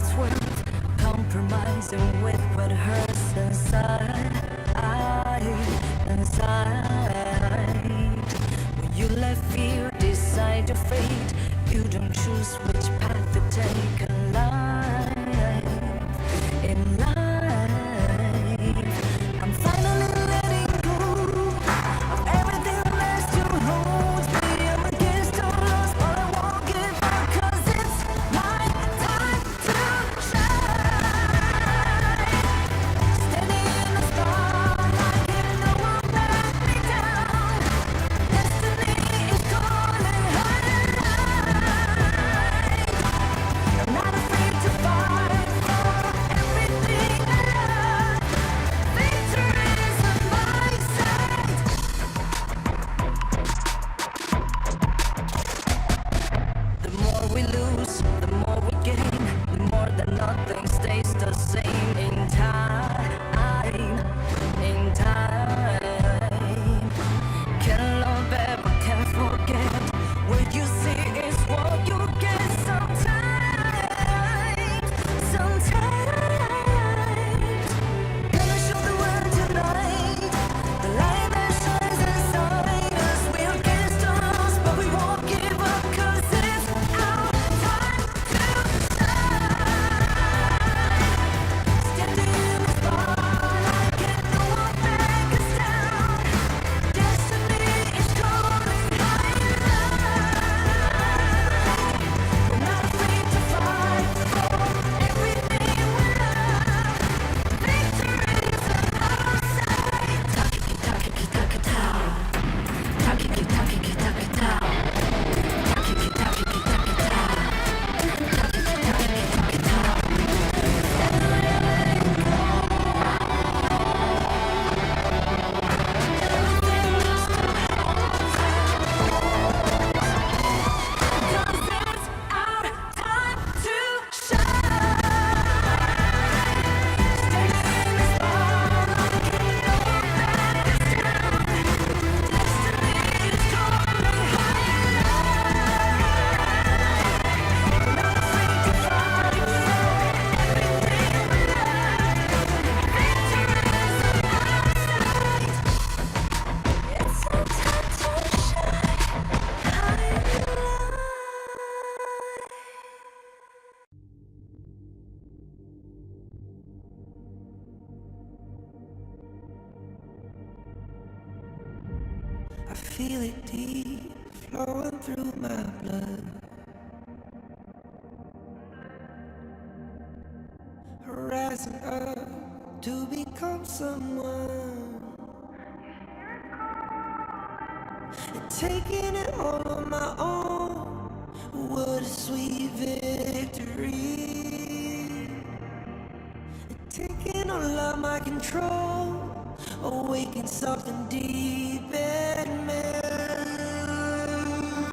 it's worth compromising with what hurts inside. When you let fear decide your fate, you don't choose which path to take in life. I'm finally letting go of everything that still holds me. I'm against all odds, but I won't give up, 'cause it's my time to shine. Standing in the spotlight, and no one let me down. Destiny is calling higher. I'm not afraid to fight for everything I love. Victory is on my side. The more we lose, the more we gain. The more that nothing stays the same in time. Can't love ever, can't forget. What you see is what you get sometimes. Gonna show the world tonight. The light that shines inside us. We're against all odds, but we won't give up, 'cause it's our time to shine. Standing in the spotlight, can no one back us down. Destiny is calling higher. We're not afraid to fight for everything we love. Victory is on our side. Takiki-takiki-takitao. Takiki-takiki-takitao. Takiki-takiki-takitao. Takiki-takiki-takitao. I feel it deep flowing through my blood, rising up to become someone, and taking it all on my own. What a sweet victory, and taking all of my control, awaken something deep in me.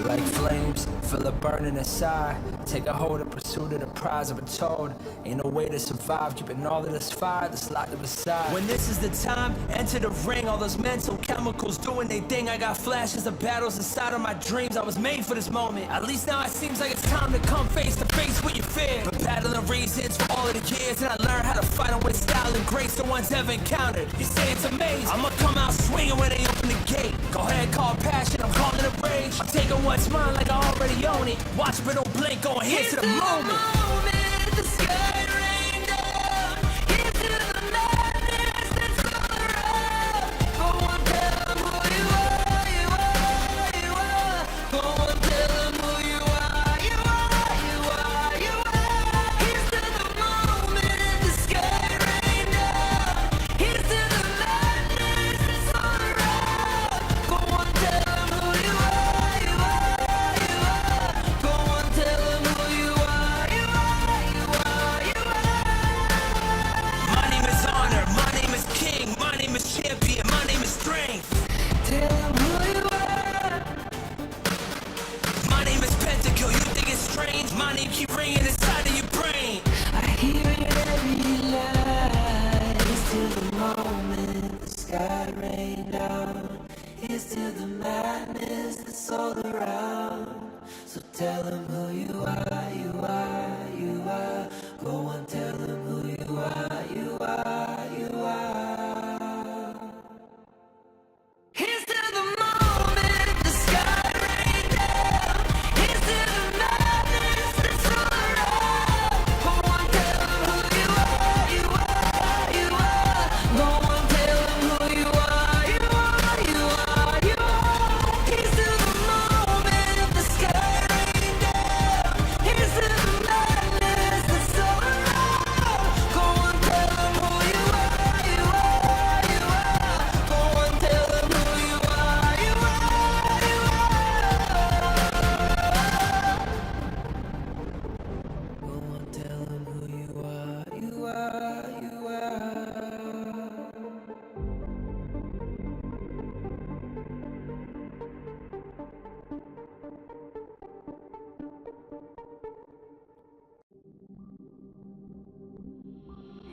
Like flames, feel it burning inside. Take a hold of pursuit of the prize. I've been told ain't no way to survive, keeping all of this fire that's locked up inside. When this is the time, enter the ring. All those mental chemicals doing their thing. I got flashes of battles inside of my dreams. I was made for this moment. At least now it seems like it's time to come face to face with your fear. Been battling reasons for all of the years, and I learned how to fight them with style and grace. The ones ever encountered. You say it's amazing. I'ma come out swinging when they open the gate. Go ahead, call passion. I'm calling it rage. I'm taking what's mine like I already own it. Watch but don't blink. Going here to the moment. The sky rained down. Into the madness that's all around. Go on, tell them who you are, you are, you are. Go on, tell them who you are, you are, you are, you are. Here's to the moment. The sky rained down. Here's to the madness that's all around. Go on, tell them who you are, you are, you are. Go on, tell them who you are, you are, you are, you are. My name is honor, my name is king, my name is champion, my name is strength. Tell them who you are. My name is Pentakill, you think it's strange? My name keep ringing inside of your brain. I hear it every night. It's till the moment the sky rained down. It's till the madness that's all around. So tell them who you are, you are, you are. Go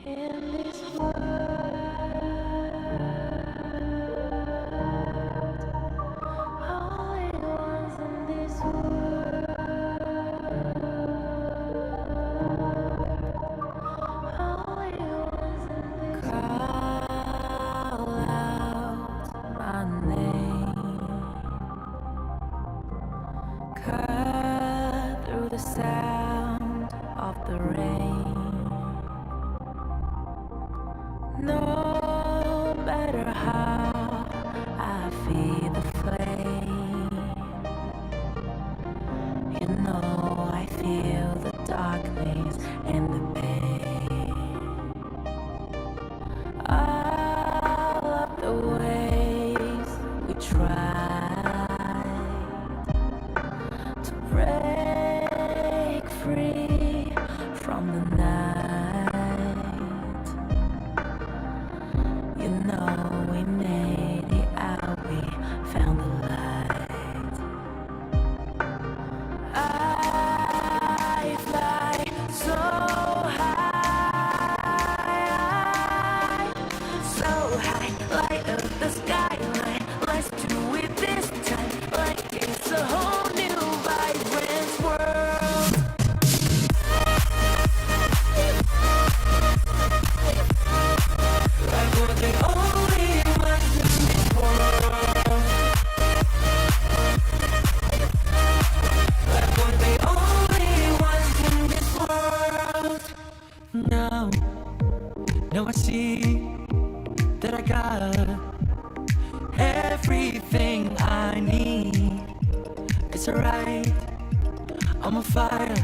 in this world. All it was in this world. All it was in this call out my name. Cut through the sound of the rain. No matter how I feed the flame, you know I feel the darkness and the pain. All of the ways we tried to break free from the night. You know we made it out, we found the light. I fly so high, light up the skyline. Let's do it this time, like it's a whole new vibrant world. Like we're the only ones in this world. Like we're the only ones in this world. Now I see that I got everything I need. It's alright, I'm on fire,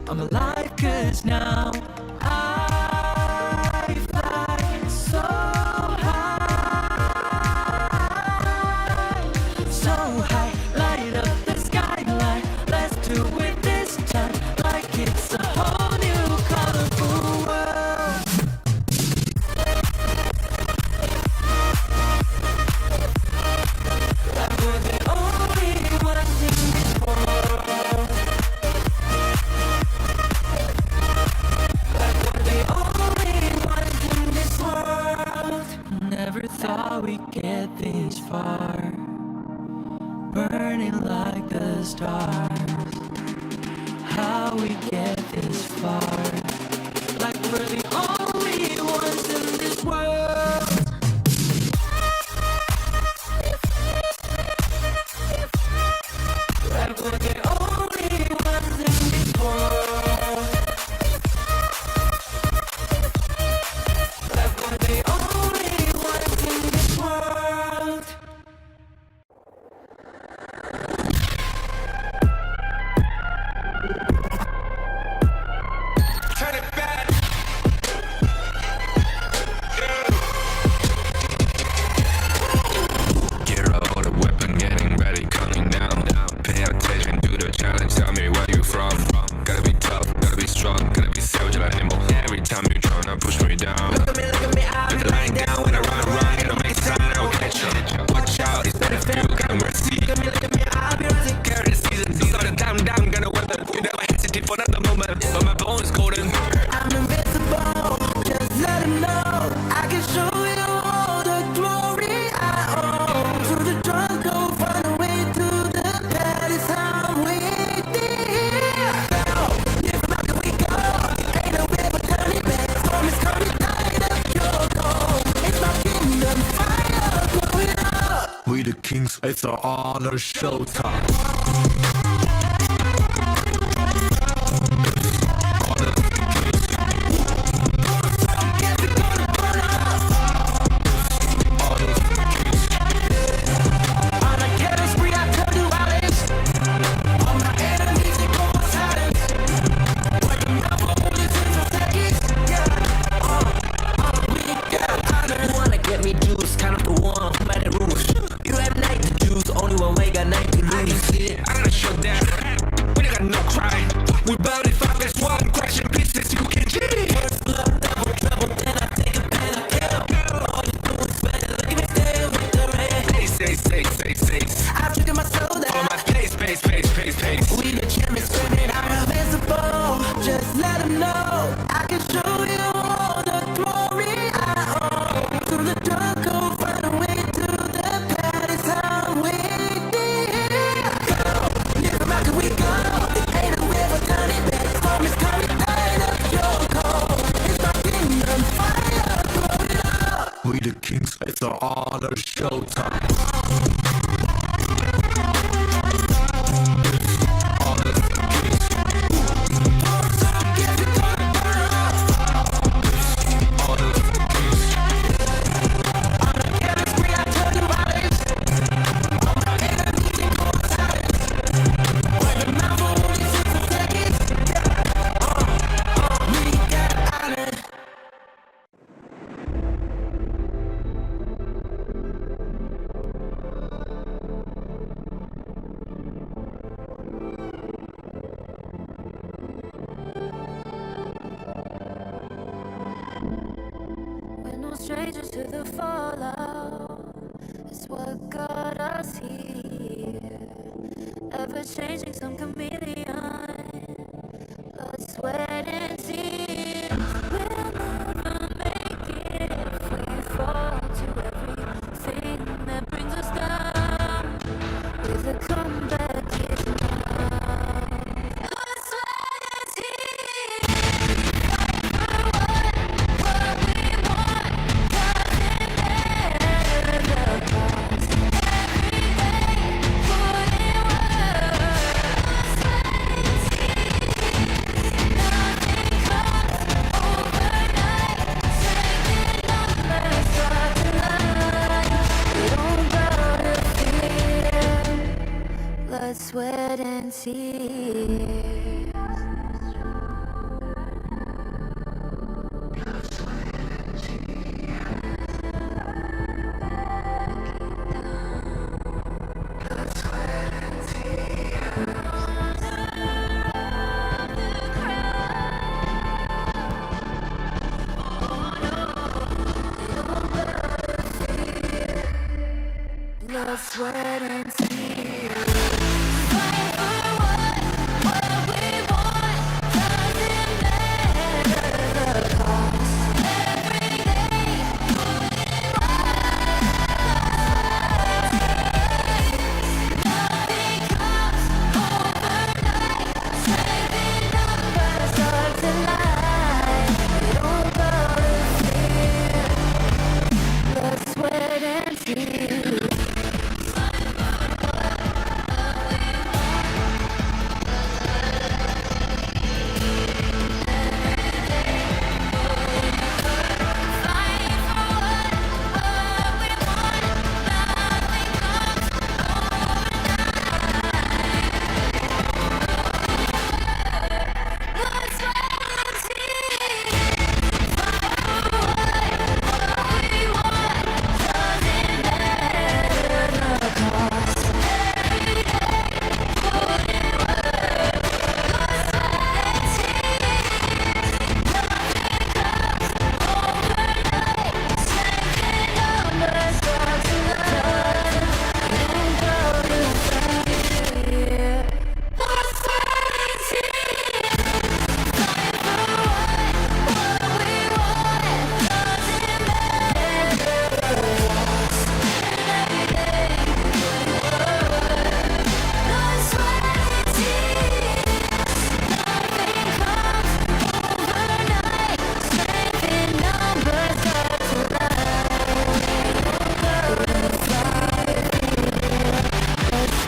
I'm alive, 'cause now I fly so high, light up the skyline. Let's do it this time, like it's a whole new colorful world. Like we're the only ones in this world. Like we're the only ones in this world. Never thought we'd get this far, burning like the stars. How we get this far, like we're the only ones in this world. Like we're the only ones in this world. Like we're the only ones in this world. Turn it back. Gear up, hold a weapon, getting ready, coming down. Pay attention to the challenge, tell me where you from. Gotta be tough, gotta be strong, gotta be savage like animal. Every time you tryna push me down. Look at me, I'll be lying down when I run, gotta make time, I'll catch you. Watch out, it's better for you, got mercy. Look at me, I'll be rising. Carry the season, these are the time down, gonna weather. You never hesitate for another moment, but my bones golden. I'm invincible, just let him know. I can show you all the glory I own. Through the jungle, find a way to the palace. I'm waiting here. Live like we go. Ain't no river turning back. Storm is coming, light up your goal. It's my kingdom, fire blowing up. We the kings, it's our honor showtime. On a careless spree, I turn to violence. All my enemies, they go on silence. When the mouth only sits for seconds. We got honor. You wanna get me juice, kind of the one who made it rules. You have night to choose, only one way, got night to lose. I gotta show It's all a showtime. We're no strangers to the fallout. It's what got us here. Ever changing, some chameleon. Blood, sweat, and tears. We'll never make it if we fall to everything that brings us down. With a comeback is now. Blood, sweat, and tears. What we want, 'cause it never costs. Every day, put in work. Sweat and tears. Nothing comes overnight. Strength in numbers, start to line. We don't gotta fear. Blood, sweat, and tears. Blood, sweat, and tears. Fight for what we want, 'cause it never costs. Every day, put in work. Nothing comes overnight. Strength in numbers, start to line. We don't gotta fear. Blood, sweat, and tears.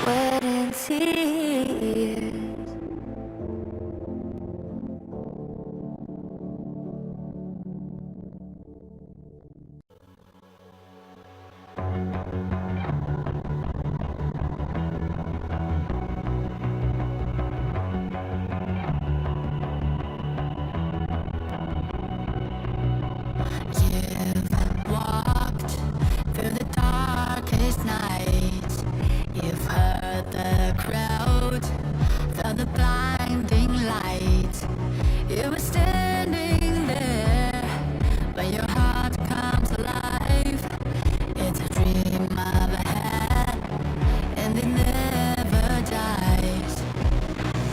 Sweat and tears. You've walked through the darkest night. You've heard the crowd, felt the blinding light. You were standing there when your heart comes alive. It's a dream of a head, and it never dies.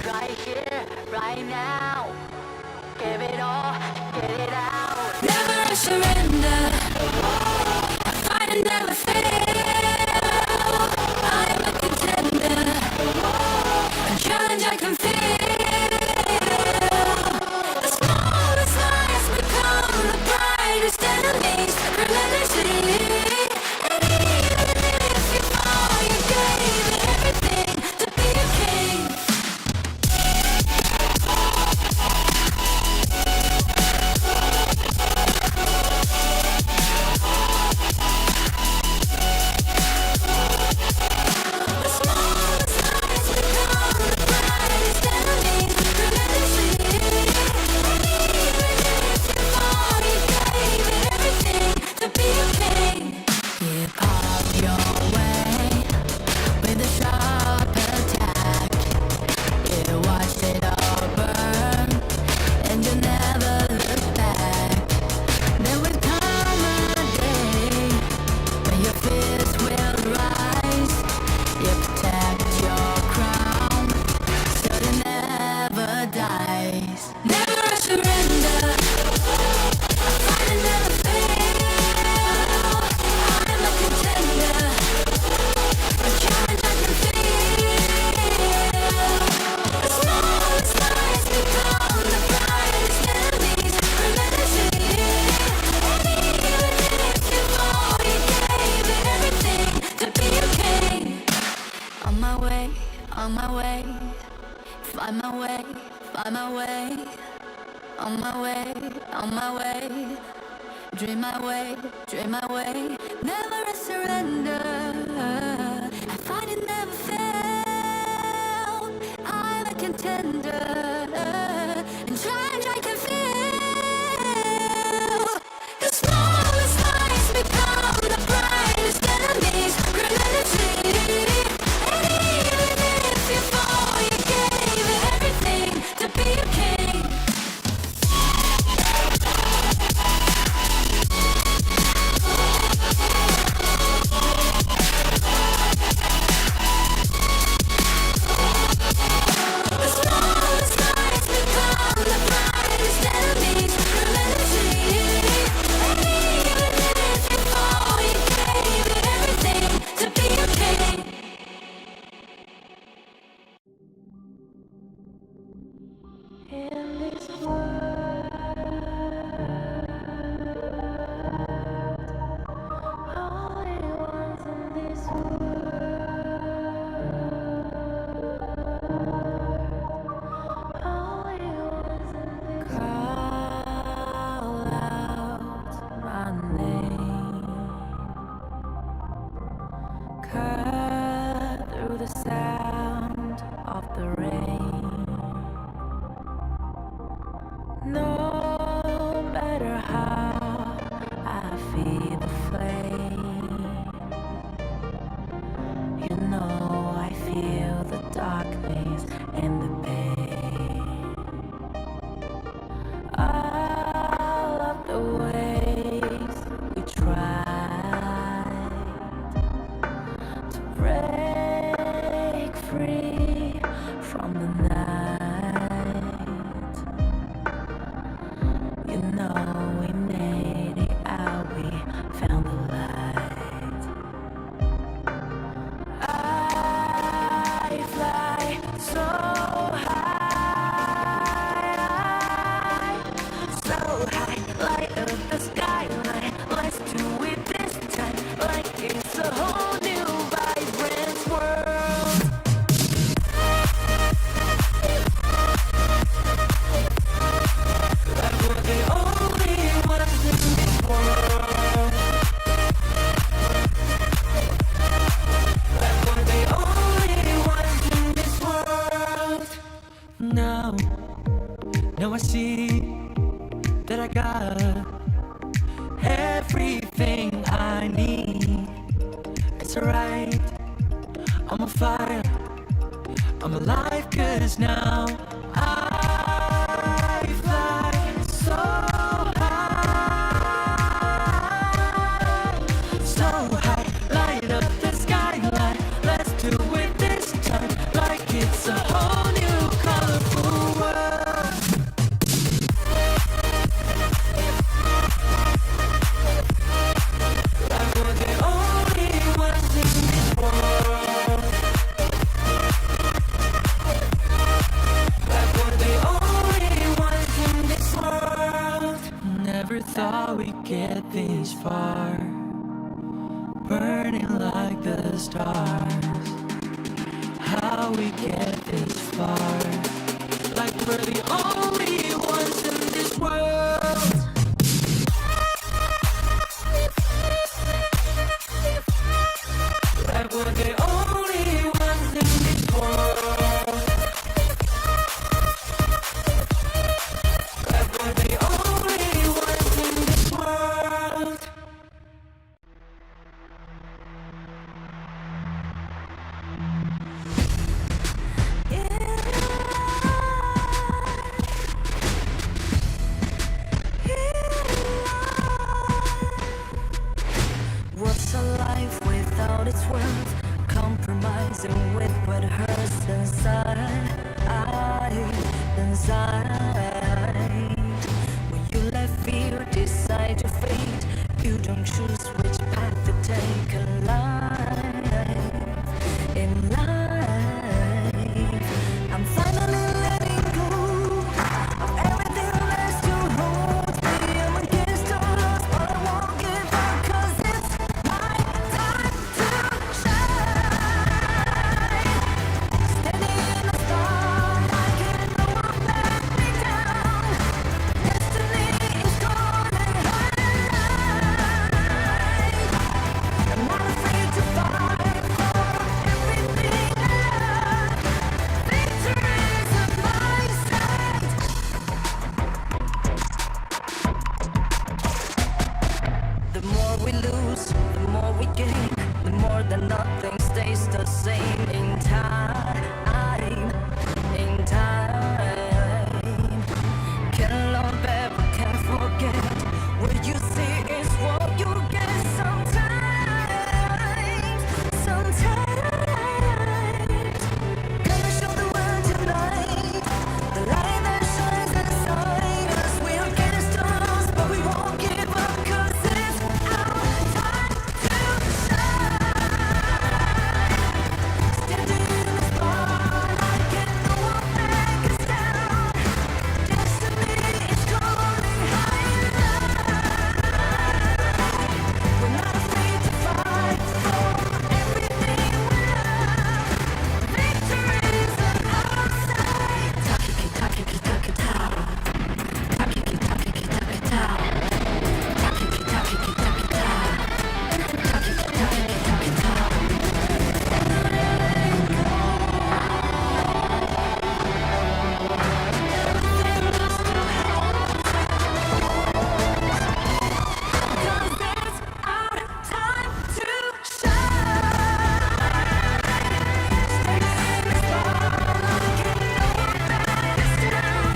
Right here, right now. Give it all, get it out. Never surrender. Fight and never fail. I'm a contender. A challenge I can feel. The smallest lies become the brightest enemies. Relentlessly. enemies. Never I surrender. Fight and never fail. I'm a contender. A challenge I can feel. The smallest lies become the brightest enemies. Remember to and even if you fall, you gave it everything to be okay. On my way, on my way. Find my way, find my way. On my way, on my way. Dream my way, dream my way. Never a surrender. I fight and never fail. I'm a contender. In charge I can feel. The smallest lies become the brightest enemies. Relentlessly. And even if you fall, you gave it everything to be a king. The smallest lies become the brightest enemies. Relentlessly. And even if you fall, you gave it everything to be a king. In this world, only ones in this only ones in this call out my name, cut through the sound of the rain. No matter how I feed the flame, you know I feel the darkness and the pain. All of the ways we tried to break free from the night. You know we made it out, we found the light. I fly so high, light up the skyline. Let's do it this time, like it's a whole new vibrant world. Like we're the only ones in this world. Like we're the only ones in this world. Now I see that I got everything I need. It's alright, I'm on fire, I'm alive, 'cause now I fly so high, light up the skyline. Let's do it this time, like it's a whole new colorful world. Like we're the only ones in this world. Like we're the only ones in this world. Never thought we'd get this far, burning like the stars. How we get this far, like we're the only ones in this world. Like we're the only ones in this world. Like we're the only ones in this world. can choose which path to take in life. In life, I'm finally letting go of everything that still holds me. I'm against all odds, but I won't give up 'cause it's my time to shine. Standing in the spotlight, and no one let me down. Destiny is calling high. I'm not afraid to fight for everything I love. Victory's on my side. The more we lose, the more we gain. The more that nothing stays the same. In time, in time. Can't love ever, can't forget. What you see is what you get sometimes. Sometimes. Gonna show the world tonight. The light that shines inside us. We're against all odds, but we won't give up 'cause it's our time to shine. Standing in the spotlight, can no one back us down. Destiny is calling higher. We're not afraid to fight for everything we love. Victory's on our side. Takiki takiki takita. Takiki takiki takita. Takiki takiki takita. Takiki takiki takita. Cause it's our time to shine. Standing in the spotlight, can no one back us down.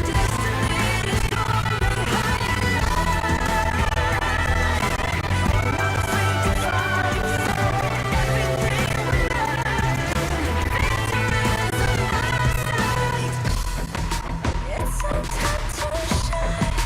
Destiny is calling higher. We're not afraid to fight for everything we love. Victory's on our side. It's our time to shine.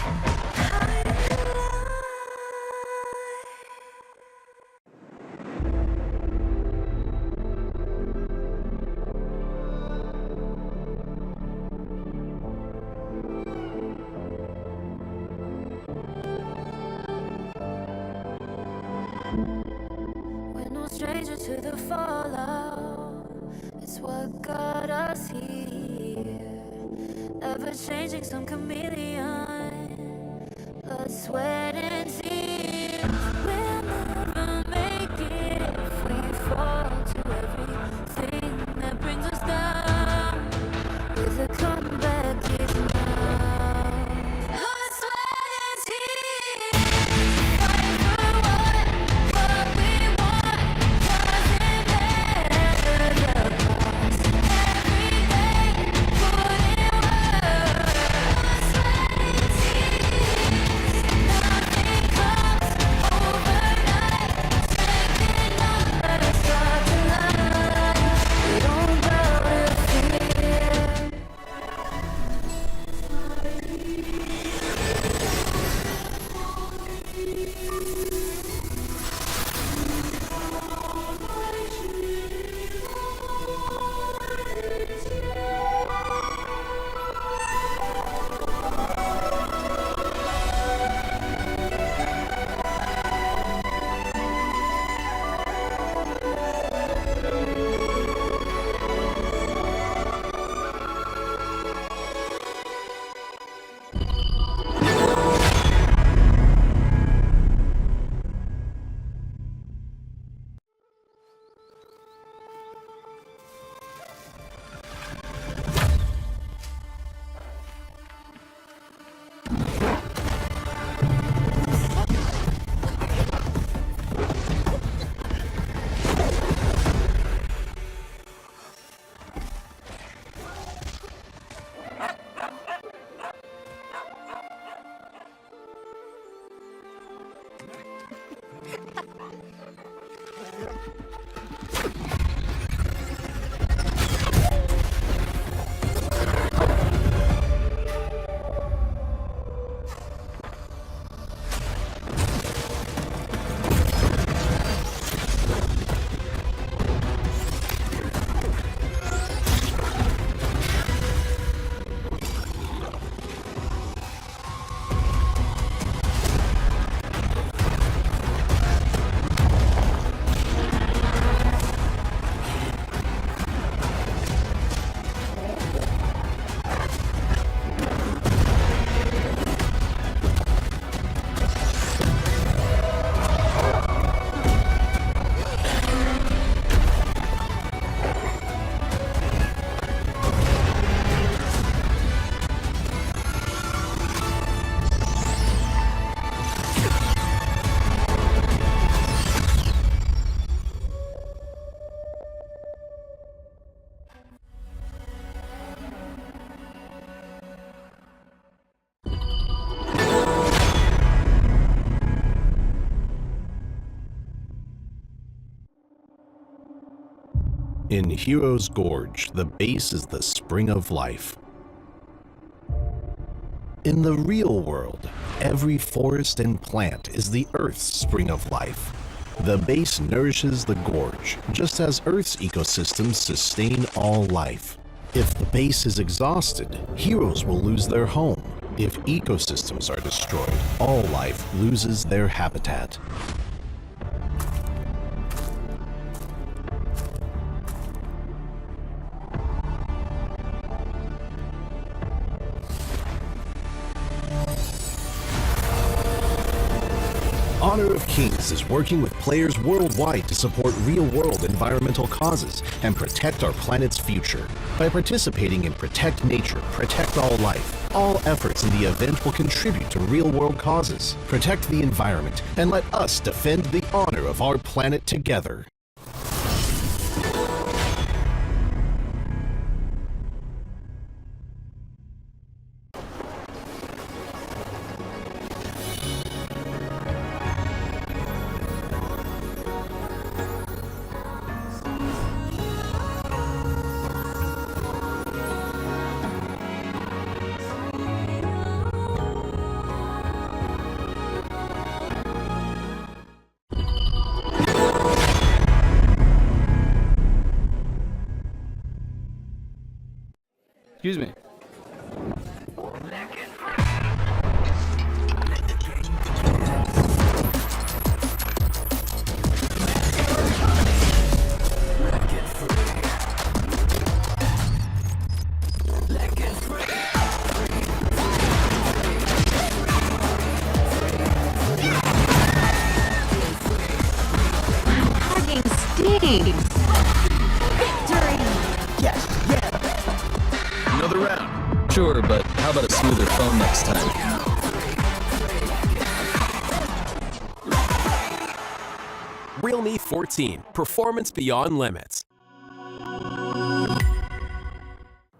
We're no stranger to the fallout. It's what got us here. Ever changing, some chameleon. Blood, sweat, and tears. We'll never make it if we fall to everything that brings us down. With a comeback each night. Blood, sweat, and tears. Fight for what we want. Doesn't matter the cost. Every day, put in work. Blood, sweat, and tears. Nothing comes overnight. Strength in numbers, start tonight. We don't bow to fear. In Hero's Gorge, the base is the spring of life. In the real world, every forest and plant is the Earth's spring of life. The base nourishes the gorge, just as Earth's ecosystems sustain all life. If the base is exhausted, heroes will lose their home. If ecosystems are destroyed, all life loses their habitat. Honor of Kings is working with players worldwide to support real-world environmental causes and protect our planet's future. By participating in Protect Nature, Protect All Life, all efforts in the event will contribute to real-world causes. Protect the environment and let us defend the honor of our planet together. Excuse me. Hugging stinks. Victory! Another round. Sure, but how about a smoother phone next time? Realme 14, performance beyond limits.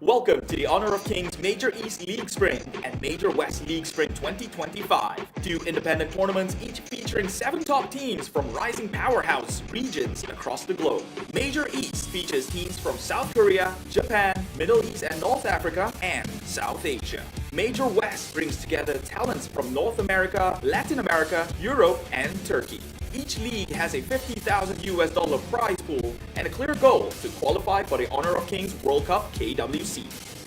Welcome to the Honor of Kings Major East League Spring and Major West League Spring 2025. Two independent tournaments, each featuring 7 top teams from rising powerhouse regions across the globe. Major East features teams from South Korea, Japan, Middle East and North Africa, and South Asia. Major West brings together talents from North America, Latin America, Europe, and Turkey. Each league has a $50,000 prize pool and a clear goal to qualify for the Honor of Kings World Cup KWC.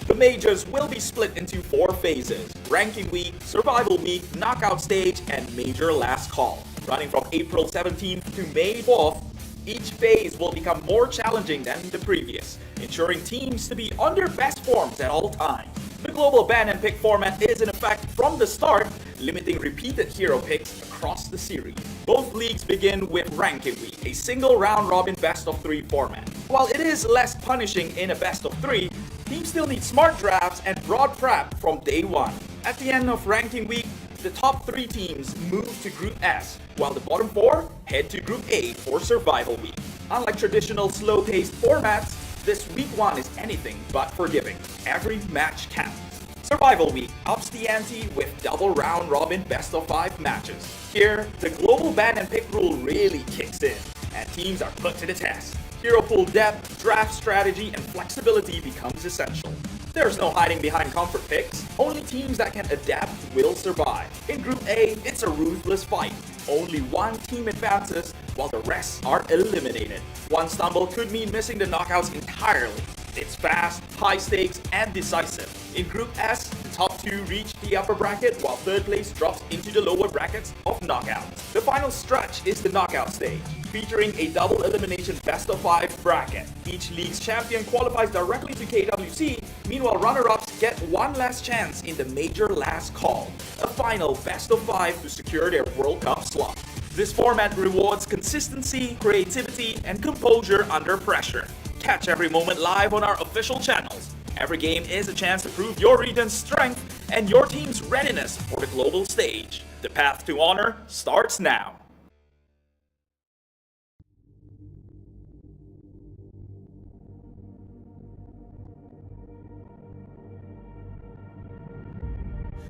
The majors will be split into 4 phases: Ranking Week, Survival Week, Knockout Stage, and Major Last Call. Running from April 17th to May 4th, each phase will become more challenging than the previous, ensuring teams to be on their best forms at all times. The global ban and pick format is in effect from the start, limiting repeated hero picks across the series. Both leagues begin with Ranking Week, a single round-robin best-of-3 format. While it is less punishing in a best-of-3, teams still need smart drafts and broad prep from day one. At the end of Ranking Week, the top 3 teams move to Group S, while the bottom 4 head to Group A for Survival Week. Unlike traditional slow-paced formats, this Week 1 is anything but forgiving. Every match counts. Survival Week ups the ante with double round-robin best-of-5 matches. Here, the global ban and pick rule really kicks in, and teams are put to the test. Hero pool depth, draft strategy, and flexibility becomes essential. There's no hiding behind comfort picks. Only teams that can adapt will survive. In Group A, it's a ruthless fight. Only one team advances, while the rest are eliminated. One stumble could mean missing the knockouts entirely. It's fast, high stakes, and decisive. In Group S, the top 2 reach the upper bracket, while 3rd place drops into the lower brackets of knockouts. The final stretch is the knockout stage, featuring a double elimination best-of-5 bracket. Each league's champion qualifies directly to KWC, meanwhile runner-ups get one last chance in the Major Last Call, a final best-of-5 to secure their World Cup slot. This format rewards consistency, creativity, and composure under pressure. Catch every moment live on our official channels. Every game is a chance to prove your region's strength and your team's readiness for the global stage. The path to honor starts now.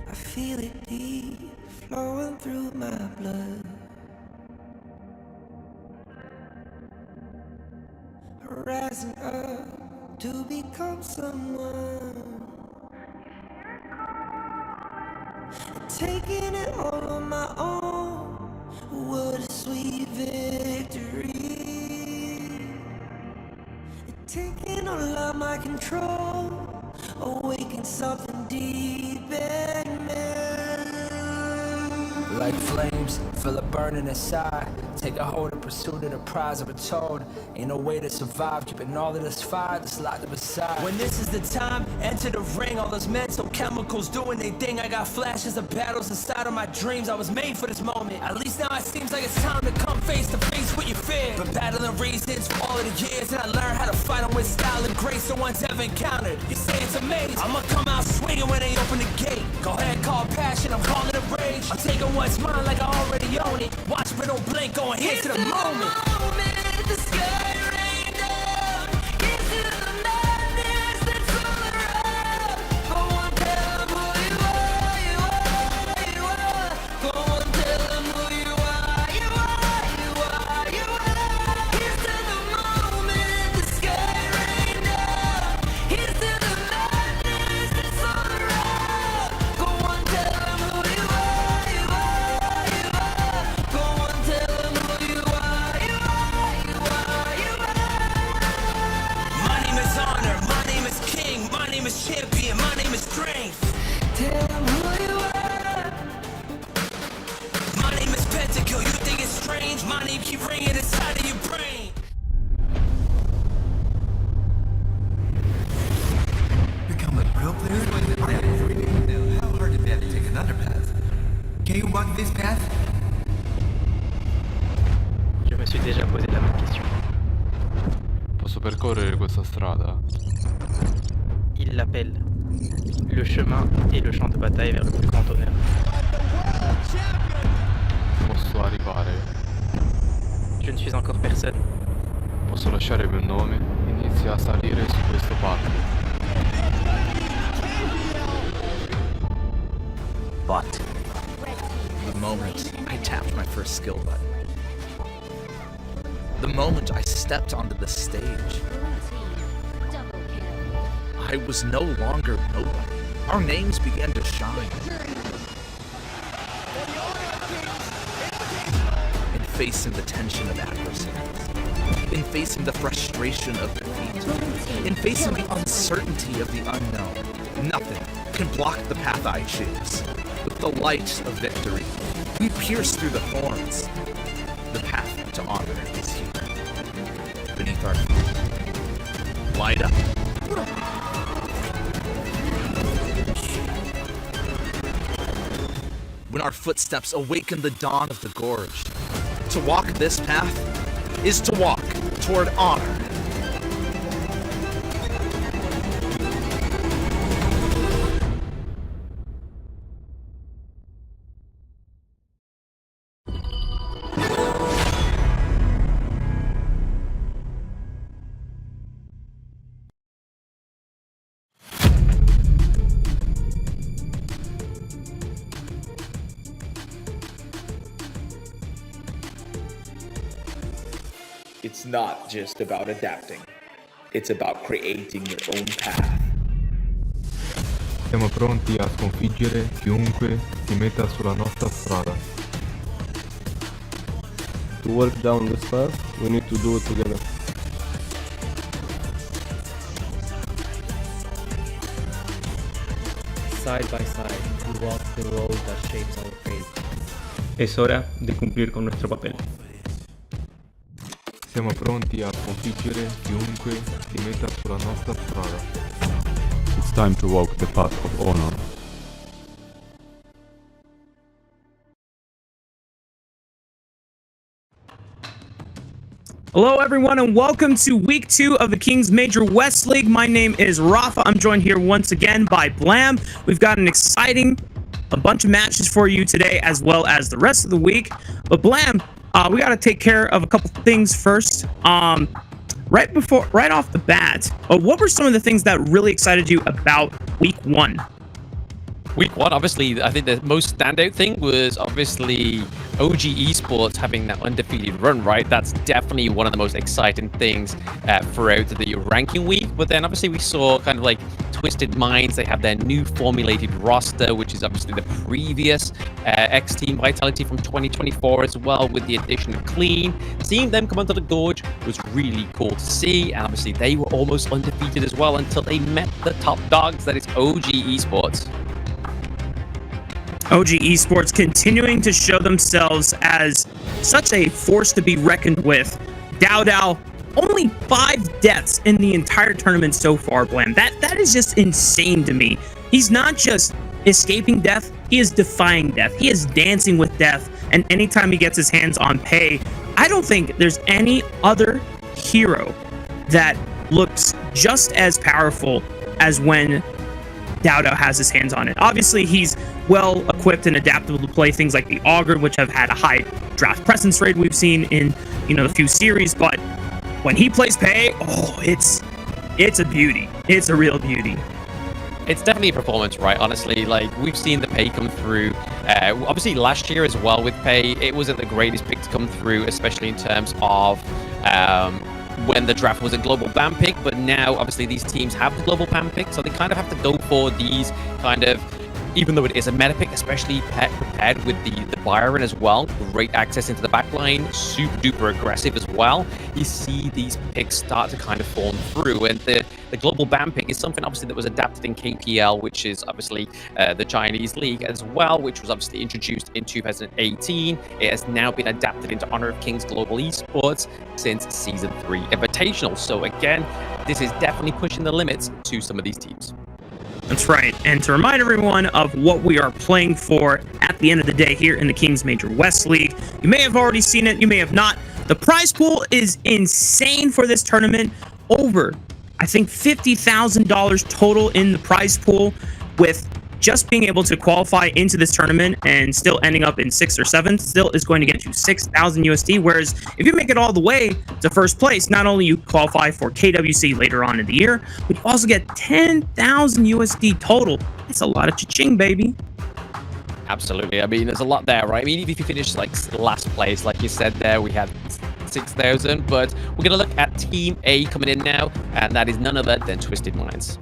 I feel it deep flowing through my blood. rising up to become someone, taking it all on my own. What a sweet victory. Taking all of my control, awaken something deep in me. Like flames, feel it burning inside. Take a hold of pursuit of the prize. I've been told ain't no way to survive, keeping all of this fire that's locked up inside. When this is the time, enter the ring. All those mental chemicals doing their thing. I got flashes of battles inside of my dreams. I was made for this moment. At least now it seems like it's time to come face to face with your fear. Been battling reasons for all of the years, and I learned how to fight them with style and grace. No one's ever encountered. You say it's amazing. I'ma come out swinging when they open the gate. Go ahead, call passion. I'm calling it rage. I'm taking what's mine like I already own it. Watch but don't blink, going here to the moment. The sky rained down into the madness that's all around. Go on, tell them who you are, you are, you are. Go on, tell them who you are, you are, you are, you are. Here's to the moment, the sky rained down. Here's to the madness that's all around. Go on, tell them who you are, you are, you are. Go on, tell them who you are, you are, you are, you are. My name is Honor, my name is King, my name is Champion, my name is Strength. Tell them who you are. My name is Pentakill, you think it's strange? My name keep ringing inside of your brain. Become a pro player? I am free. How hard is that to take another path? Can you walk this path? Je me suis déjà posé la même question. Posso percorrere questa strada? Il l'appelle. Le chemin et le champ de bataille vers le plus grand honneur. Posso arrivare? Je ne suis encore personne. Posso lasciare il mio nome? Inizia a salire su questo palco. But the moment I tapped my first skill button, the moment I stepped onto the stage, I was no longer nobody. Our names began to shine. In facing the tension of adversity, in facing the frustration of defeat, in facing the uncertainty of the unknown, nothing can block the path I choose. With the light of victory, we pierce through the thorns. The path to honor is here. Beneath our feet. Light up. When our footsteps awaken the dawn of the gorge, to walk this path is to walk toward honor. It's not just about adapting. It's about creating your own path. Siamo pronti a sconfiggere chiunque si metta sulla nostra strada. To work down this path, we need to do it together. Side by side, we walk the road that shapes our fate. Es hora de cumplir con nuestro papel. Siamo pronti a sconfiggere chiunque si metta sulla nostra strada. It's time to walk the path of honor. Hello everyone and welcome to week 2 of the King's Major West League. My name is Rafa. I'm joined here once again by Blam. We've got an exciting bunch of matches for you today as well as the rest of the week. But Blam, we got to take care of a couple things first. Right off the bat, what were some of the things that really excited you about week 1? Week 1, obviously, I think the most standout thing was obviously OG Esports having that undefeated run, right? That's definitely one of the most exciting things throughout the ranking week. But then obviously we saw kind of like Twisted Minds. They have their new formulated roster, which is obviously the previous X Team Vitality from 2024 as well, with the addition of Clean. Seeing them come onto the Gorge was really cool to see. And obviously they were almost undefeated as well until they met the top dogs, that is OG Esports. OG Esports continuing to show themselves as such a force to be reckoned with. Dao only 5 deaths in the entire tournament so far, Blam. That is just insane to me. He's not just escaping death, he is defying death. He is dancing with death, and anytime he gets his hands on Pei, I don't think there's any other hero that looks just as powerful as when Dao has his hands on it. Obviously, he's well equipped and adaptable to play things like the Augur, which have had a high draft presence rate we've seen in, a few series, but when he plays Pei, oh, it's a beauty. It's a real beauty. It's definitely a performance, right? Honestly, like, we've seen the Pei come through. Obviously, last year as well with Pei, it wasn't the greatest pick to come through, especially in terms of when the draft was a global ban pick. But now, obviously, these teams have the global ban pick, so they kind of have to go for these kind of, even though it is a meta pick, especially prepared with the Byron as well. Great access into the backline, super duper aggressive as well. You see these picks start to kind of form through, and the global ban pick is something obviously that was adapted in KPL, which is obviously the Chinese league as well, which was obviously introduced in 2018. It has now been adapted into Honor of Kings Global Esports since Season 3 Invitational. So again, this is definitely pushing the limits to some of these teams. That's right. And to remind everyone of what we are playing for at the end of the day here in the Kings Major West League, you may have already seen it, you may have not. The prize pool is insane for this tournament. Over, I think, $50,000 total in the prize pool, with just being able to qualify into this tournament and still ending up in 6th or 7th still is going to get you 6,000 USD. Whereas if you make it all the way to first place, not only you qualify for KWC later on in the year, but you also get 10,000 USD total. That's a lot of cha-ching, baby. Absolutely. I mean, there's a lot there, right? I mean, if you finish like last place, like you said there, we had 6,000, but we're going to look at Team A coming in now, and that is none other than Twisted Minds.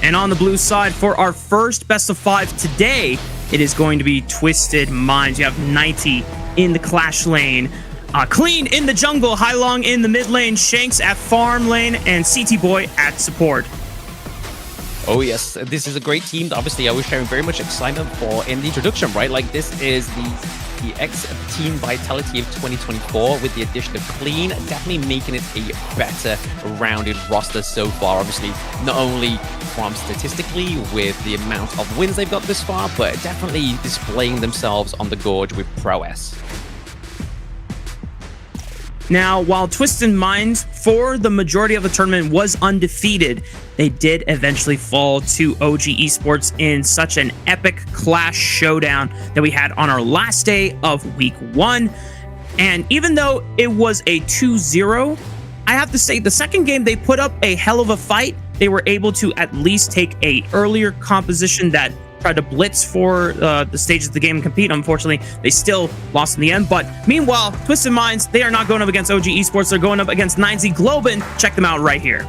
And on the blue side, for our first best of 5 today, it is going to be Twisted Minds. You have 90 in the Clash lane, Clean in the jungle, Hai Long in the mid lane, Shanks at farm lane, and CT Boy at support. Oh yes, this is a great team. Obviously, I was sharing very much excitement for in the introduction, right? Like, this is the X-Team Vitality of 2024 with the addition of Clean, definitely making it a better rounded roster so far. Obviously, not only from statistically with the amount of wins they've got this far, but definitely displaying themselves on the Gorge with prowess. Now, while Twisted Minds, for the majority of the tournament, was undefeated, they did eventually fall to OG Esports in such an epic Clash showdown that we had on our last day of Week 1. And even though it was a 2-0, I have to say the second game they put up a hell of a fight. They were able to at least take a earlier composition that tried to blitz for the stages of the game and compete. Unfortunately, they still lost in the end. But meanwhile, Twisted Minds, they are not going up against OG Esports. They're going up against YikeZ Globant. Check them out right here.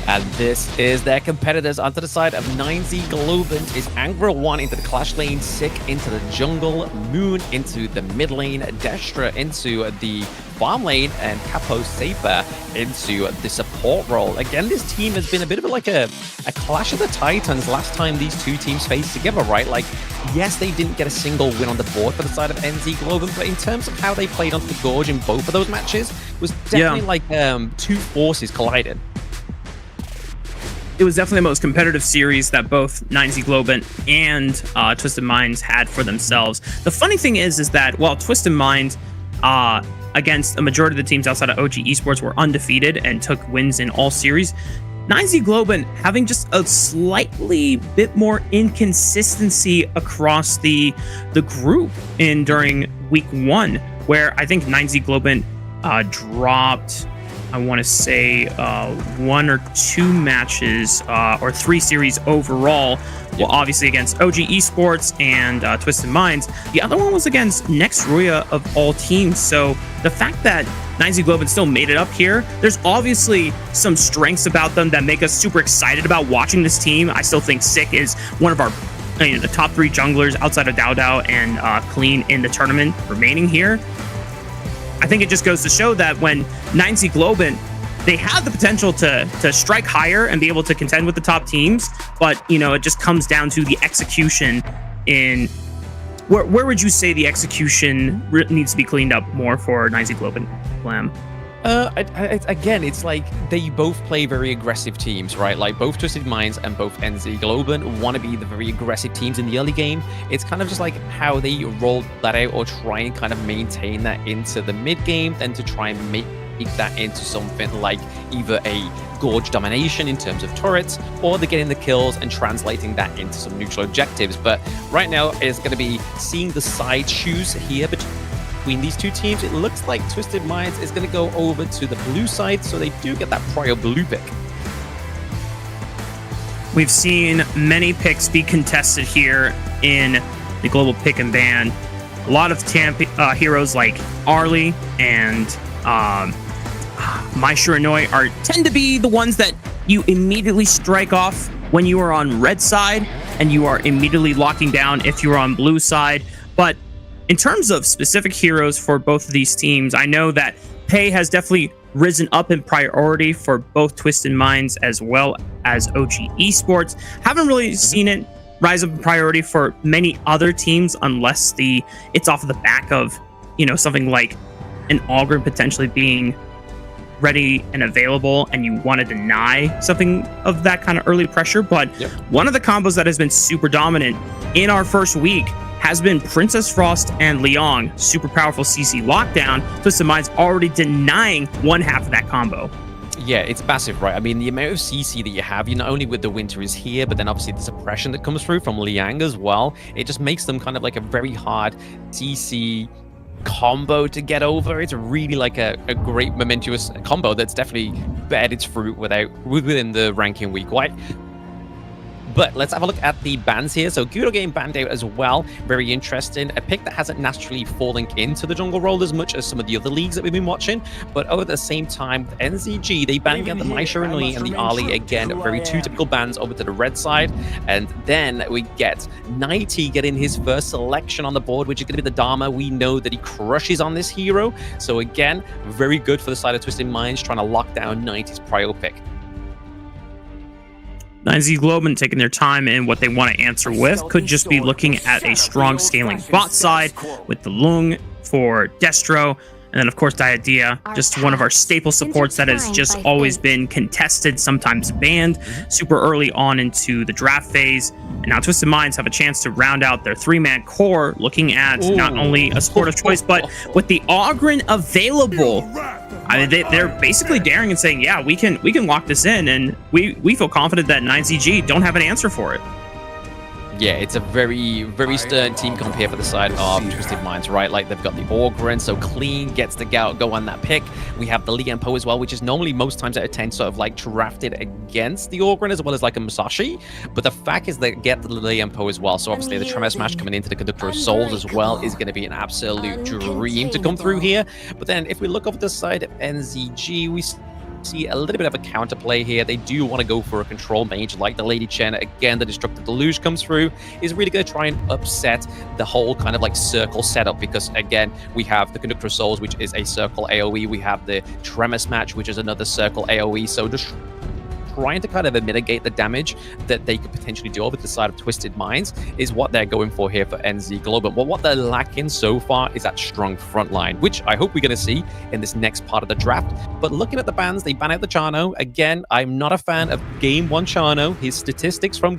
And this is their competitors. Onto the side of 9Z Globant is Angra 1 into the clash lane, Sick into the jungle, Moon into the mid lane, Destra into the farm lane, and Capo Saber into the support role. Again, this team has been a bit of like a clash of the titans last time these two teams faced together, right? Like, yes, they didn't get a single win on the board for the side of NZ Globant, but in terms of how they played onto the Gorge in both of those matches, was definitely like two forces collided. It was definitely the most competitive series that both 9Z Globant and Twisted Minds had for themselves. The funny thing is that while Twisted Minds against a majority of the teams outside of OG Esports were undefeated and took wins in all series, 9Z Globant having just a slightly bit more inconsistency across the group during week 1, where I think 9Z Globant dropped, I want to say 1 or 2 matches or 3 series overall. Well, obviously against OG Esports and Twisted Minds. The other one was against Next RÜYA of all teams. So the fact that 9Z Globant still made it up here, there's obviously some strengths about them that make us super excited about watching this team. I still think Sick is one of our the top 3 junglers outside of Dao and Clean in the tournament remaining here. I think it just goes to show that when 9Z Globant, they have the potential to strike higher and be able to contend with the top teams, but it just comes down to the execution. In where would you say the execution needs to be cleaned up more for 9Z Globant, Blam? Again, it's like they both play very aggressive teams, right? Like both Twisted Minds and both NZ Globant want to be the very aggressive teams in the early game. It's kind of just like how they roll that out or try and kind of maintain that into the mid game, then to try and make that into something like either a Gorge domination in terms of turrets, or they're getting the kills and translating that into some neutral objectives. But right now it's going to be seeing the side choose here between these two teams. It looks like Twisted Minds is going to go over to the blue side, so they do get that prior blue pick. We've seen many picks be contested here in the global pick and ban. A lot of heroes like Arlie and My Shiranoi tend to be the ones that you immediately strike off when you are on red side, and you are immediately locking down if you are on blue side. But in terms of specific heroes for both of these teams, I know that Pei has definitely risen up in priority for both Twisted Minds as well as OG Esports. Haven't really seen it rise up in priority for many other teams unless it's off of the back of something like an Ogren potentially being ready and available, and you want to deny something of that kind of early pressure. But one of the combos that has been super dominant in our first week has been Princess Frost and Leong. Super powerful CC lockdown. Twisted Minds already denying one half of that combo. Yeah, it's massive, right? I mean, the amount of CC that you have, not only with the Winter is here, but then obviously the suppression that comes through from Liang as well. It just makes them kind of like a very hard CC combo to get over. It's really like a great momentous combo that's definitely bared its fruit within the ranking week, right? But let's have a look at the bans here. So Gudo getting banned out as well. Very interesting. A pick that hasn't naturally fallen into the jungle role as much as some of the other leagues that we've been watching. But over the same time, with NZG, they banned out the My Shiranui and the Ali. Again, very two typical bans over to the red side. And then we get Nighty getting his first selection on the board, which is going to be the Dharma. We know that he crushes on this hero. So again, very good for the side of Twisted Minds, trying to lock down Nighty's prior pick. 9Z Globant taking their time in what they want to answer with. Could just be looking at a strong scaling bot side with the Lung for Destro. And then, of course, Diadea, just one of our staple supports that has just always been contested, sometimes banned, super early on into the draft phase. And now Twisted Minds have a chance to round out their 3-man core, looking at not only a support of choice, but with the Ogren available. I mean, they're basically daring and saying, yeah, we can lock this in, and we feel confident that 9ZG don't have an answer for it. Yeah, it's a very, very stern team comp here for the side of Twisted Minds, right? Like, they've got the Ogren, so Clean gets to go on that pick. We have the Lian Po as well, which is normally most times out of 10 sort of like drafted against the Ogren as well as like a Musashi. But the fact is they get the Lian Po as well. So obviously the Tremor Smash coming into the Conductor of Souls as well is going to be an absolute dream to come through here. But then if we look over the side of NZG, we see a little bit of a counterplay here. They do want to go for a control mage like the Lady Chen. Again, the Destructive Deluge comes through, is really going to try and upset the whole kind of like circle setup, because again, we have the Conductor of Souls, which is a circle AoE. We have the Tremor Smash, which is another circle AoE. So just trying to kind of mitigate the damage that they could potentially do over the side of Twisted Minds is what they're going for here for NZ Globant. Well, what they're lacking so far is that strong front line, which I hope we're going to see in this next part of the draft. But looking at the bans, they ban out the Chano. Again, I'm not a fan of Game 1 Chano. His statistics from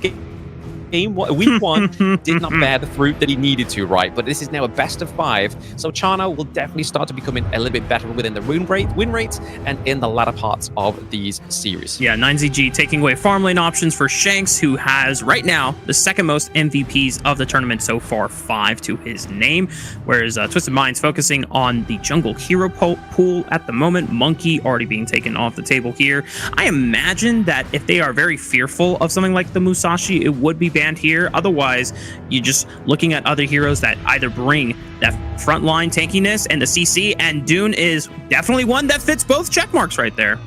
week 1 did not bear the fruit that he needed to, right? But this is now a best of 5, so Chano will definitely start to becoming a little bit better within the win rates and in the latter parts of these series. Yeah, 9ZG taking away farm lane options for Shanks, who has right now the second most MVPs of the tournament so far, 5 to his name, whereas Twisted Minds focusing on the jungle hero pool at the moment. Monkey already being taken off the table here. I imagine that if they are very fearful of something like the Musashi, it would be banned here. Otherwise, you're just looking at other heroes that either bring that frontline tankiness and the CC, and Dune is definitely one that fits both check marks right there.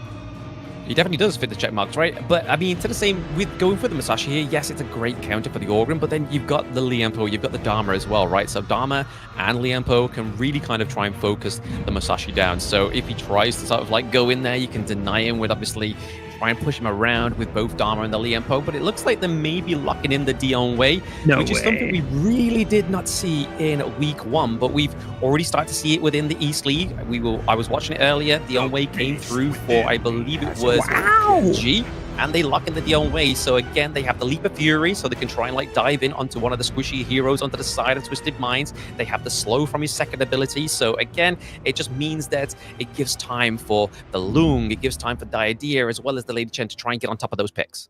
He definitely does fit the check marks, right? But I mean, to the same with going for the Musashi here, yes, it's a great counter for the Orgrim, but then you've got the Liempo, you've got the Dharma as well, right? So Dharma and Liempo can really kind of try and focus the Musashi down. So if he tries to sort of like go in there, you can deny him with obviously try and push him around with both Dharma and the Liempo, but it looks like they may be locking in the Dion Way, which is something we really did not see in week 1, but we've already started to see it within the East League. I was watching it earlier. Dion Way came through for, I believe it was G, and they lock in the Dion Way. So again, they have the Leap of Fury, so they can try and like dive in onto one of the squishy heroes onto the side of Twisted Minds. They have the slow from his second ability. So again, it just means that it gives time for the Lung, it gives time for Diadea, as well as the Lady Chen to try and get on top of those picks.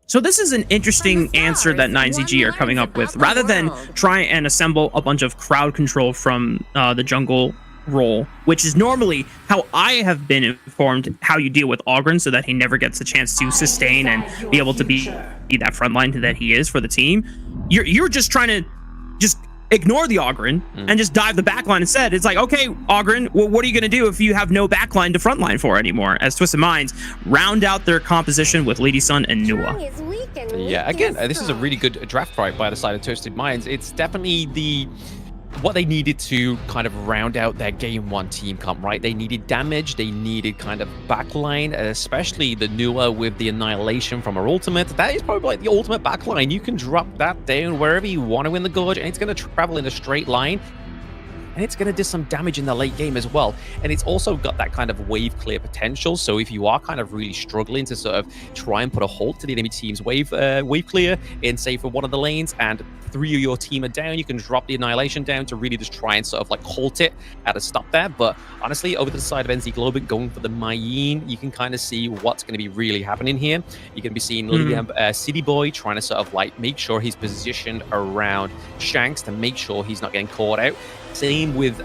So this is an interesting answer that 9ZG are coming up with. Rather than try and assemble a bunch of crowd control from the jungle role, which is normally how I have been informed how you deal with Ogren, so that he never gets a chance to sustain and be able to be that front line that he is for the team. You're just trying to just ignore the Ogren and just dive the backline instead. It's like, okay, Ogren, well, what are you going to do if you have no backline to frontline for anymore? As Twisted Minds round out their composition with Lady Sun and Nua. Yeah, again, this is a really good draft fight by the side of Twisted Minds. It's definitely what they needed to kind of round out their game 1 team comp, right? They needed damage, they needed kind of backline, especially the Nua with the Annihilation from her ultimate. That is probably like the ultimate backline. You can drop that down wherever you want to in the Gorge, and it's going to travel in a straight line. And it's going to do some damage in the late game as well. And it's also got that kind of wave clear potential. So if you are kind of really struggling to sort of try and put a halt to the enemy team's wave clear in, say, for one of the lanes, and 3 of your team are down, you can drop the Annihilation down to really just try and sort of like halt it at a stop there. But honestly, over to the side of NZ Globant, going for the Mayin, you can kind of see what's going to be really happening here. You're going to be seeing City Boy trying to sort of like make sure he's positioned around Shanks to make sure he's not getting caught out. Same with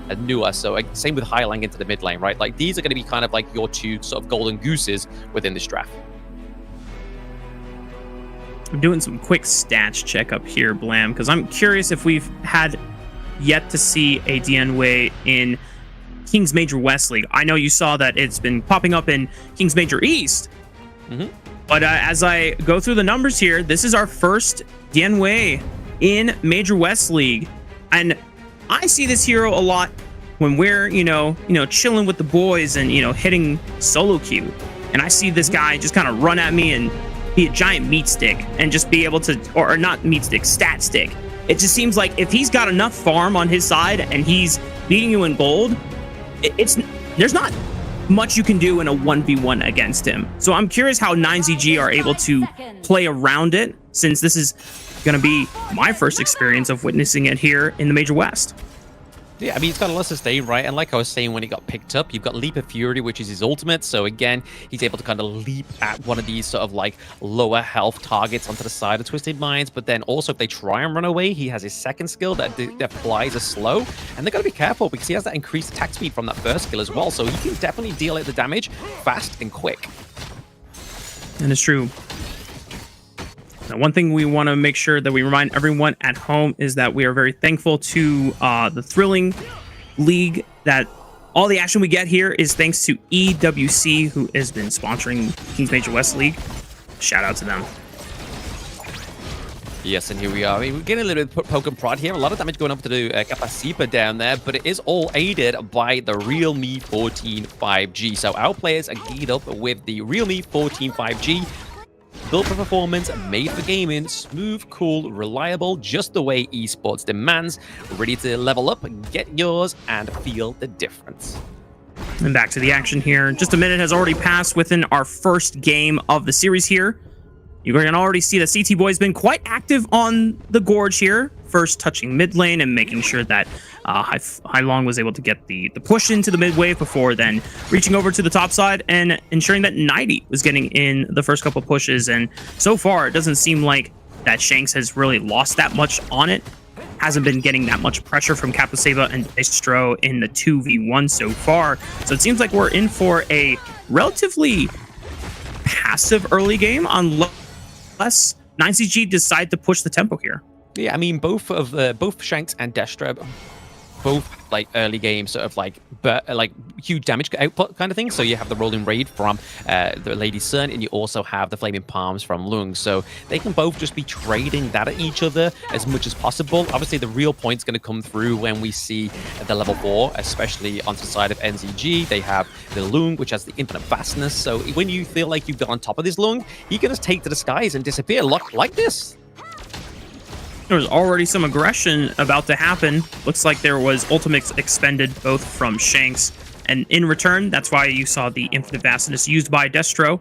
Nua, so same with Highlang into the mid lane, right? Like, these are going to be kind of like your 2 sort of golden gooses within this draft. I'm doing some quick stats check up here, Blam, because I'm curious if we've had yet to see a DN Way in King's Major West League. I know you saw that it's been popping up in King's Major East, but as I go through the numbers here, this is our first DN Way in Major West League, and I see this hero a lot when we're, chilling with the boys and, hitting solo queue. And I see this guy just kind of run at me and be a giant meat stick and just be able to, or not meat stick, stat stick. It just seems like if he's got enough farm on his side and he's beating you in gold, there's not much you can do in a 1v1 against him. So I'm curious how 9ZG are able to play around it, since this is going to be my first experience of witnessing it here in the Major West. Yeah, I mean, it's got a lot of sustain, right? And like I was saying, when he got picked up, you've got Leap of Fury, which is his ultimate. So again, he's able to kind of leap at one of these sort of like lower health targets onto the side of Twisted Minds. But then also, if they try and run away, he has his second skill that flies a slow. And they've got to be careful because he has that increased attack speed from that first skill as well. So he can definitely deal out the damage fast and quick. And it's true. Now, one thing we want to make sure that we remind everyone at home is that we are very thankful to the Thrilling League that All the action we get here is thanks to EWC, who has been sponsoring Kings Major West League. Shout out to them. Yes, and here we are. I mean, we're getting a little bit of poke and prod here. A lot of damage going up to the Capacipa down there, but it is all aided by the Realme 14 5G. So our players are geared up with the Realme 14 5G. Built for performance, made for gaming, smooth, cool, reliable, just the way esports demands. Ready to level up, get yours, and feel the difference. And back to the action here. Just a minute has already passed within our first game of the series here. You can already see that CT Boy has been quite active on the Gorge here. First touching mid lane and making sure that Long was able to get the push into the mid wave before then reaching over to the top side and ensuring that 90 was getting in the first couple pushes. And so far, it doesn't seem like that Shanks has really lost that much on it. Hasn't been getting that much pressure from Capaseva and Distro in the 2v1 so far. So it seems like we're in for a relatively passive early game unless YikeZGG decide to push the tempo here. Yeah, I mean, both Shanks and Destra, both like early game sort of like huge damage output kind of thing. So you have the rolling raid from the Lady Sun, and you also have the flaming palms from Lung. So they can both just be trading that at each other as much as possible. Obviously, the real point's going to come through when we see the level 4, especially on the side of NZG. They have the Lung, which has the infinite vastness. So when you feel like you've got on top of this Lung, you can just take to the skies and disappear like this. There's already some aggression about to happen. Looks like there was ultimates expended both from Shanks, and in return, that's why you saw the infinite vastness used by Destro,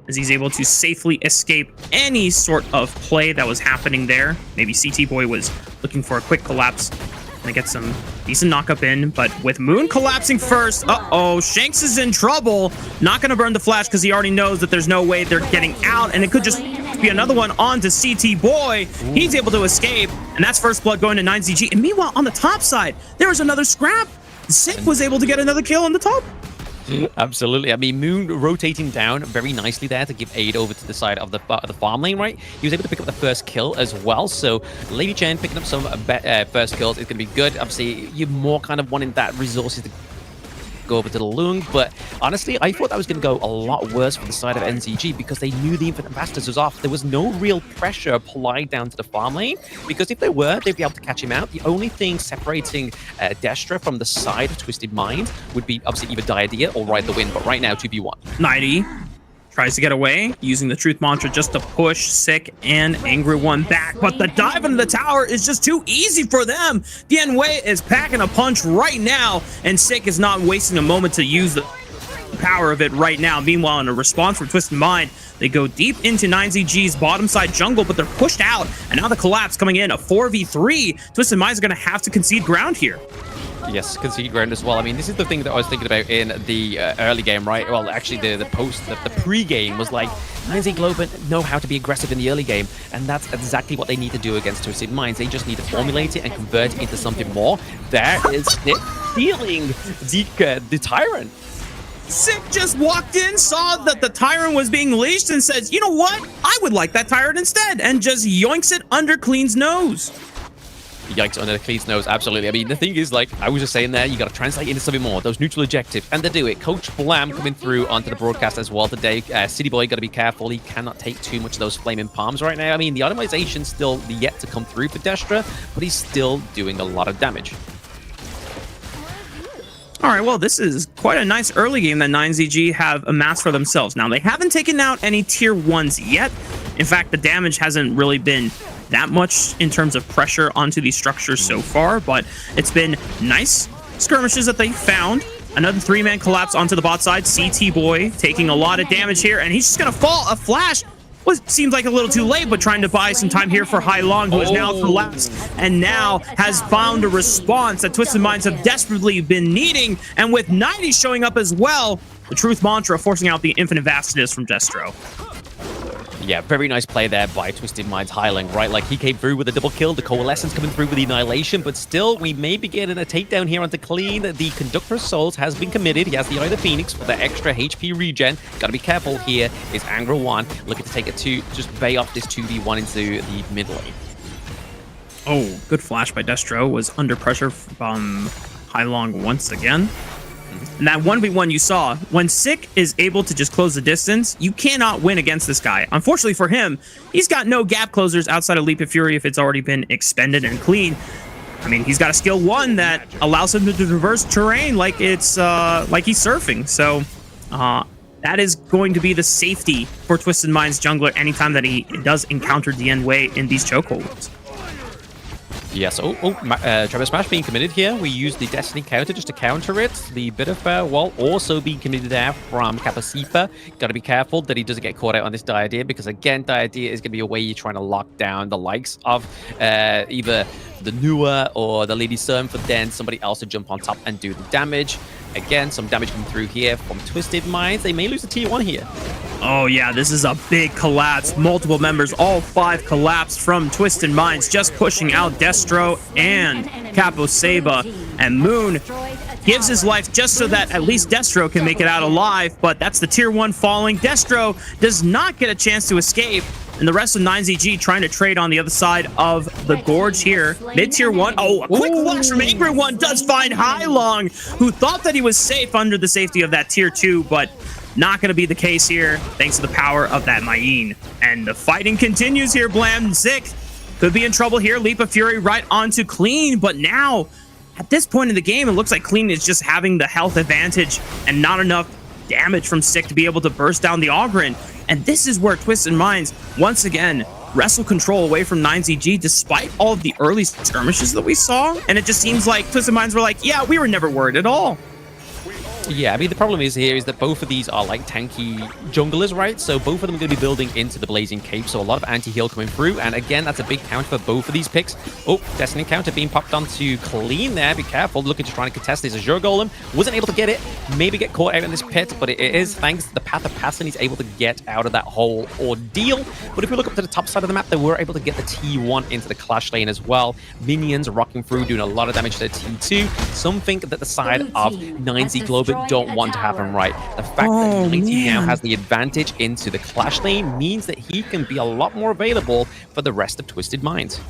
as he's able to safely escape any sort of play that was happening there. Maybe CT Boy was looking for a quick collapse and get some decent knock-up in, but with Moon collapsing first, Shanks is in trouble. Not going to burn the flash because he already knows that there's no way they're getting out, and it could just be another one on to CT Boy. He's able to escape, and that's first blood going to YikeZGG. And meanwhile, on the top side, there was another scrap. Sick was able to get another kill on the top. Absolutely. I mean, Moon rotating down very nicely there to give aid over to the side of the farm lane, right? He was able to pick up the first kill as well. So Lady Chen picking up some first kills is going to be good. Obviously, you're more kind of wanting that resources to go over to the Lung, but honestly, I thought that was going to go a lot worse for the side of NZG because they knew the infinite vastness was off. There was no real pressure applied down to the farm lane, because if they were, they'd be able to catch him out. The only thing separating Destra from the side of Twisted Mind would be obviously either Diadea or Ride the Wind, but right now 2v1. 90 tries to get away, using the Truth Mantra just to push Sick and Angry One back, but the dive into the tower is just too easy for them. Dian Wei is packing a punch right now, and Sick is not wasting a moment to use the power of it right now. Meanwhile, in a response from Twisted Mind, they go deep into YikeZGG's bottom side jungle, but they're pushed out, and now the collapse coming in, a 4v3. Twisted Mind is going to have to concede ground here. Yes, concede ground as well. I mean, this is the thing that I was thinking about in the early game, right? Well, actually, the pre-game was like, YikeZ Globant know how to be aggressive in the early game, and that's exactly what they need to do against Twisted Minds. They just need to formulate it and convert it into something more. There is it stealing the Tyrant. Sick just walked in, saw that the Tyrant was being leashed, and says, you know what? I would like that Tyrant instead, and just yoinks it under Clean's nose. Yikes under the Clean's nose, absolutely. I mean, the thing is, like, I was just saying there, you got to translate into something more. Those neutral objectives, and they do it. Coach Blam coming through onto the broadcast as well today. City Boy got to be careful. He cannot take too much of those flaming palms right now. I mean, the optimization's still yet to come through for Destra, but he's still doing a lot of damage. All right, well, this is quite a nice early game that YikeZGG have amassed for themselves. Now, they haven't taken out any tier 1s yet. In fact, the damage hasn't really been that much in terms of pressure onto these structures so far, but it's been nice skirmishes that they found. Another 3-man collapse onto the bot side. CT Boy taking a lot of damage here, and he's just going to fall. A flash seems like a little too late, but trying to buy some time here for Long, who has now collapsed and now has found a response that Twisted Minds have desperately been needing. And with 90 showing up as well, the Truth Mantra forcing out the infinite vastness from Destro. Yeah, very nice play there by Twisted Minds Highling, right? Like, he came through with a double kill, the Coalescence coming through with the Annihilation, but still, we may be getting a takedown here onto Clean. The Conductor of Souls has been committed. He has the Eye of the Phoenix for the extra HP regen. Gotta be careful here. Is Angra 1 looking to take it to just bay off this 2v1 into the mid lane. Oh, good flash by Destro. Was under pressure from Hailong once again. And that 1v1 you saw, when Sick is able to just close the distance, you cannot win against this guy. Unfortunately for him, he's got no gap closers outside of Leap of Fury if it's already been expended and clean. I mean, he's got a skill 1 that allows him to traverse terrain like it's like he's surfing. So that is going to be the safety for Twisted Mind's jungler anytime that he does encounter DN Wei in these chokeholds. Yes, Trevor Smash being committed here. We use the Destiny counter just to counter it. The bit of Farewell also being committed out from Kapasifa. Got to be careful that he doesn't get caught out on this Diadea, because again, Diadea is going to be a way you're trying to lock down the likes of either the Nua or the Lady Sun for then somebody else to jump on top and do the damage. Again, some damage coming through here from Twisted Minds. They may lose the T1 here. Oh yeah, this is a big collapse. Multiple members, all 5 collapsed from Twisted Minds, just pushing out Destro and Capo Seba. And Moon gives his life just so that at least Destro can make it out alive, but that's the tier 1 falling. Destro does not get a chance to escape. And the rest of 9ZG trying to trade on the other side of the Gorge here. Mid-tier 1. Oh, a quick flash from Angry One does find Hailong, who thought that he was safe under the safety of that tier 2, but not going to be the case here, thanks to the power of that Mayeen. And the fighting continues here, Blam. Zik could be in trouble here. Leap of Fury right onto Clean, but now, at this point in the game, it looks like Clean is just having the health advantage and not enough damage from Sick to be able to burst down the Ogryn. And this is where Twisted Minds, once again, wrestle control away from 9ZG despite all of the early skirmishes that we saw. And it just seems like Twisted Minds were like, yeah, we were never worried at all. Yeah, I mean, the problem is here is that both of these are like tanky junglers, right? So both of them are going to be building into the Blazing Cape, so a lot of anti-heal coming through. And again, that's a big counter for both of these picks. Oh, Destiny counter being popped onto Clean there. Be careful, looking to try and contest this Azure Golem. Wasn't able to get it, maybe get caught out in this pit, but it is thanks to the Path of Passing, he's able to get out of that whole ordeal. But if we look up to the top side of the map, they were able to get the T1 into the Clash lane as well. Minions rocking through, doing a lot of damage to the T2. Something that the side of 9Z Globant don't want to happen, right? The fact that 90 now has the advantage into the Clash lane means that he can be a lot more available for the rest of Twisted Minds.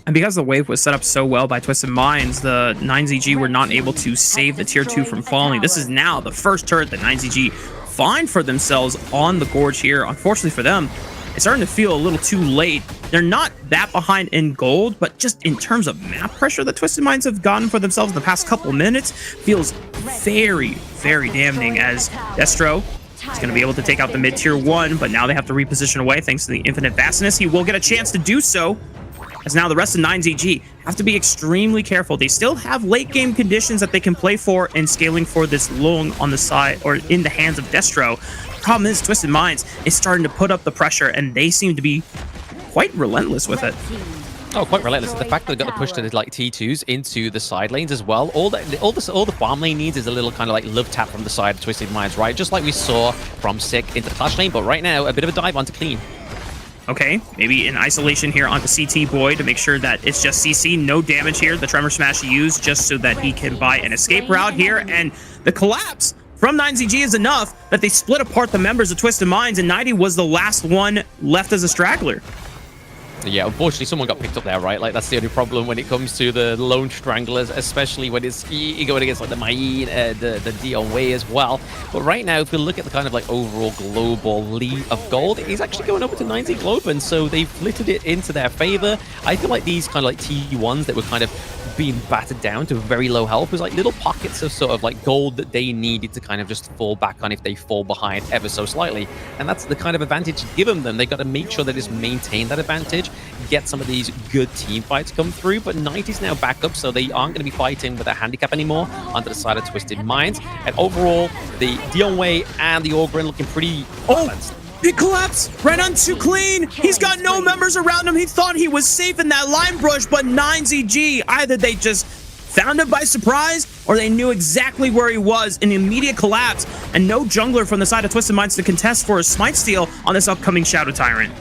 And because the wave was set up so well by Twisted Minds, the 9ZG were not able to save the tier 2 from falling. This is now the first turret that 9ZG find for themselves on the Gorge here. Unfortunately for them, it's starting to feel a little too late. They're not that behind in gold, but just in terms of map pressure that Twisted Minds have gotten for themselves in the past couple of minutes feels very, very damning, as Destro is going to be able to take out the mid-tier 1, but now they have to reposition away thanks to the infinite vastness. He will get a chance to do so, as now the rest of 9ZG have to be extremely careful. They still have late game conditions that they can play for and scaling for this Long on the side or in the hands of Destro. Problem is, Twisted Minds is starting to put up the pressure, and they seem to be quite relentless with it. Oh, quite relentless. The fact that they've got to push the like T2s into the side lanes as well. All the farm lane needs is a little kind of like love tap from the side of Twisted Minds, right? Just like we saw from Sick into the Clash lane, but right now a bit of a dive onto Clean. Okay, maybe an isolation here onto CT Boy to make sure that it's just CC, no damage here. The Tremor Smash used just so that he can buy an escape route here, and the collapse from 9ZG is enough that they split apart the members of Twisted Minds, and 90 was the last one left as a straggler. Yeah, unfortunately, someone got picked up there, right? Like, that's the only problem when it comes to the lone stranglers, especially when it's you're going against like the Mayeen, the Dion Wei as well. But right now, if we look at the kind of like overall global lead of gold, it's actually going over to 90 Globant, so they've flitted it into their favor. I feel like these kind of like T1s that were kind of being battered down to very low health was like little pockets of sort of like gold that they needed to kind of just fall back on if they fall behind ever so slightly. And that's the kind of advantage given them. They've got to make sure they just maintain that advantage, get some of these good team fights come through. But 90's now back up, so they aren't going to be fighting with a handicap anymore onto the side of Twisted Minds. And overall, the Dion Wei and the Ogryn looking pretty balanced. He collapsed right onto Clean. He's got no members around him. He thought he was safe in that lime brush, but 9ZG, either they just found him by surprise or they knew exactly where he was. An immediate collapse, and no jungler from the side of Twisted Minds to contest for a smite steal on this upcoming Shadow Tyrant.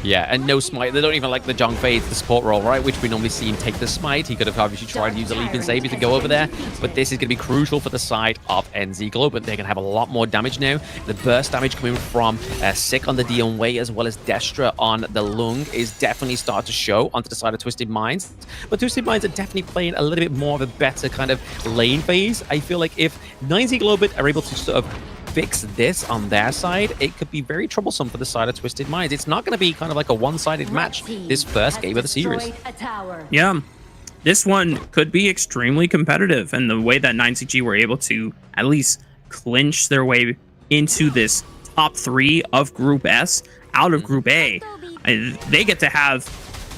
Yeah, and no smite. They don't even like the Jong Fade, the support role, right? Which we normally see him take the smite. He could have obviously tried to use a Leaping Saber to go over there, but this is going to be crucial for the side of NZ Globant. They're going to have a lot more damage now. The burst damage coming from Sick on the Dion Way as well as Destra on the Lung is definitely starting to show onto the side of Twisted Minds. But Twisted Minds are definitely playing a little bit more of a better kind of lane phase. I feel like if 9Z Globant are able to sort of fix this on their side, it could be very troublesome for the side of Twisted Minds. It's not going to be kind of like a one-sided match this first game of the series. Yeah, this one could be extremely competitive, and the way that 9CG were able to at least clinch their way into this top 3 of Group S out of Group A, they get to have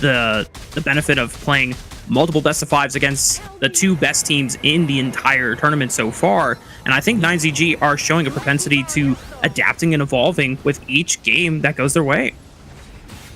the benefit of playing multiple best of 5s against the 2 best teams in the entire tournament so far. And I think 9ZG are showing a propensity to adapting and evolving with each game that goes their way.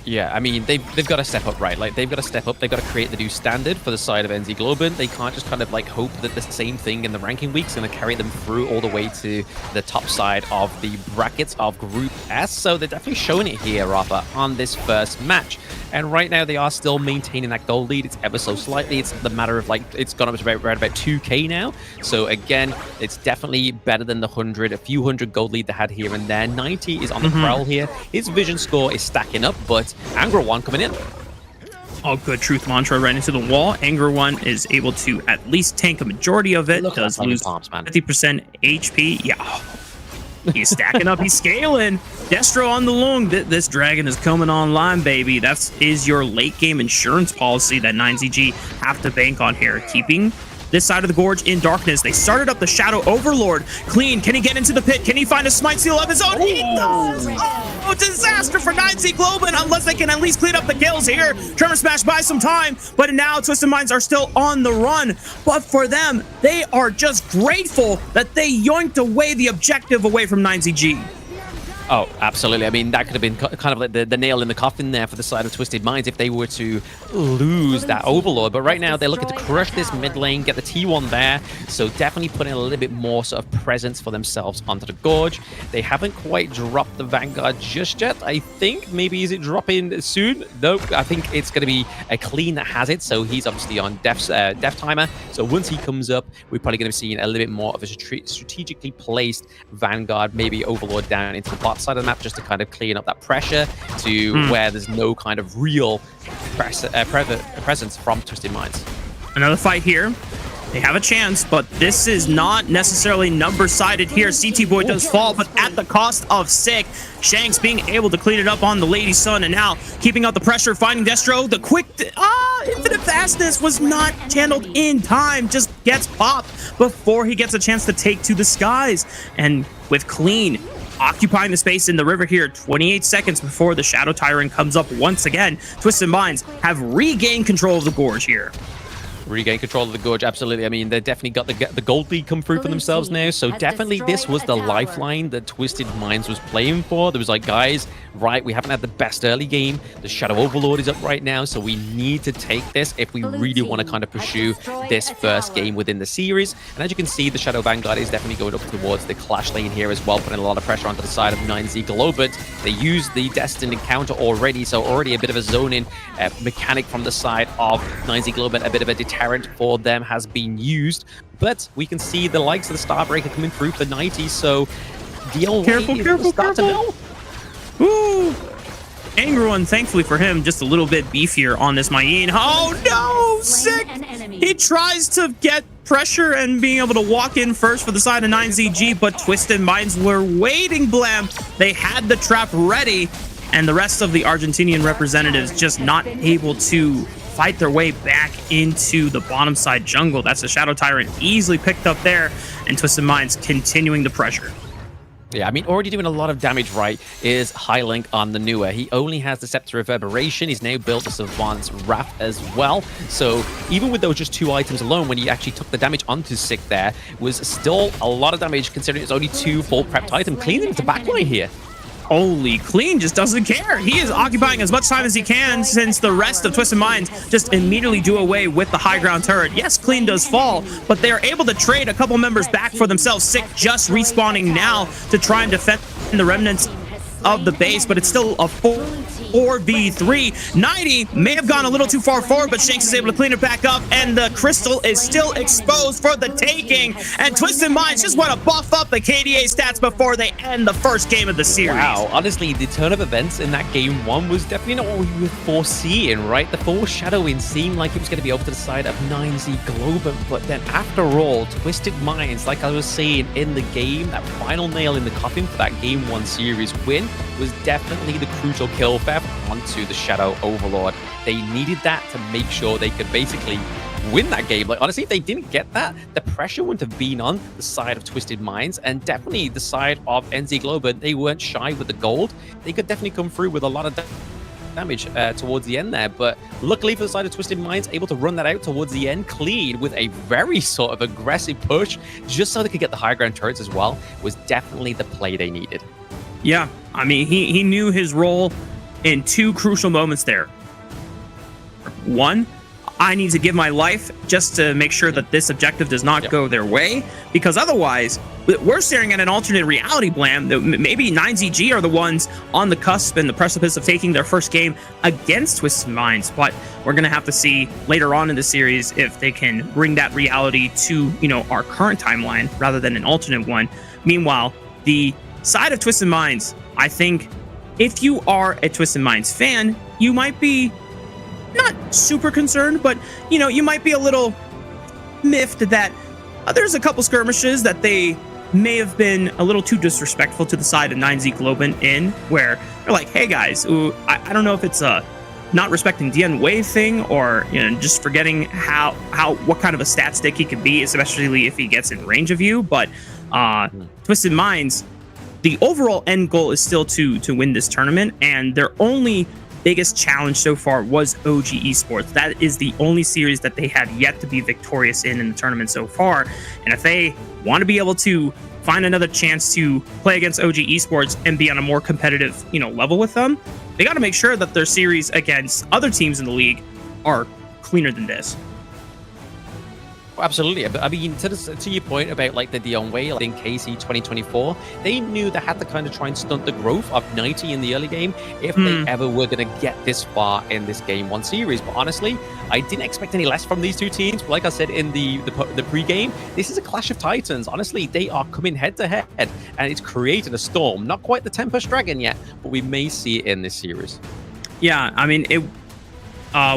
Yeah, I mean, they've got to step up, right? Like, they've got to step up. They've got to create the new standard for the side of NZ Globant. They can't just kind of, like, hope that the same thing in the ranking week's going to carry them through all the way to the top side of the brackets of Group S. So they're definitely showing it here, Rafa, on this first match. And right now, they are still maintaining that gold lead. It's ever so slightly. It's the matter of, like, it's gone up to around about 2K now. So, again, it's definitely better than the 100, a few hundred gold lead they had here and there. 90 is on the prowl here. His vision score is stacking up, but Angro One coming in. Oh, good truth mantra right into the wall. Angro One is able to at least tank a majority of it. Does lose 50% HP. Yeah. He's stacking up. He's scaling. Destro on the Lung. This dragon is coming online, baby. That is your late game insurance policy that 9ZG have to bank on here. Keeping this side of the gorge in darkness. They started up the Shadow Overlord. Clean. Can he get into the pit? Can he find a smite seal of his own? He does! Oh, disaster for 9Z Globant unless they can at least clean up the kills here. Tremor Smash buys some time, but now Twisted Minds are still on the run. But for them, they are just grateful that they yoinked away the objective away from 9ZG. Oh, absolutely. I mean, that could have been kind of like the nail in the coffin there for the side of Twisted Minds if they were to lose that Overlord. But right now, they're looking to crush this mid lane, get the T1 there. So definitely putting a little bit more sort of presence for themselves onto the Gorge. They haven't quite dropped the Vanguard just yet. I think maybe is it dropping soon? Nope. I think it's going to be a Clean that has it. So he's obviously on death timer. So once he comes up, we're probably going to be seeing a little bit more of a strategically placed Vanguard, maybe Overlord down into the bot side of the map just to kind of clean up that pressure to where there's no kind of real presence from Twisted Minds. Another fight here. They have a chance, but this is not necessarily number-sided here. CT Boy does fall, but at the cost of Sick. Shanks being able to clean it up on the Lady Sun, and now keeping out the pressure, finding Destro. The quick... Infinite Fastness was not channeled in time. Just gets popped before he gets a chance to take to the skies. And with Clean occupying the space in the river here, 28 seconds before the Shadow Tyrant comes up once again, Twisted Minds have regained control of the Gorge here. Regain control of the Gorge, absolutely. I mean, they definitely got the gold lead come through for themselves now, so definitely this was the lifeline that Twisted Minds was playing for. There was like, guys, right, we haven't had the best early game. The Shadow Overlord is up right now, so we need to take this if we really want to kind of pursue this first game within the series. And as you can see, the Shadow Vanguard is definitely going up towards the Clash lane here as well, putting a lot of pressure onto the side of 9Z Globant. They used the Destined Encounter already, so already a bit of a zoning mechanic from the side of 9Z Globant, a bit of a deterrent for them has been used, but we can see the likes of the Starbreaker coming through for 90, so Dion Careful. Ooh! Angry One, thankfully for him, just a little bit beefier on this Mayeen. Oh no! Sick! He tries to get pressure and being able to walk in first for the side of 9ZG, but Twisted Minds were waiting, Blam. They had the trap ready, and the rest of the Argentinian representatives just not able to fight their way back into the bottom side jungle. That's the Shadow Tyrant easily picked up there, and Twisted Minds continuing the pressure. Yeah, I mean, already doing a lot of damage, right, is High Link on the Newer. He only has the Scepter Reverberation. He's now built the Savant's Wrath as well. So even with those just 2 items alone, when he actually took the damage onto Sick there, was still a lot of damage considering it's only 2 full prepped items. Cleaning into backline here. Holy, Clean just doesn't care. He is occupying as much time as he can since the rest of Twisted Minds just immediately do away with the high ground turret. Yes, Clean does fall, but they are able to trade a couple members back for themselves. Sick just respawning now to try and defend the remnants of the base, but it's still a full 4v3. 90 may have gone a little too far forward, but Shanks is able to clean it back up, and the crystal is still exposed for the taking. And Twisted Minds just want to buff up the KDA stats before they end the first game of the series. Wow, honestly, the turn of events in that game one was definitely not what we were foreseeing, right? The foreshadowing seemed like it was going to be over to the side of YikeZ Globant, but then after all, Twisted Minds, like I was saying in the game, that final nail in the coffin for that game one series win was definitely the crucial kill theft onto the Shadow Overlord. They needed that to make sure they could basically win that game. Like, honestly, if they didn't get that, the pressure wouldn't have been on the side of Twisted Minds, and definitely the side of YikeZ Globant. They weren't shy with the gold. They could definitely come through with a lot of damage towards the end there, but luckily for the side of Twisted Minds, able to run that out towards the end clean with a very sort of aggressive push, just so they could get the high ground turrets as well, was definitely the play they needed. Yeah, I mean, he knew his role in two crucial moments there. One, I need to give my life just to make sure that this objective does not go their way, because otherwise we're staring at an alternate reality, Blam, that maybe YikeZGG are the ones on the cusp and the precipice of taking their first game against Twisted Minds. But we're going to have to see later on in the series if they can bring that reality to, you know, our current timeline rather than an alternate one. Meanwhile, the side of Twisted Minds, I think if you are a Twisted Minds fan, you might be not super concerned, but, you know, you might be a little miffed that there's a couple skirmishes that they may have been a little too disrespectful to the side of YikeZ Globant in, where they're like, hey guys, I don't know if it's a not respecting Dian Wei thing, or, you know, just forgetting what kind of a stat stick he can be, especially if he gets in range of you. But Twisted Minds, the overall end goal is still to win this tournament, and their only biggest challenge so far was OG Esports. That is the only series that they have yet to be victorious in the tournament so far. And if they want to be able to find another chance to play against OG Esports and be on a more competitive, you know, level with them, they got to make sure that their series against other teams in the league are cleaner than this. Absolutely. I mean, to your point about like the Dian Wei in KC 2024, they knew they had to kind of try and stunt the growth of 90 in the early game if they ever were going to get this far in this game one series. But honestly, I didn't expect any less from these two teams. Like I said in the pre-game, this is a clash of titans. Honestly, they are coming head to head, and it's created a storm. Not quite the Tempest Dragon yet, but we may see it in this series. Yeah, I mean,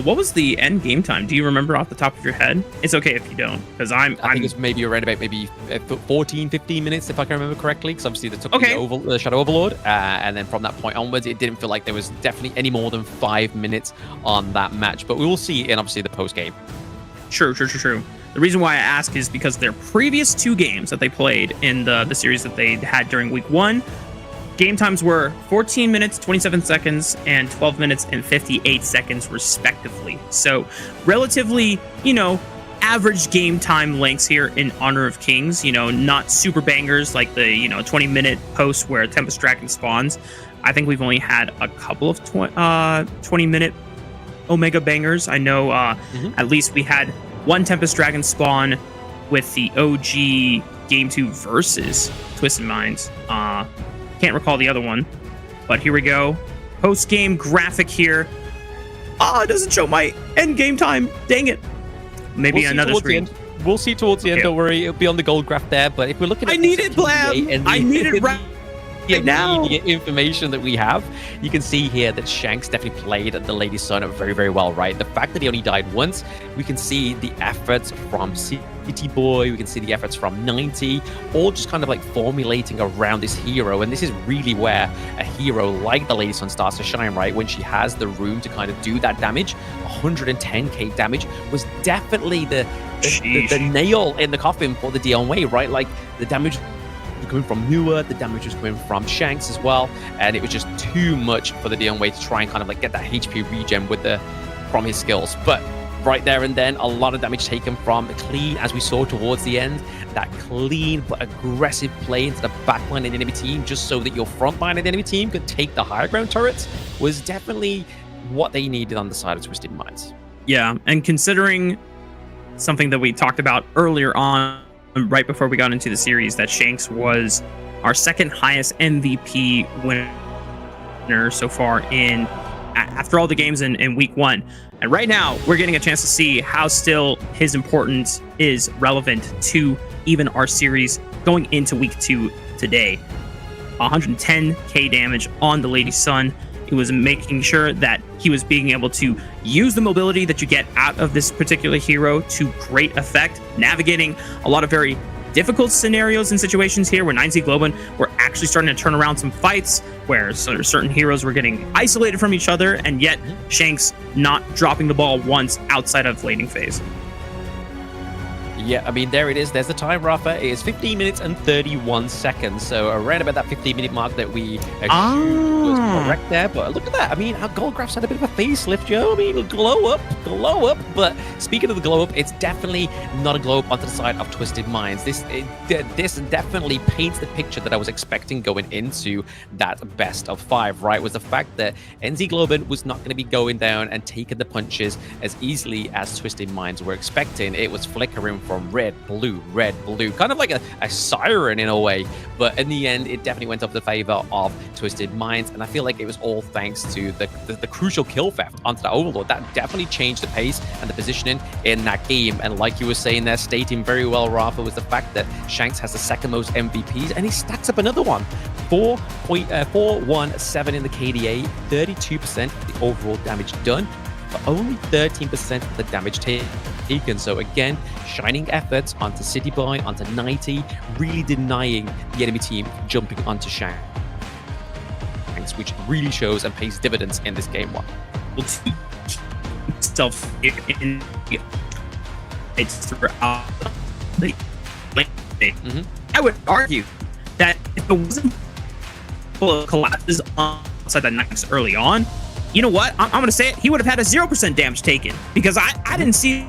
what was the end game time? Do you remember off the top of your head? It's okay if you don't, because I think it's maybe around about 14, 15 minutes, if I can remember correctly, because obviously they took the Shadow Overlord, and then from that point onwards, it didn't feel like there was definitely any more than 5 minutes on that match, but we will see in obviously the post-game. True. The reason why I ask is because their previous two games that they played in the series that they had during week one, game times were 14 minutes, 27 seconds, and 12 minutes and 58 seconds, respectively. So relatively, you know, average game time lengths here in Honor of Kings, you know, not super bangers like the, you know, 20-minute post where Tempest Dragon spawns. I think we've only had a couple of 20-minute Omega bangers. I know at least we had one Tempest Dragon spawn with the OG Game 2 versus Twisted Minds. Can't recall the other one, but here we go. Post-game graphic here. It doesn't show my end game time. Dang it. Maybe another screen. We'll see towards the end. Don't worry, it'll be on the gold graph there. But if we're looking at, I need it, Blam. I need it right now. Information that we have, you can see here that Shanks definitely played the Lady Sun very, very well, right? The fact that he only died once, we can see the efforts from City Boy, we can see the efforts from 90, all just kind of like formulating around this hero. And this is really where a hero like the Lady Sun starts to shine, right? When she has the room to kind of do that damage. 110k damage was definitely the nail in the coffin for the Dian Wei, right? Like the damage coming from RÜYA, the damage was coming from Shanks as well, and it was just too much for the Dian Wei to try and kind of like get that HP regen from his skills. But right there and then, a lot of damage taken from Clean, as we saw towards the end. That clean but aggressive play into the backline of the enemy team, just so that your front line of the enemy team could take the higher ground turrets, was definitely what they needed on the side of Twisted Minds. Yeah, and considering something that we talked about earlier on, right before we got into the series, that Shanks was our second highest MVP winner so far in after all the games in week 1. And right now, we're getting a chance to see how still his importance is relevant to even our series going into week 2 today. 110k damage on the Lady Sun. He was making sure that he was being able to use the mobility that you get out of this particular hero to great effect, navigating a lot of very difficult scenarios and situations here where YikeZ Globant were actually starting to turn around some fights where certain heroes were getting isolated from each other, and yet Shanks not dropping the ball once outside of laning phase. Yeah, I mean, there it is. There's the time, Rafa. It is 15 minutes and 31 seconds. So around about that 15-minute mark that we assumed was correct there. But look at that. I mean, our goal graphs had a bit of a facelift, Joe. I mean, glow up. But speaking of the glow up, it's definitely not a glow up onto the side of Twisted Minds. This definitely paints the picture that I was expecting going into that best of 5, right? Was the fact that YikeZ Globant was not going to be going down and taking the punches as easily as Twisted Minds were expecting. It was flickering from red, blue, kind of like a siren in a way. But in the end, it definitely went up the favor of Twisted Minds. And I feel like it was all thanks to the crucial kill theft onto the Overlord. That definitely changed the pace and the positioning in that game. And like you were saying there, stating very well, Rafa, was the fact that Shanks has the second most MVPs, and he stacks up another one. 417 in the KDA, 32% of the overall damage done, but only 13% of the damage taken. So again, shining efforts onto City Boy, onto 90, really denying the enemy team jumping onto Shanks, which really shows and pays dividends in this game 1. It's throughout the I would argue that if it wasn't full of collapses outside the Knights early on, you know what? I'm going to say it. He would have had a 0% damage taken, because I didn't see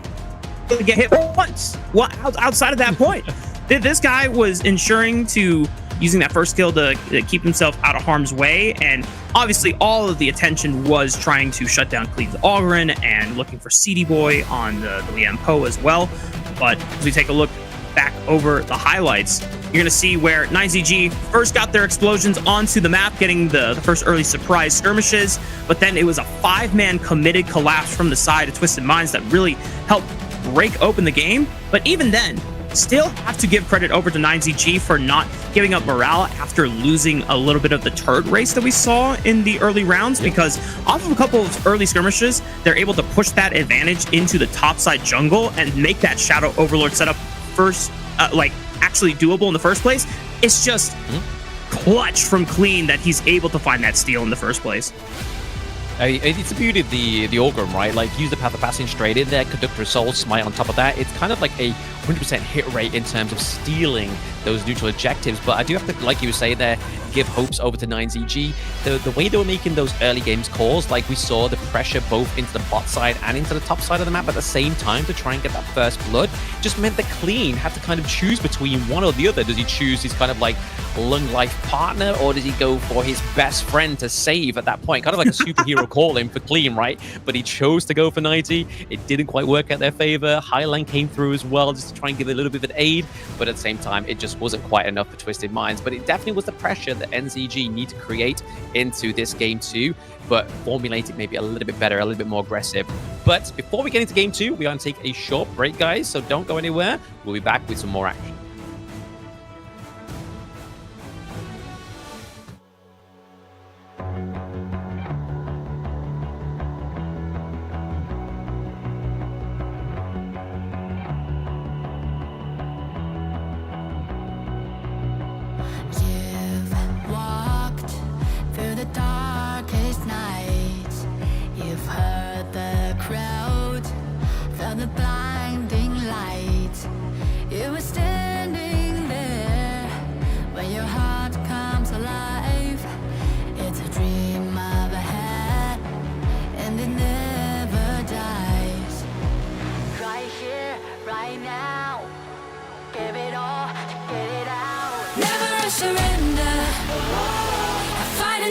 to get hit once. Outside of that point, this guy was ensuring to using that first kill to keep himself out of harm's way, and obviously all of the attention was trying to shut down Cleve's Ogren and looking for CD Boy on the Liam Poe as well. But as we take a look back over the highlights, you're going to see where YikeZGG first got their explosions onto the map, getting the first early surprise skirmishes, but then it was a 5-man committed collapse from the side of Twisted Minds that really helped break open the game. But even then, still have to give credit over to YikeZGG for not giving up morale after losing a little bit of the turret race that we saw in the early rounds, because off of a couple of early skirmishes, they're able to push that advantage into the topside jungle and make that Shadow Overlord setup first, actually doable in the first place. It's just clutch from Clean that he's able to find that steal in the first place. It's the beauty of the Orgrim, right? Like, use the Path of Passing straight in there, Conductor of Souls, Smite on top of that. It's kind of like a 100% hit rate in terms of stealing those neutral objectives. But I do have to, like you were saying there, give hopes over to YikeZGG. The way they were making those early games calls, like we saw the pressure both into the bot side and into the top side of the map at the same time to try and get that first blood, just meant that Clean had to kind of choose between one or the other. Does he choose his kind of like long life partner, or does he go for his best friend to save at that point? Kind of like a superhero calling for Clean, right? But he chose to go for 90. It didn't quite work out their favor. Highline came through as well, just to try and give a little bit of an aid, but at the same time, it just wasn't quite enough for Twisted Minds. But it definitely was the pressure that YikeZGG need to create into this game 2, but formulate it maybe a little bit better, a little bit more aggressive. But before we get into game 2, we're going to take a short break, guys, so don't go anywhere. We'll be back with some more action.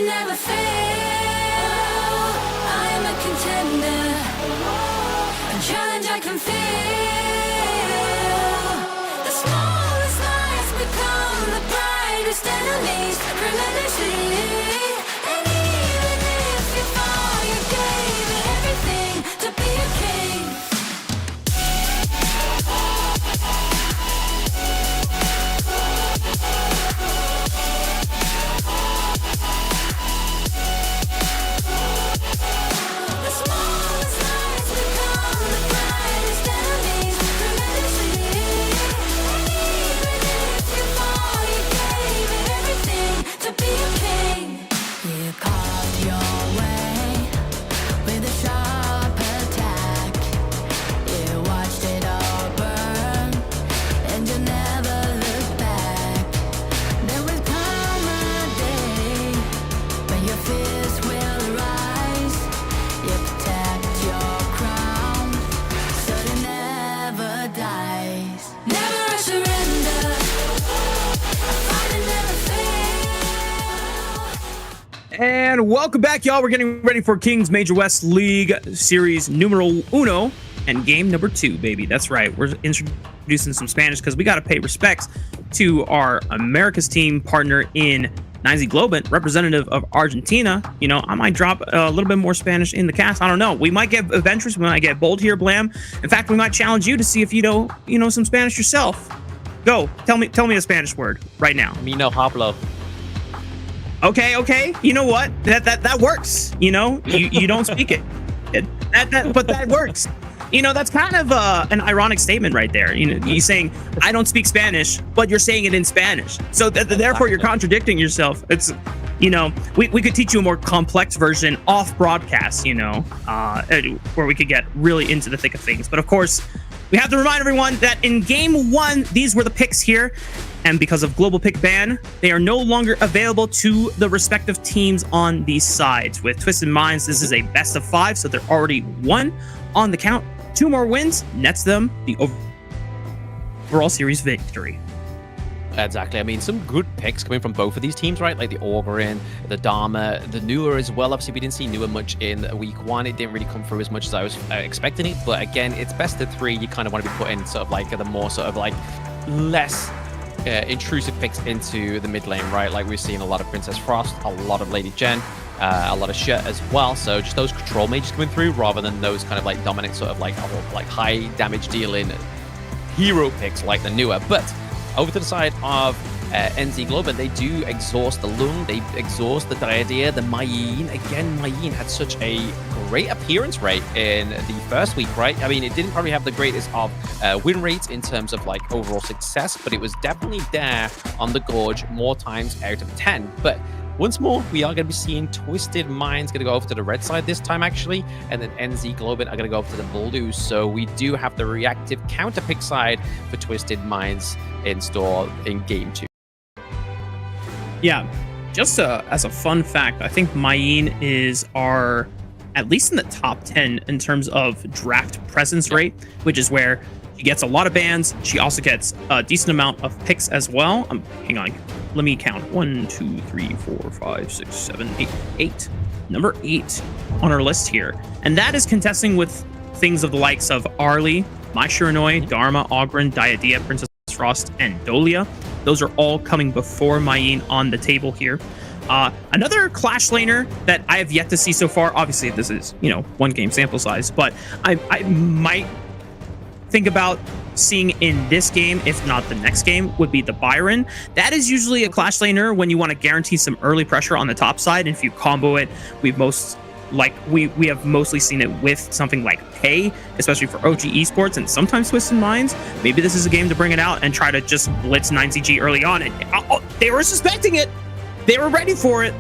Never fail. I am a contender, a challenge I can feel. The smallest lies become the brightest enemies relentlessly. And even if you fall, you And welcome back, y'all. We're getting ready for Kings Major West League Series numero uno and game number 2, baby. That's right. We're introducing some Spanish because we got to pay respects to our America's team partner in YikeZ Globant, representative of Argentina. You know, I might drop a little bit more Spanish in the cast. I don't know. We might get adventurous. We might get bold here, Blam. In fact, we might challenge you to see if you know some Spanish yourself. Go. Tell me a Spanish word right now. Me no hablo. Okay. You know what? That works. You know, you don't speak it. But that works. You know, that's kind of an ironic statement right there. You know, you're saying I don't speak Spanish, but you're saying it in Spanish. So therefore, you're contradicting yourself. It's, you know, we could teach you a more complex version off broadcast. You know, where we could get really into the thick of things. But of course, we have to remind everyone that in game 1, these were the picks here. And because of global pick ban, they are no longer available to the respective teams on these sides. With Twisted Minds, this is a best of 5, so they're already 1 on the count. 2 more wins nets them the overall series victory. Exactly. I mean, some good picks coming from both of these teams, right? Like the Augurin, the Dharma, the Newer as well. Obviously, we didn't see Newer much in week 1. It didn't really come through as much as I was expecting it. But again, it's best of 3. You kind of want to be putting sort of like the more sort of like less intrusive picks into the mid lane, right? Like we've seen a lot of Princess Frost, a lot of Lady Jen, a lot of Shut as well. So just those control mages coming through rather than those kind of like dominant sort of like high damage dealing hero picks like the Newer. But over to the side of YikeZ Globant, they do exhaust the Lung, they exhaust the Dryadea, the Mayin. Again, Mayin had such a great appearance rate in the first week, right? I mean, it didn't probably have the greatest of win rates in terms of like overall success, but it was definitely there on the Gorge more times out of 10. But once more, we are going to be seeing Twisted Minds going to go over to the red side this time, actually, and then YikeZ Globant are going to go over to the blue. So we do have the reactive counter pick side for Twisted Minds in store in game 2. Yeah, just as a fun fact, I think Mayin is at least in the top 10 in terms of draft presence rate, which is where she gets a lot of bans. She also gets a decent amount of picks as well. Hang on, let me count. 1, 2, 3, 4, 5, 6, 7, 8. Number 8 on our list here. And that is contesting with things of the likes of Arlie, My Shiranoi, Dharma, Ogren, Diadea, Princess Frost, and Dolia. Those are all coming before Mayin on the table here. Another Clash laner that I have yet to see so far, obviously this is, you know, 1 game sample size, but I might think about seeing in this game, if not the next game, would be the Byron. That is usually a Clash laner when you want to guarantee some early pressure on the top side. And if you combo it, we have mostly seen it with something like Pay, especially for OG Esports and sometimes Twisted Minds. Maybe this is a game to bring it out and try to just blitz YikeZGG early on. And they were suspecting it. They were ready for it.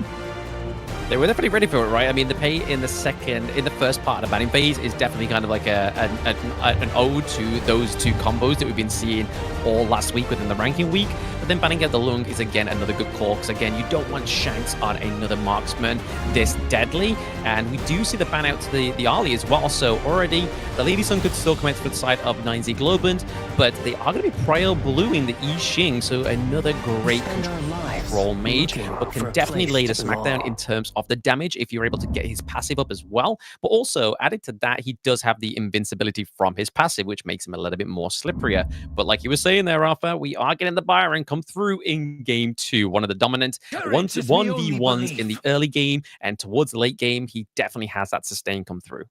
They were definitely ready for it, right? I mean, the Pay in the first part of the banning phase is definitely kind of like an ode to those 2 combos that we've been seeing all last week within the ranking week. But then banning out the Lung is again another good call, because again, you don't want Shanks on another marksman this deadly. And we do see the ban out to the Arlie as well. So already the Lady Sun could still come out to the side of YikeZ Globant, but they are going to be prior bluing the Yi Xing, so another great control mage, but can definitely lay the smackdown in terms of the damage if you're able to get his passive up as well. But also added to that, he does have the invincibility from his passive, which makes him a little bit more slipperier. But like you were saying there, Rafa, we are getting the Byron come through in game 2. One of the dominant 1v1s in the early game, and towards the late game, he definitely has that sustain come through.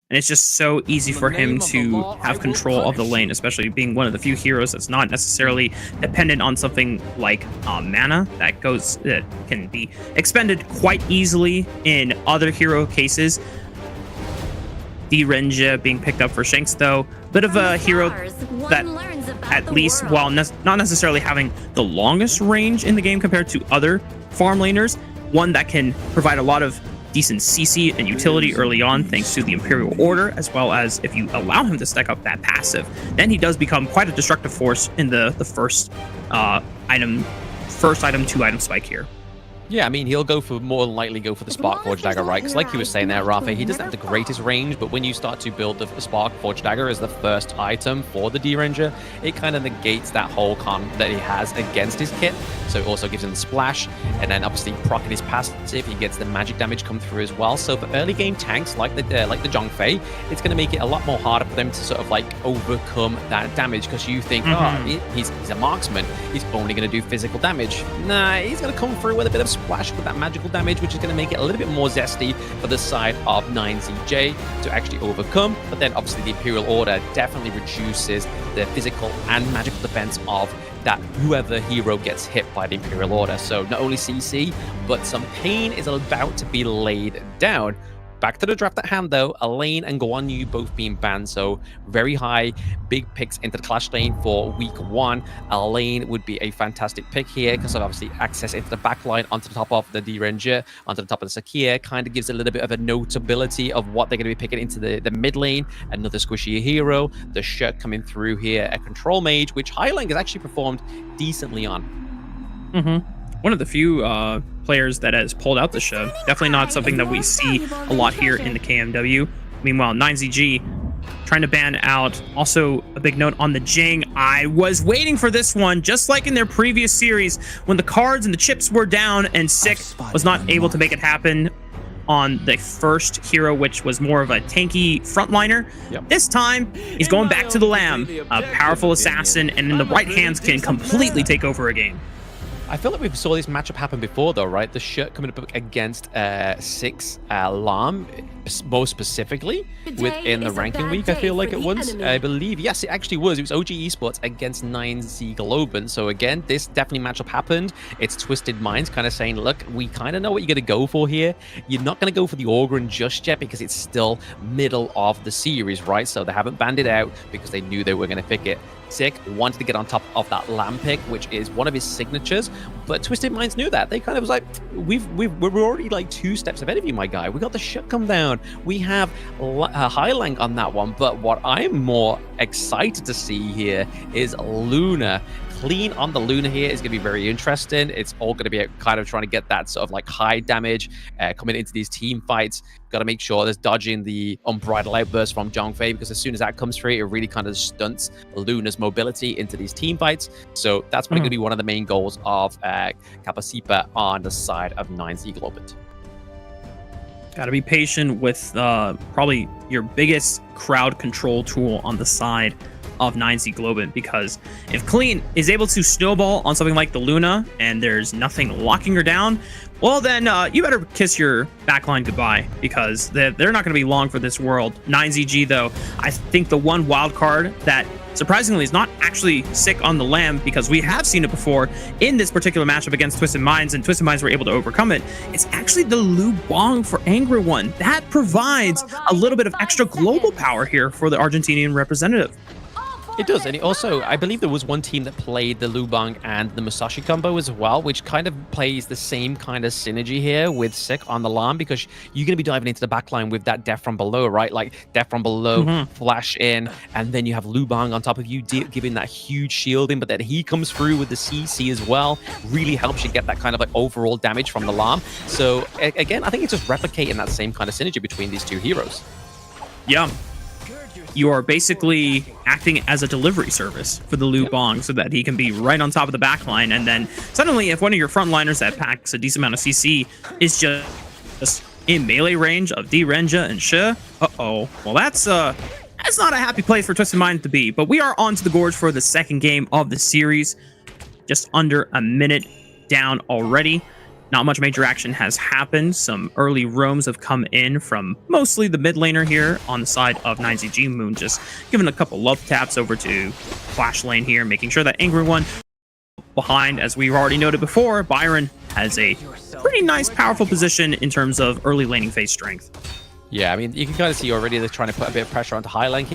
And it's just so easy for him to have control of the lane, especially being one of the few heroes that's not necessarily dependent on something like mana that can be expended quite easily in other hero cases. D-Renja being picked up for Shanks, though, bit of a hero that, at least while not necessarily having the longest range in the game compared to other farm laners, one that can provide a lot of decent CC and utility early on thanks to the Imperial Order, as well as if you allow him to stack up that passive, then he does become quite a destructive force in the first item, 2-item spike here. Yeah, I mean, he'll go for more than likely go for the Spark Forge Dagger, right? Because like you were saying there, Rafa, he doesn't have the greatest range, but when you start to build the Spark Forge Dagger as the first item for the D-Ranger, it kind of negates that whole con that he has against his kit. So it also gives him the splash, and then obviously proccing his passive, he gets the magic damage come through as well. So for early game tanks like the Zhongfei, it's going to make it a lot more harder for them to sort of like overcome that damage, because you think, he's a marksman, he's only going to do physical damage. Nah, he's going to come through with a bit of splash with that magical damage, which is going to make it a little bit more zesty for the side of YikeZGG to actually overcome. But then obviously the Imperial Order definitely reduces the physical and magical defense of that whoever hero gets hit by the Imperial Order. So not only CC, but some pain is about to be laid down. Back to the draft at hand, though. Elaine and Guan Yu both being banned, so very high, big picks into the clash lane for week 1. Elaine would be a fantastic pick here because of obviously access into the backline onto the top of the D-Ranger, onto the top of the Sakia. Kind of gives a little bit of a notability of what they're going to be picking into the mid lane. Another squishy hero. The Shirk coming through here, a control mage, which Highline has actually performed decently on. One of the few players that has pulled out the show. Definitely not something that we see a lot here in the KMW. Meanwhile, YikeZGG trying to ban out. Also, a big note on the Jing. I was waiting for this one, just like in their previous series, when the cards and the chips were down and Sick was not able to make it happen on the first hero, which was more of a tanky frontliner. This time, he's going back to the Lamb, a powerful assassin, and in the right hands can completely take over a game. I feel like we saw this matchup happen before, though, right? The Shirt coming up against 6 Lam, most specifically within the ranking week. I feel like it was. I believe, yes, it actually was. It was OG Esports against 9Z Globant. So again, this definitely matchup happened. It's Twisted Minds kind of saying, look, we kind of know what you're going to go for here. You're not going to go for the Orgrin just yet because it's still middle of the series, right? So they haven't banned it out because they knew they were going to pick it. Sick wanted to get on top of that Lamb pick, which is one of his signatures, but Twisted Minds knew that. They kind of was like, we're already like 2 steps ahead of you, my guy. We got the shut come down. We have Highlang on that one, but what I'm more excited to see here is Luna. Clean on the Luna here is going to be very interesting. It's all going to be kind of trying to get that sort of like high damage coming into these team fights. Got to make sure there's dodging the unbridled outburst from Zhongfei, because as soon as that comes through, it really kind of stunts Luna's mobility into these team fights. So that's probably going to be one of the main goals of Kapasipa on the side of 9Z Globant. Got to be patient with probably your biggest crowd control tool on the side of 9Z Globant, because if Clean is able to snowball on something like the Luna and there's nothing locking her down, well then you better kiss your backline goodbye, because they're not going to be long for this world. 9ZG though, I think the one wild card that surprisingly is not actually Sick on the Lamb, because we have seen it before in this particular matchup against Twisted Minds, and Twisted Minds were able to overcome it. It's actually the Lu Bong for Angry One. That provides a little bit of extra global power here for the Argentinian representative. It does, and it also, I believe there was one team that played the Lubang and the Musashi combo as well, which kind of plays the same kind of synergy here with Sick on the Lam, because you're going to be diving into the backline with that Death from Below, right? Like Death from Below, flash in, and then you have Lubang on top of you, giving that huge shielding, but then he comes through with the CC as well, really helps you get that kind of like overall damage from the Lam. So again, I think it's just replicating that same kind of synergy between these two heroes. Yeah. You are basically acting as a delivery service for the Lu Bong, so that he can be right on top of the backline, and then suddenly if one of your frontliners that packs a decent amount of CC is just in melee range of D-Renja and Shi, well that's not a happy place for Twisted Mind to be. But we are on to the Gorge for the second game of the series. Just under a minute down already. Not much major action has happened. Some early roams have come in from mostly the mid laner here on the side of 9ZG. Moon just giving a couple love taps over to Flash lane here, making sure that Angry One behind, as we've already noted before, Byron has a pretty nice, powerful position in terms of early laning phase strength. Yeah, I mean, you can kind of see already they're trying to put a bit of pressure onto Highline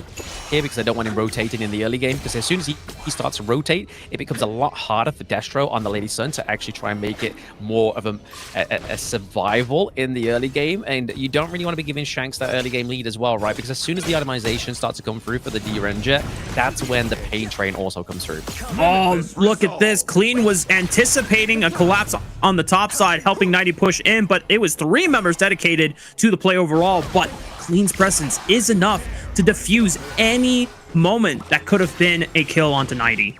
here, because they don't want him rotating in the early game, because as soon as he starts to rotate, it becomes a lot harder for Destro on the Lady Sun to actually try and make it more of a survival in the early game. And you don't really want to be giving Shanks that early game lead as well, right? Because as soon as the itemization starts to come through for the D-Ranger, that's when the pain train also comes through. Oh, look at this. Clean was anticipating a collapse on the top side, helping 90 push in, but it was 3 members dedicated to the play overall. But Clean's presence is enough to defuse any moment that could have been a kill onto 90.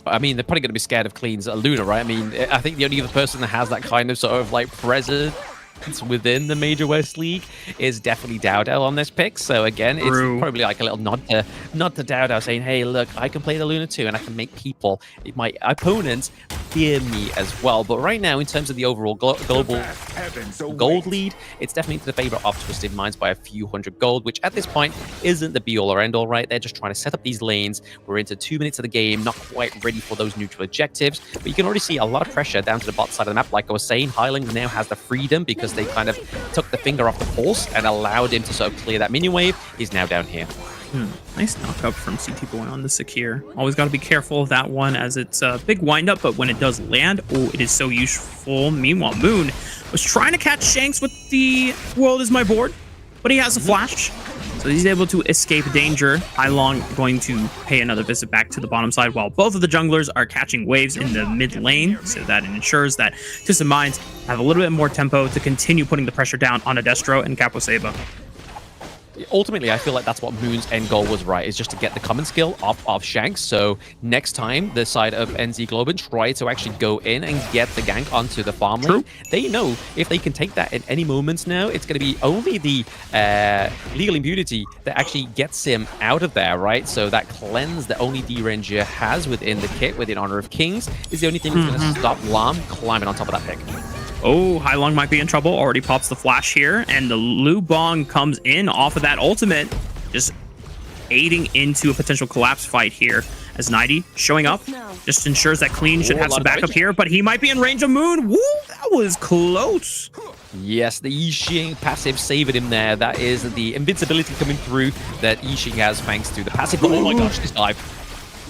I mean, they're probably going to be scared of Clean's Luna, right? I mean, I think the only other person that has that kind of sort of like presence within the Major West League is definitely Dowdell on this pick. So again, it's probably like a little nod to Dowdell saying, hey, look, I can play the Luna too, and I can make people, my opponents, fear me as well. But right now, in terms of the overall global gold lead, it's definitely to the favor of Twisted Minds by a few hundred gold, which at this point isn't the be all or end all, right? They're just trying to set up these lanes. We're into 2 minutes of the game, not quite ready for those neutral objectives, but you can already see a lot of pressure down to the bot side of the map. Like I was saying, Highland now has the freedom because they kind of took the finger off the pulse and allowed him to sort of clear that minion wave. He's now down here. Nice knock up from CT Boy on the Secure. Always got to be careful of that one as it's a big wind up, but when it does land, oh, it is so useful. Meanwhile, Moon was trying to catch Shanks with the World is my board, but he has a flash, so he's able to escape danger. YikeZ going to pay another visit back to the bottom side while both of the junglers are catching waves in the mid lane, so that it ensures that Twisted Minds have a little bit more tempo to continue putting the pressure down on Adestro and Capo Seba. Ultimately, I feel like that's what Moon's end goal was, right? Is just to get the common skill off of Shanks. So next time the side of NZ Globant try to actually go in and get the gank onto the farm lane, they know if they can take that at any moments now, it's going to be only the legal impunity that actually gets him out of there, right? So that cleanse that only D-Ranger has within the kit, within Honor of Kings, is the only thing that's going to stop Lam climbing on top of that pick. Oh, YikeZ might be in trouble. Already pops the flash here, and the Lu Bong comes in off of that ultimate, just aiding into a potential collapse fight here. As 90 showing up, just ensures that Clean should have some backup here, but he might be in range of Moon. Woo, that was close. Yes, the Yixing passive saved him there. That is the invincibility coming through that Yixing has thanks to the passive. Oh my gosh, this dive.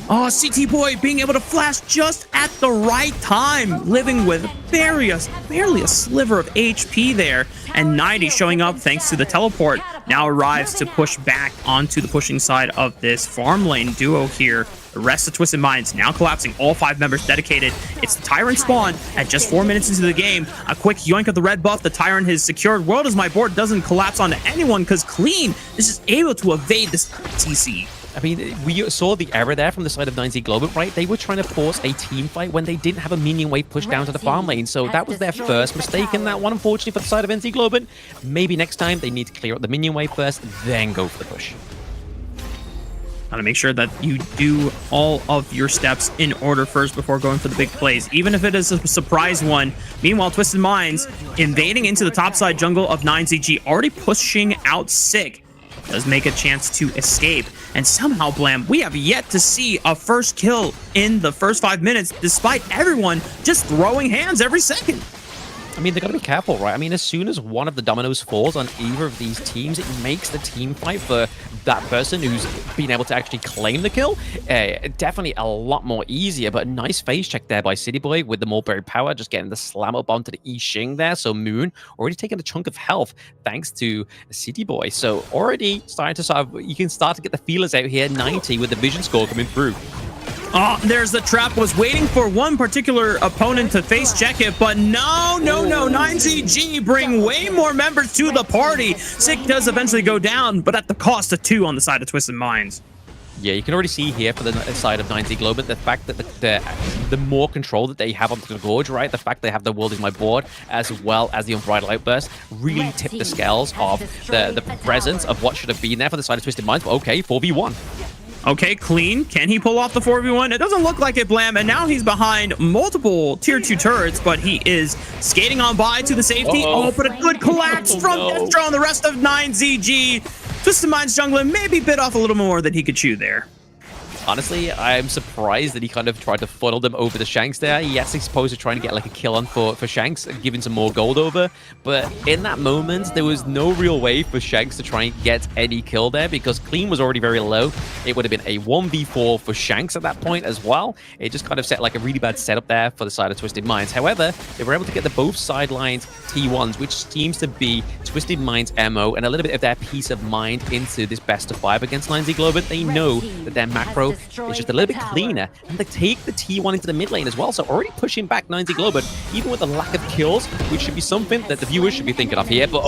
Oh, CT Boy being able to flash just at the right time, living with barely a sliver of HP there. And 90 showing up thanks to the teleport now arrives to push back onto the pushing side of this farm lane duo here. The rest of Twisted Minds now collapsing, all 5 members dedicated. It's the Tyrant spawn at just 4 minutes into the game. A quick yoink of the red buff. The Tyrant has secured. World is my board doesn't collapse onto anyone because Clean is just able to evade this TC. I mean, we saw the error there from the side of 9Z Globant, right? They were trying to force a team fight when they didn't have a minion wave pushed down to the farm lane. So that was their first mistake in that one, unfortunately, for the side of NZ Globant. Maybe next time they need to clear up the minion wave first, then go for the push. Gotta make sure that you do all of your steps in order first before going for the big plays, even if it is a surprise one. Meanwhile, Twisted Minds invading into the topside jungle of 9ZG, already pushing out Sick. Does make a chance to escape. And somehow, Blam, we have yet to see a first kill in the first 5 minutes, despite everyone just throwing hands every second. I mean, they've got to be careful, right? I mean, as soon as one of the dominoes falls on either of these teams, it makes the team fight for that person who's been able to actually claim the kill definitely a lot more easier. But a nice phase check there by City Boy with the mulberry power, just getting the slam up onto the Yixing there. So Moon already taking a chunk of health thanks to City Boy. So already starting to sort of, you can start to get the feelers out here. 90 with the vision score coming through. Oh, there's the trap. Was waiting for one particular opponent to face check it, but no. 9ZG bring way more members to the party. Sick does eventually go down, but at the cost of 2 on the side of Twisted Minds. Yeah, you can already see here for the side of 9Z Globant, the fact that the more control that they have onto the Gorge, right? The fact they have the World is my board, as well as the Unbridled Outburst, really tip the scales of the presence of what should have been there for the side of Twisted Minds. But okay, 4v1. Okay, Clean. Can he pull off the 4v1? It doesn't look like it, Blam. And now he's behind multiple tier 2 turrets, but he is skating on by to the safety. Oh, but a good collapse from Destro and the rest of 9ZG. Twisted Minds jungler maybe bit off a little more than he could chew there. Honestly, I'm surprised that he kind of tried to funnel them over the Shanks there. Yes, he's supposed to try and get like a kill on for Shanks, giving some more gold over. But in that moment, there was no real way for Shanks to try and get any kill there because Clean was already very low. It would have been a 1v4 for Shanks at that point as well. It just kind of set like a really bad setup there for the side of Twisted Minds. However, they were able to get the both sidelines T1s, which seems to be Twisted Minds' MO and a little bit of their peace of mind into this best of 5 against 9Z Globant. They know that their macro is just a little bit cleaner, and they take the T1 into the mid lane as well, so already pushing back YikeZ Globant, even with the lack of kills, which should be something that the viewers should be thinking of here, but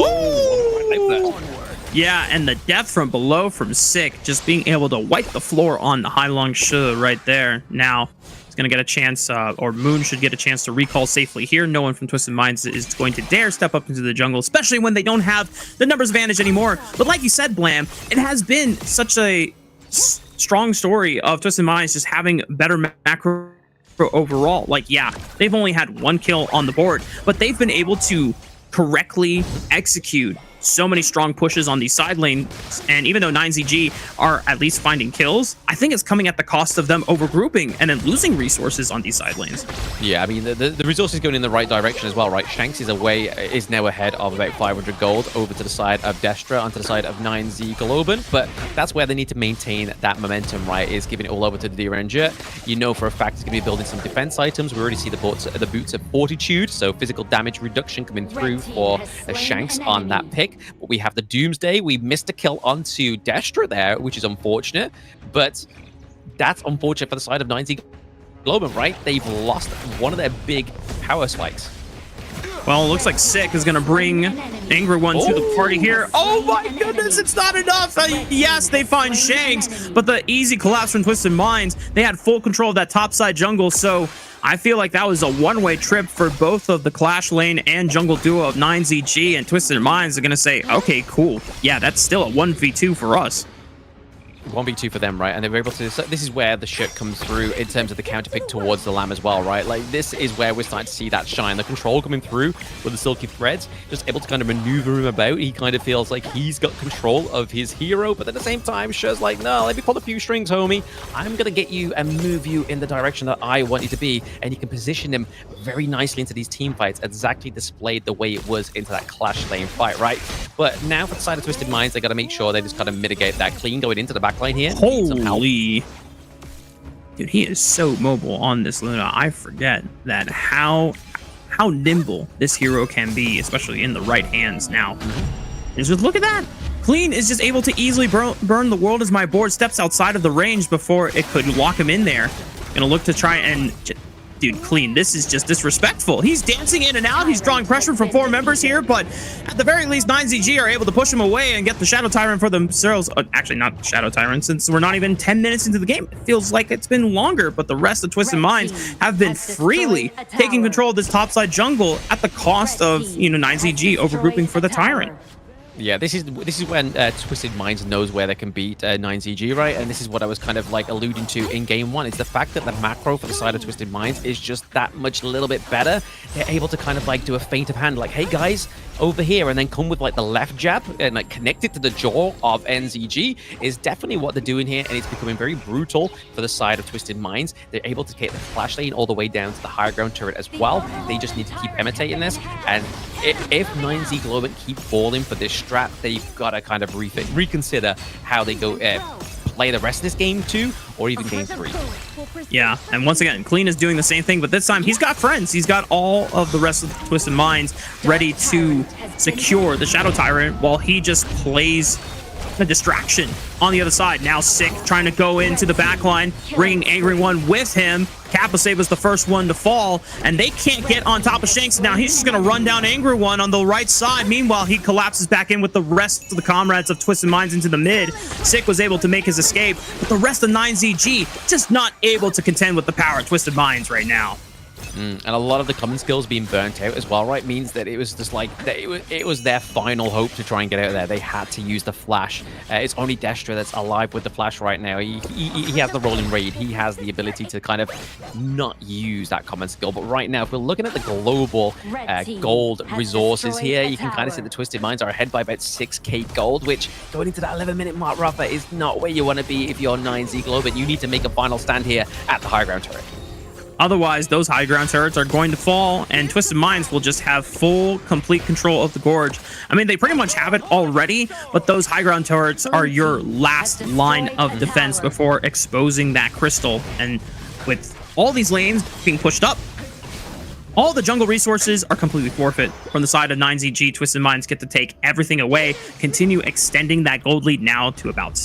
yeah, and the depth from below from Sick, just being able to wipe the floor on the Hai Long Shi right there. Now, he's going to get a chance, or Moon should get a chance to recall safely here. No one from Twisted Minds is going to dare step up into the jungle, especially when they don't have the numbers advantage anymore. But like you said, Blam, it has been such a strong story of Twisted Minds just having better macro overall. Like, yeah, they've only had 1 kill on the board, but they've been able to correctly execute so many strong pushes on these side lanes, and even though YikeZGG are at least finding kills, I think it's coming at the cost of them overgrouping and then losing resources on these side lanes. Yeah, I mean, the resources going in the right direction as well, right? Shanks is now ahead of about 500 gold over to the side of Destra, onto the side of YikeZ Globant, but that's where they need to maintain that momentum, right? Is giving it all over to the Ranger. You know for a fact it's going to be building some defense items. We already see the boots of Fortitude, so physical damage reduction coming through for Shanks on that pick. But we have the Doomsday. We missed a kill onto Destra there, which is unfortunate. But that's unfortunate for the side of YikeZ Globant, right? They've lost one of their big power spikes. Well, it looks like Sick is going to bring Angry One to the party here. Oh my goodness, it's not enough. Yes, they find Shanks, but the easy collapse from Twisted Minds. They had full control of that topside jungle, so I feel like that was a one-way trip for both of the Clash lane and jungle duo of YikeZGG, and Twisted Minds are going to say, okay, cool. Yeah, that's still a 1v2 for us. 1v2 for them, right? And they were able to... So this is where the shirt comes through in terms of the counter pick towards the Lamb as well, right? Like, this is where we're starting to see that shine. The control coming through with the Silky Threads, just able to kind of maneuver him about. He kind of feels like he's got control of his hero, but at the same time, Shirt's like, no, let me pull a few strings, homie. I'm going to get you and move you in the direction that I want you to be, and you can position him very nicely into these team fights, exactly displayed the way it was into that Clash lane fight, right? But now for the side of Twisted Minds, they got to make sure they just kind of mitigate that clean going into the back line here. Holy, dude, he is so mobile on this Luna. I forget that how nimble this hero can be, especially in the right hands now. And just look at that. Clean is just able to easily burn the world as my board steps outside of the range before it could lock him in there. Gonna look to try and... Dude, Clean, this is just disrespectful. He's dancing in and out. He's drawing pressure from 4 members here, but at the very least, YikeZGG are able to push him away and get the Shadow Tyrant for themselves. Actually, not Shadow Tyrant, since we're not even 10 minutes into the game. It feels like it's been longer, but the rest of Twisted Minds have been freely taking control of this topside jungle at the cost of, you know, YikeZGG overgrouping for the Tyrant. Yeah, this is when Twisted Minds knows where they can beat YikeZGG, right? And this is what I was kind of like alluding to in game 1. It's the fact that the macro for the side of Twisted Minds is just that much a little bit better. They're able to kind of like do a feint of hand, like, hey guys, over here, and then come with like the left jab and like connect it to the jaw of YikeZGG is definitely what they're doing here, and it's becoming very brutal for the side of Twisted Minds. They're able to get the Clash lane all the way down to the higher ground turret as well. They just need to keep imitating this, and if YikeZ Globant keep falling for this strat, they've got to kind of reconsider how they go play the rest of this game 2 or even game 3. Yeah, and once again, Clean is doing the same thing, but this time he's got friends. He's got all of the rest of the Twisted Minds ready to secure the Shadow Tyrant while he just plays a distraction on the other side. Now Sick trying to go into the backline, bringing Angry One with him. Kappa was the first one to fall, and they can't get on top of Shanks. Now he's just going to run down Angry One on the right side. Meanwhile, he collapses back in with the rest of the comrades of Twisted Minds into the mid. Sick was able to make his escape, but the rest of YikeZGG just not able to contend with the power of Twisted Minds right now. And a lot of the common skills being burnt out as well, right? Means that it was just like, it was their final hope to try and get out of there. They had to use the flash. It's only Destra that's alive with the flash right now. He has the rolling raid. He has the ability to kind of not use that common skill. But right now, if we're looking at the global gold resources here, you can kind of see the Twisted Minds are ahead by about 6k gold, which going into that 11-minute mark, Rafa, is not where you want to be if you're YikeZ Globant. You need to make a final stand here at the high ground turret. Otherwise, those high ground turrets are going to fall, and Twisted Minds will just have full, complete control of the Gorge. I mean, they pretty much have it already, but those high ground turrets are your last line of defense before exposing that crystal. And with all these lanes being pushed up, all the jungle resources are completely forfeit. From the side of YikeZGG, Twisted Minds get to take everything away, continue extending that gold lead now to about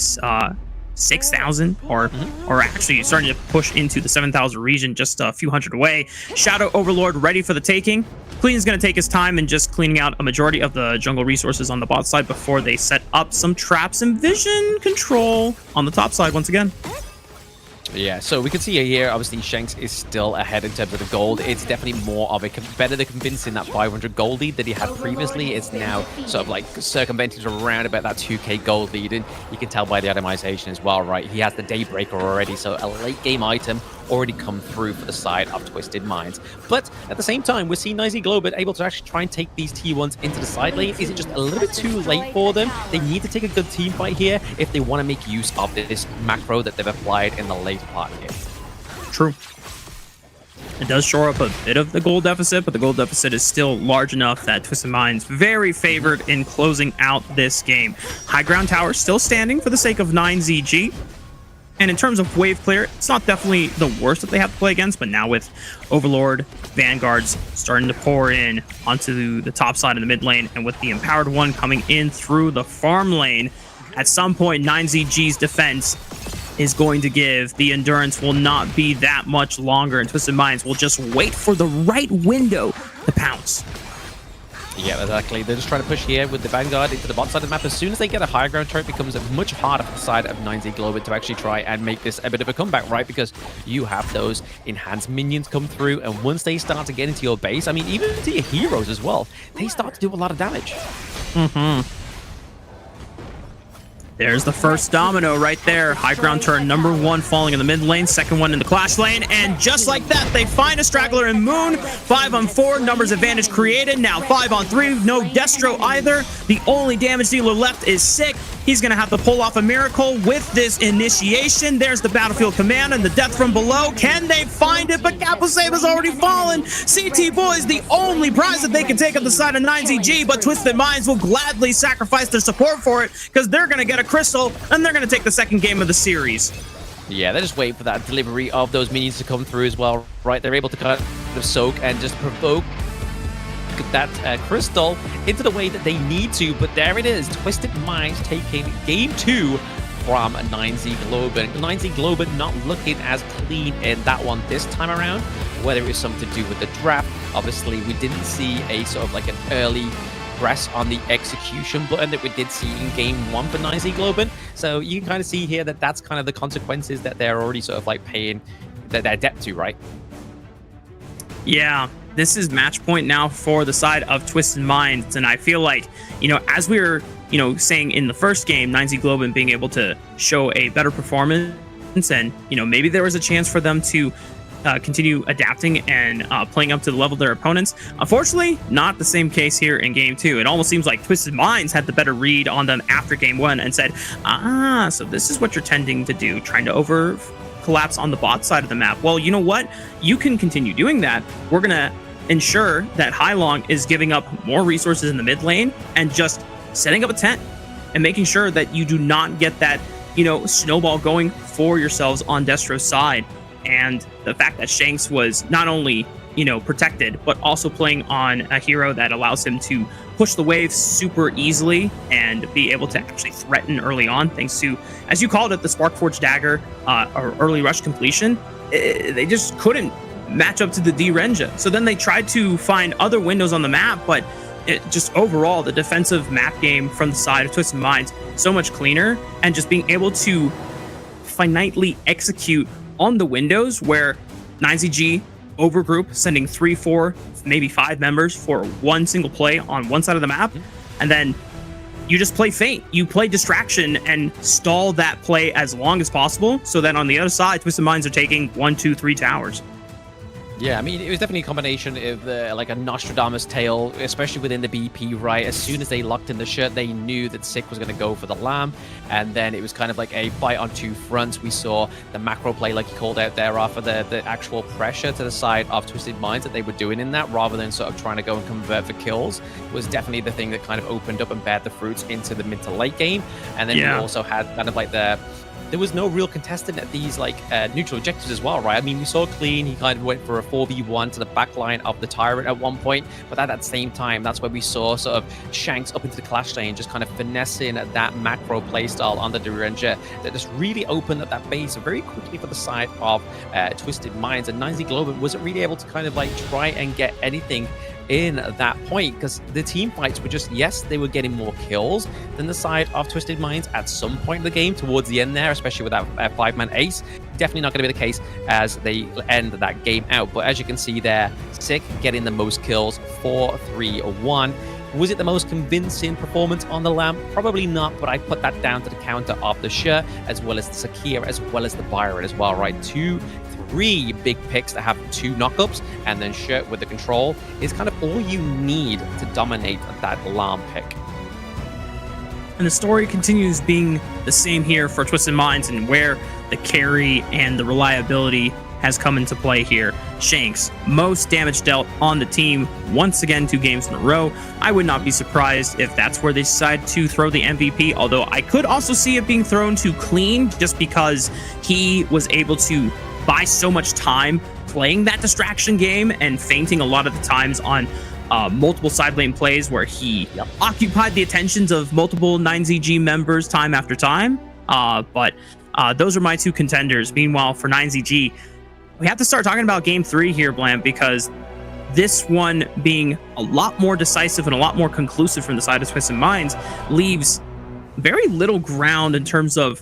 6,000 or actually starting to push into the 7,000 region, just a few hundred away. Shadow Overlord ready for the taking. Clean is going to take his time and just cleaning out a majority of the jungle resources on the bot side before they set up some traps and vision control on the top side once again. Yeah, so we can see here, obviously, Shanks is still ahead in terms of the gold. It's definitely more of a better than convincing that 500 gold lead that he had previously. It's now sort of like circumvented around about that 2k gold lead, and you can tell by the itemization as well, right? He has the Daybreaker already, so a late game item already come through for the side of Twisted Minds. But at the same time, we're seeing YikeZGG able to actually try and take these T1s into the side lane. Is it just a little bit too late for them? They need to take a good team fight here if they want to make use of this macro that they've applied in the late part here. True. It does shore up a bit of the gold deficit, but the gold deficit is still large enough that Twisted Minds very favored in closing out this game. High ground tower still standing for the sake of YikeZGG. And in terms of wave clear, it's not definitely the worst that they have to play against, but now with Overlord, Vanguards starting to pour in onto the top side of the mid lane, and with the Empowered One coming in through the farm lane, at some point, YikeZGG's defense is going to give. The endurance will not be that much longer, and Twisted Minds will just wait for the right window to pounce. Yeah, exactly. They're just trying to push here with the Vanguard into the bot side of the map. As soon as they get a higher ground turret, it becomes much harder for the side of YikeZGG to actually try and make this a bit of a comeback, right? Because you have those enhanced minions come through, and once they start to get into your base, I mean, even to your heroes as well, they start to do a lot of damage. There's the first domino right there. High ground turret number 1 falling in the mid lane, second one in the clash lane, and just like that, they find a straggler in Moon. 5-on-4, numbers advantage created. Now 5-on-3, no Destro either. The only damage dealer left is Sick. He's going to have to pull off a miracle with this initiation. There's the battlefield command and the death from below. Can they find it? But Caposave has already fallen. CT Boys, the only prize that they can take on the side of YikeZGG, but Twisted Minds will gladly sacrifice their support for it because they're going to get a crystal and they're going to take the second game of the series. Yeah, they're just waiting for that delivery of those minions to come through as well, right? They're able to kind of soak and just provoke that crystal into the way that they need to, but there it is. Twisted Minds taking game 2 from YikeZGG. YikeZGG not looking as clean in that one this time around, whether it was something to do with the draft. Obviously, we didn't see a sort of like an early press on the execution button that we did see in game 1 for YikeZGG. So you can kind of see here that that's kind of the consequences that they're already sort of like paying their debt to, right? Yeah, this is match point now for the side of Twisted Minds, and I feel like, you know, as we were, you know, saying in the first game, YikeZGG being able to show a better performance, and, you know, maybe there was a chance for them to continue adapting and playing up to the level of their opponents. Unfortunately, not the same case here in game 2. It almost seems like Twisted Minds had the better read on them after game 1 and said, so this is what you're tending to do, trying to over collapse on the bot side of the map. Well, you know what? You can continue doing that. We're going to ensure that Hylong is giving up more resources in the mid lane and just setting up a tent and making sure that you do not get that, you know, snowball going for yourselves on Destro's side. And the fact that Shanks was not only, you know, protected, but also playing on a hero that allows him to push the wave super easily and be able to actually threaten early on, thanks to, as you called it, the Sparkforge Dagger or early rush completion. They just couldn't match up to the D-Renja. So then they tried to find other windows on the map, but just overall, the defensive map game from the side of Twisted Minds, so much cleaner, and just being able to finitely execute on the windows where YikeZGG overgroup sending 3, 4, maybe 5 members for one single play on one side of the map, and then you just play feint, you play distraction and stall that play as long as possible, so that on the other side, Twisted Minds are taking 1, 2, 3 towers. Yeah, I mean, it was definitely a combination of like a Nostradamus tale, especially within the BP, right? As soon as they locked in the shirt, they knew that Sick was going to go for the lamb, and then it was kind of like a fight on 2 fronts. We saw the macro play, like you called out there, off of the actual pressure to the side of Twisted Minds that they were doing in that, rather than sort of trying to go and convert for kills, was definitely the thing that kind of opened up and bared the fruits into the mid to late game. And then we also had kind of like there was no real contestant at these like neutral objectives as well, right? I mean, we saw Clean, he kind of went for a 4v1 to the back line of the Tyrant at one point, but at that same time, that's where we saw sort of Shanks up into the clash lane, just kind of finessing that macro playstyle on the Ranger that just really opened up that base very quickly for the side of Twisted Minds, and YikeZ Globant wasn't really able to kind of like try and get anything in that point because the team fights were just, yes, they were getting more kills than the side of Twisted Minds at some point in the game towards the end there, especially with that 5-man ace. Definitely not going to be the case as they end that game out, but as you can see there, Sick getting the most kills, 4-3-1. Was it the most convincing performance on the LAM? Probably not, but I put that down to the counter of the Sher, as well as the Sakira, as well as the Byron as well, right? 3 big picks that have 2 knockups, and then Sher with the control is kind of all you need to dominate that LAM pick. And the story continues being the same here for Twisted Minds, and where the carry and the reliability has come into play here. Shanks, most damage dealt on the team, once again 2 games in a row. I would not be surprised if that's where they decide to throw the MVP, although I could also see it being thrown to Clean, just because he was able to buy so much time playing that distraction game and feinting a lot of the times on multiple side lane plays where he occupied the attentions of multiple YikeZGG members time after time. But those are my 2 contenders. Meanwhile, for YikeZGG, we have to start talking about game 3 here, Blam, because this one being a lot more decisive and a lot more conclusive from the side of Twisted Minds leaves very little ground in terms of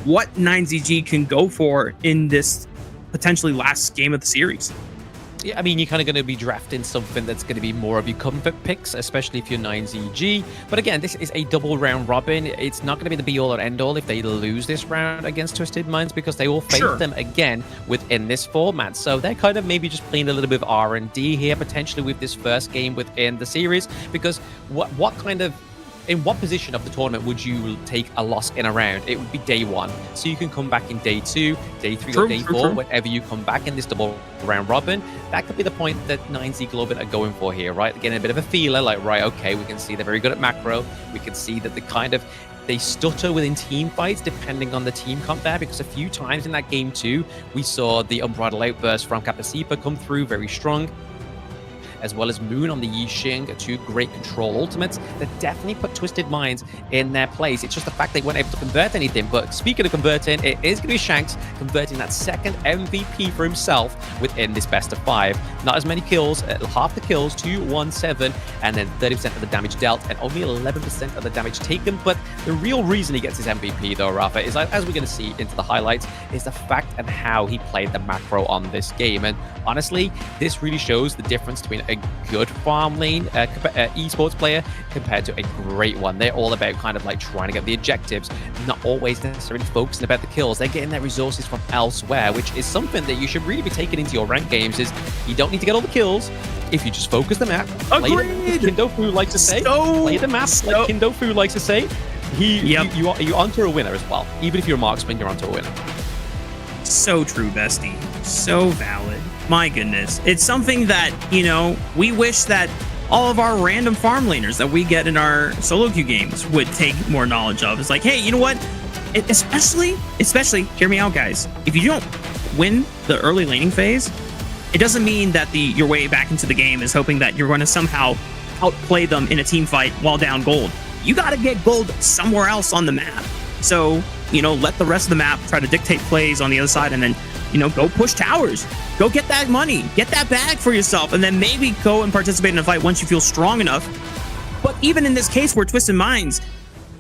what YikeZGG can go for in this potentially last game of the series. Yeah, I mean, you're kind of going to be drafting something that's going to be more of your comfort picks, especially if you're YikeZGG. But again, this is a double round robin. It's not going to be the be-all and end-all if they lose this round against Twisted Minds, because they will face them again within this format. So they're kind of maybe just playing a little bit of R&D here, potentially with this first game within the series, because in what position of the tournament would you take a loss in a round? It would be day 1. So you can come back in day 2, day 3, or day 4, whenever you come back in this double round robin. That could be the point that YikeZ Globant are going for here, right? Getting a bit of a feeler, like, right, okay, we can see they're very good at macro. We can see that they stutter within team fights depending on the team comp there, because a few times in that game 2, we saw the Unbridled Outburst from Kapasipa come through very strong, as well as Moon on the Yixing, 2 great control ultimates that definitely put Twisted Minds in their place. It's just the fact they weren't able to convert anything. But speaking of converting, it is going to be Shanks converting that second MVP for himself within this best of 5. Not as many kills, half the kills, 217, and then 30% of the damage dealt, and only 11% of the damage taken. But the real reason he gets his MVP, though, Rafa, is, as we're going to see into the highlights, is the fact and how he played the macro on this game. And honestly, this really shows the difference between a good farm lane esports player compared to a great one. They're all about kind of like trying to get the objectives, not always necessarily focusing about the kills. They're getting their resources from elsewhere, which is something that you should really be taking into your rank games. Is you don't need to get all the kills if you just focus the map. Kindofu likes to say, play the map like Kindofu likes to say. You're onto a winner as well. Even if you're a marksman, you're onto a winner. So true, bestie. So valid. My goodness. It's something that, we wish that all of our random farm laners that we get in our solo queue games would take more knowledge of. It's like, hey, you know what? Especially, hear me out, guys. If you don't win the early laning phase, it doesn't mean that your way back into the game is hoping that you're going to somehow outplay them in a team fight while down gold. You got to get gold somewhere else on the map. So, let the rest of the map try to dictate plays on the other side, and then, go push towers. Go get that money. Get that bag for yourself, and then maybe go and participate in a fight once you feel strong enough. But even in this case where Twisted Minds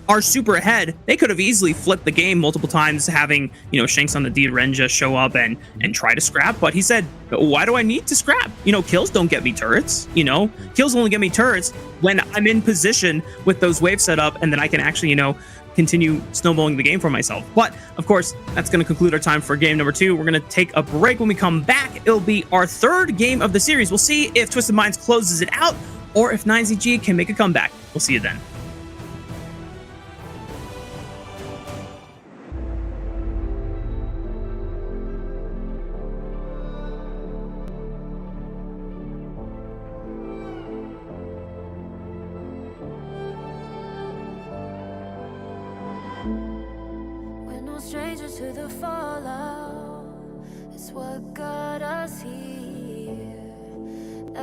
are super ahead, they could have easily flipped the game multiple times, having, Shanks on the D-Renja show up and try to scrap. But he said, why do I need to scrap? Kills don't get me turrets. Kills only get me turrets when I'm in position with those waves set up, and then I can actually, continue snowballing the game for myself. But of course, that's going to conclude our time for game number 2. We're going to take a break. When we come back, it'll be our 3rd game of the series. We'll see if Twisted Minds closes it out or if YikeZGG can make a comeback. We'll see you then. Stranger to the fallout, it's what got us here.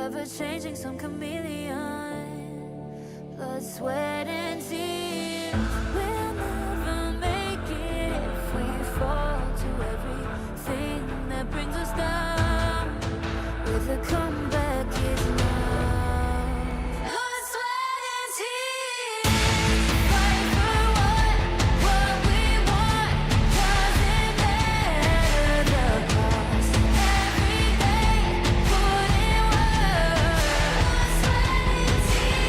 ever changing, some chameleon. Blood, sweat, and tears. We'll never make it if we fall to everything that brings us down. With a comeback is now. Blood, sweat, and tears. Fight for what we want. Doesn't matter the cost. Every day, put in work. Blood, sweat, and tears.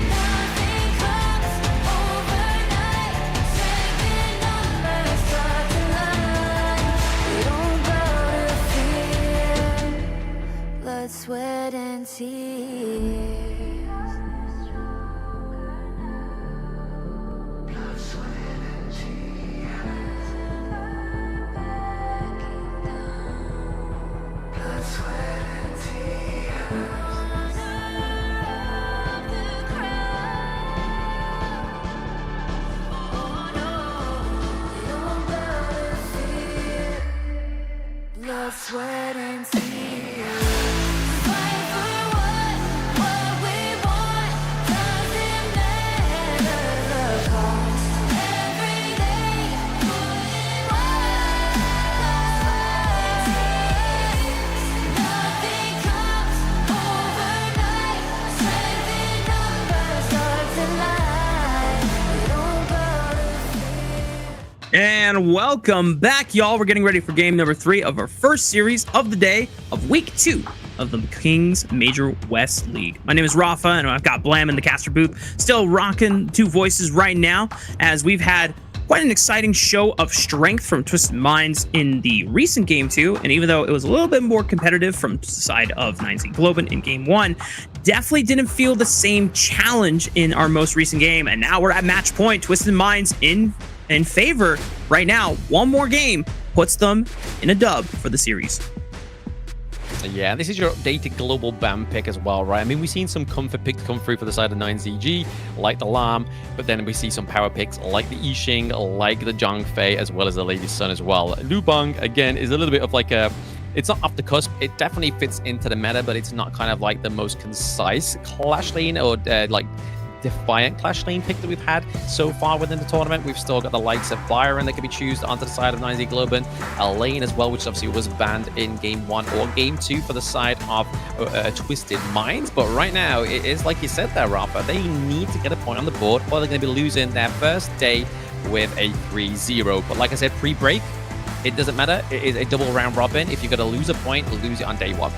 Nothing comes overnight. Strength in numbers start to line. We don't bow to fear. Blood, sweat, and tears. Blood, sweat, and tears. Fight for what we want. Doesn't matter the cost. Every day, put in work. Blood, sweat, and tears. Nothing comes overnight. Strength in numbers start to lie. We don't bow to fear. And welcome back, y'all. We're getting ready for game number 3 of our first series of the day of week 2 of the Kings Major West League. My name is Rafa, and I've got Blam in the caster booth, still rocking 2 voices right now, as we've had quite an exciting show of strength from Twisted Minds in the recent game 2, and even though it was a little bit more competitive from the side of YikeZ Globant in game 1, definitely didn't feel the same challenge in our most recent game, and now we're at match point. Twisted Minds in favor right now. One more game puts them in a dub for the series. Yeah, this is your updated global ban pick as well, right? I mean, we've seen some comfort picks come through for the side of YikeZGG, like the Lam, but then we see some power picks like the Yixing, like the Zhang Fei, as well as the Lady Sun as well. Lu Bang, again, is a little bit of like a... It's not off the cusp. It definitely fits into the meta, but it's not kind of like the most concise clash lane or like defiant clash lane pick that we've had so far within the tournament. We've still got the likes of Byron that can be chosen onto the side of YikeZ Globant, a lane as well, which obviously was banned in game 1 or game 2 for the side of Twisted Minds. But right now, it is like you said there, Rafa, they need to get a point on the board or they're going to be losing their first day with a 3-0. But like I said, pre-break, it doesn't matter. It is a double round robin. If you're going to lose a point, lose it on day 1.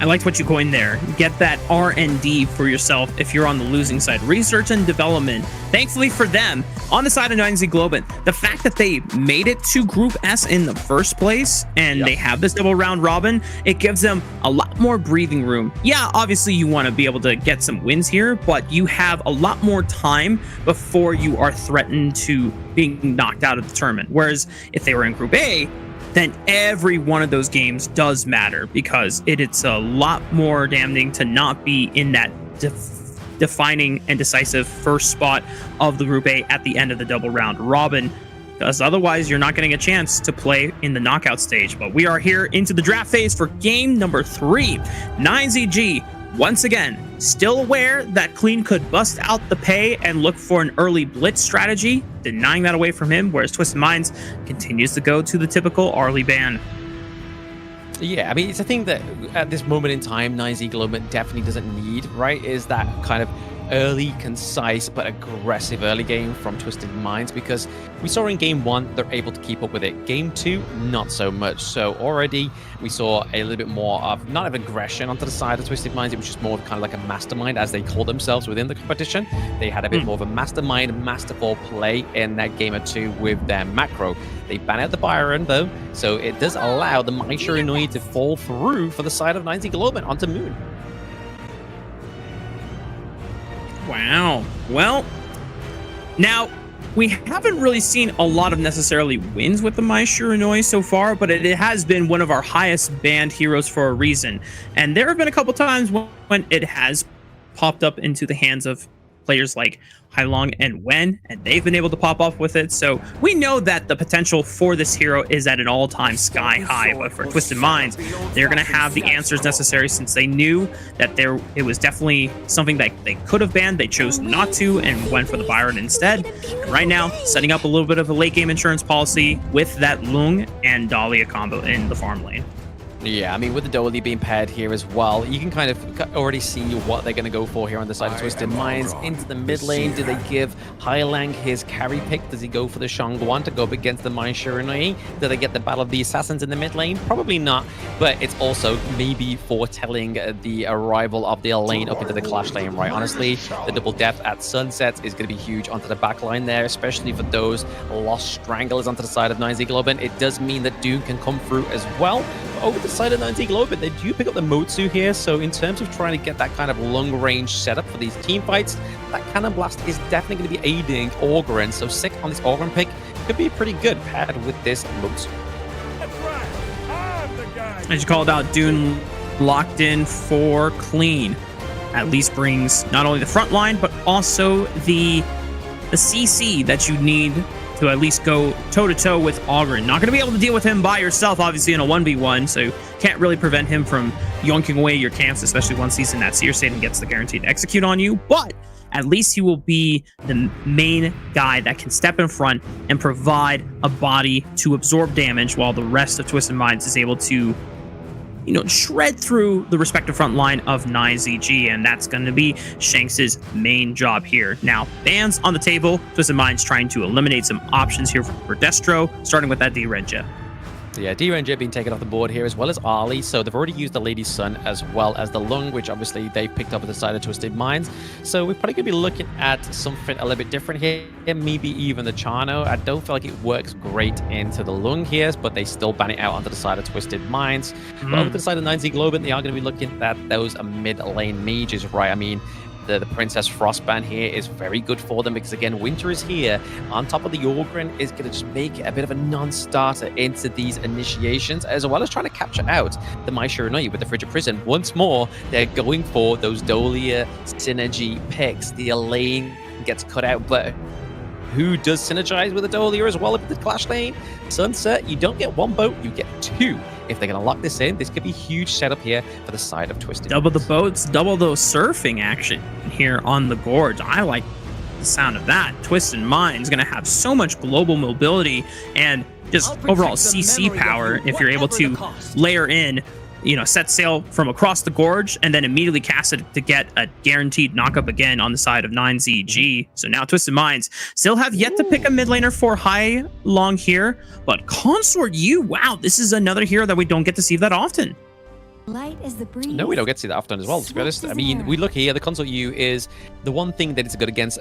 I liked what you coined there. Get that R&D for yourself if you're on the losing side. Research and development. Thankfully for them, on the side of YikeZ Globant, the fact that they made it to Group S in the first place and they have this double round robin, it gives them a lot more breathing room. Yeah, obviously you want to be able to get some wins here, but you have a lot more time before you are threatened to being knocked out of the tournament. Whereas if they were in Group A, then every one of those games does matter because it's a lot more damning to not be in that defining and decisive first spot of the Group A at the end of the double round robin, because otherwise you're not getting a chance to play in the knockout stage. But we are here into the draft phase for game number 3. YikeZGG, once again, still aware that Clean could bust out the pay and look for an early blitz strategy, denying that away from him, whereas Twisted Minds continues to go to the typical Arlie ban. Yeah, I mean, it's a thing that at this moment in time, YikeZ Globant definitely doesn't need, right? Is that kind of early, concise, but aggressive early game from Twisted Minds, because we saw in game 1, they're able to keep up with it. Game 2, not so much. So already we saw a little bit more of, not of aggression onto the side of Twisted Minds, it was just more kind of like a mastermind, as they call themselves within the competition. They had a bit more of a mastermind, masterful play in that game or 2 with their macro. They ban out the Byron, though, so it does allow the Mai Shiranui to fall through for the side of YikeZ Globant onto Moon. Wow. Well, now, we haven't really seen a lot of necessarily wins with the Mai Shiranui so far, but it has been one of our highest banned heroes for a reason. And there have been a couple times when it has popped up into the hands of players like Hailong and Wen, and they've been able to pop off with it. So we know that the potential for this hero is at an all-time sky high. But for Twisted Minds, they're going to have the answers necessary, since they knew that it was definitely something that they could have banned. They chose not to and went for the Byron instead. And right now, setting up a little bit of a late game insurance policy with that Lung and Dahlia combo in the farm lane. Yeah, I mean, with the Dolly being paired here as well, you can kind of already see what they're going to go for here on the side of Twisted Minds. Into the mid lane, do they give Hailang his carry pick? Does he go for the Shangguan to go up against the Mai Shiranui? Do they get the Battle of the Assassins in the mid lane? Probably not, but it's also maybe foretelling the arrival of the lane up into the Clash lane, right? Honestly, the double depth at Sunsets is going to be huge onto the back line there, especially for those lost Stranglers onto the side of YikeZ Globant. It does mean that Doom can come through as well. Over the side of YikeZ Globant, they do pick up the Motsu here, so in terms of trying to get that kind of long range setup for these team fights, that Cannon Blast is definitely going to be aiding Orgren, so Sick on this Orgren pick could be pretty good paired with this Motsu. As you called out, Dune locked in for clean. At least brings not only the front line, but also the CC that you need to at least go toe-to-toe with Ogren. Not going to be able to deal with him by yourself, obviously, in a 1v1, so can't really prevent him from yoinking away your camps, especially once he's in that seer state and gets the guaranteed to execute on you. But at least he will be the main guy that can step in front and provide a body to absorb damage, while the rest of Twisted Minds is able to, you know, shred through the respective front line of YikeZGG, and that's going to be Shanks' main job here. Now, bans on the table. Twisted Minds trying to eliminate some options here for Destro, starting with that D-Renja. Yeah, D-Ranger being taken off the board here, as well as Ali. So they've already used the Lady's Sun as well as the Lung, which obviously they picked up at the side of Twisted Minds. So we're probably going to be looking at something a little bit different here. Maybe even the Chano. I don't feel like it works great into the Lung here, but they still ban it out onto the side of Twisted Minds. But over to the side of YikeZ Globant, they are going to be looking at those mid-lane mages, right? I mean, the Princess Frostband here is very good for them because, again, winter is here. On top of the Orgren is going to just make a bit of a non-starter into these initiations, as well as trying to capture out the Mai Shiranui with the Frigid Prison. Once more, they're going for those Dolia synergy picks. The Elaine gets cut out, but who does synergize with the Dolia as well in the Clash lane? Sunset, you don't get one boat, you get two. If they're going to lock this in, this could be a huge setup here for the side of Twisted. Double the boats, double those surfing action here on the Gorge. I like the sound of that. Twisted Minds going to have so much global mobility and just overall CC power if you're able to layer in, you know, set sail from across the Gorge and then immediately cast it to get a guaranteed knockup again on the side of YikeZGG. So now Twisted Minds still have yet to pick a mid laner for Hailong here, but Consort U, wow, this is another hero that we don't get to see that often. Light as the breeze. No, we don't get to see that often as well, to be honest. I mean, we look here, the Consort U is the one thing that is good against,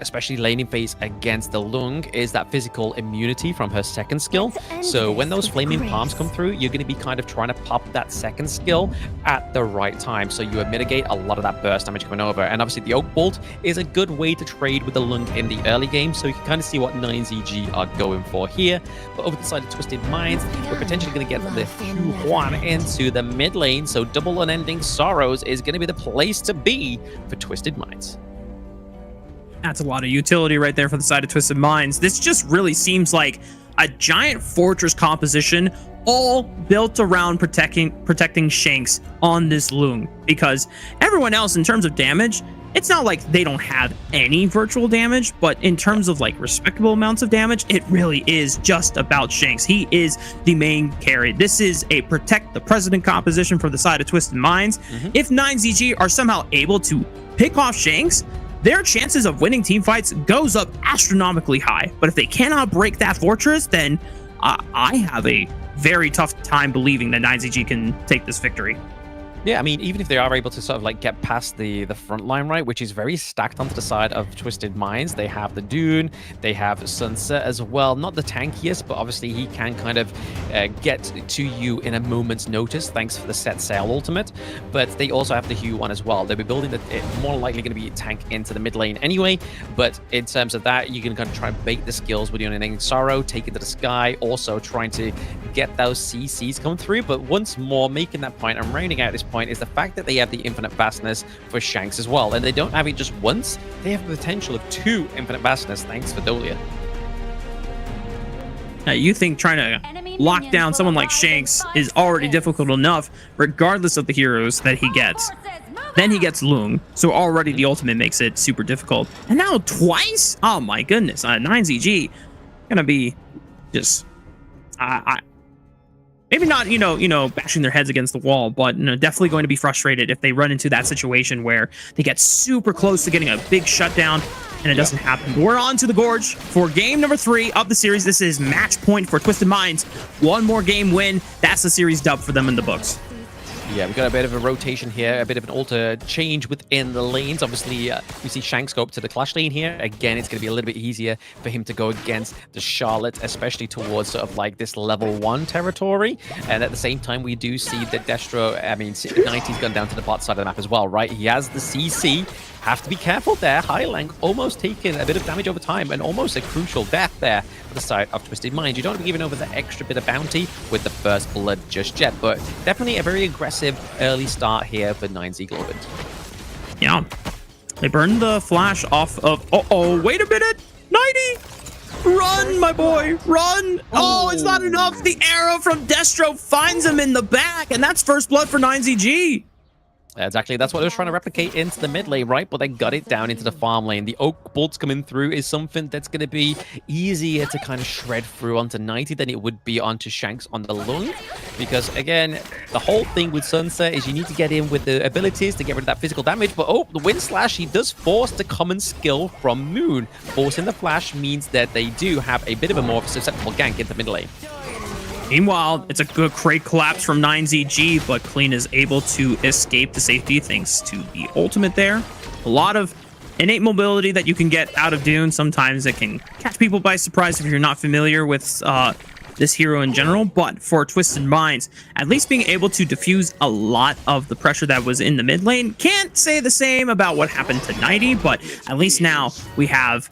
especially laning phase against the Lung, is that physical immunity from her second skill. So when those Flaming Palms come through, you're going to be kind of trying to pop that second skill at the right time. So you mitigate a lot of that burst damage coming over. And obviously the Oak Bolt is a good way to trade with the Lung in the early game. So you can kind of see what YikeZGG are going for here. But over the side of Twisted Minds, we're potentially going to get the Huan into the mid lane, so double unending sorrows is going to be the place to be for Twisted Minds. That's a lot of utility right there for the side of Twisted Minds. This just really seems like a giant fortress composition, all built around protecting Shanks on this Lung, because everyone else in terms of damage, it's not like they don't have any virtual damage, but in terms of like respectable amounts of damage, it really is just about Shanks. He is the main carry. This is a protect the president composition for the side of Twisted Minds. If YikeZGG are somehow able to pick off Shanks, their chances of winning team fights goes up astronomically high. But if they cannot break that fortress, then I have a very tough time believing that YikeZGG can take this victory. Yeah, I mean, even if they are able to sort of like get past the front line, right, which is very stacked onto the side of Twisted Minds. They have the Dune, they have Sunset as well. Not the tankiest, but obviously he can kind of get to you in a moment's notice, thanks for the set sail ultimate. But they also have the Huan as well. They'll be building it more likely going to be a tank into the mid lane anyway. But in terms of that, you can kind of try and bait the skills with your Unending Sorrow, take it to the sky, also trying to get those CCs come through. But once more, making that point, I'm rounding out this point point is the fact that they have the infinite vastness for Shanks as well. And they don't have it just once, they have the potential of 2 infinite vastness thanks for Dolia. Now, you think trying to lock down someone like Shanks is already difficult enough, regardless of the heroes that he gets. Then he gets Lung, so already the ultimate makes it super difficult. And now twice? Oh my goodness, 9ZG gonna be just, maybe not, you know, bashing their heads against the wall, but definitely going to be frustrated if they run into that situation where they get super close to getting a big shutdown and it doesn't happen. We're on to the Gorge for game number 3 of the series. This is match point for Twisted Minds. One more game win. That's the series dub for them in the books. Yeah, we've got a bit of a rotation here, a bit of an alter change within the lanes. Obviously, we see Shanks go up to the Clash lane here. Again, it's going to be a little bit easier for him to go against the Charlotte, especially towards sort of like this level 1 territory. And at the same time, we do see that Destro, 90's gone down to the bot side of the map as well, right? He has the CC. Have to be careful there. Highlang almost taking a bit of damage over time and almost a crucial death there for the side of Twisted Minds. You don't want to be giving over the extra bit of bounty with the first blood just yet, but definitely a very aggressive early start here for 9Z Globant. Yeah. They burned the flash off of... Uh-oh, wait a minute! 90! Run, my boy! Run! Oh, it's not enough! The arrow from Destro finds him in the back, and that's first blood for 9ZG. Exactly, that's what I was trying to replicate into the mid lane, right? But they got it down into the farm lane. The Oak bolts coming through is something that's going to be easier to kind of shred through onto 90 than it would be onto Shanks on the Lung. Because, again, the whole thing with Sunset is you need to get in with the abilities to get rid of that physical damage. But, the Wind Slash, he does force the common skill from Moon. Forcing the Flash means that they do have a bit of a more susceptible gank into mid lane. Meanwhile, it's a good crate collapse from 9ZG, but Clean is able to escape to safety thanks to the ultimate there. A lot of innate mobility that you can get out of Dune. Sometimes it can catch people by surprise if you're not familiar with this hero in general, but for Twisted Minds, at least being able to diffuse a lot of the pressure that was in the mid lane. Can't say the same about what happened to 90, but at least now we have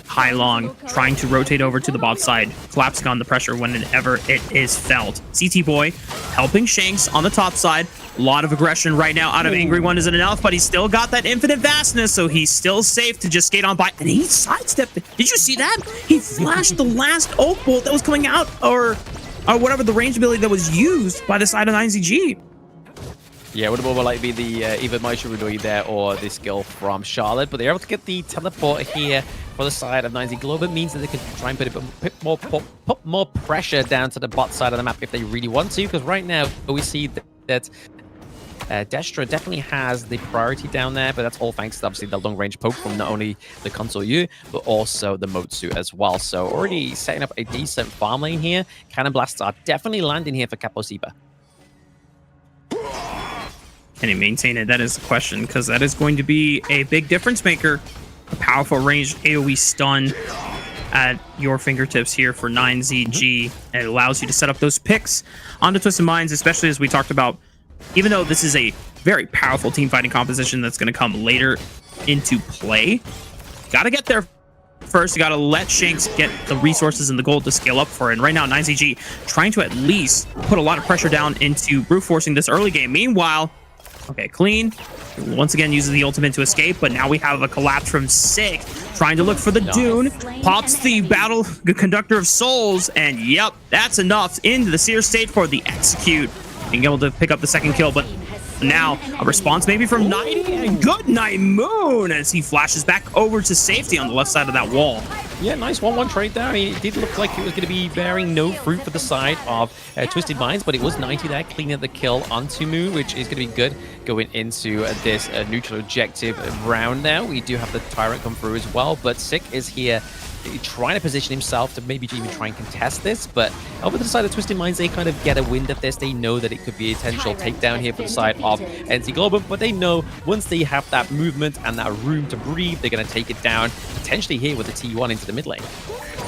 Hailong trying to rotate over to the bot side, collapsing on the pressure whenever it is felt. CT Boy helping Shanks on the top side. A lot of aggression right now out of Angry One isn't enough, but he's still got that infinite vastness, so he's still safe to just skate on by. And he sidestepped it. Did you see that? He flashed the last Oak Bolt that was coming out, or whatever the range ability that was used by the side of 9ZG. Yeah, it would more likely be the either Maisha Runui there or the skill from Charlotte, but they're able to get the teleport here for the side of 9Z Globant. Means that they can try and put more pressure down to the bot side of the map if they really want to, because right now we see that Destra definitely has the priority down there, but that's all thanks to obviously the long range poke from not only the Console U, but also the Motsu as well. So already setting up a decent farm lane here. Cannon Blasts are definitely landing here for Kaposiba. Can he maintain it? That is the question, because that is going to be a big difference maker. A powerful ranged AoE stun at your fingertips here for 9ZG. It allows you to set up those picks onto Twisted Minds, especially as we talked about. Even though this is a very powerful team fighting composition that's going to come later into play, got to get there first. You got to let Shanks get the resources and the gold to scale up for it. And right now, 9ZG trying to at least put a lot of pressure down into brute forcing this early game. Meanwhile, okay, Clean once again uses the ultimate to escape, but now we have a collapse from Sick trying to look for the Dune. Pops the battle conductor of souls, and yep, that's enough into the Seer state for the execute. Being able to pick up the second kill, but now a response maybe from 90, and good night Moon as he flashes back over to safety on the left side of that wall. Yeah, nice 1-1 trade there. I mean, it did look like it was going to be bearing no fruit for the side of Twisted Minds, but it was 90 there cleaning the kill onto Moon, which is going to be good going into this neutral objective round now. We do have the Tyrant come through as well, but Sick is here trying to position himself to maybe even try and contest this, but over to the side of Twisted Minds, they kind of get a wind of this. They know that it could be a potential takedown here for the side of NC Globant, but they know once they have that movement and that room to breathe, they're going to take it down, potentially here with the T1 into the mid lane.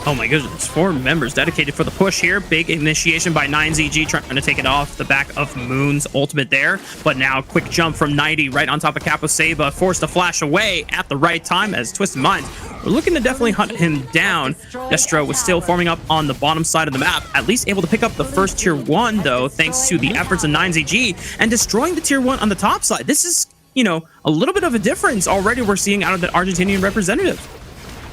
Oh my goodness, 4 members dedicated for the push here. Big initiation by 9ZG trying to take it off the back of Moon's ultimate there, but now quick jump from 90 right on top of Kaposeba, forced to flash away at the right time as Twisted Minds we're looking to definitely hunt him down. Destro was still forming up on the bottom side of the map, at least able to pick up the first tier 1 though, thanks to the efforts of YikeZGG and destroying the tier 1 on the top side. This is, you know, a little bit of a difference already we're seeing out of the Argentinian representative.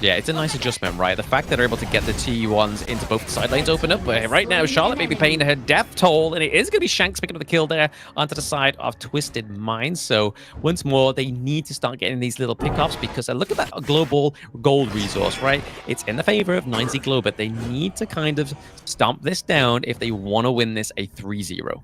Yeah, it's a nice adjustment, right? The fact that they're able to get the T1s into both side lanes open up. But right now, Charlotte may be paying her death toll, and it is going to be Shanks picking up the kill there onto the side of Twisted Minds. So once more, they need to start getting these little pickups because look at that global gold resource, right? It's in the favor of YikeZGG, but they need to kind of stomp this down if they want to win this a 3-0.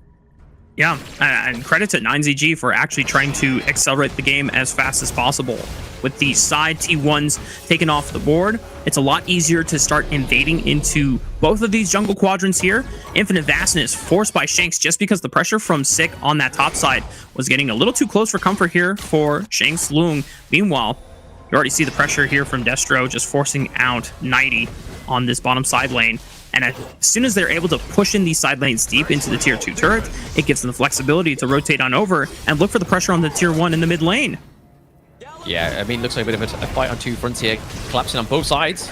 Yeah, and credit to YikeZGG for actually trying to accelerate the game as fast as possible. With the side T1s taken off the board, it's a lot easier to start invading into both of these jungle quadrants here. Infinite Vastness forced by Shanks just because the pressure from Sick on that top side was getting a little too close for comfort here for Shanks Lung. Meanwhile, you already see the pressure here from Destro just forcing out 90 on this bottom side lane. And as soon as they're able to push in these side lanes deep into the tier 2 turret, it gives them the flexibility to rotate on over and look for the pressure on the tier 1 in the mid lane. Yeah, I mean, looks like a bit of a fight on two fronts here, collapsing on both sides.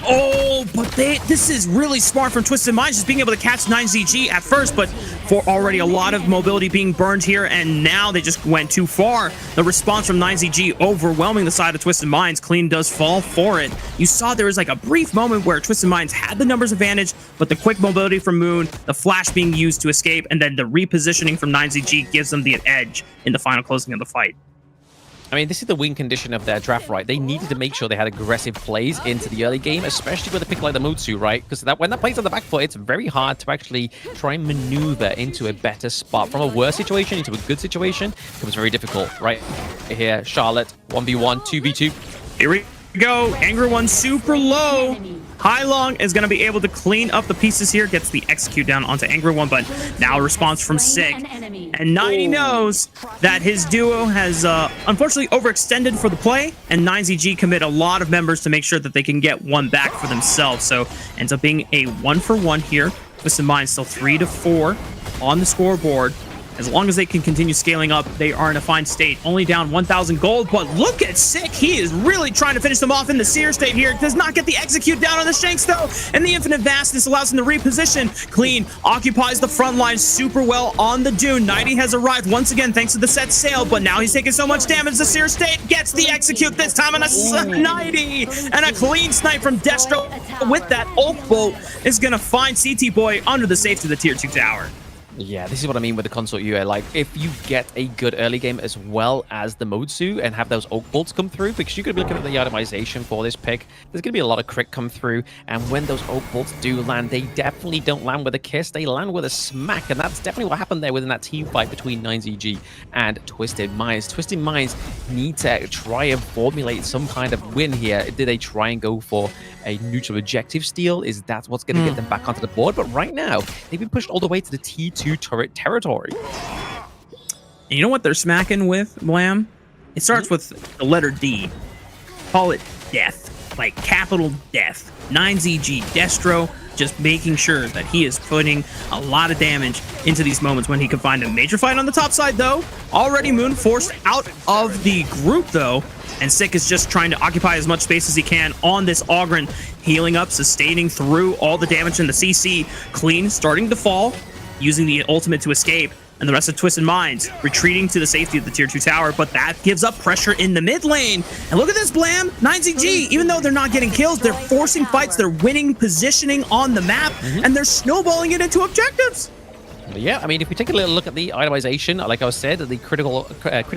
Oh, but this is really smart from Twisted Minds, just being able to catch YikeZGG at first, but for already a lot of mobility being burned here, and now they just went too far. The response from YikeZGG overwhelming the side of Twisted Minds. Clean does fall for it. You saw there was like a brief moment where Twisted Minds had the numbers advantage, but the quick mobility from Moon, the flash being used to escape, and then the repositioning from YikeZGG gives them the edge in the final closing of the fight. I mean, this is the win condition of their draft, right? They needed to make sure they had aggressive plays into the early game, especially with a pick like the Mutsu, right? Because when that plays on the back foot, it's very hard to actually try and maneuver into a better spot. From a worse situation into a good situation, it becomes very difficult, right? Here, Charlotte, 1v1, 2v2. Here we go. Angry One super low. Hai Long is going to be able to clean up the pieces here, gets the execute down onto Angry One, but now a response from Sick. And 90 knows that his duo has unfortunately overextended for the play, and YikeZGG commit a lot of members to make sure that they can get one back for themselves. So ends up being a 1-for-1 here. Twisted Minds still 3-4 on the scoreboard. As long as they can continue scaling up, they are in a fine state. Only down 1,000 gold, but look at Sick. He is really trying to finish them off in the Seer state here. Does not get the execute down on the Shanks, though. And the Infinite Vastness allows him to reposition. Clean occupies the front line super well on the Dune. 90 has arrived once again thanks to the set sail, but now he's taking so much damage. The Seer state gets the execute this time on a 90. And a clean snipe from Destro with that ult bolt is going to find CT Boy under the safety of the tier 2 tower. Yeah, this is what I mean with the consort UA. Like, if you get a good early game as well as the Motsu and have those Oak Bolts come through, because you're going to be looking at the itemization for this pick, there's going to be a lot of crit come through, and when those Oak Bolts do land, they definitely don't land with a kiss, they land with a smack, and that's definitely what happened there within that team fight between YikeZGG and Twisted Minds. Twisted Minds need to try and formulate some kind of win here. Did they try and go for a neutral objective steal? Is that what's going to get them back onto the board? But right now, they've been pushed all the way to the T2 turret territory. And you know what they're smacking with, Blam? It starts with the letter D. Call it death, like capital death. YikeZGG Destro just making sure that he is putting a lot of damage into these moments when he can find a major fight on the top side, though. Already Moon forced out of the group, though, and Sick is just trying to occupy as much space as he can on this Ogren, healing up, sustaining through all the damage in the CC. Clean starting to fall, using the ultimate to escape, and the rest of Twisted Minds retreating to the safety of the tier 2 tower, but that gives up pressure in the mid lane. And look at this, Blam. YikeZGG, even though they're not getting kills, they're forcing fights, they're winning positioning on the map, and they're snowballing it into objectives. Yeah, I mean, if we take a little look at the itemization, like I said, the critical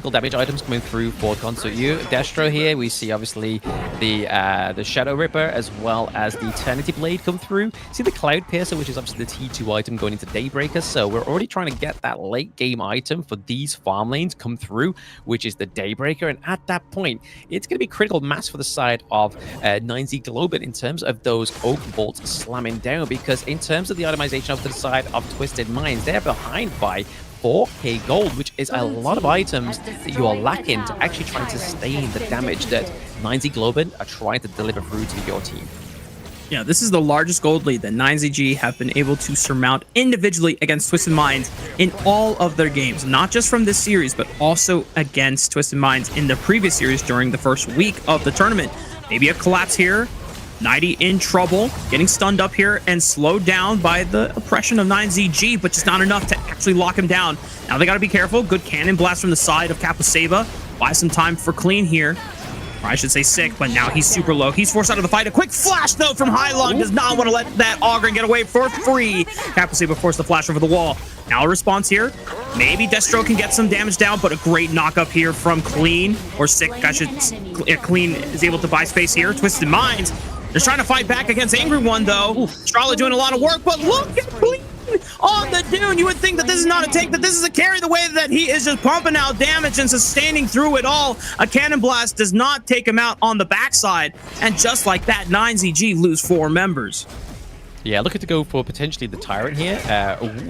damage items coming through for Consort U. Destro here, we see obviously the Shadow Ripper as well as the Eternity Blade come through. See the Cloud Piercer, which is obviously the T2 item going into Daybreaker. So we're already trying to get that late game item for these farm lanes come through, which is the Daybreaker. And at that point, it's going to be critical mass for the side of YikeZGG Globant in terms of those Oak Bolts slamming down, because in terms of the itemization of the side of Twisted Minds, they're behind by 4k gold, which is a lot of items that you are lacking to actually try and sustain the damage that YikeZGG Globant are trying to deliver through to your team. Yeah, this is the largest gold lead that YikeZGG have been able to surmount individually against Twisted Minds in all of their games, not just from this series, but also against Twisted Minds in the previous series during the first week of the tournament. Maybe a collapse here. 90 in trouble, getting stunned up here and slowed down by the oppression of YikeZGG, but just not enough to actually lock him down. Now they got to be careful. Good cannon blast from the side of KMW. Buy some time for Clean here. Or I should say Sick, but now he's super low. He's forced out of the fight. A quick flash, though, from Hylong. Does not want to let that Ogren get away for free. KMW forced the flash over the wall. Now a response here. Maybe Destro can get some damage down, but a great knock up here from Clean. Or Sick, I should... Clean is able to buy space here. Twisted Minds. They're trying to fight back against Angry One, though. Charlotte doing a lot of work, but look at Clean on the Dune. You would think that this is not a take, that this is a carry, the way that he is just pumping out damage and sustaining through it all. A Cannon Blast does not take him out on the backside. And just like that, YikeZGG lose 4 members. Yeah, looking to go for potentially the Tyrant here,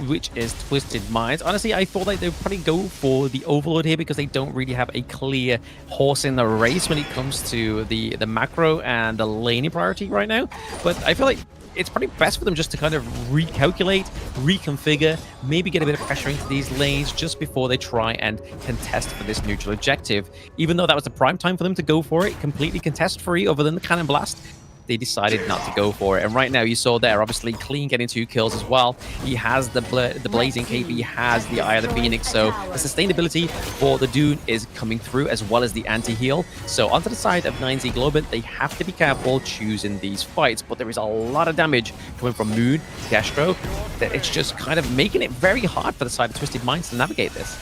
which is Twisted Minds. Honestly, I thought that they would probably go for the Overlord here because they don't really have a clear horse in the race when it comes to the macro and the laning priority right now. But I feel like it's probably best for them just to kind of recalculate, reconfigure, maybe get a bit of pressure into these lanes just before they try and contest for this neutral objective. Even though that was the prime time for them to go for it, completely contest-free other than the Cannon Blast, they decided not to go for it. And right now, you saw there, obviously, Clean getting 2 kills as well. He has the Blazing Cape, he has the Eye of the Phoenix, so the sustainability for the Dune is coming through, as well as the anti-heal. So onto the side of YikeZ Globant, they have to be careful choosing these fights, but there is a lot of damage coming from Moon, Destro, that it's just kind of making it very hard for the side of Twisted Minds to navigate this.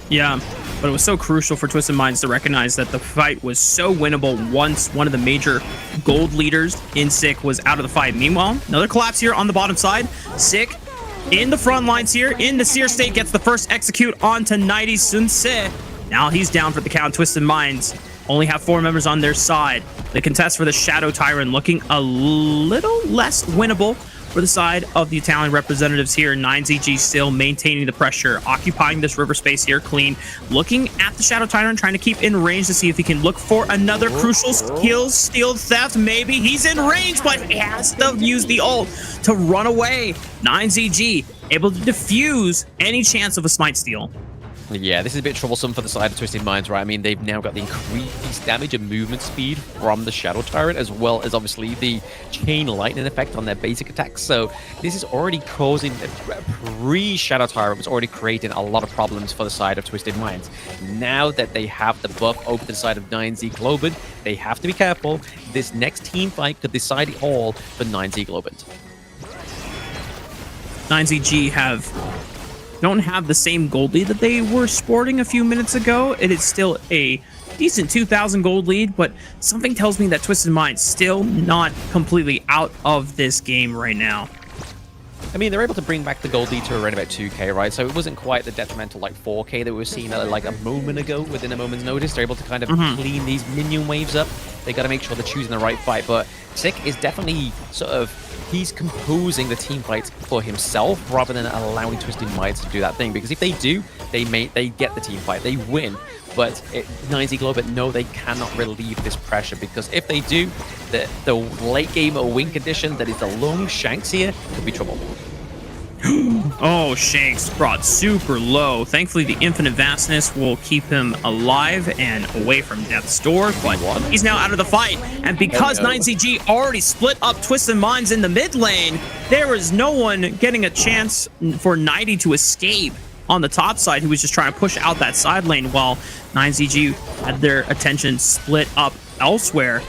Yeah, but it was so crucial for Twisted Minds to recognize that the fight was so winnable once one of the major gold leaders in Sick was out of the fight. Meanwhile, another collapse here on the bottom side. Sick in the front lines here, in the Seer state, gets the first execute onto Nighty Sunse. Now he's down for the count. Twisted Minds only have 4 members on their side. The contest for the Shadow Tyrant looking a little less winnable for the side of the Italian representatives here. YikeZGG still maintaining the pressure, occupying this river space here. Clean looking at the Shadow Tyrant, trying to keep in range to see if he can look for another crucial skill steal theft. Maybe he's in range, but he has to use the ult to run away. YikeZGG able to defuse any chance of a smite steal. Yeah, this is a bit troublesome for the side of Twisted Minds, right? I mean, they've now got the increased damage and movement speed from the Shadow Tyrant, as well as obviously the chain lightning effect on their basic attacks. So this is already causing, pre-Shadow Tyrant was already creating a lot of problems for the side of Twisted Minds. Now that they have the buff over to the side of YikeZ Globant, they have to be careful. This next team fight could decide it all for YikeZ Globant. YikeZGG don't have the same gold lead that they were sporting a few minutes ago. It is still a decent 2,000 gold lead, but something tells me that Twisted Minds still not completely out of this game right now. I mean, they're able to bring back the gold lead to around about 2k, right? So it wasn't quite the detrimental like 4k that we were seeing like a moment ago within a moment's notice. They're able to kind of clean these minion waves up. They got to make sure they're choosing the right fight, but Sick is definitely sort of, he's composing the team fights for himself rather than allowing Twisted Minds to do that thing. Because if they do, they get the team fight, they win. But YikeZ Globant know they cannot relieve this pressure, because if they do, the late game win condition that is the long Shanks here could be trouble. Oh, Shanks brought super low. Thankfully, the Infinite Vastness will keep him alive and away from Death's Door, but he's now out of the fight. And because YikeZGG already split up Twisted Minds in the mid lane, there is no one getting a chance for Nighty to escape on the top side, who was just trying to push out that side lane, while YikeZGG had their attention split up elsewhere.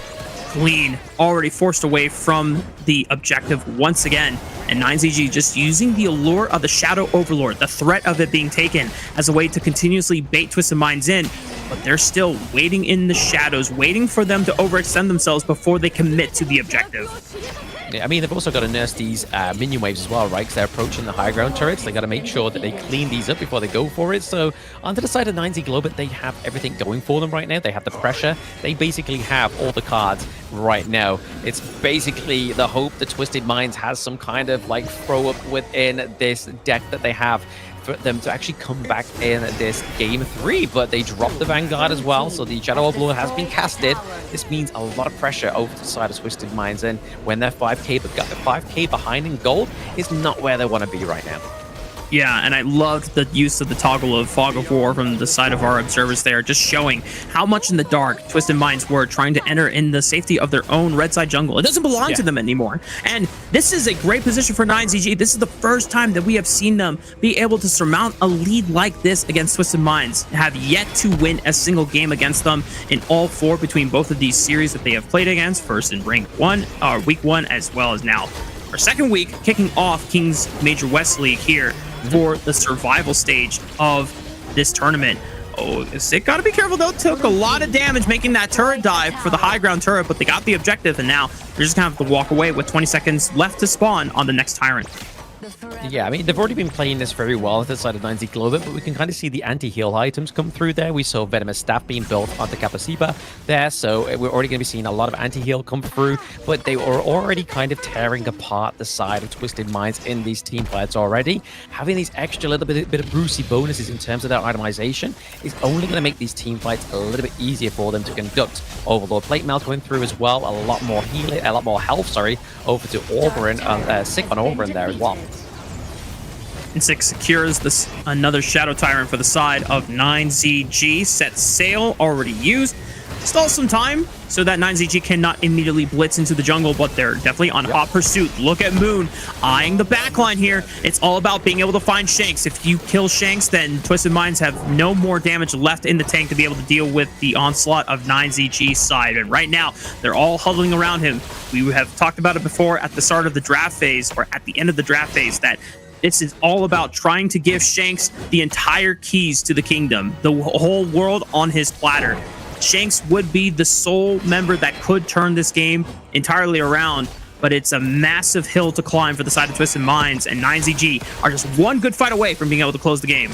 Clean already forced away from the objective once again, and YikeZGG just using the allure of the Shadow Overlord, the threat of it being taken, as a way to continuously bait Twisted Minds in, but they're still waiting in the shadows, waiting for them to overextend themselves before they commit to the objective. Yeah, I mean, they've also got to nurse these minion waves as well, right? Because they're approaching the high ground turrets. They got to make sure that they clean these up before they go for it. So onto the side of YikeZ Globant, they have everything going for them right now. They have the pressure. They basically have all the cards right now. It's basically the hope that Twisted Minds has some kind of like throw up within this deck that they have for them to actually come back in this game 3, but they dropped the Vanguard as well, so the Shadow Overlord has been casted. This means a lot of pressure over to the side of Twisted Minds, and when they're 5k but got the 5k behind in gold is not where they want to be right now. Yeah, and I loved the use of the toggle of Fog of War from the side of our observers there, just showing how much in the dark Twisted Minds were trying to enter in the safety of their own red side jungle. It doesn't belong to them anymore. And this is a great position for YikeZGG. This is the first time that we have seen them be able to surmount a lead like this against Twisted Minds. Have yet to win a single game against them in all 4 between both of these series that they have played against, first in Week 1, as well as now our second week, kicking off King's Major West League here for the survival stage of this tournament. Oh, Sick gotta be careful though. Took a lot of damage making that turret dive for the high ground turret, but they got the objective, and now they're just gonna have to walk away with 20 seconds left to spawn on the next Tyrant. Yeah, I mean, they've already been playing this very well at the side of YikeZ Globant, but we can kind of see the anti-heal items come through there. We saw Venomous Staff being built onto Kapasipa there, so we're already going to be seeing a lot of anti-heal come through, but they were already kind of tearing apart the side of Twisted Minds in these team fights already. Having these extra little bit of Brucey bonuses in terms of their itemization is only going to make these team fights a little bit easier for them to conduct. Overlord Plate Mail going through as well, a lot more health, over to Auburn, Sick on Auburn there as well. And Sick secures this another Shadow Tyrant for the side of YikeZGG. Set sail already used. Stall some time so that YikeZGG cannot immediately blitz into the jungle, but they're definitely on hot pursuit. Look at Moon eyeing the backline here. It's all about being able to find Shanks. If you kill Shanks, then Twisted Minds have no more damage left in the tank to be able to deal with the onslaught of YikeZGG's side. And right now, they're all huddling around him. We have talked about it before at the start of the draft phase, or at the end of the draft phase, that this is all about trying to give Shanks the entire keys to the kingdom, the whole world on his platter. Shanks would be the sole member that could turn this game entirely around, but it's a massive hill to climb for the side of Twisted Minds, and YikeZGG are just one good fight away from being able to close the game.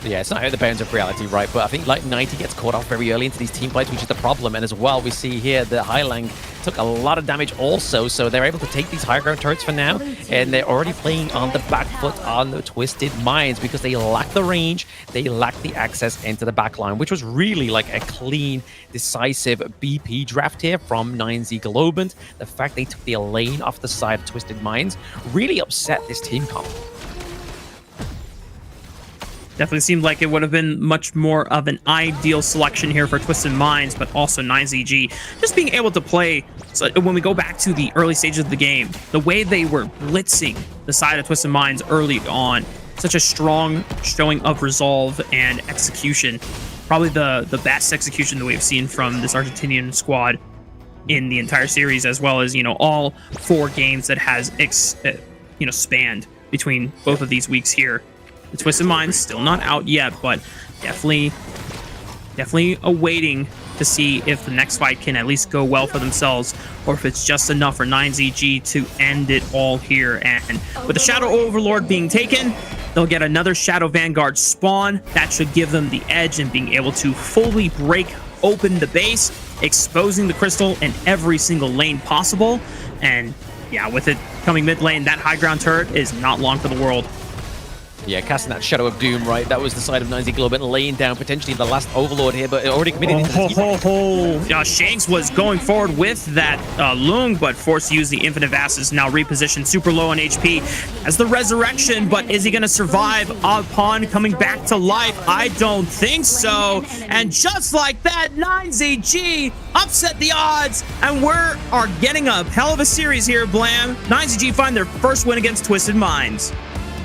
Yeah, it's not out of the bounds of reality, right? But I think like 90 gets caught off very early into these team fights, which is the problem. And as well, we see here the Highlang took a lot of damage also, so they're able to take these high ground turrets for now, and they're already playing on the back foot on the Twisted Minds because they lack the range, they lack the access into the backline, which was really like a clean, decisive BP draft here from YikeZ Globant. The fact they took the lane off the side of Twisted Minds really upset this team comp. Definitely seemed like it would have been much more of an ideal selection here for Twisted Minds, but also YikeZGG just being able to play. So when we go back to the early stages of the game, the way they were blitzing the side of Twisted Minds early on, such a strong showing of resolve and execution. Probably the best execution that we've seen from this Argentinian squad in the entire series, as well as, you know, all 4 games that has spanned between both of these weeks here. The Twisted Minds still not out yet, but definitely awaiting to see if the next fight can at least go well for themselves, or if it's just enough for YikeZGG to end it all here. And with the Shadow Overlord being taken, they'll get another Shadow Vanguard spawn. That should give them the edge in being able to fully break open the base, exposing the crystal in every single lane possible. And yeah, with it coming mid lane, that high ground turret is not long for the world. Yeah, casting that Shadow of Doom, right? That was the side of YikeZ Globant laying down potentially the last Overlord here, but already committed into the team. Shanks was going forward with that Lung, but forced to use the Infinite Vases, now repositioned super low on HP as the Resurrection, but is he going to survive upon coming back to life? I don't think so. And just like that, YikeZGG upset the odds, and we are getting a hell of a series here, Blam. YikeZGG find their first win against Twisted Minds.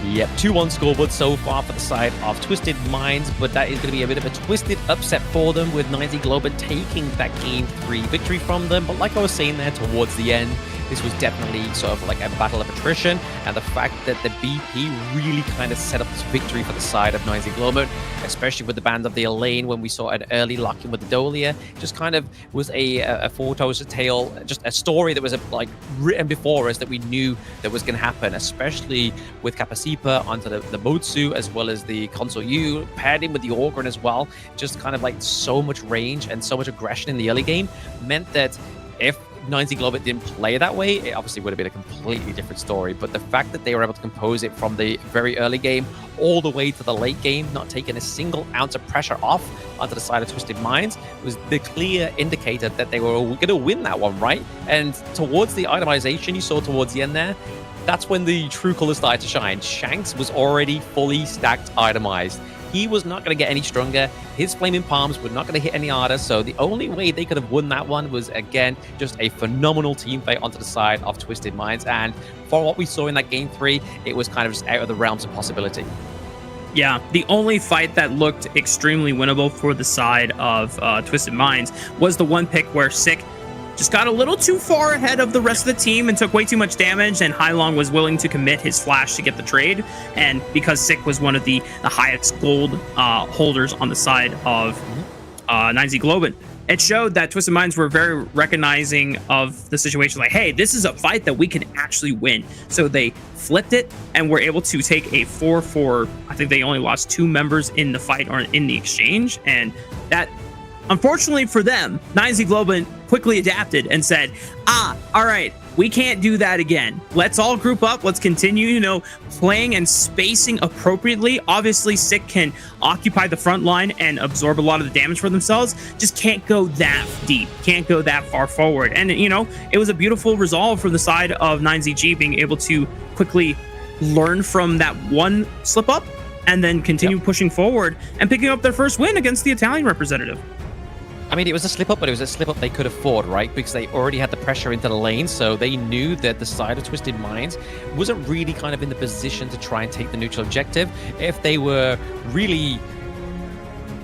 Yep, 2-1 scoreboard so far for the side of Twisted Minds, but that is going to be a bit of a twisted upset for them, with YikeZ Globant taking that Game 3 victory from them. But like I was saying there towards the end, this was definitely sort of like a battle of attrition, and the fact that the BP really kind of set up this victory for the side of YikeZ Globant, especially with the band of the lane when we saw an early lock-in with the Dolia, just kind of was a foretold tale, just a story that was like written before us that we knew that was going to happen, especially with Kapasipa onto the Botsu as well as the Console U, paired in with the Orgrin as well. Just kind of like so much range and so much aggression in the early game meant that if YikeZ Globant didn't play that way, it obviously would have been a completely different story. But the fact that they were able to compose it from the very early game all the way to the late game, not taking a single ounce of pressure off onto the side of Twisted Minds, was the clear indicator that they were going to win that one, right? And towards the itemization you saw towards the end there, that's when the true colors started to shine. Shanks was already fully stacked itemized. He was not going to get any stronger. His flaming palms were not going to hit any harder. So the only way they could have won that one was, again, just a phenomenal team fight onto the side of Twisted Minds. And for what we saw in that game 3, it was kind of just out of the realms of possibility. Yeah, the only fight that looked extremely winnable for the side of Twisted Minds was the one pick where Sick just got a little too far ahead of the rest of the team and took way too much damage, and Hailong was willing to commit his flash to get the trade. And because Sick was one of the highest gold holders on the side of YikeZ Globant, it showed that Twisted Minds were very recognizing of the situation, like, hey, this is a fight that we can actually win. So they flipped it and were able to take a 4-4. I think they only lost 2 members in the fight or in the exchange, and that, unfortunately for them, YikeZ Globant quickly adapted and said, all right, we can't do that again. Let's all group up. Let's continue, playing and spacing appropriately. Obviously, Sick can occupy the front line and absorb a lot of the damage for themselves. Just can't go that deep. Can't go that far forward. And, it was a beautiful resolve for the side of YikeZGG being able to quickly learn from that one slip up and then continue pushing forward and picking up their first win against the Italian representative. I mean, it was a slip-up, but it was a slip-up they could afford, right? Because they already had the pressure into the lane, so they knew that the side of Twisted Minds wasn't really kind of in the position to try and take the neutral objective. If they were really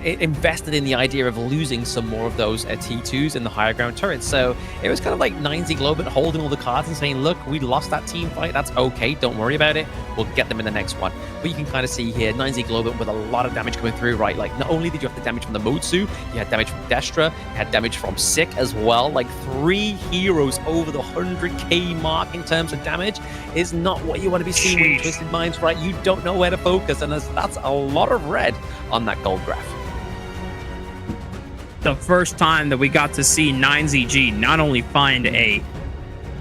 invested in the idea of losing some more of those T2s in the higher ground turrets. So it was kind of like YikeZ Globant holding all the cards and saying, look, we lost that team fight. That's okay. Don't worry about it. We'll get them in the next one. But you can kind of see here, YikeZ Globant with a lot of damage coming through, right? Like, not only did you have the damage from the Motsu, you had damage from Destra, you had damage from Sick as well. Like, 3 heroes over the 100k mark in terms of damage is not what you want to be seeing with Twisted Minds, right? You don't know where to focus, and that's a lot of red on that gold graph. The first time that we got to see YikeZGG not only find a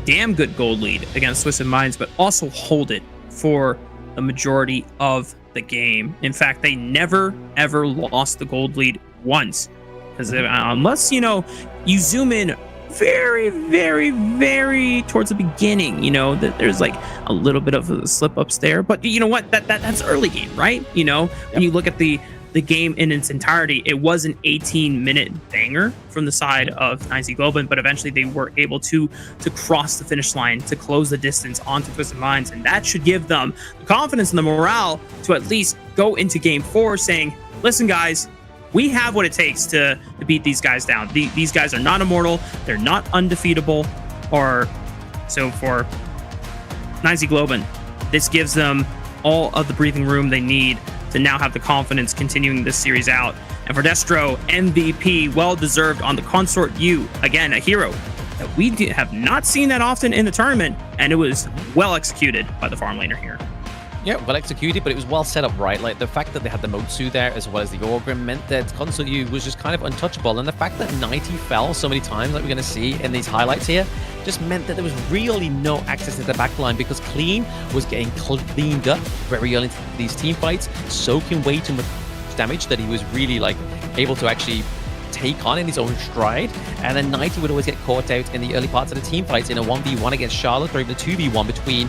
damn good gold lead against Twisted Minds, but also hold it for the majority of the game. In fact, they never, ever lost the gold lead once. Because unless, you zoom in very, very, very towards the beginning, that there's like a little bit of slip-ups there. But you know what? That's early game, right? When you look at the game in its entirety, it was an 18-minute banger from the side of YikeZ Globant, but eventually they were able to cross the finish line, to close the distance onto Twisted Minds, and that should give them the confidence and the morale to at least go into game 4 saying, listen guys, we have what it takes to beat these guys down. These guys are not immortal, they're not undefeatable, so for YikeZ Globant, this gives them all of the breathing room they need to now have the confidence continuing this series out. And for Destro, MVP, well-deserved on the Consort U. Again, a hero that we have not seen that often in the tournament, and it was well executed by the farm laner here. Yeah, well executed, but it was well set up, right? Like, the fact that they had the Motsu there as well as the Orgrim meant that Consort U was just kind of untouchable. And the fact that 90 fell so many times, like we're going to see in these highlights here, just meant that there was really no access to the backline, because Clean was getting cleaned up very early into these team fights, soaking way too much damage that he was really able to actually take on in his own stride. And then 90 would always get caught out in the early parts of the team fights in a 1v1 against Charlotte, or even a 2v1 between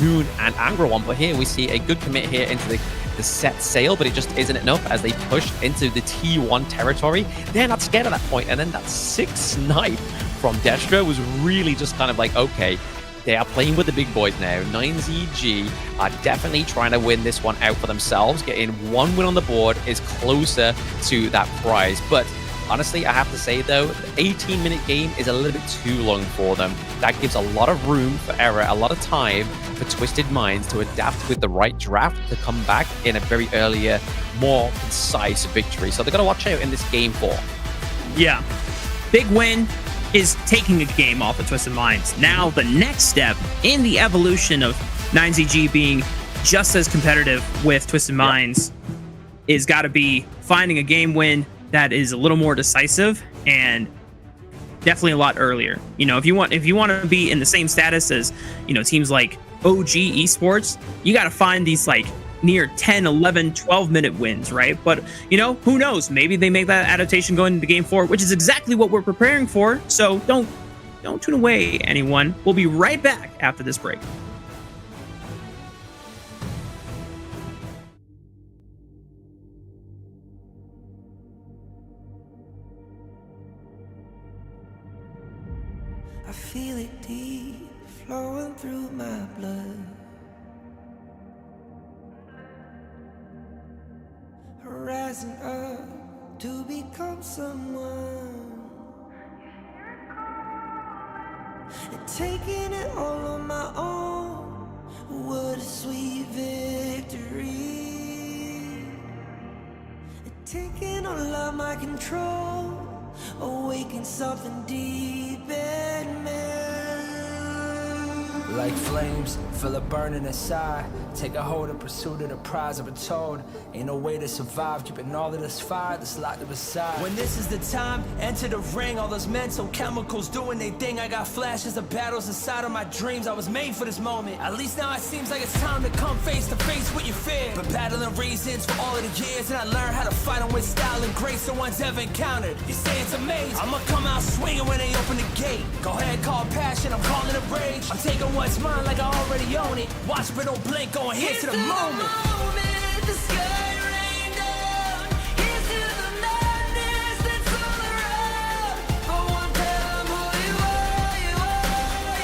Moon and Angra. But here we see a good commit here into the set sail, but it just isn't enough as they push into the T1 territory. They're not scared at that point, and then that 6 snipe from Destra was really just kind of like, okay, they are playing with the big boys now. YikeZGG are definitely trying to win this one out for themselves. Getting 1 win on the board is closer to that prize. But honestly, I have to say though, the 18-minute game is a little bit too long for them. That gives a lot of room for error, a lot of time for Twisted Minds to adapt with the right draft to come back in a very earlier, more concise victory. So they're going to watch out in this game 4. Yeah, big win is taking a game off of Twisted Minds. Now the next step in the evolution of YikeZGG being just as competitive with Twisted Minds is got to be finding a game win that is a little more decisive. And definitely a lot earlier. You know, if you want to be in the same status as, you know, teams like OG Esports, you got to find these like near 10, 11, 12-minute wins, right? But, you know, who knows? Maybe they make that adaptation going into Game 4, which is exactly what we're preparing for. So don't tune away, anyone. We'll be right back after this break. I feel it deep flowing through my blood. Rising up to become someone, and taking it all on my own. What a sweet victory. And taking all of my control, awaken something deep in me. Like flames, feel it burning inside. Take a hold of pursuit of the prize. I've been told ain't no way to survive, keeping all of this fire that's locked aside. When this is the time, enter the ring. All those mental chemicals doing their thing. I got flashes of battles inside of my dreams. I was made for this moment. At least now it seems like it's time to come face to face with your fear. Been battling reasons for all of the years, and I learned how to fight them with style and grace no one's ever encountered. You say it's amazing, I'ma come out swinging when they open the gate. Go ahead, call passion, I'm calling it rage. I'm taking what's mine like I already own it. Watch but don't blink, going here to the moment. The sky rained down. Here's to the madness that's all around. Go on, tell them who you are, you are,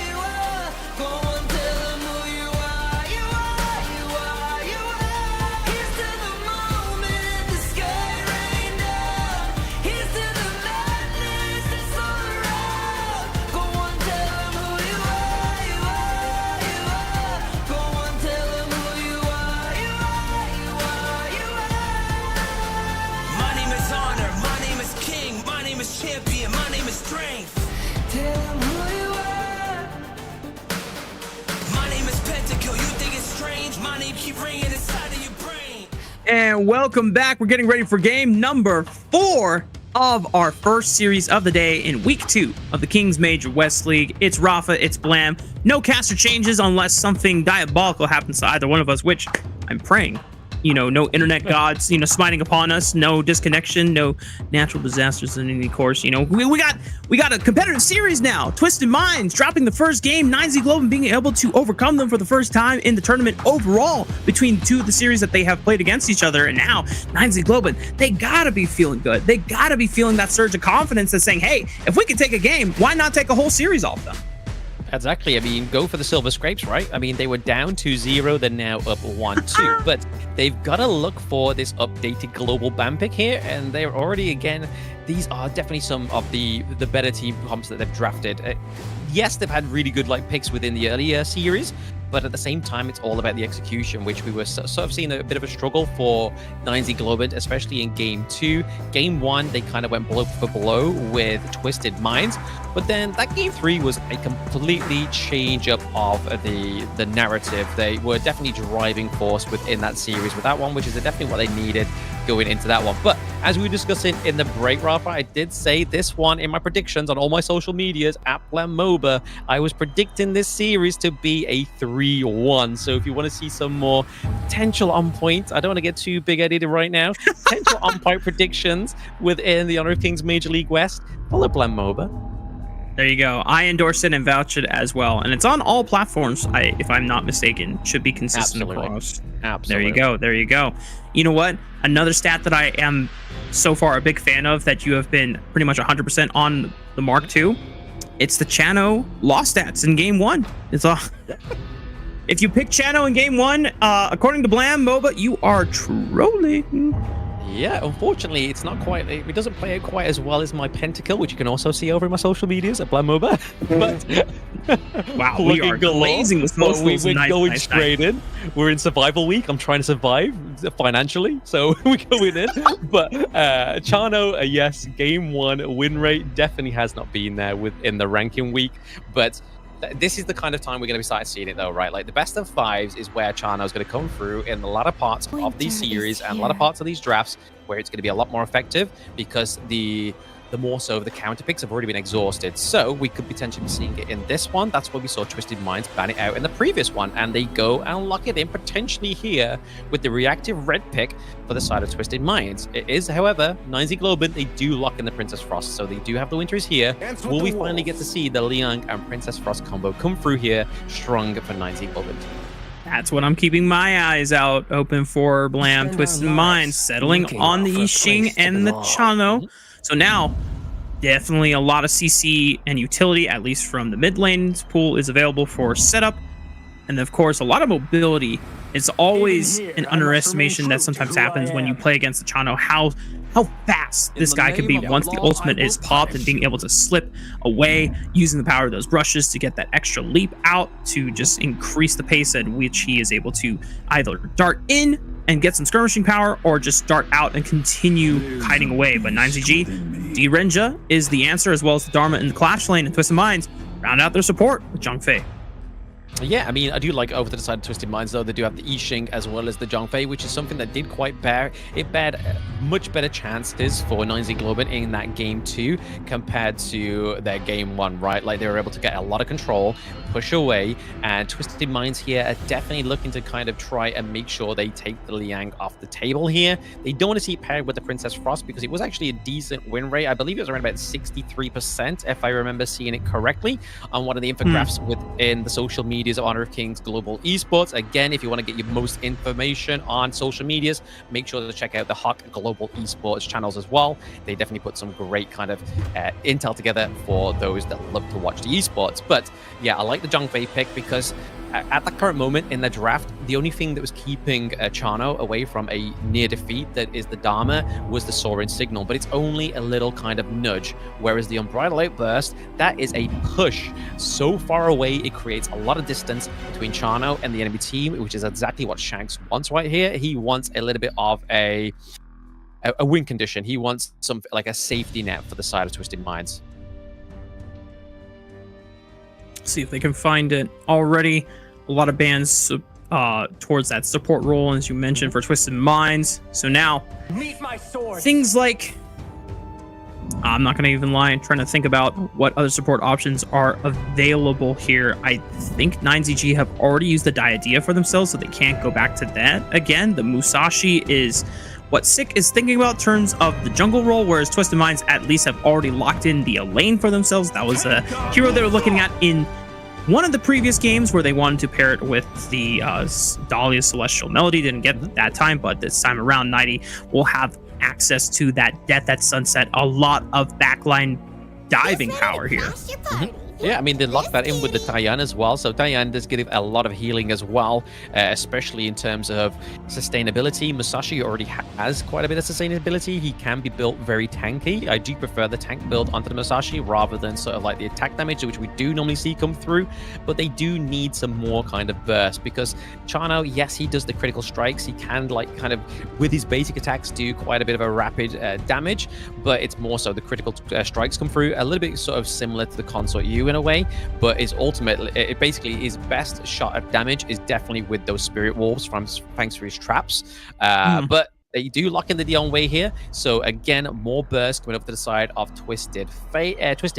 you are. Go on, tell them who you are, you are, you are, you are. Here's to the moment. The sky rained down. Here's to the madness that's all around. Go on, tell them who you are, you are, you are. Go on, tell them who you are, you are, you are, you are. My name is honor, my name is king, my name is champion, my name is strength. Tell them who you are. My name is Pentakill, you think it's strange? My name keep ringing inside of your brain. And welcome back. We're getting ready for game number 4 of our first series of the day in week 2 of the Kings Major West League. It's Rafa, it's Blam. No caster changes unless something diabolical happens to either one of us, which I'm praying. You know, no internet gods, you know, smiting upon us, no disconnection, no natural disasters in any course. You know, we got a competitive series now. Twisted Minds dropping the first game, YikeZ Globant being able to overcome them for the first time in the tournament overall between 2 of the series that they have played against each other. And now YikeZ Globant, they gotta be feeling good. They gotta be feeling that surge of confidence that's saying, hey, if we can take a game, why not take a whole series off them? Exactly. I mean, go for the silver scrapes, right? I mean, they were down 2-0, they're now up 1-2. But they've got to look for this updated global ban pick here, and they're already, again, these are definitely some of the better team comps that they've drafted. Yes, they've had really good like picks within the earlier series, but at the same time, it's all about the execution, which we were sort of seeing a bit of a struggle for YikeZ Globant, especially in Game 2. Game 1, they kind of went blow for blow with Twisted Minds, but then that Game 3 was a completely change up of the narrative. They were definitely driving force within that series with that one, which is definitely what they needed going into that one. But as we were discussing in the break, Rafa, I did say this one in my predictions on all my social medias at PlanMoba. I was predicting this series to be a 3-1. So if you want to see some more potential on point, I don't want to get too big-headed right now, potential on point predictions within the Honor of Kings Major League West, follow PlanMoba. There you go. I endorse it and vouch it as well. And it's on all platforms, if I'm not mistaken. Should be consistent across. Absolutely. There you go. There you go. You know what? Another stat that I am so far a big fan of that you have been pretty much 100% on the mark to. It's the Chano loss stats in Game 1. It's all... If you pick Chano in Game 1, according to Blam MOBA, you are trolling. Yeah, unfortunately, it's not quite. It doesn't play out quite as well as my Pentakill, which you can also see over in my social medias at PlanMoba. But wow, we are glazing with most. We're going straight in. We're in survival week. I'm trying to survive financially, so we're going in. But Chano, yes, Game 1 win rate definitely has not been there within the ranking week, but. This is the kind of time we're going to be starting seeing it though, right? Like the best of 5s is where Chano is going to come through in a lot of parts of these series and a lot of parts of these drafts where it's going to be a lot more effective because the the more so the counter picks have already been exhausted. So we could potentially be seeing it in this one. That's why we saw Twisted Minds ban it out in the previous one, and they go and lock it in potentially here with the reactive red pick for the side of Twisted Minds. It is, however, YikeZ Globant, they do lock in the Princess Frost, so they do have the Winters here. Will we finally get to see the Liang and Princess Frost combo come through here strong for YikeZ Globant? That's what I'm keeping my eyes out open for. Blam, Twisted Minds settling on the Yixing and the Chano. So now, definitely a lot of CC and utility, at least from the mid lane's pool, is available for setup. And of course, a lot of mobility. It's always an underestimation that sometimes happens when you play against the Chano, how fast this guy can be once the ultimate is popped, and being able to slip away, using the power of those brushes to get that extra leap out to just increase the pace at which he is able to either dart in and get some skirmishing power, or just dart out and continue kiting away. But YikeZGG, D-Renja is the answer, as well as the Dharma in the Clash lane, and Twisted Minds round out their support with Zhongfei. Yeah, I mean, I do like over to the side of Twisted Minds, though. They do have the Yixing as well as the Zhongfei, which is something that did quite bear. It bared much better chances for YikeZ Globant in that game 2 compared to their game 1, right? Like, they were able to get a lot of control, push away, and Twisted Minds here are definitely looking to kind of try and make sure they take the Liang off the table here. They don't want to see it paired with the Princess Frost because it was actually a decent win rate. I believe it was around about 63%, if I remember seeing it correctly, on one of the infographics within the social medias of Honor of Kings Global Esports. Again, if you want to get your most information on social medias, make sure to check out the Hawk Global Esports channels as well. They definitely put some great kind of intel together for those that love to watch the esports. But yeah, I like the Zhongfei pick because at the current moment in the draft, the only thing that was keeping Chano away from a near defeat, that is the Dharma, was the Soaring Signal, but it's only a little kind of nudge, whereas the Unbridled Outburst, that is a push so far away, it creates a lot of distance between Chano and the enemy team, which is exactly what Shanks wants right here. He wants a little bit of a win condition. He wants some like a safety net for the side of Twisted Minds. See if they can find it already. A lot of bans towards that support role, as you mentioned, for Twisted Minds. So now, things like, I'm not going to even lie, I'm trying to think about what other support options are available here. I think YikeZGG have already used the Diadea for themselves, so they can't go back to that again. The Musashi is what Sick is thinking about in terms of the jungle role, whereas Twisted Minds at least have already locked in the Elaine for themselves. That was a hero they were looking at in one of the previous games where they wanted to pair it with the Dahlia Celestial Melody. Didn't get that time, but this time around, YikeZGG will have access to that Death at Sunset, a lot of backline diving power here. Yeah, I mean, they locked that in with the Diane as well. So Diane does give a lot of healing as well, especially in terms of sustainability. Musashi already has quite a bit of sustainability. He can be built very tanky. I do prefer the tank build onto the Musashi rather than sort of like the attack damage, which we do normally see come through. But they do need some more kind of burst because Chano, yes, he does the critical strikes. He can like kind of, with his basic attacks, do quite a bit of a rapid damage, but it's more so the critical strikes come through a little bit sort of similar to the Consort U in a way, but is ultimately, it basically his best shot at damage is definitely with those Spirit Wolves thanks to his traps. But they do lock in the Dion Way here, so again, more burst coming over to the side of Twisted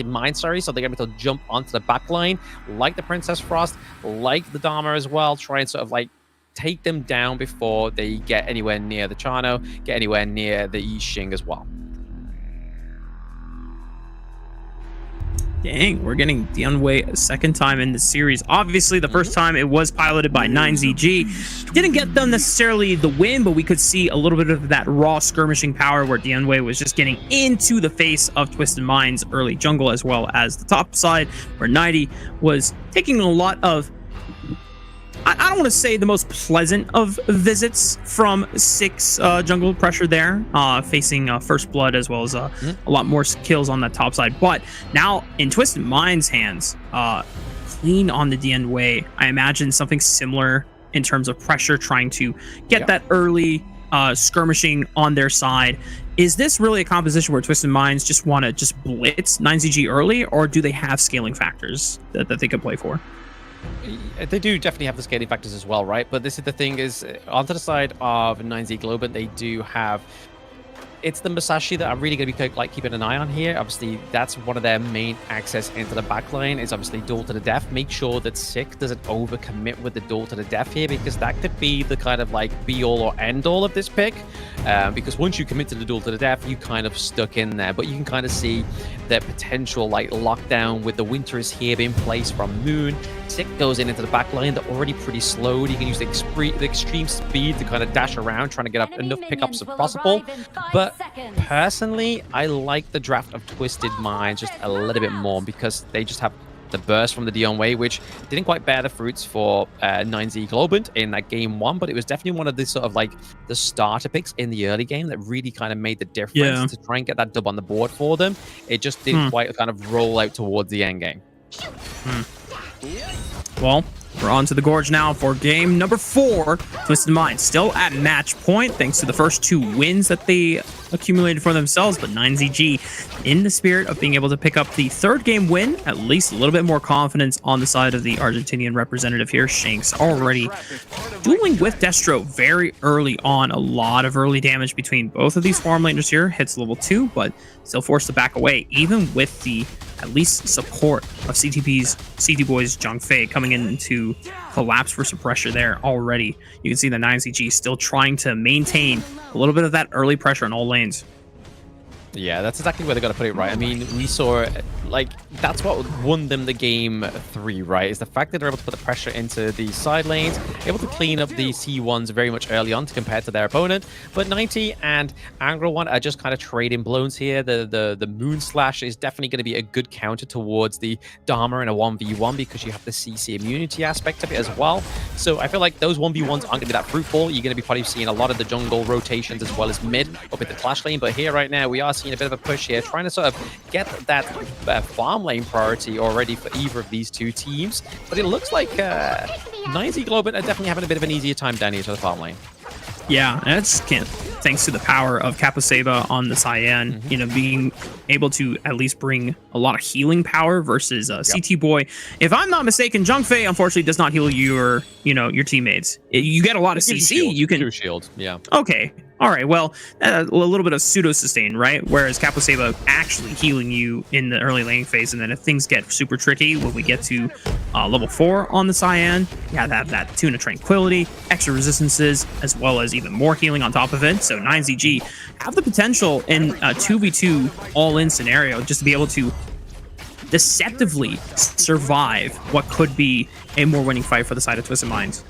Mind, sorry, so they're going to be able to jump onto the back line, like the Princess Frost, like the Dharma as well, try and sort of like take them down before they get anywhere near the Chano, get anywhere near the Yixing as well. Dang, we're getting Dion Way a second time in the series. Obviously, the first time it was piloted by YikeZGG. Didn't get them necessarily the win, but we could see a little bit of that raw skirmishing power where Dion Way was just getting into the face of Twisted Minds early jungle, as well as the top side, where YikeZ was taking a lot of, I don't want to say the most pleasant of visits from Sick's jungle pressure there, facing First Blood, as well as a lot more kills on that top side. But now in Twisted Mind's hands, clean on the Dion Way. I imagine something similar in terms of pressure, trying to get that early skirmishing on their side. Is this really a composition where Twisted Minds just want to just blitz YikeZGG early, or do they have scaling factors that they could play for? They do definitely have the scaling factors as well, right? But this is the thing is, onto the side of YikeZ Globant, they do have it's the Musashi that I'm really going to be like keeping an eye on here. Obviously, that's one of their main access into the back line is obviously duel to the death. Make sure that Sick doesn't overcommit with the duel to the death here, because that could be the kind of like be all or end all of this pick. Because once you commit to the duel to the death, you kind of stuck in there. But you can kind of see the potential like lockdown with the Winter is here being placed from Moon. Sick goes into the back line. They're already pretty slowed. You can use the extreme speed to kind of dash around, trying to get up enough pickups as possible. But personally, I like the draft of Twisted Minds just a little bit more, because they just have the burst from the Dion Way, which didn't quite bear the fruits for 9Z Globant in that game 1, but it was definitely one of the sort of like the starter picks in the early game that really kind of made the difference to try and get that dub on the board for them. It just didn't quite kind of roll out towards the end game. Well, we're on to the Gorge now for game number 4. Twisted Minds still at match point thanks to the first 2 wins that they accumulated for themselves, but 9ZG in the spirit of being able to pick up the 3rd game win, at least a little bit more confidence on the side of the Argentinian representative here. Shanks already dueling with Destro very early on. A lot of early damage between both of these farm laners here. Hits level 2, but still forced to back away, even with the at least support of CTP's CT Boys Zhang Fei coming in to collapse for some pressure there already. You can see the 9ZG still trying to maintain a little bit of that early pressure on all lanes. Yeah, that's exactly where they got to put it, right? I mean, we saw, like, that's what won them the game 3, right? Is the fact that they're able to put the pressure into the side lanes, able to clean up the C1s very much early on compared to their opponent. But 90 and Angro One are just kind of trading blows here. The Moon Slash is definitely going to be a good counter towards the Dharma in a 1v1, because you have the CC immunity aspect of it as well. So I feel like those 1v1s aren't going to be that fruitful. You're going to be probably seeing a lot of the jungle rotations as well as mid up in the clash lane. But here right now, we are seeing a bit of a push here, trying to sort of get that farm lane priority already for either of these 2 teams. But it looks like 9Z Globant are definitely having a bit of an easier time down here to the farm lane. Yeah, and that's thanks to the power of Kappa on the Cyan, you know, being able to at least bring a lot of healing power versus CT Boy. If I'm not mistaken, Zhang Fei unfortunately does not heal your teammates. You get a lot of CC. You can shield. Yeah. Okay. All right, well, a little bit of pseudo-sustain, right? Whereas Capo actually healing you in the early lane phase, and then if things get super tricky, when we get to level 4 on the Cyan, yeah, that Tune of Tranquility, extra resistances, as well as even more healing on top of it. So 9ZG have the potential in a 2v2 all-in scenario just to be able to deceptively survive what could be a more winning fight for the side of Twisted Minds.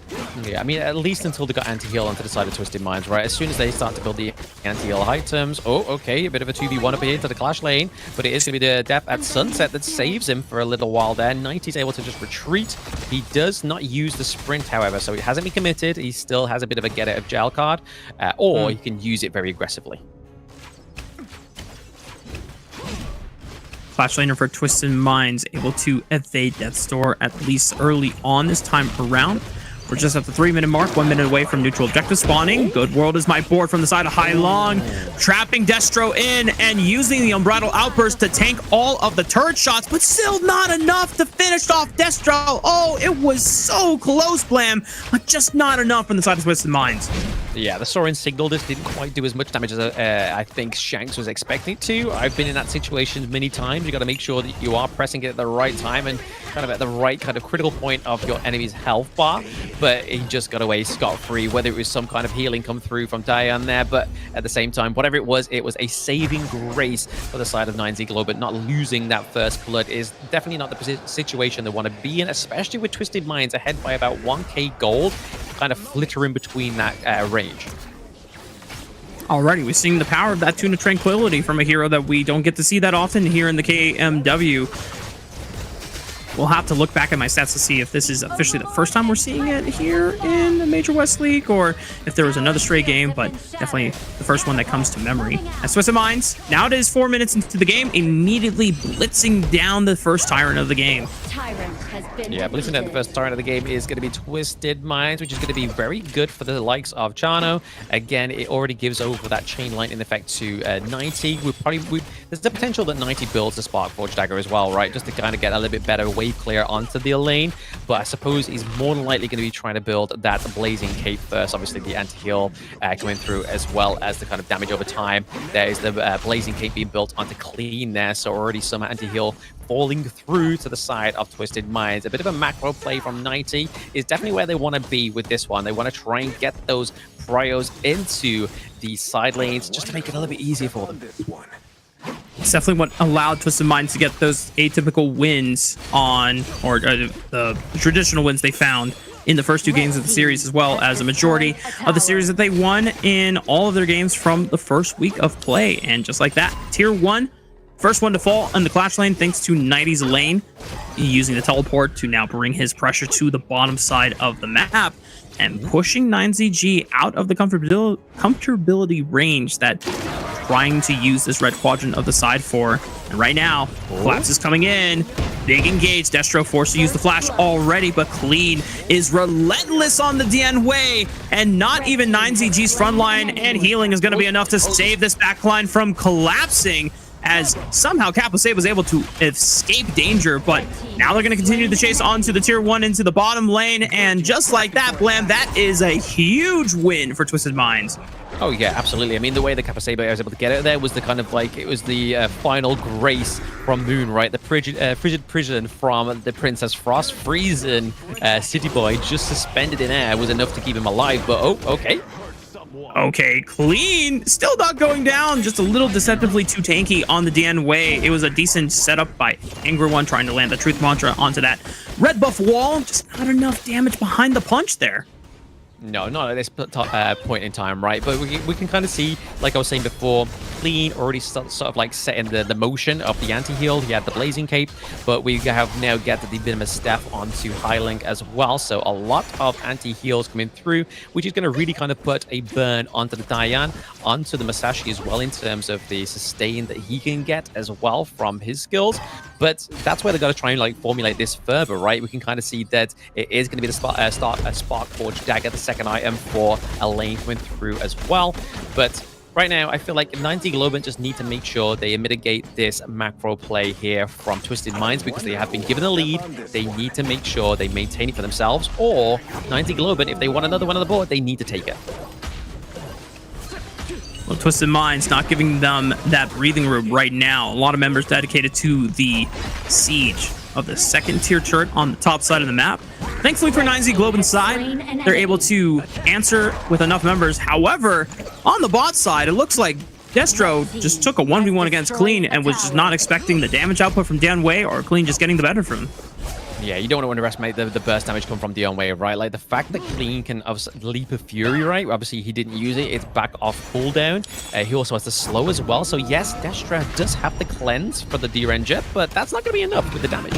Yeah, I mean, at least until they got anti-heal onto the side of Twisted Minds, right? As soon as they start to build the anti-heal items, oh, okay, a bit of a 2v1 up here into the clash lane, but it is going to be the death at Sunset that saves him for a little while there. 90's able to just retreat. He does not use the sprint, however, so he hasn't been committed. He still has a bit of a get out of jail card, or he can use it very aggressively. Clash laner for Twisted Minds able to evade Death's Door at least early on this time around. We're just at the 3-minute mark, 1 minute away from neutral objective spawning. Good World is my board from the side of Hai Long, trapping Destro in and using the Unbridled Outburst to tank all of the turret shots, but still not enough to finish off Destro. Oh, it was so close, Blam, but just not enough from the side of Twisted Minds. Yeah, the Soaring Signal just didn't quite do as much damage as I think Shanks was expecting it to. I've been in that situation many times. You got to make sure that you are pressing it at the right time and kind of at the right kind of critical point of your enemy's health bar. But he just got away scot-free, whether it was some kind of healing come through from Diane there. But at the same time, whatever it was a saving grace for the side of 9Z Globant. Not losing that first blood is definitely not the situation they want to be in, especially with Twisted Minds ahead by about 1k gold, kind of flittering between that range. Alrighty, we're seeing the power of that Tune of Tranquility from a hero that we don't get to see that often here in the KMW. We'll have to look back at my stats to see if this is officially the first time we're seeing it here in the Major West League, or if there was another stray game, but definitely the first one that comes to memory. As Twisted Minds, now it is 4 minutes into the game, immediately blitzing down the first Tyrant of the game. Yeah, blitzing down the first Tyrant of the game is going to be Twisted Minds, which is going to be very good for the likes of Chano. Again, it already gives over that chain lightning effect to 90. There's the potential that 90 builds a Spark Forge Dagger as well, right? Just to kind of get a little bit better wave clear onto the lane. but I suppose he's more than likely going to be trying to build that Blazing Cape first. Obviously, the anti-heal coming through, as well as the kind of damage over time. There is the Blazing Cape being built onto Clean there, so already some anti-heal falling through to the side of Twisted Minds. A bit of a macro play from 90 is definitely where they want to be with this one. They want to try and get those pryos into the side lanes just to make it a little bit easier for them. It's definitely what allowed Twisted Minds to get those atypical wins on, or the traditional wins they found in the first 2 games of the series, as well as a majority of the series that they won in all of their games from the first week of play. And just like that, Tier 1, first one to fall in the Clash lane thanks to 90's lane, using the teleport to now bring his pressure to the bottom side of the map and pushing 9ZG out of the comfortability range that trying to use this red quadrant of the side for. And right now, Collapse is coming in. Big engage. Destro forced to use the flash already, but Clean is relentless on the DN way, and not even 9ZG's front line and healing is going to be enough to save this backline from collapsing, as somehow Caposay was able to escape danger. But now they're going to continue the chase onto the Tier 1 into the bottom lane, and just like that, Blam, that is a huge win for Twisted Minds. Oh yeah, absolutely. I mean, the way the Kappa Saber was able to get it there was the kind of like, it was the final grace from Moon, right? The frigid prison from the Princess Frost, freezing City Boy just suspended in air was enough to keep him alive. But oh, okay. Okay, Clean still not going down, just a little deceptively too tanky on the DN way. It was a decent setup by Angry One trying to land the Truth Mantra onto that red buff wall. Just not enough damage behind the punch there. No, not at this point in time, right? But we can kind of see, like I was saying before, Clean already sort of like setting the motion of the anti-heal. He had the Blazing Cape, but we have now get the Venomous Staff onto Highlink as well. So a lot of anti-heals coming through, which is going to really kind of put a burn onto the Diane, onto the Masashi as well, in terms of the sustain that he can get as well from his skills. But that's where they've got to try and like formulate this further, right? We can kind of see that it is going to be the Spark Forge Dagger, the second item for a lane coming through as well. But right now, I feel like 90 Globant just need to make sure they mitigate this macro play here from Twisted Minds, because they have been given a lead. They need to make sure they maintain it for themselves, or 90 Globant, if they want another one on the board, they need to take it. Well, Twisted Minds not giving them that breathing room right now. A lot of members dedicated to the siege of the second tier turret on the top side of the map. Thankfully for 9Z Globant's side, they're able to answer with enough members. However, on the bot side, it looks like Destro just took a 1v1 against Clean and was just not expecting the damage output from Dan Wei, or Clean just getting the better from him. Yeah, you don't want to underestimate the burst damage come from Dion Wave, right? Like the fact that Clean can Leap of Fury, right? Obviously, he didn't use it. It's back off cooldown. He also has the slow as well. So yes, Destra does have the cleanse for the D-Ren Jet, but that's not going to be enough with the damage.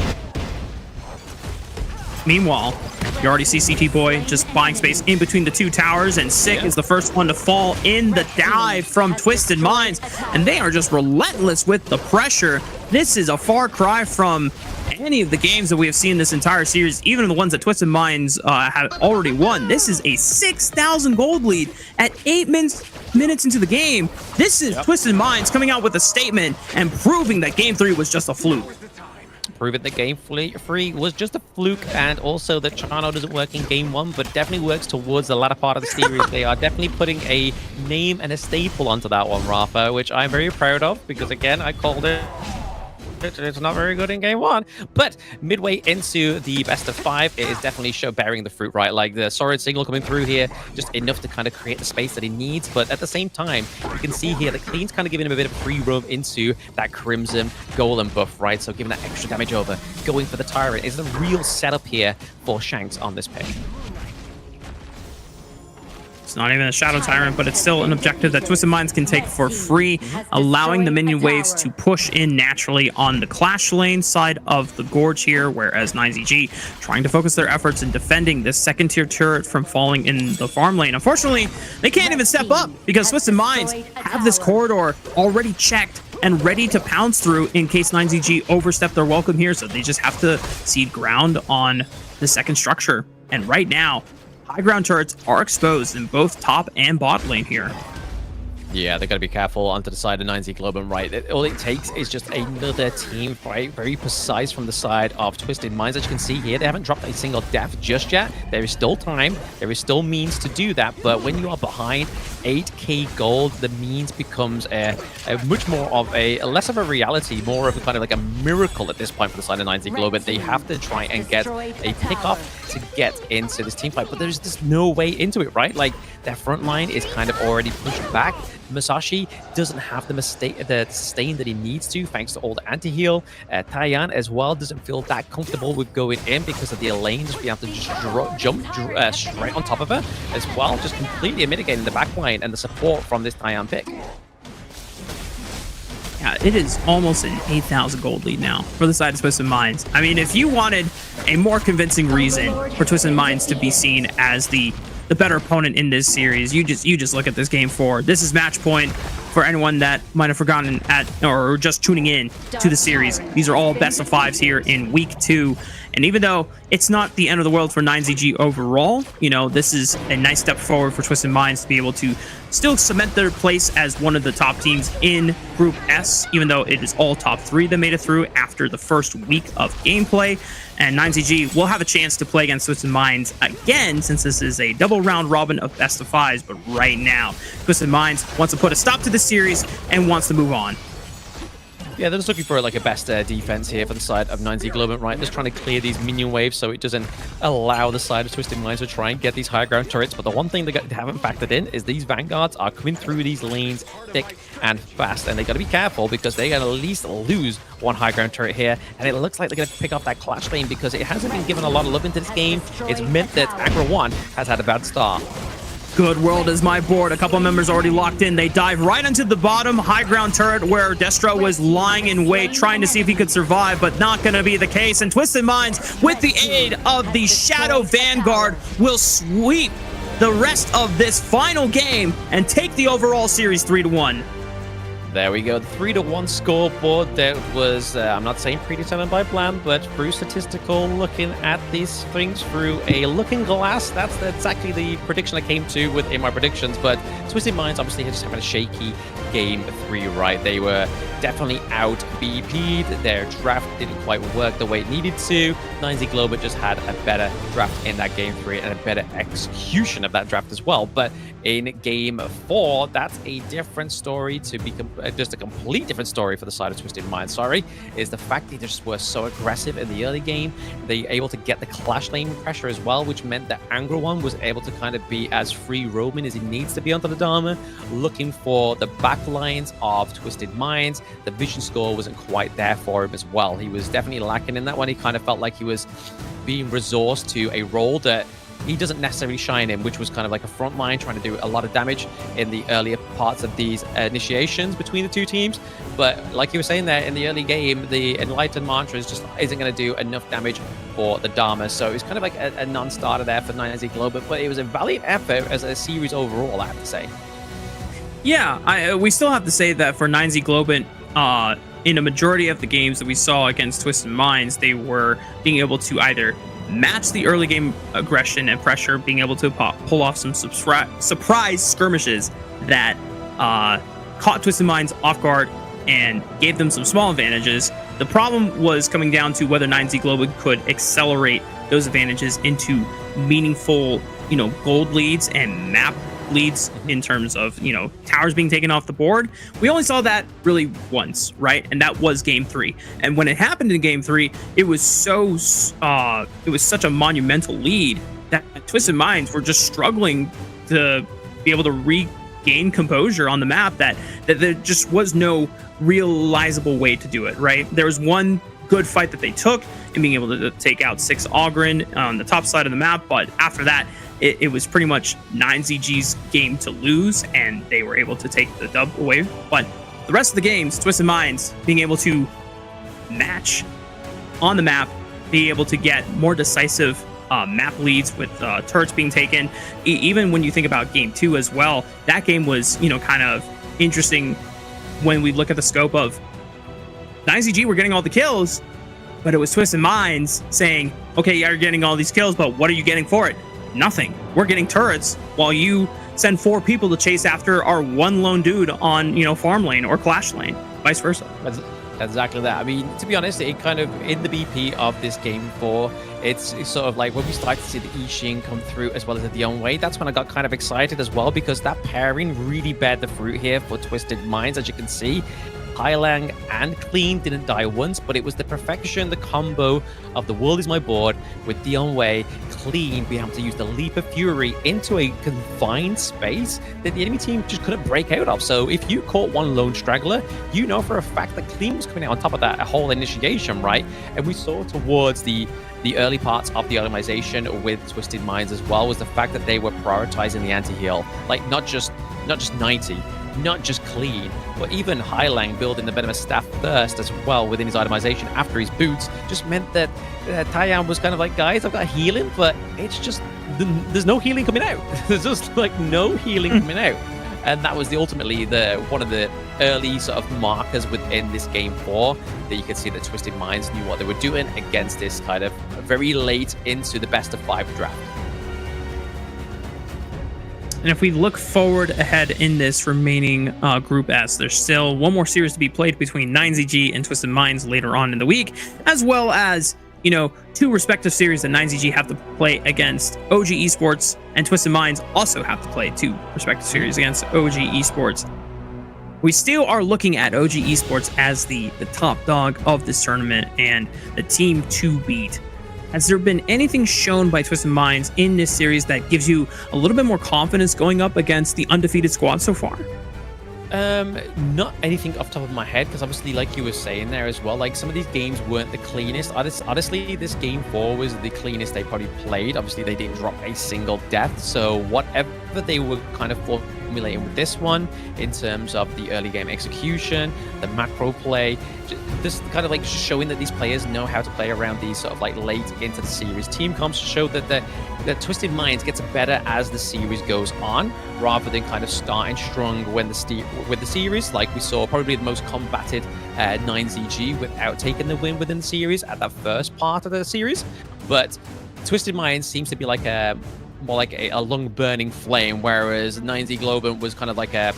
Meanwhile, you already see CT Boy just buying space in between the two towers, and Sick is the first one to fall in the dive from Twisted Minds, and they are just relentless with the pressure. This is a far cry from any of the games that we have seen this entire series, even the ones that Twisted Minds have already won. This is a 6,000 gold lead at 8 minutes into the game. This is Twisted Minds coming out with a statement and proving that Game 3 was just a fluke. Prove it that Game 3 was just a fluke, and also that Chano doesn't work in Game 1, but definitely works towards the latter part of the series. They are definitely putting a name and a staple onto that one, Rafa, which I'm very proud of, because again, I called it. It's not very good in Game 1, but midway into the best of 5, it is definitely bearing the fruit, right? Like the Sword Signal coming through here, just enough to kind of create the space that he needs, but at the same time, you can see here that Clean's kind of giving him a bit of free roam into that Crimson Golem buff, right? So giving that extra damage over, going for the Tyrant is the real setup here for Shanks on this pick. It's not even a Shadow Tyrant, but it's still an objective that Twisted Minds can take for free, allowing the minion waves to push in naturally on the Clash lane side of the Gorge here, whereas 9ZG trying to focus their efforts in defending this second tier turret from falling in the farm lane. Unfortunately, they can't even step up because Twisted Minds have this corridor already checked and ready to pounce through in case 9ZG overstep their welcome here, so they just have to cede ground on the second structure. And right now, high ground turrets are exposed in both top and bot lane here. Yeah, they got to be careful onto the side of 9Z Globant, right? All it takes is just another team fight, very precise from the side of Twisted Minds. As you can see here, they haven't dropped a single death just yet. There is still time. There is still means to do that. But when you are behind 8k gold, the means becomes a much more of a less of a reality, more of a kind of like a miracle at this point for the side of 9Z Globant. They have to try and get a pick-off to get into this team fight. But there's just no way into it, right? Like, their front line is kind of already pushed back. Masashi doesn't have the sustain that he needs to, thanks to all the anti-heal. Taiyan as well doesn't feel that comfortable with going in because of the Elaine just being able to just jump straight on top of her as well, just completely mitigating the back line and the support from this Taiyan pick. Yeah, it is almost an 8,000 gold lead now for the side of Twisted Minds. I mean, if you wanted a more convincing reason for Twisted Minds to be seen as the better opponent in this series, you just look at this game 4. This is match point for anyone that might have forgotten or just tuning in to the series. These are all best of 5s here in week 2. And even though it's not the end of the world for 9ZG overall, you know, this is a nice step forward for Twisted Minds to be able to still cement their place as one of the top teams in Group S, even though it is all top 3 that made it through after the first week of gameplay. And 9ZG will have a chance to play against Twisted Minds again, since this is a double round robin of best of 5s. But right now, Twisted Minds wants to put a stop to the series and wants to move on. Yeah, they're just looking for like a best defense here for the side of 9Z Globant, right? Just trying to clear these minion waves so it doesn't allow the side of Twisted Minds to try and get these higher ground turrets. But the one thing they haven't factored in is these vanguards are coming through these lanes thick and fast, and they got to be careful because they're going to at least lose one high ground turret here. And it looks like they're going to pick off that clash lane because it hasn't been given a lot of love into this game. It's meant that Aggro 1 has had a bad start. Good World is my board. A couple members already locked in. They dive right into the bottom high ground turret where Destro was lying in wait, trying to see if he could survive, but not going to be the case. And Twisted Minds, with the aid of the Shadow Vanguard, will sweep the rest of this final game and take the overall series 3-1. There we go, the 3-1 scoreboard. That was, I'm not saying predetermined by Blam, but through statistical, looking at these things through a looking glass. That's exactly the prediction I came to within my predictions. But Twisted Minds obviously just having a shaky game 3, right? They were definitely out BP'd. Their draft didn't quite work the way it needed to. 9Z Globant just had a better draft in that game 3 and a better execution of that draft as well. But in game 4, that's a different story to be just a complete different story for the side of Twisted Minds, is the fact they just were so aggressive in the early game. They were able to get the clash lane pressure as well, which meant that Angro 1 was able to kind of be as free roaming as he needs to be onto the Dharma, looking for the back lines of Twisted Minds. The vision score wasn't quite there for him as well. He was definitely lacking in that one. He kind of felt like he was being resourced to a role that he doesn't necessarily shine in, which was kind of like a front line trying to do a lot of damage in the earlier parts of these initiations between the two teams. But like you were saying there, in the early game, the Enlightened Mantra just isn't going to do enough damage for the Dharma. So it was kind of like a non-starter there for 9Z Globant, but it was a valiant effort as a series overall, I have to say. Yeah, we still have to say that for 9Z Globant, in a majority of the games that we saw against Twisted Minds, they were being able to either match the early game aggression and pressure, being able to pull off some surprise skirmishes that caught Twisted Minds off guard and gave them some small advantages. The problem was coming down to whether 9Z Globant could accelerate those advantages into meaningful, gold leads and map leads in terms of, towers being taken off the board. We only saw that really once, right? And that was game 3. And when it happened in game 3, it was such a monumental lead that Twisted Minds were just struggling to be able to regain composure on the map, that there just was no realizable way to do it, right? There was one good fight that they took in being able to take out 6 Oghren on the top side of the map, but after that, it was pretty much 9ZG's game to lose, and they were able to take the dub away. But the rest of the games, Twisted Minds being able to match on the map, being able to get more decisive map leads with turrets being taken. Even when you think about game 2 as well, that game was, kind of interesting when we look at the scope of 9ZG were getting all the kills, but it was Twisted Minds saying, okay, yeah, you're getting all these kills, but what are you getting for it? Nothing. We're getting turrets while you send 4 people to chase after our one lone dude on, you know, farm lane or clash lane, vice versa. That's exactly that. I mean, to be honest, it kind of, in the BP of this game 4, it's sort of like when we start to see the Yixing come through as well as the Yongwei, that's when I got kind of excited as well, because that pairing really bared the fruit here for Twisted Minds. As you can see, Hylang and Clean didn't die once, but it was the perfection, the combo of the world is my board with Yongwei, Clean being able to use the Leap of Fury into a confined space that the enemy team just couldn't break out of. So if you caught one lone straggler, you know for a fact that Clean was coming out on top of that whole initiation, right? And we saw towards the early parts of the optimization with Twisted Minds as well, was the fact that they were prioritizing the anti-heal, like not just 90, not just Clean, but even Hylang building the Venomous Staff first as well within his itemization after his boots, just meant that Taiyan was kind of like, guys, I've got healing, but it's just, there's no healing coming out. There's just like no healing coming out. And that was ultimately one of the early sort of markers within this game 4 that you could see that Twisted Minds knew what they were doing against this kind of very late into the best of 5 draft. And if we look forward ahead in this remaining Group S, there's still one more series to be played between YikeZGG and Twisted Minds later on in the week, as well as, you know, 2 respective series that YikeZGG have to play against OG Esports, and Twisted Minds also have to play 2 respective series against OG Esports. We still are looking at OG Esports as the top dog of this tournament and the team to beat. Has there been anything shown by Twisted Minds in this series that gives you a little bit more confidence going up against the undefeated squad so far? Not anything off the top of my head, because obviously, like you were saying there as well, like some of these games weren't the cleanest. Honestly, this game 4 was the cleanest they probably played. Obviously, they didn't drop a single death, so whatever they were kind of formulating with this one in terms of the early game execution, the macro play, just kind of like showing that these players know how to play around these sort of like late into the series team comps, to show that the Twisted Minds gets better as the series goes on, rather than kind of starting strong with the series, like we saw probably the most combated YikeZGG without taking the win within the series at that first part of the series. But Twisted Minds seems to be like more like a long burning flame, whereas YikeZ Globant was kind of like a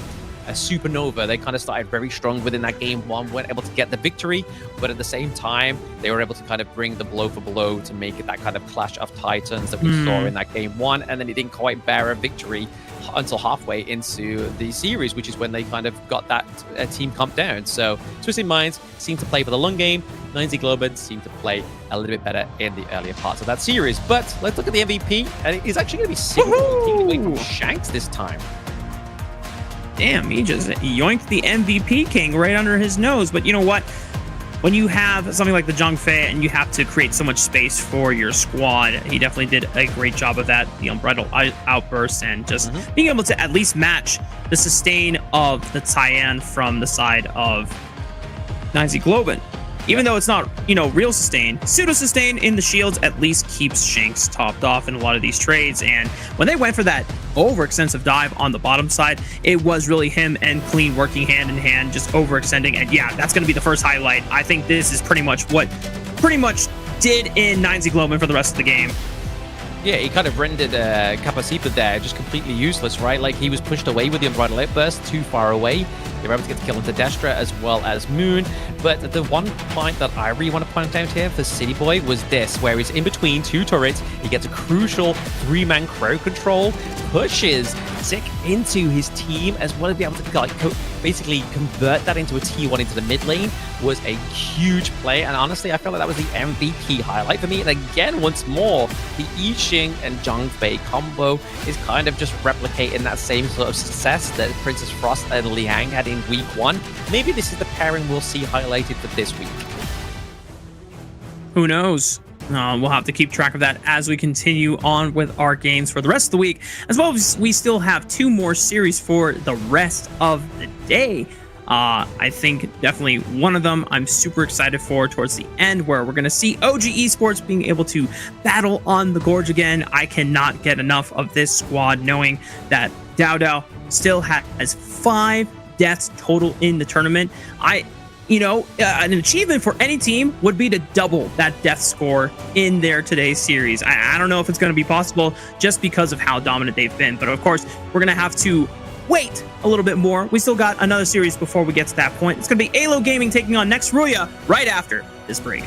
supernova. They kind of started very strong within that game 1, weren't able to get the victory, but at the same time they were able to kind of bring the blow for blow to make it that kind of clash of titans that we saw in that game 1, and then it didn't quite bear a victory until halfway into the series, which is when they kind of got that team comp down. So Twisted Minds seem to play for the long game, YikeZ Globant seem to play a little bit better in the earlier parts of that series. But let's look at the MVP, and it's actually going to be Sigurd taking away from Shanks this time. Damn, he just yoinked the MVP king right under his nose. But you know what? When you have something like the Zhang Fei and you have to create so much space for your squad, he definitely did a great job of that. The unbridled outburst and just being able to at least match the sustain of the Taiyan from the side of YikeZ Globant. Even though it's not, you know, real sustain, pseudo-sustain in the shields at least keeps Shanks topped off in a lot of these trades. And when they went for that overextensive dive on the bottom side, it was really him and Clean working hand in hand, just overextending. And yeah, that's going to be the first highlight. I think this is pretty much what did in YikeZ Globant for the rest of the game. Yeah, he kind of rendered Kapasipa there just completely useless, right? Like, he was pushed away with the Unbridled Outburst, too far away. They were able to get the kill into Destra as well as Moon. But the one point that I really want to point out here for City Boy was this, where he's in between 2 turrets. He gets a crucial 3-man crowd control, pushes Zik into his team, as well as be able to like basically convert that into a T1 into the mid lane. Was a huge play, and honestly I felt like that was the MVP highlight for me. And again, once more, the Yixing and Zhang Fei combo is kind of just replicating that same sort of success that Princess Frost and Liang had in week 1. Maybe this is the pairing we'll see highlighted for this week. Who knows? We'll have to keep track of that as we continue on with our games for the rest of the week, as well as we still have 2 more series for the rest of the day. I think definitely one of them I'm super excited for towards the end, where we're going to see OG Esports being able to battle on the Gorge again. I cannot get enough of this squad, knowing that Dao Dao still has 5 deaths total in the tournament. you know, an achievement for any team would be to double that death score in their today's series. I don't know if it's going to be possible just because of how dominant they've been. But of course, we're going to have to wait a little bit more. We still got another series before we get to that point. It's going to be AYLO Gaming taking on next RÜYA right after this break.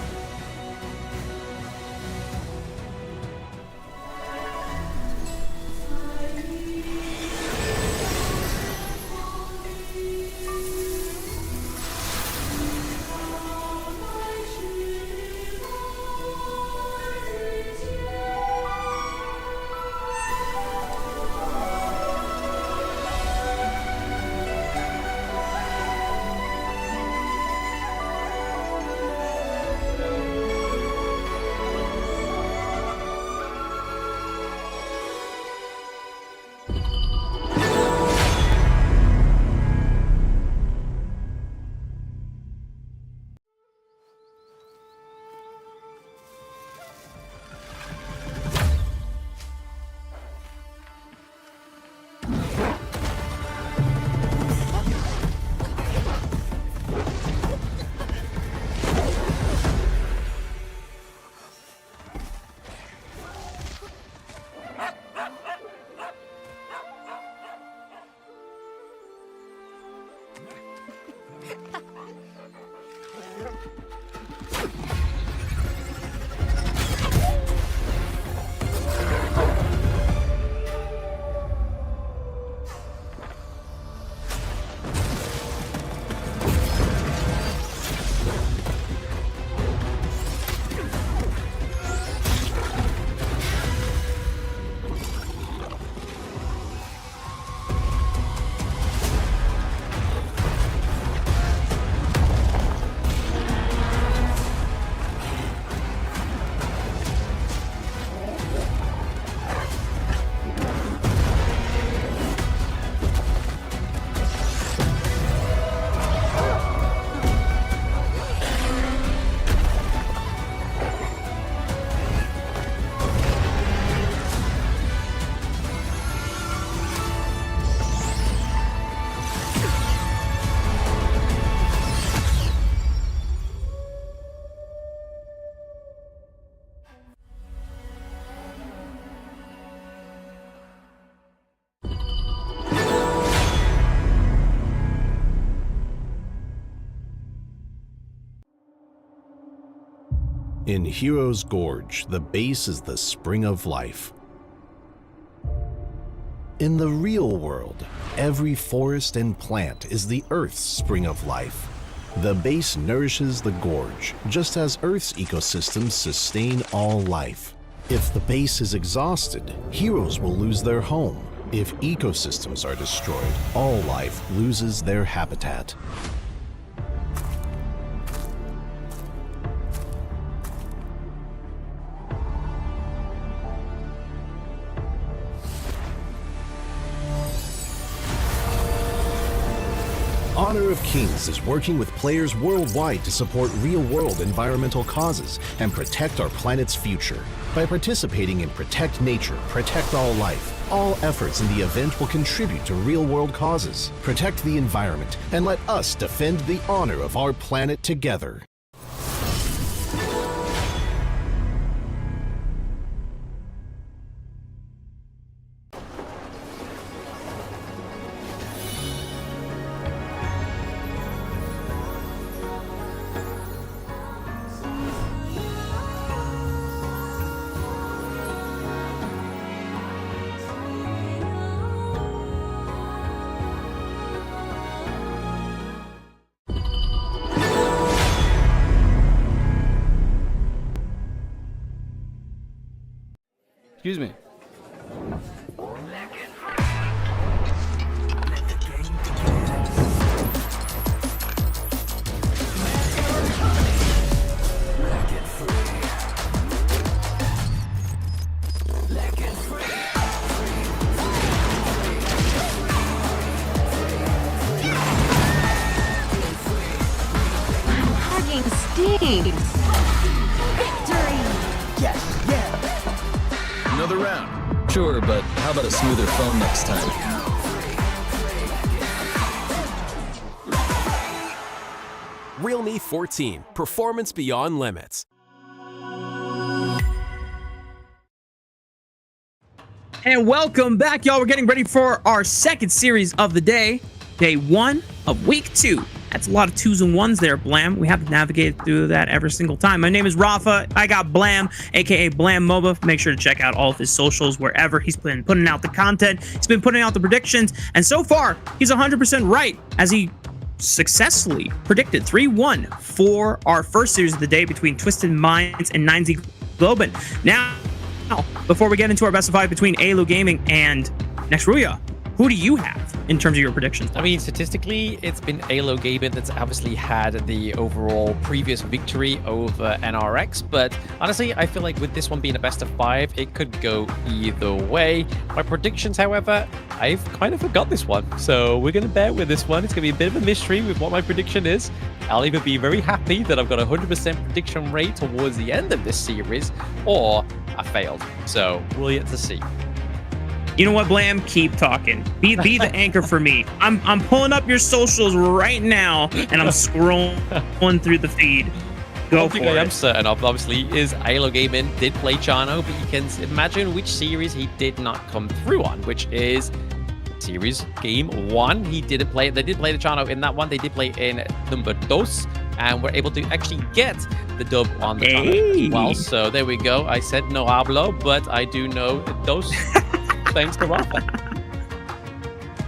In Hero's Gorge, the base is the spring of life. In the real world, every forest and plant is the Earth's spring of life. The base nourishes the gorge, just as Earth's ecosystems sustain all life. If the base is exhausted, heroes will lose their home. If ecosystems are destroyed, all life loses their habitat. Honor of Kings is working with players worldwide to support real-world environmental causes and protect our planet's future. By participating in Protect Nature, Protect All Life, all efforts in the event will contribute to real-world causes, protect the environment, and let us defend the honor of our planet together. Excuse me. Hugging stings. Victory. Yes, yeah. Another round. Sure, but how about a smoother phone next time? Realme 14, performance beyond limits. And welcome back, y'all. We're getting ready for our second series of the day. Day 1 of week 2. That's a lot of 2s and 1s there, Blam. We have to navigate through that every single time. My name is Rafa. I got Blam, aka Blam MOBA. Make sure to check out all of his socials wherever he's been putting out the content. He's been putting out the predictions, and so far, he's 100% right, as he successfully predicted 3-1 for our first series of the day between Twisted Minds and 9Z Globant. Now, before we get into our best of 5 between AYLO Gaming and next RÜYA, who do you have in terms of your predictions? I mean, statistically, it's been AYLO Gaming that's obviously had the overall previous victory over NRX, but honestly, I feel like with this one being a best of 5, it could go either way. My predictions, however, I've kind of forgot this one, so we're going to bear with this one. It's going to be a bit of a mystery with what my prediction is. I'll either be very happy that I've got a 100% prediction rate towards the end of this series, or I failed. So we'll yet to see. You know what, Blam? Keep talking. Be the anchor for me. I'm pulling up your socials right now, and I'm scrolling through the feed. Go for it. I'm certain of, obviously, is AYLO Gaming did play Chano, but you can imagine which series he did not come through on, which is series game 1. He didn't play it. They did play the Chano in that one. They did play in number 2, and were able to actually get the dub on the Chano as well. So there we go. I said no hablo, but I do know those. Thanks to Rafa.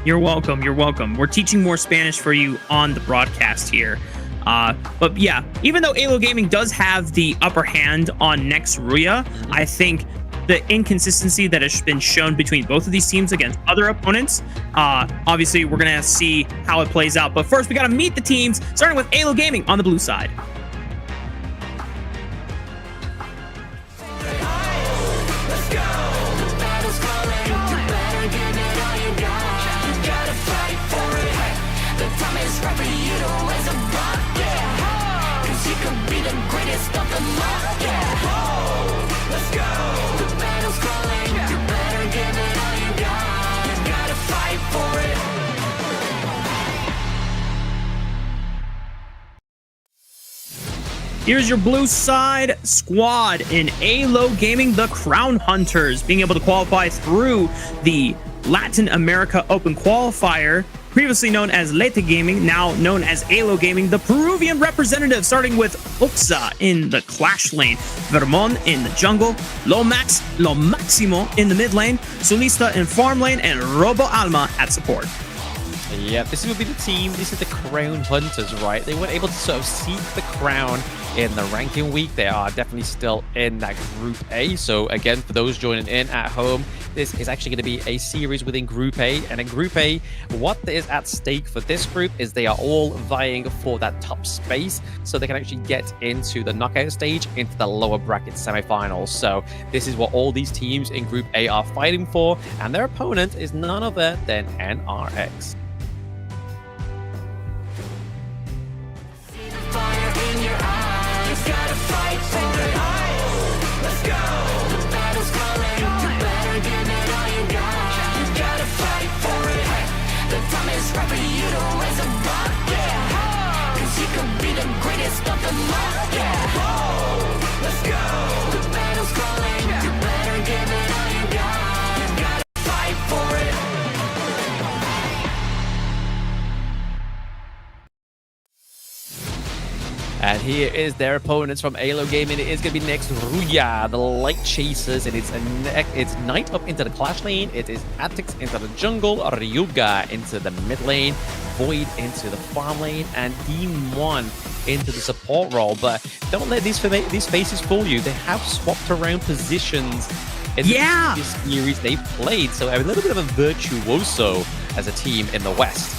You're welcome. You're welcome. We're teaching more Spanish for you on the broadcast here. But yeah, even though AYLO Gaming does have the upper hand on next RÜYA, I think the inconsistency that has been shown between both of these teams against other opponents, obviously we're going to see how it plays out. But first, we got to meet the teams, starting with AYLO Gaming on the blue side. Here's your blue side squad in AYLO Gaming, the Crown Hunters, being able to qualify through the Latin America Open Qualifier, previously known as Lete Gaming, now known as AYLO Gaming, the Peruvian representative, starting with Oxa in the Clash lane, Vermon in the jungle, Lo Maximo in the mid lane, Solista in farm lane, and Robo Alma at support. Yeah, this will be the team. This is the Crown Hunters, right? They weren't able to sort of seek the crown in the ranking week. They are definitely still in that Group A. So again, for those joining in at home, this is actually going to be a series within Group A. And in Group A, what is at stake for this group is they are all vying for that top space, so they can actually get into the knockout stage, into the lower bracket semifinals. So this is what all these teams in Group A are fighting for, and their opponent is none other than NRX. And here is their opponents from AYLO Gaming. It is going to be next RÜYA, the Light Chasers, and it's Knight up into the Clash lane. It is Atix into the jungle, Ryuga into the mid lane, Void into the farm lane, and Demon into the support role. But don't let these faces fool you. They have swapped around positions in the previous series they played, so a little bit of a virtuoso as a team in the West.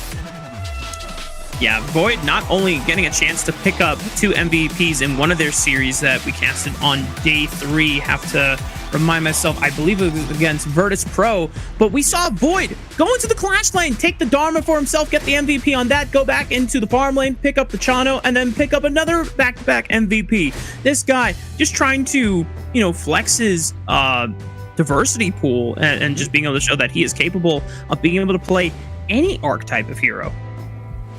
Yeah, Void not only getting a chance to pick up 2 MVPs in one of their series that we casted on day 3. Have to remind myself, I believe it was against Virtus Pro, but we saw Void go into the Clash lane, take the Dharma for himself, get the MVP on that, go back into the farm lane, pick up the Chano, and then pick up another back-to-back MVP. This guy just trying to, you know, flex his diversity pool and just being able to show that he is capable of being able to play any archetype of hero.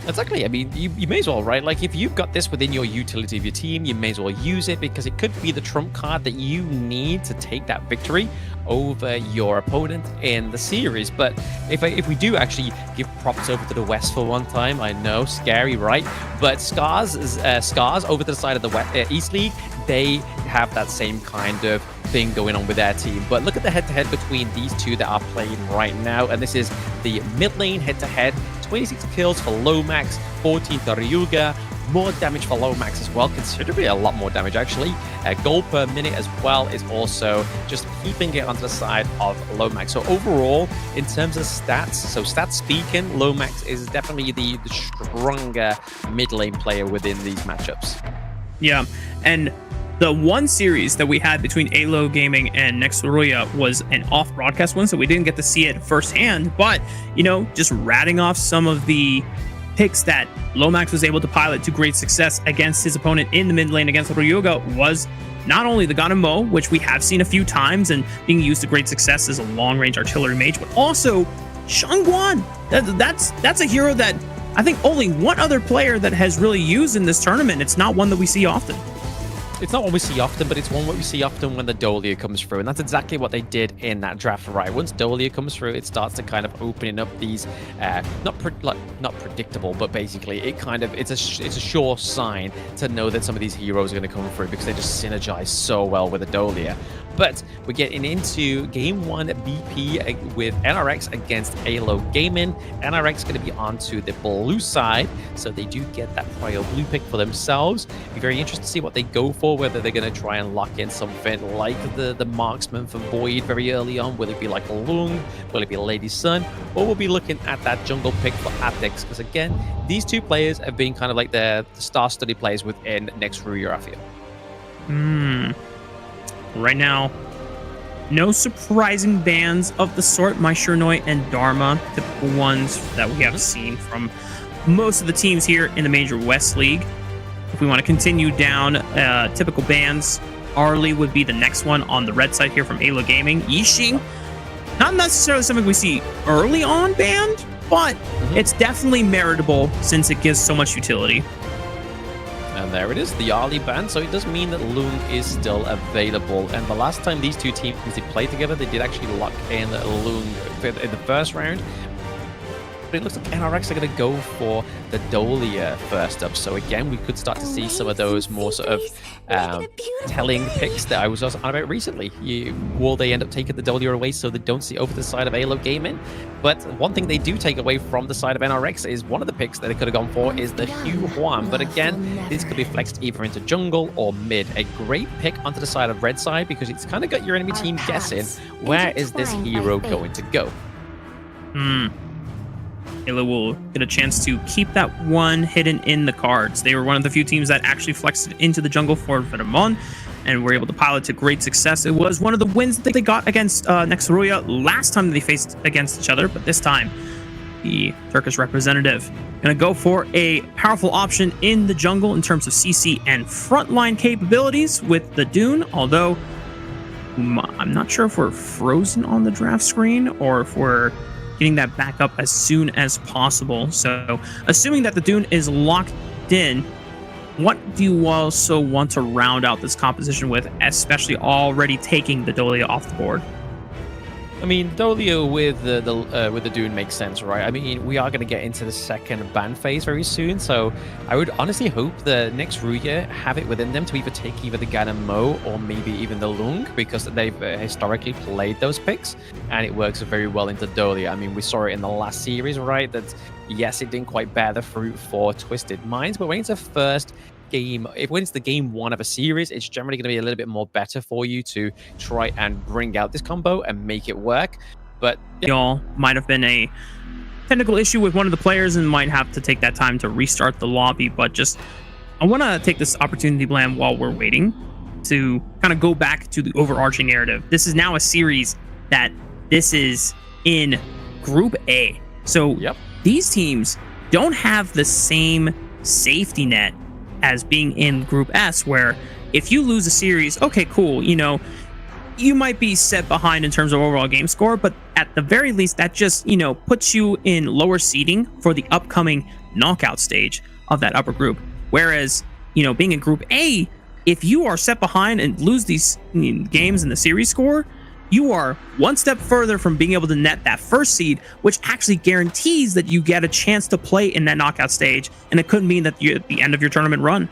Exactly. I mean, you may as well, right? Like, if you've got this within your utility of your team, you may as well use it because it could be the trump card that you need to take that victory over your opponent in the series. But if we do actually give props over to the West for one time, I know, scary, right? But Scars over to the side of the East League, they have that same kind of thing going on with their team. But look at the head-to-head between these two that are playing right now, and this is the mid lane head-to-head. 26 kills for Lomax, 14 to RÜYA, more damage for Lomax as well, considerably a lot more damage actually. Gold per minute as well is also just keeping it onto the side of Lomax. So overall, in terms of stats, so stats speaking, Lomax is definitely the stronger mid lane player within these matchups. Yeah, and the one series that we had between AYLO Gaming and Next RÜYA was an off-broadcast one, so we didn't get to see it firsthand. But, you know, just ratting off some of the picks that Lomax was able to pilot to great success against his opponent in the mid lane against RÜYA was not only the Ganamo, which we have seen a few times and being used to great success as a long-range artillery mage, but also Shangguan. That's a hero that I think only one other player that has really used in this tournament. It's not one that we see often. It's not one we see often, but it's one what we see often when the Dolia comes through, and that's exactly what they did in that draft, right? Once Dolia comes through, it starts to kind of opening up these not predictable, but basically it's a sure sign to know that some of these heroes are going to come through because they just synergize so well with the Dolia. But we're getting into game 1 BP with NRX against AYLO Gaming. NRX going to be onto the blue side, so they do get that prior blue pick for themselves. Be very interested to see what they go for, whether they're going to try and lock in something like the marksman for Void very early on. Will it be like a Lung? Will it be a Lady Sun? Or we'll be looking at that jungle pick for Aptix, because again, these two players have been kind of like the star-studded players within Next RÜYA, I feel. Right now, no surprising bans of the sort. My Shernoi and Dharma, typical ones that we have seen from most of the teams here in the Major West League. If we want to continue down typical bans, Arlie would be the next one on the red side here from AYLO Gaming. Yixing, not necessarily something we see early on banned, but it's definitely meritable since it gives so much utility. And there it is, the Arlie ban. So it does mean that Lung is still available. And the last time these two teams did play together, they did actually lock in Lung in the first round. But it looks like NRX are going to go for the Dolia first up. So again, we could start to see some of those more sort of telling picks that I was on about recently. Will they end up taking the Dolia away so they don't see over the side of AYLO Gaming? But one thing they do take away from the side of NRX is one of the picks that they could have gone for is the Hugh Huan. But again, this could be flexed either into jungle or mid. A great pick onto the side of red side because it's kind of got your enemy team guessing, where is this hero going to go? AYLO will get a chance to keep that one hidden in the cards. They were one of the few teams that actually flexed into the jungle for Venomon and were able to pilot to great success. It was one of the wins that they got against Next RÜYA last time they faced against each other, but this time the Turkish representative going to go for a powerful option in the jungle in terms of CC and frontline capabilities with the Dune, although I'm not sure if we're frozen on the draft screen or if we're getting that back up as soon as possible. So assuming that the Dune is locked in, what do you also want to round out this composition with, especially already taking the Dolia off the board? I mean, Dolia with the Dune makes sense, right? I mean, we are going to get into the second ban phase very soon, so I would honestly hope the next RÜYA have it within them to either take either the Ganamo or maybe even the Lung, because they've historically played those picks, and it works very well into Dolia. I mean, we saw it in the last series, right? That yes, it didn't quite bear the fruit for Twisted Minds, but when it's a first game, when it's the game 1 of a series, it's generally going to be a little bit more better for you to try and bring out this combo and make it work. But y'all might have been a technical issue with one of the players and might have to take that time to restart the lobby, but just I want to take this opportunity, Blam, while we're waiting to kind of go back to the overarching narrative. This is now a series that this is in Group A, so these teams don't have the same safety net as being in Group S, where if you lose a series, okay, cool, you know, you might be set behind in terms of overall game score, but at the very least, that just, you know, puts you in lower seeding for the upcoming knockout stage of that upper group. Whereas, you know, being in Group A, if you are set behind and lose these games in the series score, you are one step further from being able to net that first seed, which actually guarantees that you get a chance to play in that knockout stage, and it could mean that you're at the end of your tournament run.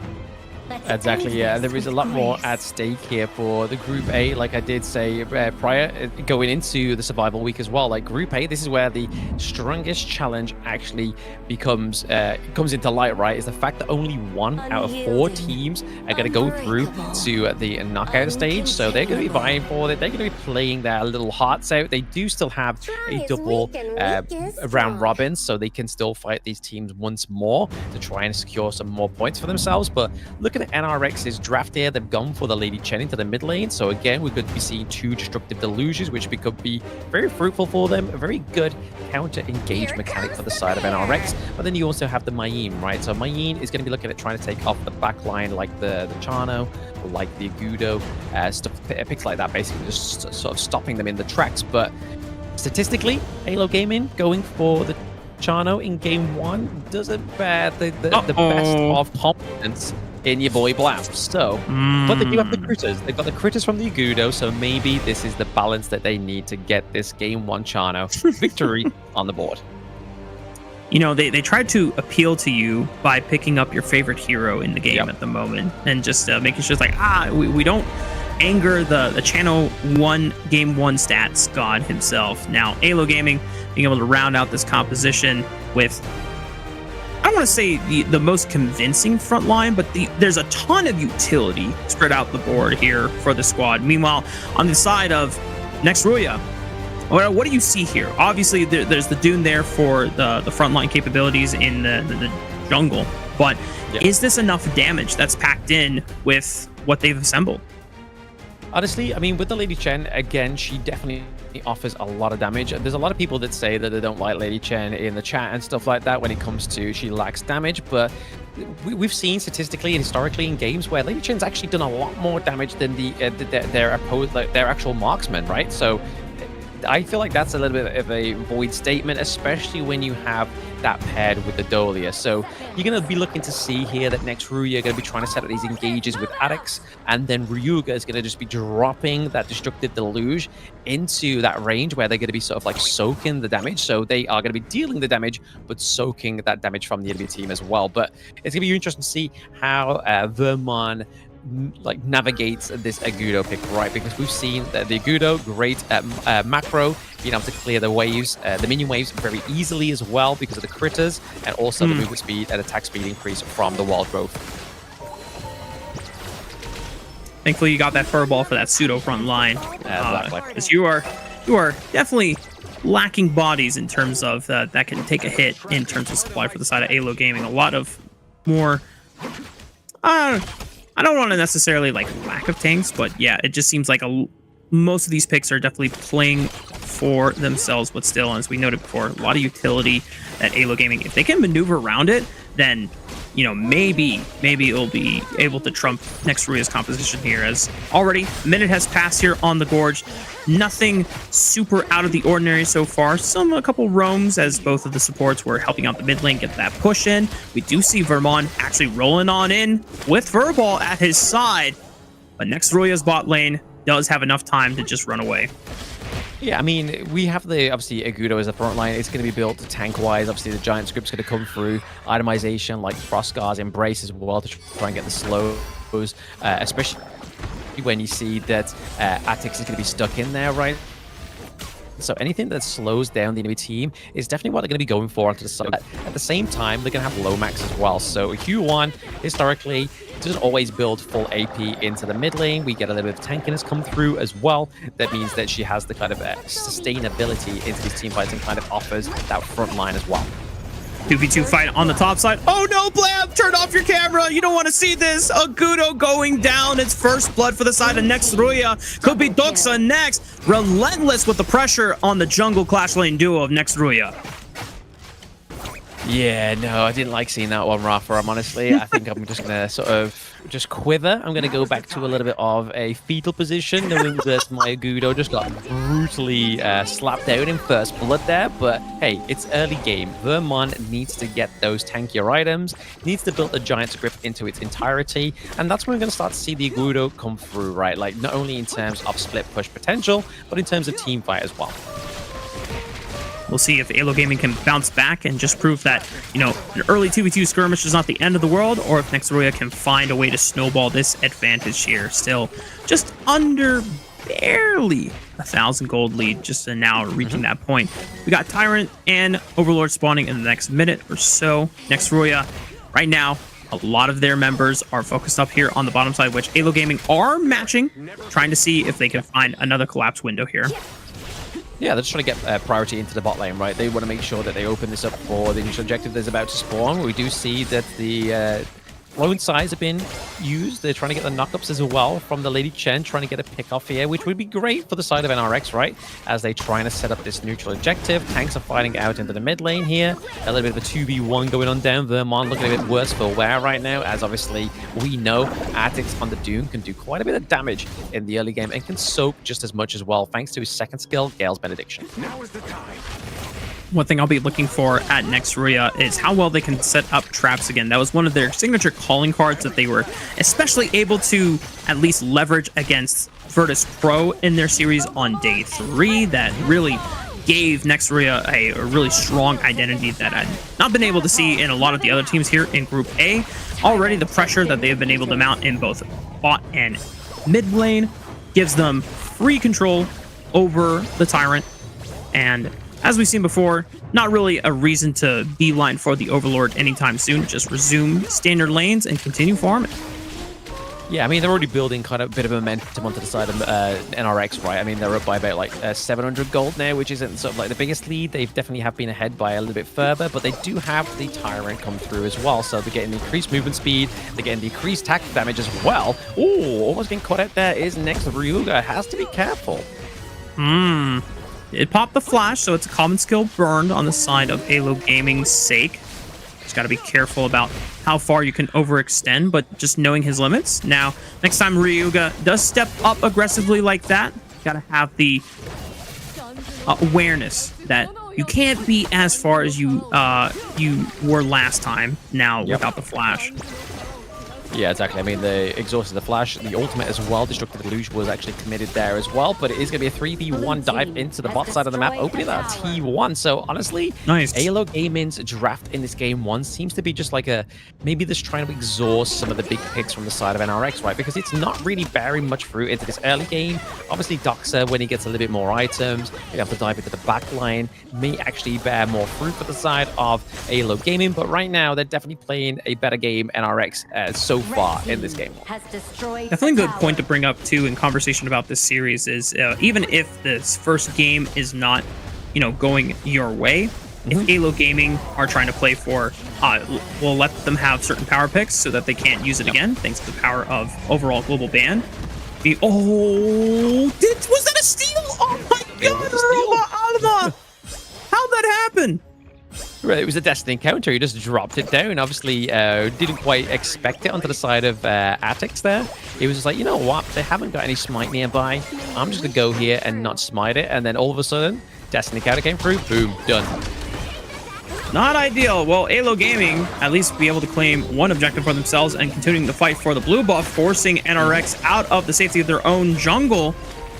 Exactly, yeah. There is a lot more at stake here for the Group A, like I did say prior, going into the survival week as well. Like Group A, this is where the strongest challenge actually comes into light, right? Is the fact that only 1 out of 4 teams are going to go through to the knockout stage. So they're going to be vying for it. They're going to be playing their little hearts out. They do still have a double round robin, so they can still fight these teams once more to try and secure some more points for themselves. But look at NRX's draft here. They've gone for the Lady Chen into the mid lane. So again, we could be seeing 2 destructive delusions, which could be very fruitful for them. A very good counter engage mechanic for the side of NRX. But then you also have the Mayim, right? So Mayim is going to be looking at trying to take off the back line like the Chano, like the Agudo, picks like that, basically just sort of stopping them in the tracks. But statistically, AYLO Gaming going for the Chano in game 1 doesn't bear the best of confidence in your boy Blam. So, but they do have the critters. They've got the critters from the Agudo, so maybe this is the balance that they need to get this game 1 Chano victory on the board. You know, they tried to appeal to you by picking up your favorite hero in the game at the moment, and just making sure it's like, we don't anger the Channel 1 Game 1 stats god himself. Now, AYLO Gaming being able to round out this composition with, I don't want to say the most convincing front line, but there's a ton of utility spread out the board here for the squad. Meanwhile, on the side of next RÜYA, what do you see here? Obviously, there's the Dune there for the frontline capabilities in the jungle, but is this enough damage that's packed in with what they've assembled? Honestly, I mean, with the Lady Chen, again, she definitely offers a lot of damage. There's a lot of people that say that they don't like Lady Chen in the chat and stuff like that when it comes to she lacks damage, but we've seen statistically and historically in games where Lady Chen's actually done a lot more damage than their actual marksman, right? So I feel like that's a little bit of a void statement, especially when you have that paired with the Dolia. So you're going to be looking to see here that next RÜYA are going to be trying to set up these engages with Adex, and then Ryuga is going to just be dropping that destructive deluge into that range where they're going to be sort of like soaking the damage. So they are going to be dealing the damage, but soaking that damage from the enemy team as well. But it's going to be interesting to see how Vermon like navigates this Agudo pick, right? Because we've seen that the Agudo great at macro, being able to clear the waves, the minion waves very easily as well because of the critters, and also the movement speed and attack speed increase from the wild growth. Thankfully, you got that furball for that pseudo front line. Exactly. Because you are definitely lacking bodies in terms of that can take a hit in terms of supply for the side of AYLO Gaming. A lot of more. I don't want to necessarily like lack of tanks, but yeah, it just seems like most of these picks are definitely playing for themselves, but still, as we noted before, a lot of utility at AYLO Gaming. If they can maneuver around it, then, you know, maybe it'll be able to trump next RÜYA's composition here, as already a minute has passed here on the Gorge. Nothing super out of the ordinary so far. A couple roams as both of the supports were helping out the mid lane get that push in. We do see Vermon actually rolling on in with Furball at his side, but next RÜYA's bot lane does have enough time to just run away. Yeah, I mean, we have obviously Agudo as a front line. It's going to be built tank-wise. Obviously, the giant script's going to come through. Itemization like Frostguard's Embrace as well to try and get the slows, especially when you see that Atix is going to be stuck in there, right? So anything that slows down the enemy team is definitely what they're going to be going for onto the side. At the same time, they're going to have low max as well. So Q1, historically, doesn't always build full AP into the mid lane. We get a little bit of tankiness come through as well. That means that she has the kind of sustainability into these team fights and kind of offers that front line as well. 2v2 fight on the top side. Oh no, Blam! Turn off your camera! You don't want to see this! Agudo going down. It's first blood for the side of next RÜYA. Could be Doxa next. Relentless with the pressure on the jungle clash lane duo of next RÜYA. Yeah, no, I didn't like seeing that one, Rafa. I think I'm just gonna sort of just quiver. I'm gonna go back to a little bit of a fetal position, knowing that my Agudo just got brutally slapped out in first blood there. But hey, it's early game. Vermont needs to get those tankier items, needs to build the Giant's Grip into its entirety, and that's when we're gonna start to see the Agudo come through, right? Like not only in terms of split push potential, but in terms of team fight as well. We'll see if AYLO Gaming can bounce back and just prove that, you know, an early 2v2 skirmish is not the end of the world, or if next RÜYA can find a way to snowball this advantage here. Still just under barely 1,000 gold lead, just now reaching that point. We got Tyrant and Overlord spawning in the next minute or so. Next RÜYA, right now, a lot of their members are focused up here on the bottom side, which AYLO Gaming are matching, trying to see if they can find another collapse window here. Yeah, they're just trying to get priority into the bot lane, right? They want to make sure that they open this up for the initial objective that's about to spawn. We do see that the lone sides have been used. They're trying to get the knockups as well from the Lady Chen, trying to get a pick off here, which would be great for the side of NRX, right? As they're trying to set up this neutral objective. Tanks are fighting out into the mid lane here. A little bit of a 2v1 going on down. Vermont looking a bit worse for wear right now, as obviously we know Atix on the Dune can do quite a bit of damage in the early game and can soak just as much as well, thanks to his second skill, Gale's Benediction. Now is the time. One thing I'll be looking for at next RÜYA is how well they can set up traps again. That was one of their signature calling cards that they were especially able to at least leverage against Virtus Pro in their series on day 3. That really gave next RÜYA a really strong identity that I'd not been able to see in a lot of the other teams here in Group A. Already the pressure that they have been able to mount in both bot and mid lane gives them free control over the Tyrant, and as we've seen before, not really a reason to beeline for the Overlord anytime soon. Just resume standard lanes and continue farming. Yeah, I mean, they're already building kind of a bit of momentum onto the side of NRX, right? I mean, they're up by about like 700 gold now, which isn't sort of like the biggest lead. They definitely have been ahead by a little bit further, but they do have the Tyrant come through as well. So they're getting increased movement speed, they're getting decreased tactical damage as well. Oh, almost getting caught out there is next RÜYA. Has to be careful. It popped the flash, so it's a common skill burned on the side of AYLO Gaming's sake. Just got to be careful about how far you can overextend, but just knowing his limits. Now, next time RÜYA does step up aggressively like that, you got to have the awareness that you can't be as far as you were last time now without the flash. Yeah, exactly. I mean, they exhausted the flash. The ultimate as well, Destructive Deluge, was actually committed there as well. But it is going to be a 3v1 dive into the bot side of the map, opening that T1. So honestly, nice. AYLO Gaming's draft in this game 1 seems to be just like a, maybe just trying to exhaust some of the big picks from the side of NRX, right? Because it's not really bearing much fruit into this early game. Obviously, Doxa, when he gets a little bit more items, you have to dive into the back line, may actually bear more fruit for the side of AYLO Gaming. But right now, they're definitely playing a better game NRX so far in this game. Definitely a good point to bring up too in conversation about this series is even if this first game is not, you know, going your way, if AYLO Gaming are trying to play for, we'll let them have certain power picks so that they can't use it again, thanks to the power of overall global ban. Was that a steal? Oh my god, Alma! How'd that happen? Right, it was a Destiny counter. He just dropped it down. Obviously, didn't quite expect it onto the side of Atix there. He was just like, you know what? They haven't got any smite nearby. I'm just going to go here and not smite it. And then all of a sudden, Destiny counter came through. Boom, done. Not ideal. Well, AYLO Gaming at least be able to claim one objective for themselves and continuing the fight for the blue buff, forcing NRX out of the safety of their own jungle.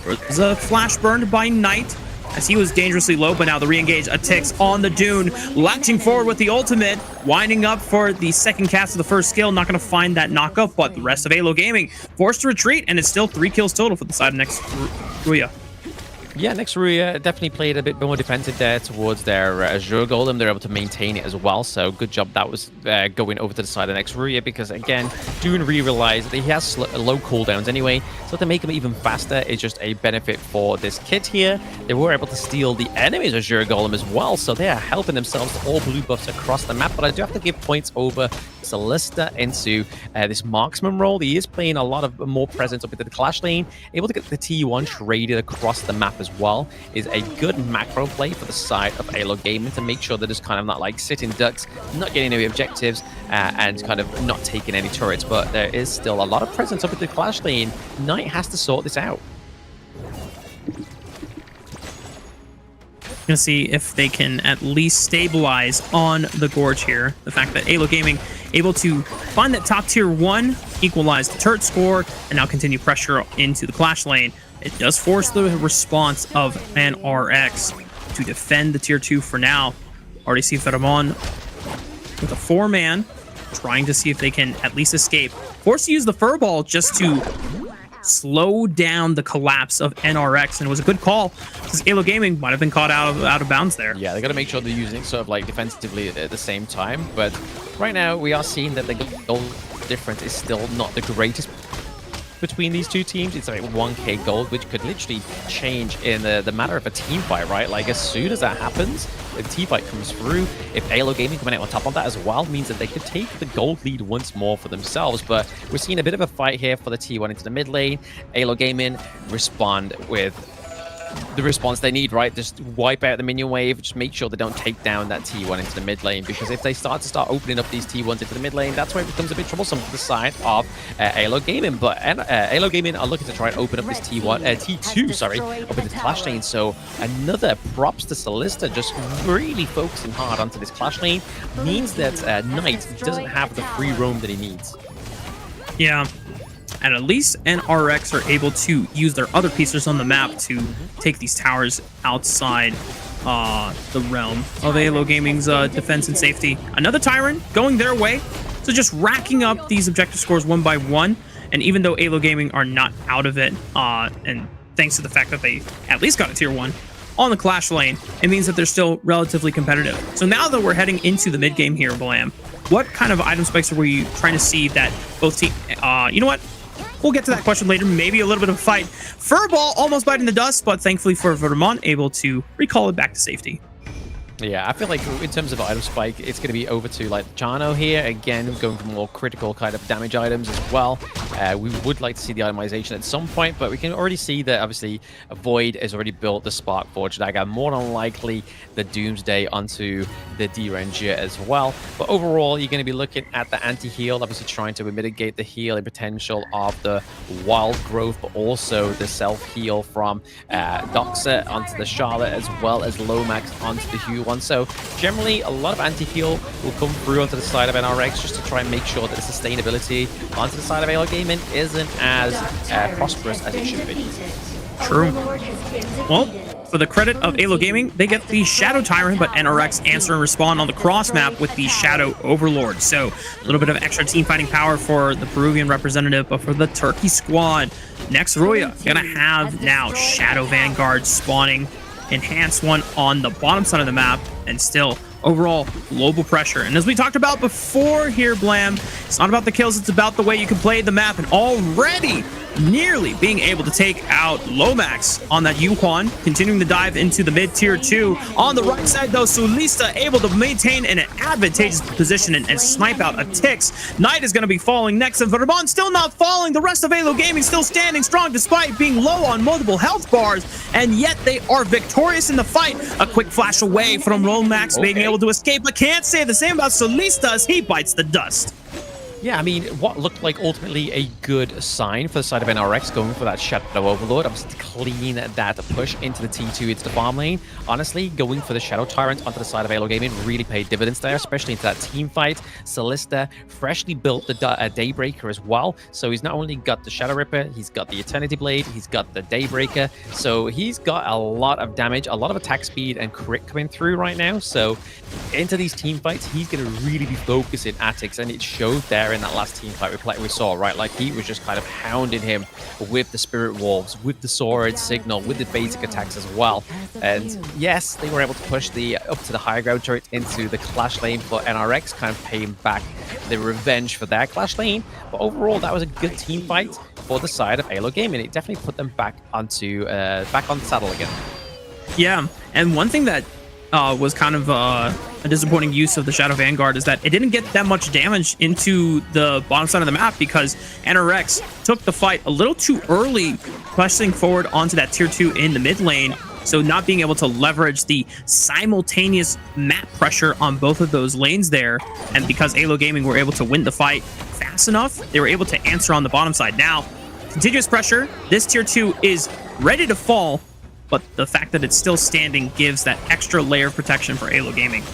There's a flash burned by Knight, as he was dangerously low, but now the re-engage Atix on the Dune, latching forward with the ultimate, winding up for the second cast of the first skill. Not going to find that knockup, but the rest of AYLO Gaming forced to retreat, and it's still 3 kills total for the side of next RÜYA. Yeah, next RÜYA definitely played a bit more defensive there towards their Azure Golem. They're able to maintain it as well, so good job that was going over to the side of next RÜYA, because again, Dune realized that he has low cooldowns anyway, so to make him even faster is just a benefit for this kit here. They were able to steal the enemy's Azure Golem as well, so they are helping themselves to all blue buffs across the map, but I do have to give points over Solista into this marksman role. He is playing a lot of more presence up into the clash lane, able to get the T1 traded across the map as well. Is a good macro play for the side of AYLO Gaming to make sure that it's kind of not like sitting ducks, not getting any objectives, and kind of not taking any turrets. But there is still a lot of presence up into the clash lane. Knight has to sort this out. Gonna see if they can at least stabilize on the Gorge here. The fact that AYLO Gaming able to find that top tier 1, equalize the turret score, and now continue pressure into the clash lane. It does force the response of an RX to defend the tier 2 for now. Already see Vermon with a 4-man, trying to see if they can at least escape. Forced to use the Furball just to slow down the collapse of NRX, and it was a good call because AYLO Gaming might have been caught out of bounds there. Yeah, they got to make sure they're using it sort of like defensively at the same time. But right now, we are seeing that the goal difference is still not the greatest between these two teams. It's like 1k gold, which could literally change in the matter of a team fight, right? Like, as soon as that happens, the team fight comes through. If AYLO Gaming coming out on top of that as well, means that they could take the gold lead once more for themselves. But we're seeing a bit of a fight here for the T1 into the mid lane. AYLO Gaming respond with the response they need, right? Just wipe out the minion wave, just make sure they don't take down that T1 into the mid lane, because if they start opening up these T1s into the mid lane, that's where it becomes a bit troublesome for the side of AYLO Gaming. But AYLO Gaming are looking to try and open up this T2, sorry, up in the clash lane. So another props to Solista, just really focusing hard onto this clash lane, means that Knight doesn't have the free roam that he needs. Yeah. And at least NRX are able to use their other pieces on the map to take these towers outside the realm of AYLO Gaming's defense and safety. Another Tyrant going their way. So just racking up these objective scores one by one. And even though AYLO Gaming are not out of it, and thanks to the fact that they at least got a tier 1 on the clash lane, it means that they're still relatively competitive. So now that we're heading into the mid game here, Blam, what kind of item spikes are we trying to see that both teams... you know what? We'll get to that question later. Maybe a little bit of a fight. Furball almost biting the dust, but thankfully for Vermont, able to recall it back to safety. Yeah, I feel like in terms of item spike, it's going to be over to like Jano here. Again, going for more critical kind of damage items as well. We would like to see the itemization at some point, but we can already see that obviously Void has already built the Spark Forge dagger. More than likely the Doomsday onto the D-Ranger as well. But overall, you're going to be looking at the anti-heal, obviously trying to mitigate the healing potential of the Wild Growth, but also the self-heal from Doxa onto the Charlotte, as well as Lomax onto the Hugh one. So generally, a lot of anti-heal will come through onto the side of NRX just to try and make sure that the sustainability onto the side of AYLO Gaming isn't as prosperous as it should be. True. Well, for the credit of AYLO Gaming, they get the Shadow Tyrant, but NRX answer and respond on the cross map with the Shadow Overlord. So a little bit of extra team fighting power for the Peruvian representative, but for the Turkey squad, next RÜYA gonna have now Shadow Vanguard spawning, enhanced one on the bottom side of the map, and still overall global pressure. And as we talked about before here, Blam, it's not about the kills, it's about the way you can play the map, and already nearly being able to take out Lomax on that Yuhuan, continuing the dive into the mid tier 2. On the right side though, Solista able to maintain an advantageous position and snipe out a Tix. Knight is going to be falling next, and Vermont still not falling. The rest of AYLO Gaming still standing strong despite being low on multiple health bars, and yet they are victorious in the fight. A quick flash away from Lomax being able to escape, but can't say the same about Solista as he bites the dust. Yeah, I mean, what looked like ultimately a good sign for the side of NRX going for that Shadow Overlord, obviously to clean that push into the T2, into the farm lane. Honestly, going for the Shadow Tyrant onto the side of AYLO Gaming really paid dividends there, especially into that team fight. Solista freshly built the Daybreaker as well, so he's not only got the Shadow Ripper, he's got the Eternity Blade, he's got the Daybreaker, so he's got a lot of damage, a lot of attack speed and crit coming through right now. So into these team fights, he's going to really be focusing at Tix, and it showed there in that last team fight we saw, right? Like, he was just kind of hounding him with the Spirit Wolves, with the Sword Signal, with the basic attacks as well. And yes, they were able to push up to the higher ground turret into the clash lane for NRX, kind of paying back the revenge for their clash lane. But overall, that was a good team fight for the side of AYLO Gaming. It definitely put them back on the saddle again. Yeah, and one thing that was kind of a disappointing use of the Shadow Vanguard is that it didn't get that much damage into the bottom side of the map because NRX took the fight a little too early, pressing forward onto that tier 2 in the mid lane. So not being able to leverage the simultaneous map pressure on both of those lanes there. And because AYLO Gaming were able to win the fight fast enough, they were able to answer on the bottom side. Now, continuous pressure, this tier 2 is ready to fall, but the fact that it's still standing gives that extra layer of protection for AYLO Gaming.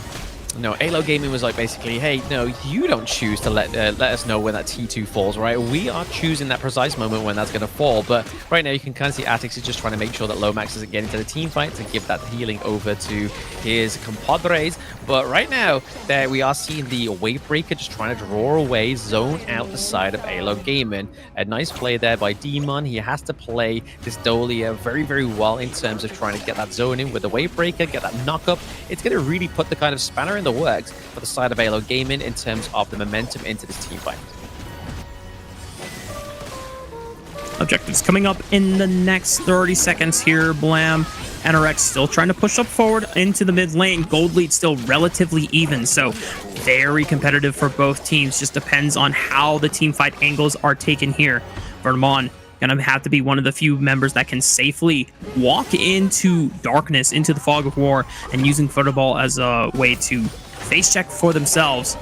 No, AYLO Gaming was like basically, hey, no, you don't choose to let us know when that T2 falls, right? We are choosing that precise moment when that's going to fall. But right now you can kind of see Atix is just trying to make sure that Lomax isn't getting to the team fight to give that healing over to his compadres. But right now, there we are seeing the Wave Breaker just trying to draw away, zone out the side of AYLO Gaming. A nice play there by Demon. He has to play this Dolia very, very well in terms of trying to get that zone in with the Wave Breaker, get that knock up. It's going to really put the kind of spanner in the works for the side of AYLO Gaming in terms of the momentum into this team fight. Objectives coming up in the next 30 seconds here, Blam. NRX still trying to push up forward into the mid lane. Gold lead still relatively even, so very competitive for both teams. Just depends on how the team fight angles are taken here. Vermont gonna have to be one of the few members that can safely walk into darkness, into the fog of war, and using Futterball as a way to face check for themselves.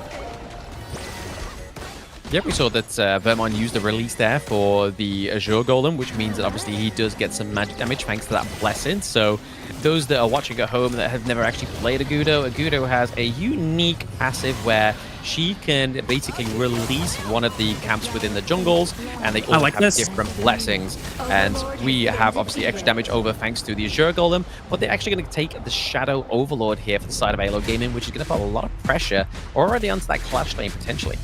Yep, we saw that Vermont used the release there for the Azure Golem, which means that obviously he does get some magic damage thanks to that blessing. So those that are watching at home that have never actually played Agudo has a unique passive where she can basically release one of the camps within the jungles, and they all have different blessings. And we have obviously extra damage over thanks to the Azure Golem, but they're actually going to take the Shadow Overlord here for the side of AYLO Gaming, which is going to put a lot of pressure already onto that Clash lane potentially.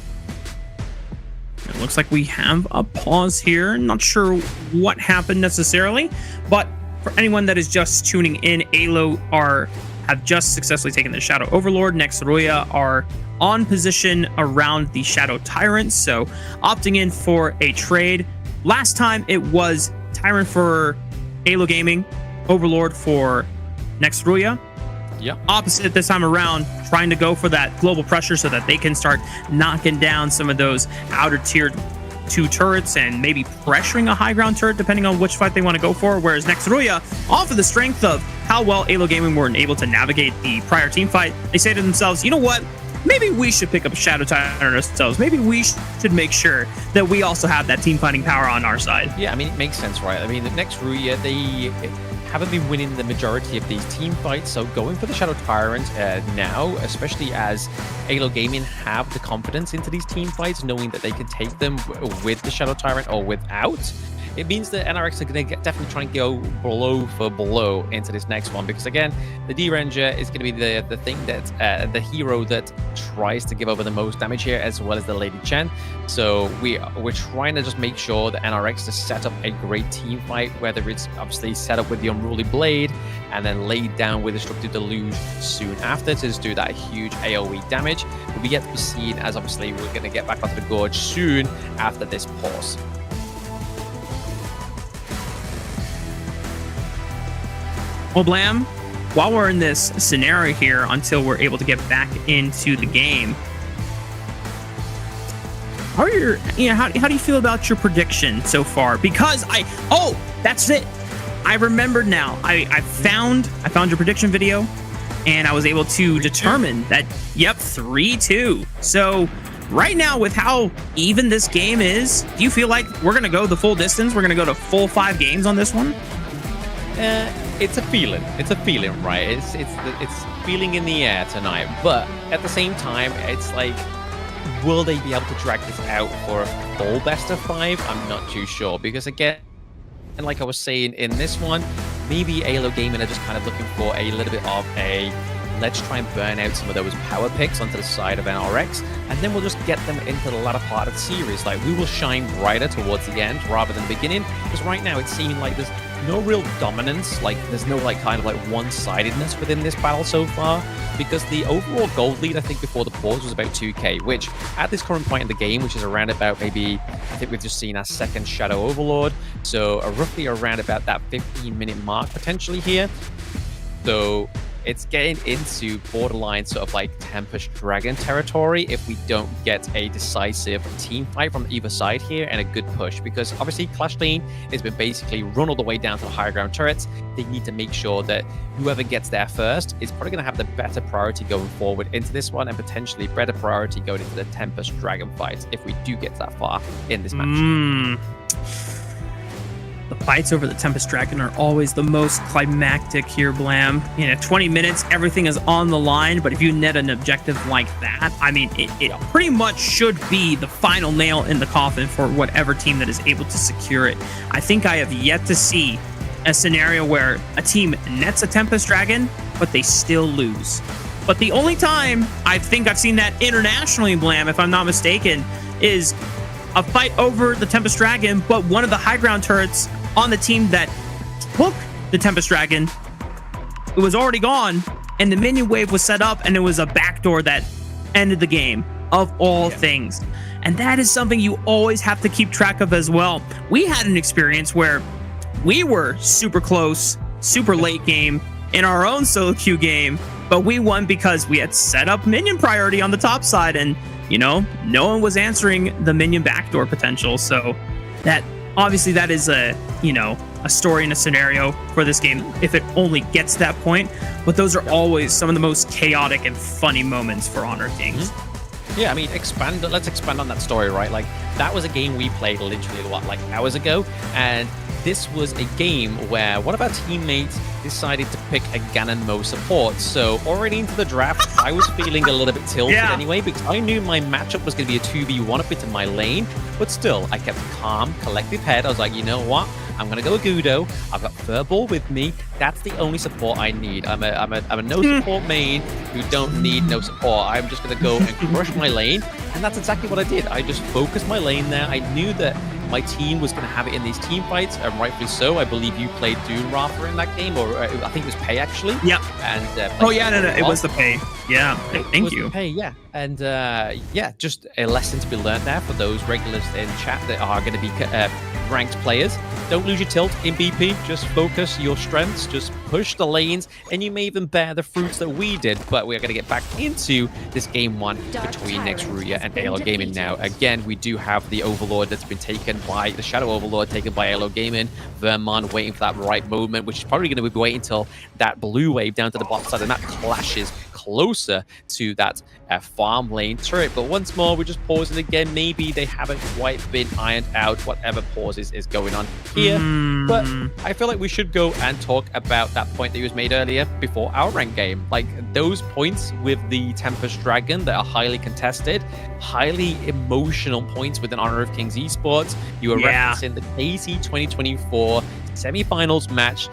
It looks like we have a pause here. Not sure what happened necessarily, but for anyone that is just tuning in, AYLO have just successfully taken the Shadow Overlord. Next, RÜYA are on position around the Shadow Tyrant, so opting in for a trade. Last time it was Tyrant for AYLO Gaming, Overlord for Next RÜYA. Yep. Opposite this time around, trying to go for that global pressure so that they can start knocking down some of those outer tier 2 turrets and maybe pressuring a high ground turret depending on which fight they want to go for. Whereas next RÜYA, off of the strength of how well AYLO Gaming were able to navigate the prior team fight, they say to themselves, you know what? Maybe we should pick up Shadow Tyrant ourselves. Maybe we should make sure that we also have that team fighting power on our side. Yeah, I mean, it makes sense, right? I mean, the next RÜYA, they haven't been winning the majority of these team fights, so going for the Shadow Tyrant now, especially as AYLO Gaming have the confidence into these team fights, knowing that they can take them with the Shadow Tyrant or without, it means that NRX are going to definitely try and go blow for blow into this next one, because again, the D-Ranger is going to be the thing that the hero that tries to give over the most damage here, as well as the Lady Chen. So we're trying to just make sure that NRX to set up a great team fight, whether it's obviously set up with the Unruly Blade and then laid down with Destructive Deluge soon after to just do that huge AoE damage. But we yet to be seen, as obviously we're going to get back onto the Gorge soon after this pause. Well, Blam, while we're in this scenario here until we're able to get back into the game, how do you feel about your prediction so far? Because that's it. I remembered now. I found your prediction video, and I was able to determine that, yep, 3-2. So right now, with how even this game is, do you feel like we're going to go the full distance? We're going to go to full 5 games on this one? It's a feeling. It's a feeling, right? It's feeling in the air tonight. But at the same time, it's like, will they be able to drag this out for a full best of 5? I'm not too sure, because again, and like I was saying in this one, maybe AYLO Gaming are just kind of looking for a little bit of a let's try and burn out some of those power picks onto the side of NRX, and then we'll just get them into the latter part of the series. Like, we will shine brighter towards the end rather than the beginning, because right now it's seeming like there's no real dominance, like there's no like kind of like one-sidedness within this battle so far, because the overall gold lead, I think before the pause, was about 2k, which at this current point in the game, which is around about maybe, I think we've just seen our second Shadow Overlord, so roughly around about that 15-minute mark potentially here. So it's getting into borderline sort of like Tempest Dragon territory if we don't get a decisive team fight from either side here and a good push, because obviously Clash Lane has been basically run all the way down to the higher ground turrets. They need to make sure that whoever gets there first is probably going to have the better priority going forward into this one, and potentially better priority going into the Tempest Dragon fight if we do get that far in this match. The fights over the Tempest Dragon are always the most climactic here, Blam. 20 minutes, everything is on the line, but if you net an objective like that, I mean, it pretty much should be the final nail in the coffin for whatever team that is able to secure it. I think I have yet to see a scenario where a team nets a Tempest Dragon, but they still lose. But the only time I think I've seen that internationally, Blam, if I'm not mistaken, is a fight over the Tempest Dragon, but one of the high ground turrets on the team that took the Tempest Dragon, it was already gone, and the minion wave was set up, and it was a backdoor that ended the game, of all things. And that is something you always have to keep track of as well. We had an experience where we were super close, super late game in our own solo queue game, but we won because we had set up minion priority on the top side, and no one was answering the minion backdoor potential. So that obviously that is a story and a scenario for this game if it only gets to that point. But those are always some of the most chaotic and funny moments for Honor Kings. Yeah, I mean, let's expand on that story, right? Like, that was a game we played literally, hours ago, and this was a game where one of our teammates decided to pick a Ganon Mo support. So already into the draft, I was feeling a little bit tilted anyway, because I knew my matchup was going to be a 2v1 up into my lane. But still, I kept a calm, collective head. I was like, you know what? I'm going to go Gudo. I've got Furball with me. That's the only support I need. I'm a no support main who don't need no support. I'm just going to go and crush my lane. And that's exactly what I did. I just focused my lane there. I knew that my team was going to have it in these team fights, and rightfully so. I believe you played Doom Rafa in that game, or I think it was Pei actually. Yep. And it was the Pei. Yeah, thank you. Pei, yeah. And just a lesson to be learned there for those regulars in chat that are going to be ranked players. Don't lose your tilt in BP. Just focus your strengths. Just push the lanes, and you may even bear the fruits that we did. But we are going to get back into this game one between next RÜYA and AYLO Gaming now. Again, we do have the Overlord that's been taken by the Shadow Overlord, taken by AYLO Gaming. Vermon waiting for that right moment, which is probably going to be waiting until that blue wave down to the bottom side, and that clashes closer to that farm lane turret. But once more, we're just pausing again. Maybe they haven't quite been ironed out whatever pauses is going on here. But I feel like we should go and talk about that point that was made earlier before our rank game. Like, those points with the Tempest Dragon that are highly contested, highly emotional points within Honor of Kings Esports. You were referencing the KC 2024 semi-finals match,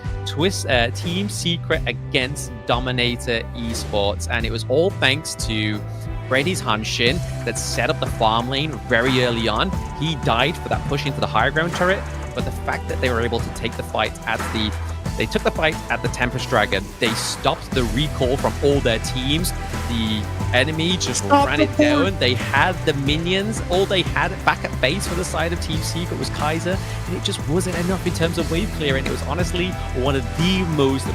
Team Secret against Dominator Esports, and it was all thanks to Freddy's Hanshin that set up the farm lane very early on. He died for that push into the higher ground turret, but the fact that they were able to take the fight they took the fight at the Tempest Dragon. They stopped the recall from all their teams. The enemy just ran it down. They had the minions. All they had back at base for the side of Team Secret was KaiZer, and it just wasn't enough in terms of wave clearing. It was honestly one of the most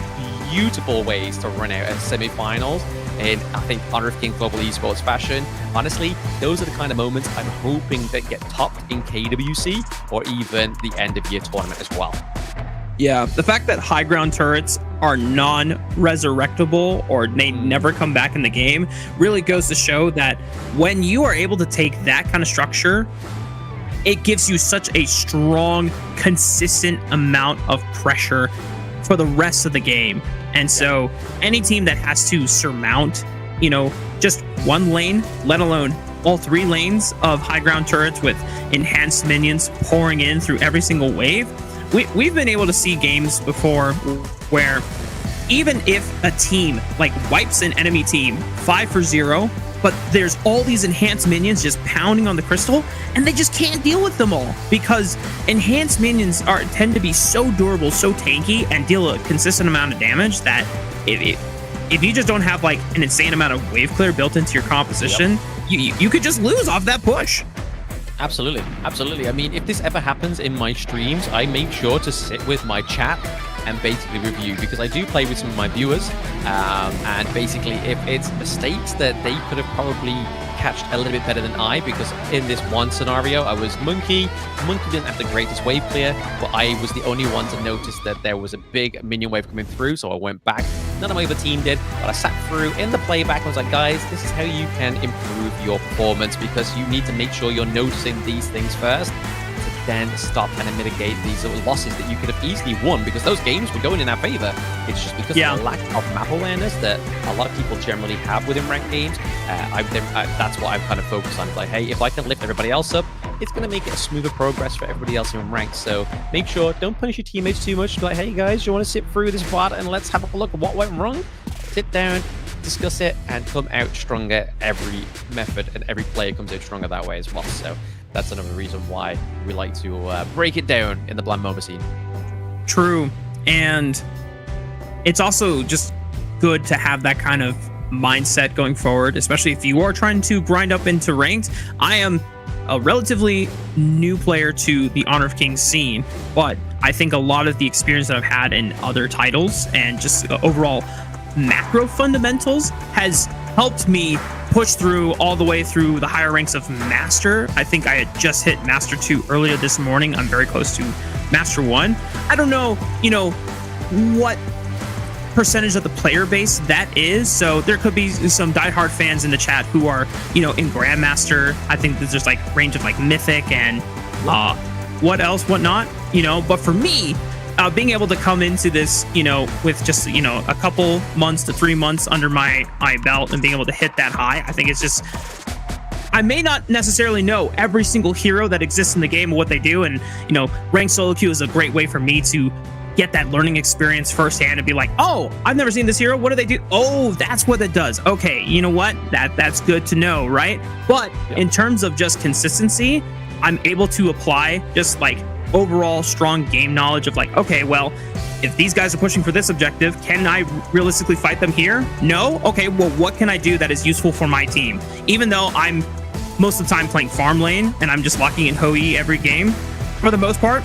beautiful ways to run out at semifinals in, I think, Honor of King Global Esports fashion. Honestly, those are the kind of moments I'm hoping that get topped in KWC or even the end of year tournament as well. Yeah, the fact that high ground turrets are non-resurrectable or they never come back in the game really goes to show that when you are able to take that kind of structure, it gives you such a strong, consistent amount of pressure for the rest of the game. And so any team that has to surmount, just one lane, let alone all three lanes of high ground turrets with enhanced minions pouring in through every single wave, we've been able to see games before where even if a team wipes an enemy team 5-0, but there's all these enhanced minions just pounding on the crystal, and they just can't deal with them all because enhanced minions tend to be so durable, so tanky, and deal a consistent amount of damage that if you just don't have an insane amount of wave clear built into your composition, you could just lose off that push. Absolutely. I mean, if this ever happens in my streams, I make sure to sit with my chat and basically review, because I do play with some of my viewers, and basically if it's mistakes that they could have probably catched a little bit better than I, because in this one scenario I was Monkey didn't have the greatest wave clear, but I was the only one to notice that there was a big minion wave coming through, so I went back. None of my other team did, but I sat through in the playback and was like, guys, this is how you can improve your performance, because you need to make sure you're noticing these things first, to then stop and mitigate these little losses that you could have easily won, because those games were going in our favor. It's just because of the lack of map awareness that a lot of people generally have within ranked games. That's what I've kind of focused on. It's like, hey, if I can lift everybody else up, it's going to make it a smoother progress for everybody else in ranked. So make sure, don't punish your teammates too much. Be like, hey guys, you want to sit through this bot and let's have a look at what went wrong? Sit down, discuss it, and come out stronger. Every method and every player comes out stronger that way as well. So that's another reason why we like to break it down in the Blam MOBA scene. True. And it's also just good to have that kind of mindset going forward, especially if you are trying to grind up into ranked. I am a relatively new player to the Honor of Kings scene, but I think a lot of the experience that I've had in other titles and just overall macro fundamentals has helped me push through all the way through the higher ranks of Master. I think I had just hit Master 2 earlier this morning. I'm very close to Master 1. I don't know, what percentage of the player base that is, so there could be some diehard fans in the chat who are in Grandmaster. I think there's like range of like Mythic and whatnot, but for me, being able to come into this with just a couple months to 3 months under my belt and being able to hit that high, I think it's just, I may not necessarily know every single hero that exists in the game and what they do, and ranked solo queue is a great way for me to get that learning experience firsthand and be like, oh, I've never seen this hero. What do they do? Oh, that's what it does. Okay, you know what? That's good to know, right? But in terms of just consistency, I'm able to apply just like overall strong game knowledge of like, okay, well, if these guys are pushing for this objective, can I realistically fight them here? No? Okay, well, what can I do that is useful for my team? Even though I'm most of the time playing farm lane and I'm just locking in Hoi every game, for the most part,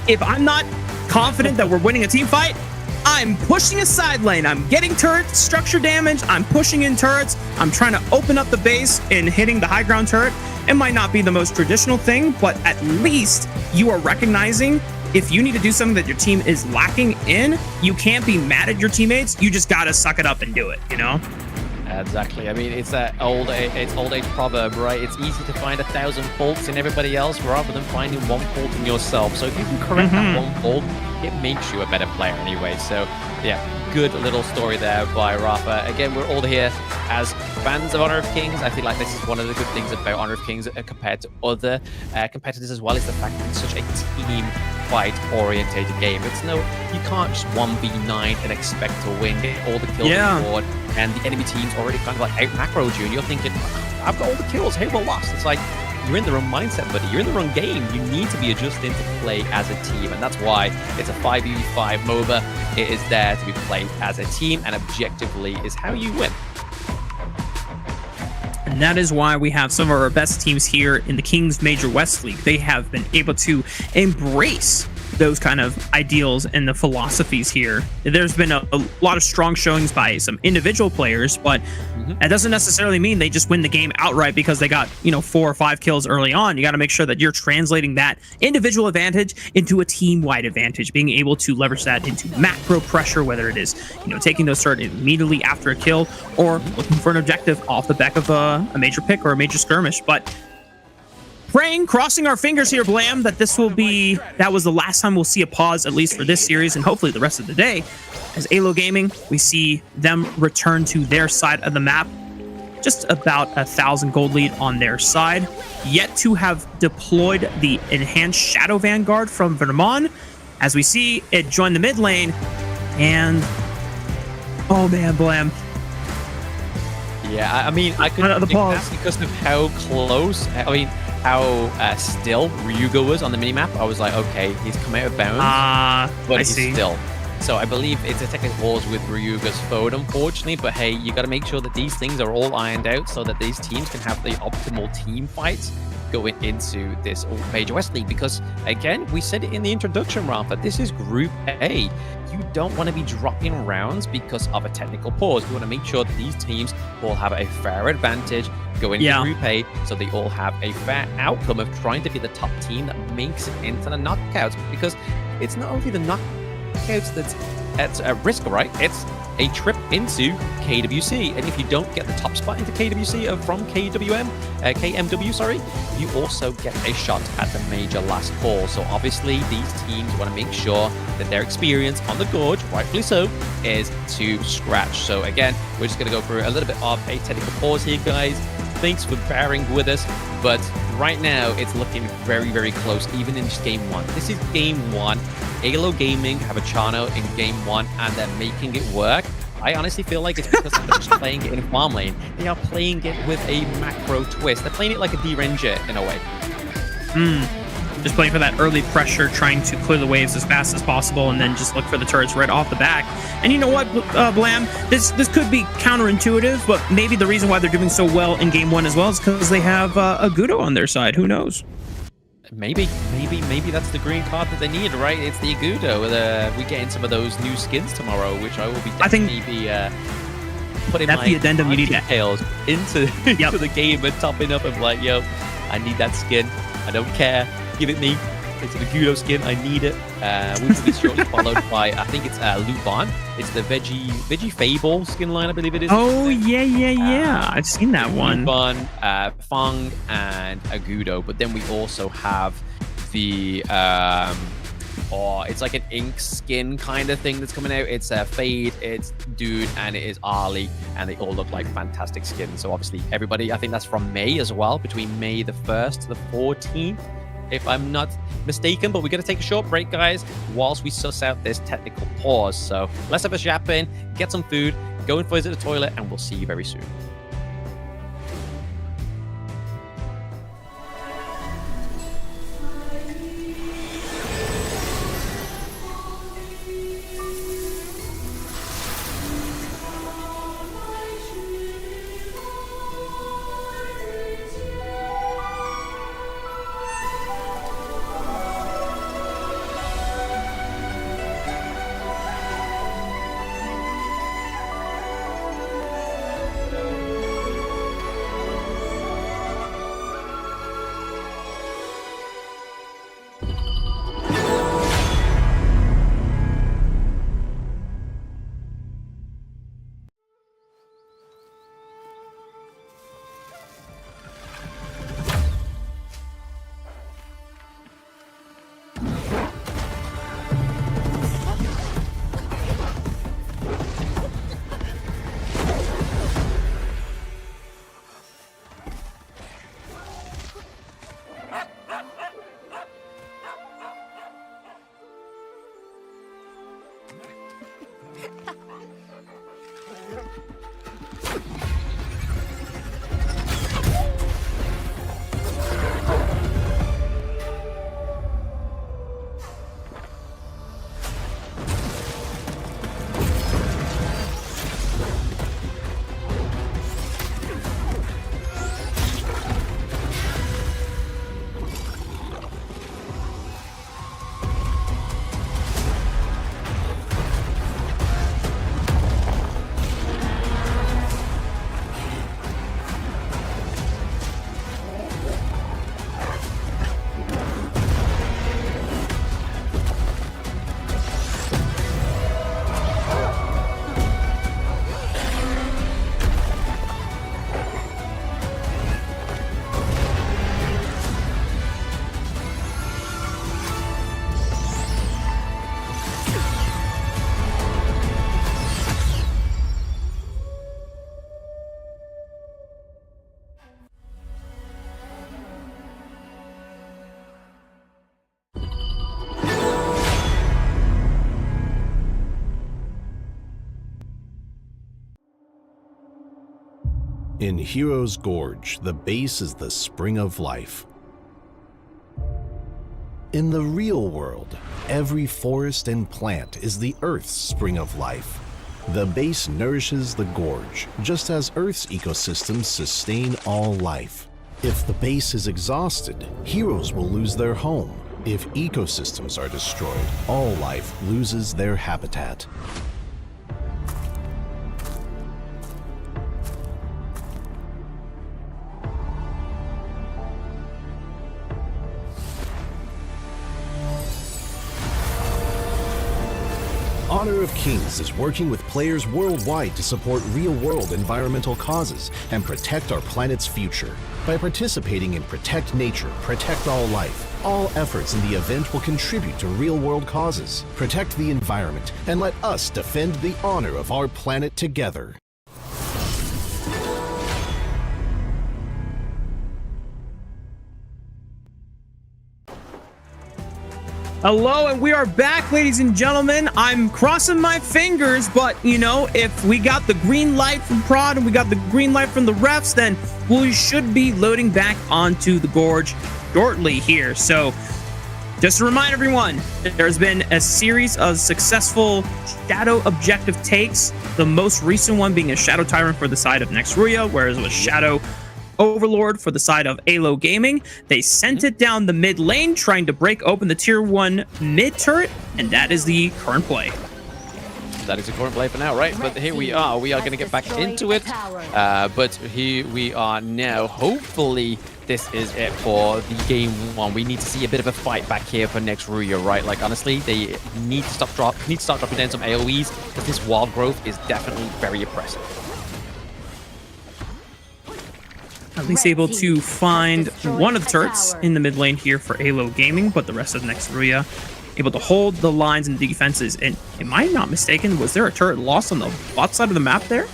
if I'm not confident that we're winning a team fight, I'm pushing a side lane. I'm getting turret structure damage. I'm pushing in turrets. I'm trying to open up the base and hitting the high ground turret. It might not be the most traditional thing, but at least you are recognizing if you need to do something that your team is lacking in, you can't be mad at your teammates. You just gotta suck it up and do it, Exactly. I mean, it's that old age proverb, right? It's easy to find 1,000 faults in everybody else rather than finding one fault in yourself. So if you can correct that one fault, it makes you a better player anyway. So yeah, good little story there by Rafa. Again, we're all here as fans of Honor of Kings. I feel like this is one of the good things about Honor of Kings compared to other competitors as well, is the fact that it's such a team fight orientated game. It's you can't just 1v9 and expect to win, get all the kills on the board, and the enemy team's already kind of like out macroed you, and you're thinking, I've got all the kills, hey, we're lost. It's like, you're in the wrong mindset, buddy. You're in the wrong game. You need to be adjusting to play as a team, and that's why it's a 5v5 MOBA. It is there to be played as a team, and objectively is how you win. And that is why we have some of our best teams here in the Kings Major West League. They have been able to embrace those kind of ideals and the philosophies here. There's been a lot of strong showings by some individual players, but that doesn't necessarily mean they just win the game outright because they got 4 or 5 kills early on. You got to make sure that you're translating that individual advantage into a team-wide advantage, being able to leverage that into macro pressure, whether it is taking those turrets immediately after a kill or looking for an objective off the back of a major pick or a major skirmish. But crossing our fingers here, Blam, that that was the last time we'll see a pause, at least for this series and hopefully the rest of the day. As AYLO Gaming, we see them return to their side of the map. Just about 1,000 gold lead on their side. Yet to have deployed the enhanced Shadow Vanguard from Vermont. As we see it join the mid lane. And oh man, Blam. Yeah, I mean, I could think that's because of how close, how still RÜYA was on the minimap. I was like, okay, he's come out of bounds, but he's still. So I believe it's a technical wars with RÜYA's forward, unfortunately. But hey, you got to make sure that these things are all ironed out so that these teams can have the optimal team fights going into this Major West League, because again, we said it in the introduction, Rafa, this is Group A. You don't want to be dropping rounds because of a technical pause. You want to make sure that these teams all have a fair advantage going into Group A, so they all have a fair outcome of trying to be the top team that makes it into the knockouts, because it's not only the knockouts that's at risk, right? It's a trip into KWC, and if you don't get the top spot into KWC from KMW, sorry, you also get a shot at the major last call. So obviously these teams want to make sure that their experience on the Gorge, rightfully so, is to scratch. So again, we're just going to go through a little bit of a technical pause here, guys. Thanks for bearing with us, but right now it's looking very, very close, even in just game one. This is game one. AYLO Gaming have a Chano in game one, and they're making it work. I honestly feel like it's because they're just playing it in farm lane. They are playing it with a macro twist. They're playing it like a D-Ranger in a way. Just playing for that early pressure, trying to clear the waves as fast as possible, and then just look for the turrets right off the back. And you know what, Blam? This could be counterintuitive, but maybe the reason why they're doing so well in game one as well is because they have a Gudo on their side. Who knows? Maybe that's the green card that they need, right? It's the Agudo. We getting some of those new skins tomorrow, which I will be definitely putting my the addendum you need details into the game and topping up of like, yo, I need that skin. I don't care. Give it me. It's the Agudo skin. I need it. We will be shortly followed by, I think it's Luban. It's the Veggie Fable skin line, I believe it is. Oh, yeah. I've seen that one. Luban, Fang, and Agudo. But then we also have the... it's like an ink skin kind of thing that's coming out. It's Fade, it's Dude, and it is Ali, and they all look like fantastic skins. So obviously everybody, I think that's from May as well, between May the 1st to the 14th, if I'm not mistaken. But we're going to take a short break, guys, whilst we suss out this technical pause. So let's have a yap in, get some food, go and visit the toilet, and we'll see you very soon. In Hero's Gorge, the base is the spring of life. In the real world, every forest and plant is the Earth's spring of life. The base nourishes the gorge, just as Earth's ecosystems sustain all life. If the base is exhausted, heroes will lose their home. If ecosystems are destroyed, all life loses their habitat. Honor of Kings is working with players worldwide to support real-world environmental causes and protect our planet's future. By participating in Protect Nature, Protect All Life, all efforts in the event will contribute to real-world causes, protect the environment, and let us defend the honor of our planet together. Hello, and we are back, ladies and gentlemen. I'm crossing my fingers, but, you know, if we got the green light from Prod and we got the green light from the refs, then we should be loading back onto the Gorge shortly here. So, just to remind everyone, there's been a series of successful Shadow objective takes, the most recent one being a Shadow Tyrant for the side of Next RÜYA, whereas it was Shadow Overlord for the side of AYLO Gaming. They sent it down the mid lane, trying to break open the tier 1 mid turret, and that is the current play. That is the current play for now, right? But here we are going to get back into it. But here we are now. Hopefully, this is it for the game 1. We need to see a bit of a fight back here for Next RÜYA, right? Like, honestly, they need to start dropping down some AoEs, because this wild growth is definitely very oppressive. At least able to find one of the turrets in the mid lane here for AYLO Gaming, but the rest of Next RÜYA able to hold the lines and defenses. And am I not mistaken, was there a turret lost on the bot side of the map there?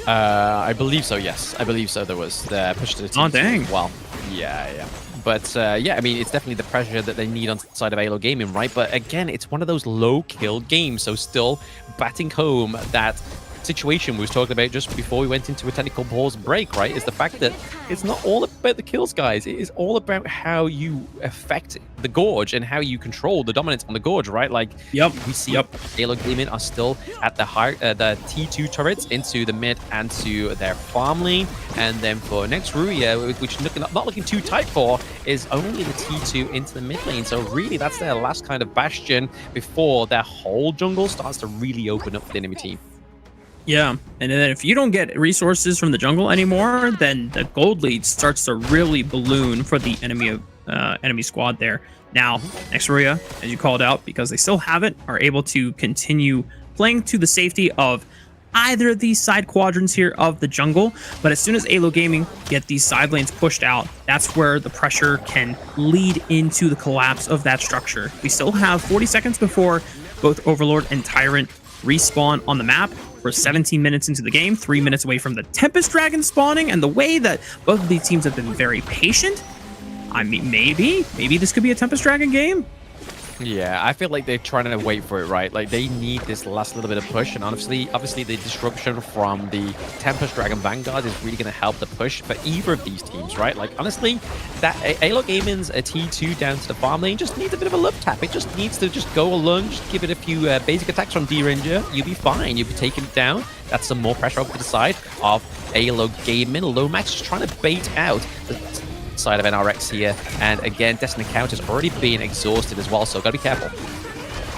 I believe so, yes. I believe so. There was the push to the team. Oh, dang. Well, yeah. But yeah, I mean, it's definitely the pressure that they need on the side of AYLO Gaming, right? But again, it's one of those low-kill games, so still batting home that situation we was talking about just before we went into a technical pause break, right? Is the fact that it's not all about the kills, guys. It is all about how you affect the Gorge and how you control the dominance on the Gorge, right? Like, we see AYLO Gaming are still at the the T2 turrets into the mid and to their farm lane, and then for Next RÜYA, which not looking too tight for, is only the T2 into the mid lane. So really, that's their last kind of bastion before their whole jungle starts to really open up for the enemy team. Yeah, and then if you don't get resources from the jungle anymore, then the gold lead starts to really balloon for the enemy squad there. Now, Next RÜYA, as you called out, because they still have it, are able to continue playing to the safety of either of these side quadrants here of the jungle. But as soon as AYLO Gaming get these side lanes pushed out, that's where the pressure can lead into the collapse of that structure. We still have 40 seconds before both Overlord and Tyrant respawn on the map. We're 17 minutes into the game, 3 minutes away from the Tempest Dragon spawning, and the way that both of these teams have been very patient, I mean, maybe this could be a Tempest Dragon game. Yeah, I feel like they're trying to wait for it, right? Like, they need this last little bit of push, and obviously the disruption from the Tempest Dragon Vanguard is really going to help the push for either of these teams, right? Like, honestly, that AYLO Gaming's a T2 down to the farm lane just needs a bit of a love tap. It just needs to just go along, just give it a few basic attacks from D-Ranger. You'll be fine. You'll be taking it down. That's some more pressure over to the side of AYLO Gaming. Lomax just trying to bait out the side of NRX here, and again, Destiny Count has already been exhausted as well, so gotta be careful.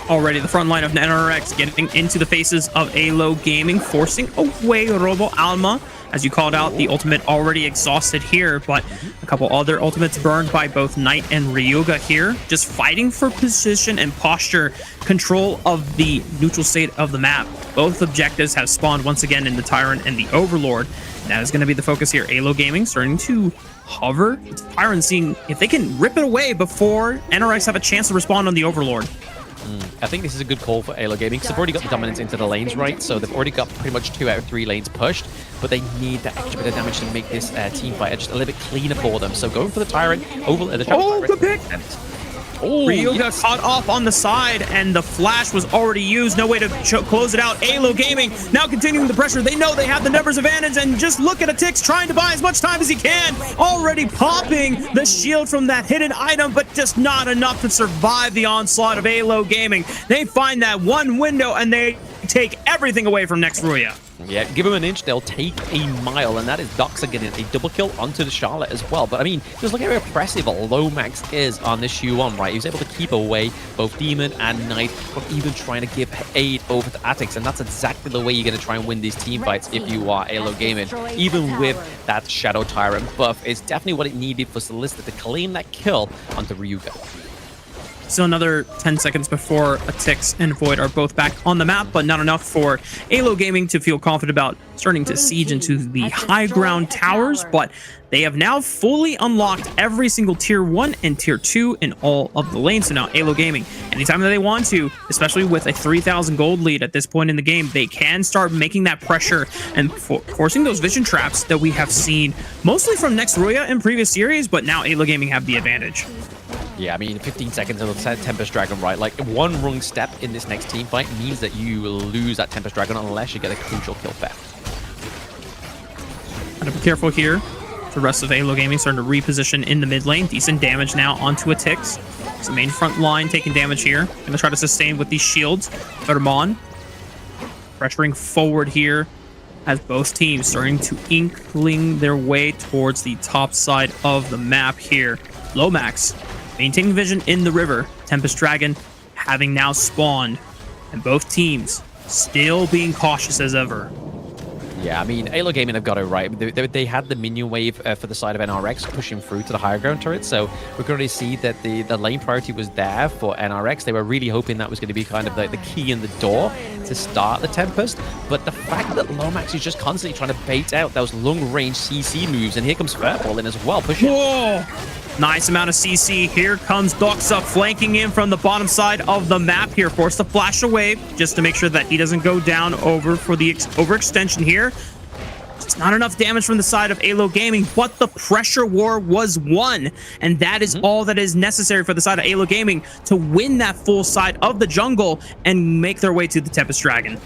Already the front line of NRX getting into the faces of AYLO Gaming, forcing away Robo Alma. As you called out, the ultimate already exhausted here, but a couple other ultimates burned by both Knight and Ryuga here, just fighting for position and posture control of the neutral state of the map. Both objectives have spawned once again in the Tyrant and the Overlord. That is going to be the focus here. AYLO Gaming starting to hover. Tyrant seeing if they can rip it away before NRX have a chance to respond on the Overlord. I think this is a good call for AYLO Gaming because they've already got the dominance into the lanes, right? So they've already got pretty much 2 out of 3 lanes pushed, but they need that extra bit of damage to make this team fight just a little bit cleaner for them. So going for the Tyrant, good pick! Ryuga got caught off on the side, and the flash was already used. No way to close it out. AYLO Gaming now continuing the pressure. They know they have the numbers advantage, and just look at Atix trying to buy as much time as he can. Already popping the shield from that hidden item, but just not enough to survive the onslaught of AYLO Gaming. They find that one window, and they take everything away from next RÜYA. Yeah, give them an inch, they'll take a mile, and that is Doxa getting a double kill onto the Charlotte as well. But I mean, just look at how impressive Lomax is on this Shu-1, right? He was able to keep away both Demon and Knight from even trying to give aid over to Atix, and that's exactly the way you're going to try and win these team fights if you are AYLO Gaming. Even with that Shadow Tyrant buff, it's definitely what it needed for Solista to claim that kill onto Ryuga. Still another 10 seconds before Atix and Void are both back on the map, but not enough for AYLO Gaming to feel confident about starting to siege into the high ground towers, but they have now fully unlocked every single tier 1 and tier 2 in all of the lanes. So now AYLO Gaming, anytime that they want to, especially with a 3,000 gold lead at this point in the game, they can start making that pressure and forcing those vision traps that we have seen mostly from next RÜYA in previous series, but now AYLO Gaming have the advantage. Yeah, I mean, 15 seconds of the Tempest Dragon, right? Like, one wrong step in this next team fight means that you will lose that Tempest Dragon unless you get a crucial kill back. Gotta be careful here. The rest of AYLO Gaming starting to reposition in the mid lane. Decent damage now onto Atix. It's the main front line taking damage here. Gonna try to sustain with these shields. Vermon pressuring forward here as both teams starting to inkling their way towards the top side of the map here. Lomax maintaining vision in the river. Tempest Dragon having now spawned, and both teams still being cautious as ever. Yeah, I mean, AYLO Gaming have got it right. They had the minion wave for the side of NRX pushing through to the higher ground turret, so we can already see that the lane priority was there for NRX. They were really hoping that was going to be kind of the key in the door to start the Tempest, but the fact that Lomax is just constantly trying to bait out those long-range CC moves, and here comes Fairball in as well, pushing. Whoa! Nice amount of CC. Here comes Doxa flanking in from the bottom side of the map here. Forced to flash away just to make sure that he doesn't go down over for the overextension here. It's not enough damage from the side of AYLO Gaming, but the pressure war was won. And that is all that is necessary for the side of AYLO Gaming to win that full side of the jungle and make their way to the Tempest Dragon.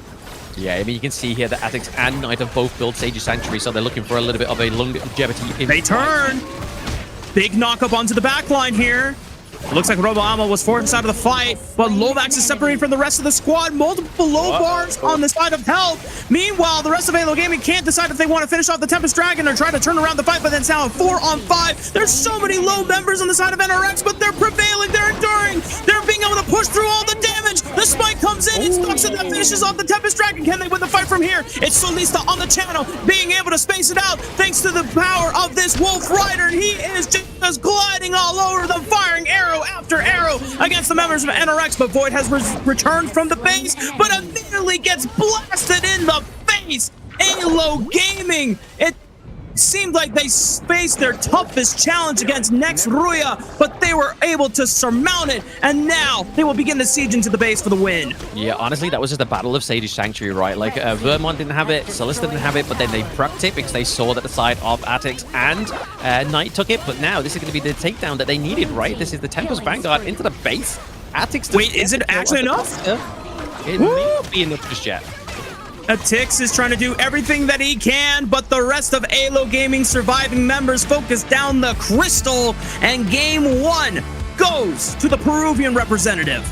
Yeah, I mean, you can see here that Atix and Knight have both built Sage's Sanctuary, so they're looking for a little bit of a longevity. They turn! Big knock up onto the back line here. It looks like Roboama was forced out of the fight, but Lomax is separated from the rest of the squad. Multiple low bars on the side of health. Meanwhile, the rest of AYLO Gaming can't decide if they want to finish off the Tempest Dragon or try to turn around the fight, but then it's now a 4-on-5. There's so many low members on the side of NRX, but they're prevailing, they're enduring. They're being able to push through all the damage. The spike comes in, it's Doxa that finishes off the Tempest Dragon. Can they win the fight from here? It's Solista on the channel, being able to space it out thanks to the power of this Wolf Rider. He is just gliding all over them, firing arrow after arrow against the members of NRX, but Void has returned from the base, but immediately gets blasted in the face. AYLO Gaming, it seemed like they faced their toughest challenge against next RÜYA, but they were able to surmount it, and now they will begin the siege into the base for the win. Yeah, honestly, that was just a battle of Sage's Sanctuary, right? Like, Vermont didn't have it, Solista didn't have it, but then they prepped it because they saw that the side of Atix and Knight took it, but now this is going to be the takedown that they needed, right? This is the Tempest Vanguard into the base. Atix... Wait, is it actually enough? It may not be enough just yet. Atix is trying to do everything that he can, but the rest of AYLO Gaming surviving members focus down the crystal, and game 1 goes to the Peruvian representative.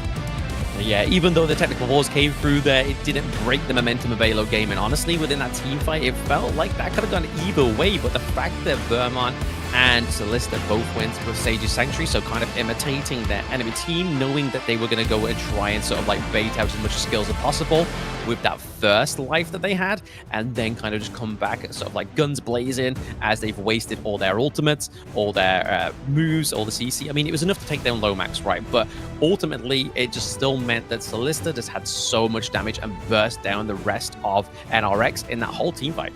Yeah, even though the technical walls came through there, it didn't break the momentum of AYLO Gaming. Honestly, within that team fight, it felt like that could have gone either way, but the fact that Vermont and Solista both went with Sage's Sanctuary, so kind of imitating their enemy team, knowing that they were going to go and try and sort of like bait out as much skills as possible with that first life that they had, and then kind of just come back sort of like guns blazing as they've wasted all their ultimates, all their moves, all the CC. I mean, it was enough to take down Lomax, right? But ultimately, it just still meant that Solista just had so much damage and burst down the rest of NRX in that whole team fight.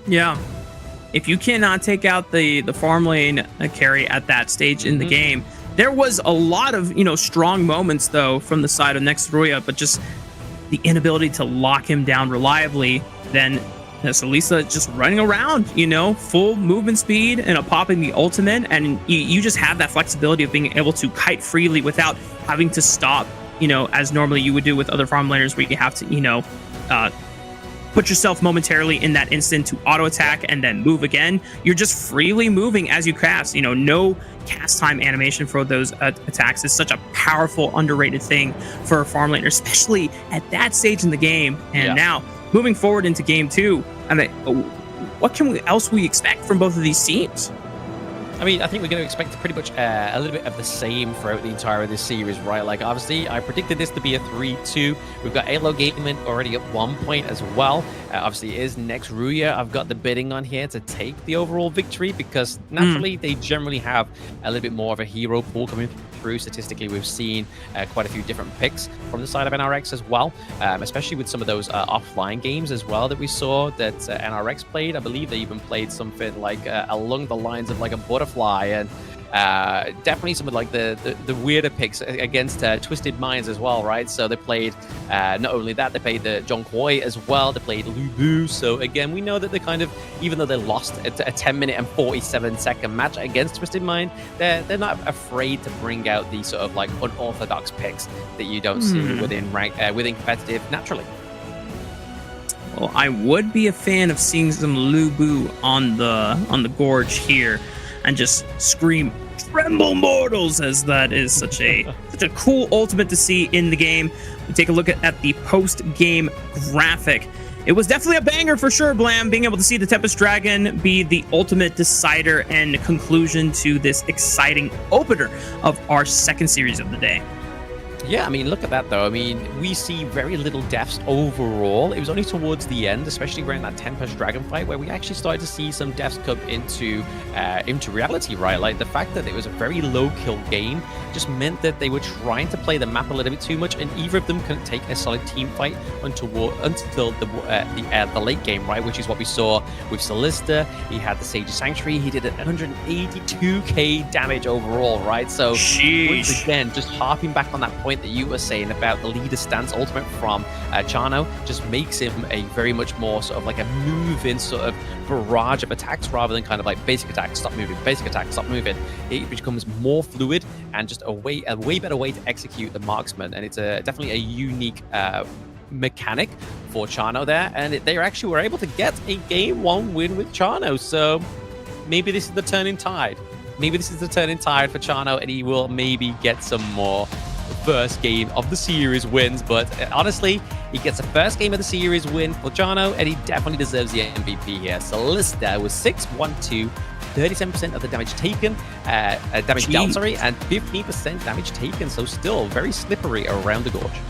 Yeah. If you cannot take out the farm lane carry at that stage in the game, there was a lot of, strong moments, though, from the side of next RÜYA, but just the inability to lock him down reliably, then Solista just running around, full movement speed and popping the ultimate, and you just have that flexibility of being able to kite freely without having to stop, as normally you would do with other farm laners where you have to, put yourself momentarily in that instant to auto attack and then move again. You're just freely moving as you cast. You know, no cast time animation for those attacks is such a powerful, underrated thing for a farm laner, especially at that stage in the game. And now moving forward into game 2, I mean, what else we expect from both of these teams? I mean, I think we're going to expect pretty much a little bit of the same throughout the entire of this series, right? Like, obviously, I predicted this to be a 3-2. We've got AYLO Gaming already at 1 point as well. Obviously, it is next RÜYA. I've got the bidding on here to take the overall victory because naturally, they generally have a little bit more of a hero pool coming through. Statistically, we've seen quite a few different picks from the side of NRX as well, especially with some of those offline games as well that we saw that NRX played. I believe they even played something like along the lines of like a butterfly, and definitely some of like the weirder picks against Twisted Minds as well, right? So they played not only that, they played the John Koi as well, they played Lubu. So again, we know that they kind of, even though they lost a 10-minute and 47-second match against Twisted Mind, they're not afraid to bring out these sort of like unorthodox picks that you don't see within competitive naturally. Well, I would be a fan of seeing some Lubu on the Gorge here and just scream "Tremble Mortals," as that is such a cool ultimate to see in the game. We take a look at the post-game graphic. It was definitely a banger for sure, Blam, being able to see the Tempest Dragon be the ultimate decider and conclusion to this exciting opener of our second series of the day. Yeah, I mean, look at that, though. I mean, we see very little deaths overall. It was only towards the end, especially around that Tempest Dragon fight, where we actually started to see some deaths come into reality, right? Like, the fact that it was a very low-kill game just meant that they were trying to play the map a little bit too much, and either of them couldn't take a solid team fight until the late game, right? Which is what we saw with Solista. He had the Sage Sanctuary. He did 182k damage overall, right? So, once again, just harping back on that point that you were saying about the leader stance ultimate from Chano just makes him a very much more sort of like a moving sort of barrage of attacks rather than kind of like basic attack, stop moving, basic attack, stop moving. It becomes more fluid and just a way better way to execute the marksman, and it's definitely a unique mechanic for Chano there, and they actually were able to get a game 1 win with Chano. So maybe this is the turning tide. Maybe this is the turning tide for Chano, and he will maybe get some more first game of the series wins. But honestly, he gets a first game of the series win for Chano, and he definitely deserves the MVP here. Solista was 6-1-2, 37% of the damage taken, damage dealt, sorry, and 15% damage taken. So still very slippery around the Gorge.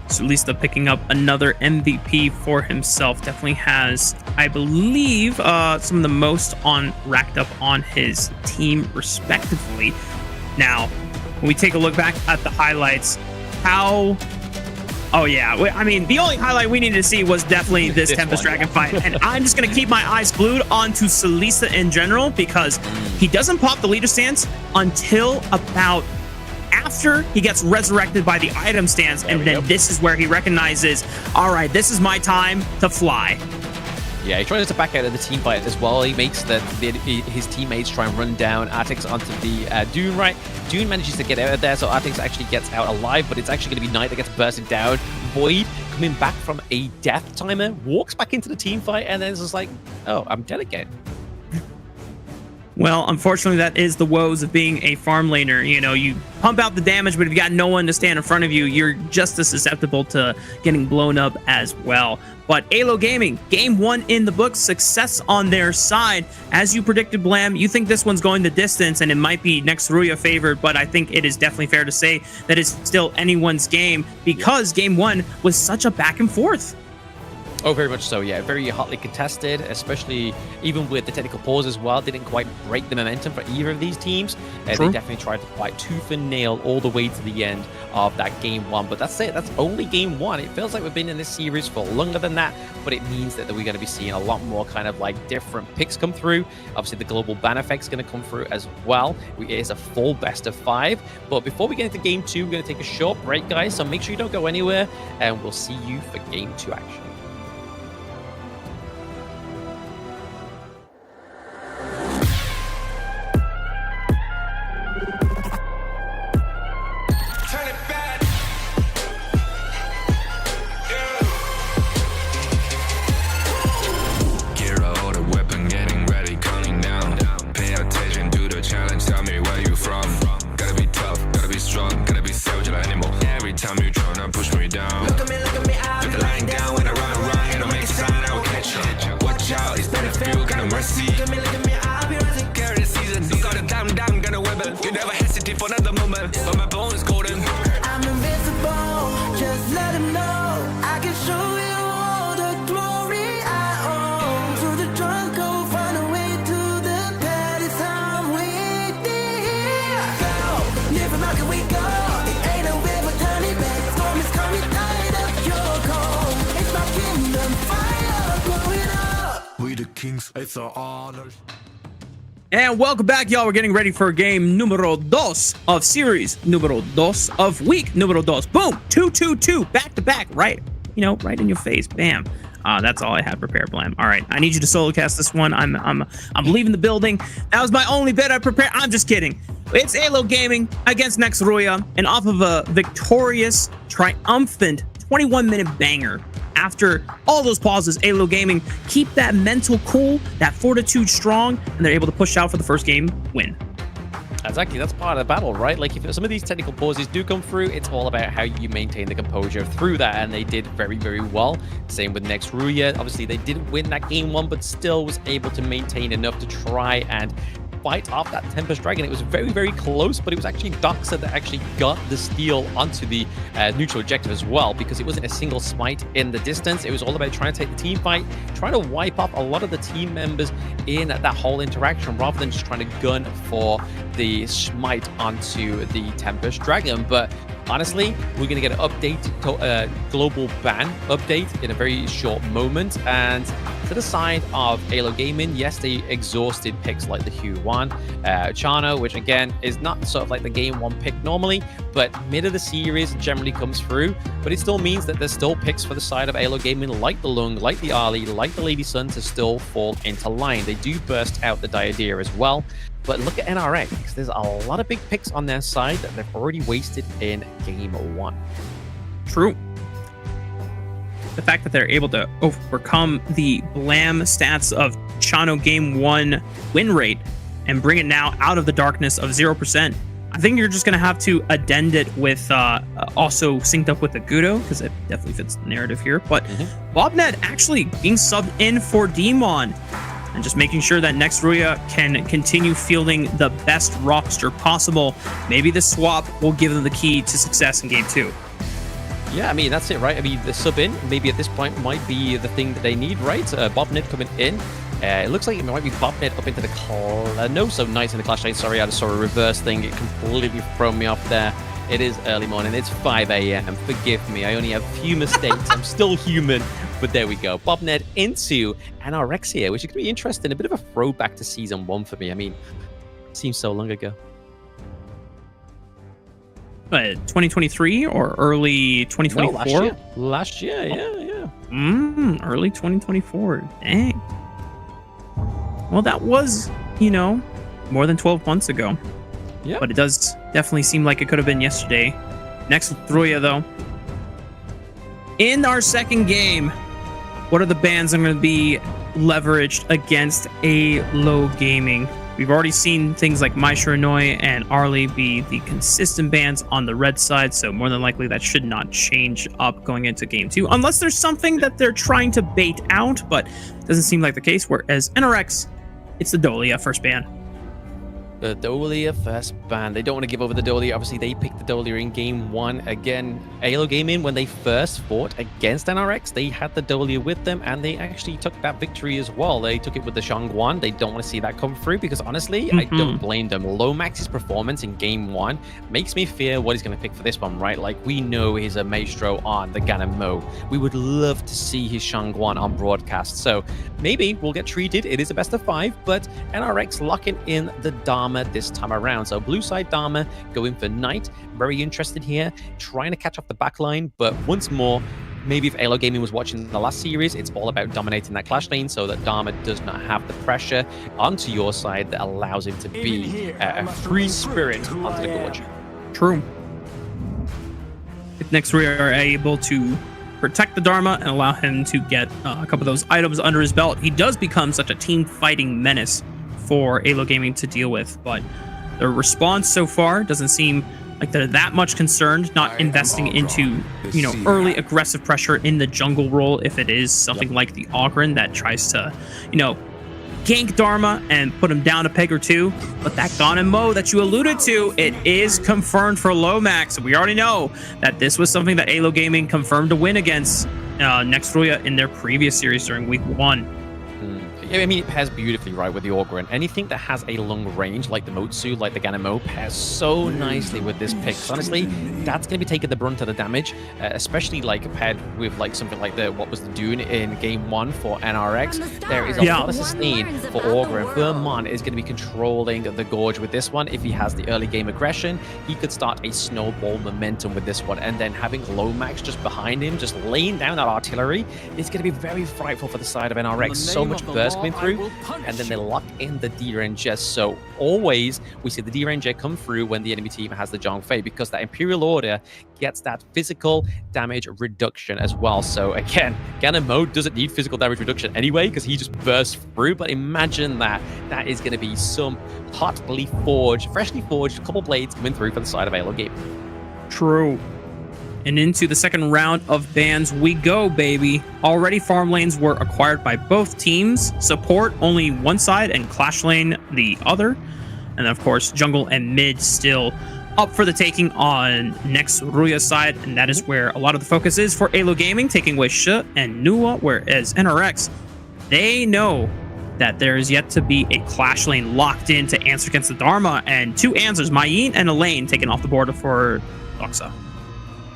Solista picking up another MVP for himself. Definitely has, I believe, some of the most racked up on his team, respectively. Now, when we take a look back at the highlights, oh yeah, I mean, the only highlight we needed to see was definitely this Tempest Dragon fight, and I'm just going to keep my eyes glued onto Solista in general, because he doesn't pop the leader stance until about after he gets resurrected by the item stance, and then this is where he recognizes, all right, this is my time to fly. Yeah, he tries to back out of the team fight as well. He makes his teammates try and run down Artix onto the Dune, right? Dune manages to get out of there, so Artix actually gets out alive, but it's actually going to be Knight that gets bursted down. Void, coming back from a death timer, walks back into the team fight, and then it's just like, oh, I'm dead again. Well, unfortunately, that is the woes of being a farm laner. You know, you pump out the damage, but if you got no one to stand in front of you, you're just as susceptible to getting blown up as well. But AYLO Gaming, game 1 in the books, success on their side. As you predicted, Blam, you think this one's going the distance, and it might be next RÜYA favored, but I think it is definitely fair to say that it's still anyone's game, because game 1 was such a back and forth. Oh, very much so, yeah. Very hotly contested, especially even with the technical pause as well. They didn't quite break the momentum for either of these teams. They definitely tried to fight tooth and nail all the way to the end of that game 1. But that's it. That's only game 1. It feels like we've been in this series for longer than that, but it means that we're going to be seeing a lot more kind of like different picks come through. Obviously, the global ban effect's going to come through as well. It is a full best of 5. But before we get into game 2, we're going to take a short break, guys. So make sure you don't go anywhere, and we'll see you for game 2 action. Kings. It's an honor. And welcome back, y'all. We're getting ready for game numero dos of series numero dos of week numero dos. Boom, 2-2-2, back to back, right? You know, right in your face. Bam. That's all I had prepared, Blam. All right, I need you to solo cast this one. I'm leaving the building. That was my only bit I prepared. I'm just kidding. It's AYLO Gaming against next RÜYA, and off of a victorious, triumphant 21-minute banger. After all those pauses, AYLO Gaming keep that mental cool, that fortitude strong, and they're able to push out for the first game win. Exactly, that's part of the battle, right? Like, if some of these technical pauses do come through, it's all about how you maintain the composure through that, and they did very, very well. Same with next RÜYA. Obviously, they didn't win that game one, but still was able to maintain enough to try and fight off that Tempest Dragon. It was very, very close, but it was actually Doxa that actually got the steal onto the neutral objective as well, because it wasn't a single smite in the distance. It was all about trying to take the team fight, trying to wipe up a lot of the team members in that whole interaction, rather than just trying to gun for the smite onto the Tempest Dragon. But honestly, we're going to get an update, global ban update in a very short moment. And to the side of AYLO Gaming, yes, they exhausted picks like the Hue1, Chano, which again is not sort of like the game one pick normally, but mid of the series generally comes through. But it still means that there's still picks for the side of AYLO Gaming, like the Lung, like the Ali, like the Lady Sun, to still fall into line. They do burst out the Diadea as well. But look at NRX. There's a lot of big picks on their side that they've already wasted in game one. True. The fact that they're able to overcome the Blam stats of Chano game one win rate and bring it now out of the darkness of 0%. I think you're just going to have to addend it with also synced up with the Gudo, because it definitely fits the narrative here. But Bobnet actually being subbed in for Demon, and just making sure that next RÜYA can continue fielding the best roster possible. Maybe the swap will give them the key to success in game two. Yeah, I mean, that's it, right? I mean, the sub-in, maybe at this point, might be the thing that they need, right? Bobnet coming in. It looks like it might be Bobnet up into the... no, so nice in the Clash Lane. Sorry, I just saw a reverse thing. It completely thrown me off there. It is early morning. It's 5 a.m. Forgive me. I only have a few mistakes. I'm still human. But there we go. Bobnet into Anorexia, which is going to be interesting. A bit of a throwback to Season 1 for me. I mean, it seems so long ago. 2023 or early 2024? No, last year, yeah. Early 2024. Dang. Well, that was, more than 12 months ago. Yeah. But it does definitely seem like it could have been yesterday. Next with RÜYA, though. In our second game, what are the bans that are going to be leveraged against AYLO Gaming? We've already seen things like Maishuranoi and Arlie be the consistent bans on the red side, so more than likely that should not change up going into game two, unless there's something that they're trying to bait out, but it doesn't seem like the case, whereas NRX, it's the Dolia first ban. The Dolia first ban. They don't want to give over the Dolia. Obviously, they picked the Dolia in game one. Again, AYLO Gaming, when they first fought against NRX, they had the Dolia with them, and they actually took that victory as well. They took it with the Shangguan. They don't want to see that come through, because honestly, I don't blame them. Lomax's performance in game one makes me fear what he's going to pick for this one, right? Like, we know he's a Maestro on the Ganon Mo. We would love to see his Shangguan on broadcast. So maybe we'll get treated. It is a best of 5, but NRX locking in the Dharma this time around. So blue side Dharma going for Knight. Very interested here, trying to catch off the back line, but once more, maybe if AYLO Gaming was watching the last series, it's all about dominating that Clash lane so that Dharma does not have the pressure onto your side that allows him to be a free spirit onto the Gorge. True. If next we are able to protect the Dharma and allow him to get a couple of those items under his belt, he does become such a team fighting menace for AYLO Gaming to deal with. But the response so far doesn't seem like they're that much concerned, not investing into, early aggressive pressure in the jungle role if it is something like the Ogren that tries to, gank Dharma and put him down a peg or two. But that Ganon Mo that you alluded to, it is confirmed for Lomax. We already know that this was something that AYLO Gaming confirmed to win against next RÜYA in their previous series during week 1. I mean, it pairs beautifully, right, with the Ogryn. Anything that has a long range, like the Motsu, like the Ganamo, pairs so nicely with this pick. So honestly, that's going to be taking the brunt of the damage, especially like paired with like something like what was the Dune in Game 1 for NRX. There is a lot of sustain for Ogryn. Vermont is going to be controlling the Gorge with this one. If he has the early game aggression, he could start a snowball momentum with this one. And then having Lomax just behind him, just laying down that artillery, is going to be very frightful for the side of NRX. So much burst coming through, and then they lock in the D-Ranger. So always we see the D-Ranger come through when the enemy team has the Zhongfei, because that Imperial Order gets that physical damage reduction as well. So again, Ganamo doesn't need physical damage reduction anyway, because he just bursts through. But imagine that is going to be some hotly forged, freshly forged couple blades coming through for the side of AYLO game. True. And into the second round of bans we go, baby. Already farm lanes were acquired by both teams. Support only one side and Clash Lane the other. And of course, jungle and mid still up for the taking on next RÜYA side. And that is where a lot of the focus is for AYLO Gaming, taking away Sh and Nuwa, whereas NRX, they know that there is yet to be a Clash Lane locked in to answer against the Dharma. And two answers, Mayeen and Elaine, taken off the board for Doxa.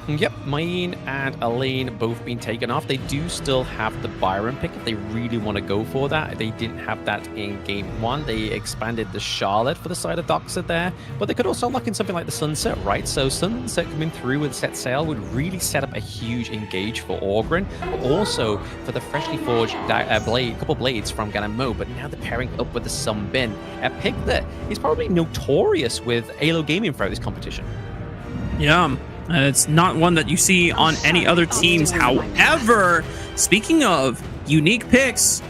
Yep, Mayeen and Elaine both been taken off. They do still have the Byron pick if they really want to go for that. They didn't have that in Game 1. They expanded the Charlotte for the side of Doxa there, but they could also lock in something like the Sunset, right? So Sunset coming through with Set Sail would really set up a huge engage for Ogryn, but also for the freshly forged couple blades from Ganamo. But now they're pairing up with the Sunbin, a pick that is probably notorious with AYLO Gaming throughout this competition. Yeah. It's not one that you see on any other teams. However, speaking of unique picks,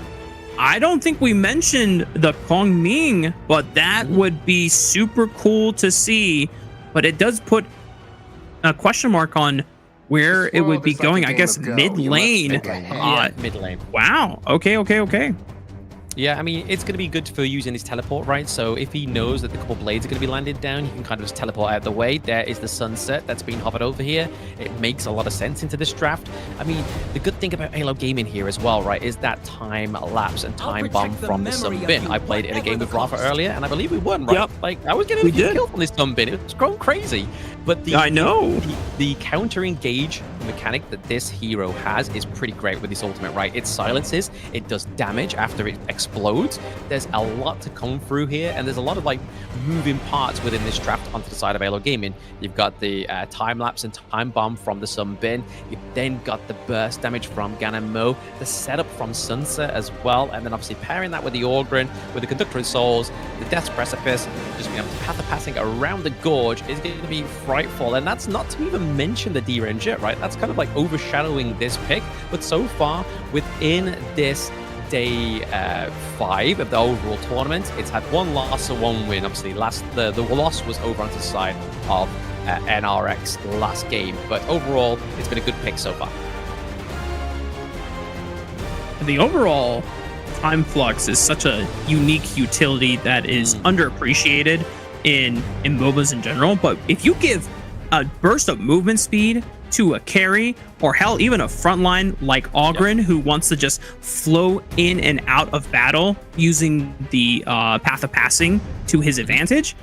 I don't think we mentioned the Kongming, but that would be super cool to see. But it does put a question mark on where it would be going. I guess mid lane. Yeah, mid lane. Wow. Okay. Yeah, I mean, it's going to be good for using his teleport, right? So if he knows that the couple blades are going to be landed down, he can kind of just teleport out of the way. There is the Sunset that's been hovered over here. It makes a lot of sense into this draft. I mean, the good thing about AYLO Gaming here as well, right, is that time lapse and time bomb from the Sunbin. I played in a game with Rafa earlier, and I believe we won, right? Yep. Like, I was getting a few kills on this Sunbin. It was going crazy. But I know. The counter-engage mechanic that this hero has is pretty great with this ultimate, right? It silences, it does damage after it explodes. There's a lot to come through here, and there's a lot of like moving parts within this draft onto the side of AYLO Gaming. You've got the time lapse and time bomb from the Sunbin. You've then got the burst damage from Ganamo, the setup from Sunset as well, and then obviously pairing that with the Ogryn, with the Conductor of Souls, the Death's Precipice, just being able to path of passing around the Gorge is going to be frightful. And that's not to even mention the D-Ranger, right? That's kind of like overshadowing this pick. But so far, within this day 5 of the overall tournament, it's had one loss and one win. Obviously, the loss was over onto the side of NRX last game. But overall, it's been a good pick so far. The overall Time Flux is such a unique utility that is underappreciated in MOBAs in general. But if you give a burst of movement speed to a carry, or hell, even a frontline like Ogryn, who wants to just flow in and out of battle using the path of passing to his advantage,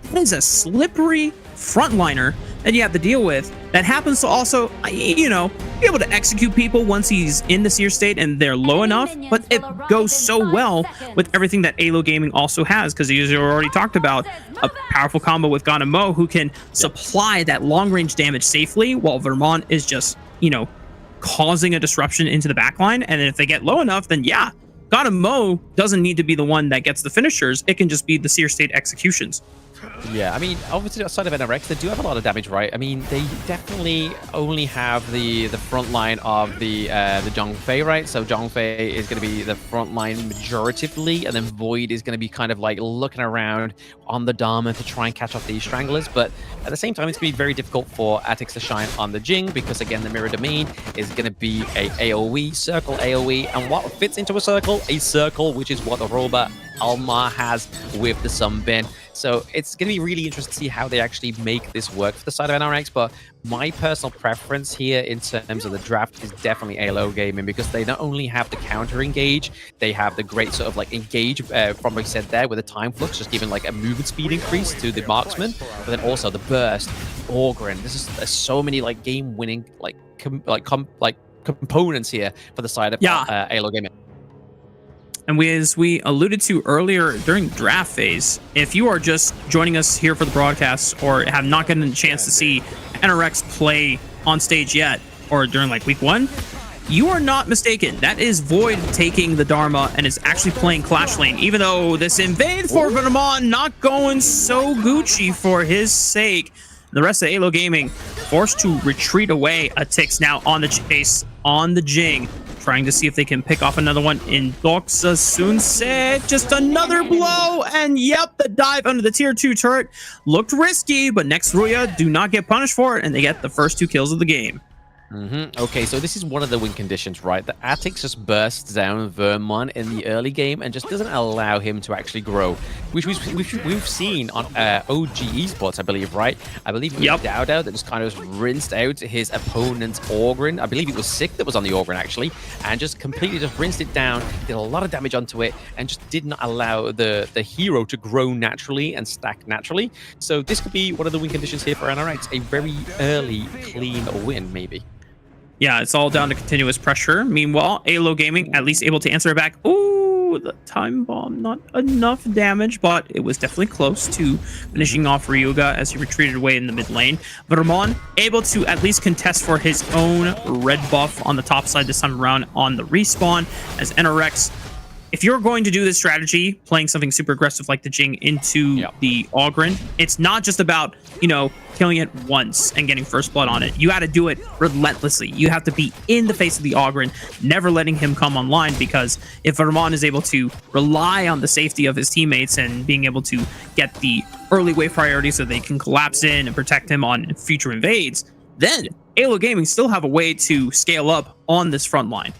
that is a slippery frontliner that you have to deal with, that happens to also, you know, be able to execute people once he's in the seer state and they're low enough. But it goes so well with everything that AYLO Gaming also has, because as you already talked about, a powerful combo with Ganamo who can supply that long range damage safely, while Vermont is just, you know, causing a disruption into the backline. And if they get low enough, then yeah, Ganamo doesn't need to be the one that gets the finishers. It can just be the seer state executions. Yeah, I mean, obviously outside of NRX, they do have a lot of damage, right? I mean, they definitely only have the front line of the Zhongfei, right? So Zhongfei is going to be the front line majoritively, and then Void is going to be kind of like looking around on the Dharma to try and catch off these Stranglers. But at the same time, it's going to be very difficult for Atix to shine on the Jing, because again, the Mirror Domain is going to be a AoE, circle AoE, and what fits into a circle, which is what the robot Alma has with the Sunbin. So it's going to be really interesting to see how they actually make this work for the side of NRX. But my personal preference here in terms of the draft is definitely AYLO Gaming, because they not only have the counter engage, they have the great sort of like engage from what you said there with the time flux, just giving like a movement speed increase to the marksman, but then also the burst, Orgrin. There's so many like game winning components here for the side of AYLO Gaming. And as we alluded to earlier during the draft phase, if you are just joining us here for the broadcast or have not gotten a chance to see NRX play on stage yet, or during like week 1, you are not mistaken. That is Void taking the Dharma and is actually playing Clash Lane, even though this invade for Vermont not going so Gucci for his sake. The rest of AYLO Gaming forced to retreat away. Atix now on the chase, on the Jing, trying to see if they can pick off another one in Doxa Sunse. Just another blow, and yep, the dive under the tier 2 turret looked risky, but next RÜYA do not get punished for it, and they get the first 2 kills of the game. Okay, so this is one of the win conditions, right? The Atix just bursts down Vermont in the early game and just doesn't allow him to actually grow, which we've seen on OG Esports, I believe, right? I believe it was Dowdow that just kind of rinsed out his opponent's Orgrin. I believe it was Sick that was on the Orgrin, actually, and just completely just rinsed it down, did a lot of damage onto it, and just did not allow the hero to grow naturally and stack naturally. So this could be one of the win conditions here for NRX, a very early, clean win, maybe. Yeah, it's all down to continuous pressure. Meanwhile, AYLO Gaming at least able to answer it back. Ooh, the time bomb, not enough damage, but it was definitely close to finishing off Ryuga as he retreated away in the mid lane. Vermont able to at least contest for his own red buff on the top side this time around on the respawn, as NRX, if you're going to do this strategy, playing something super aggressive like the Jing into the Orgrin, it's not just about, you know, killing it once and getting first blood on it. You got to do it relentlessly. You have to be in the face of the Orgrin, never letting him come online, because if Vermont is able to rely on the safety of his teammates and being able to get the early wave priority so they can collapse in and protect him on future invades, then AYLO Gaming still have a way to scale up on this front line.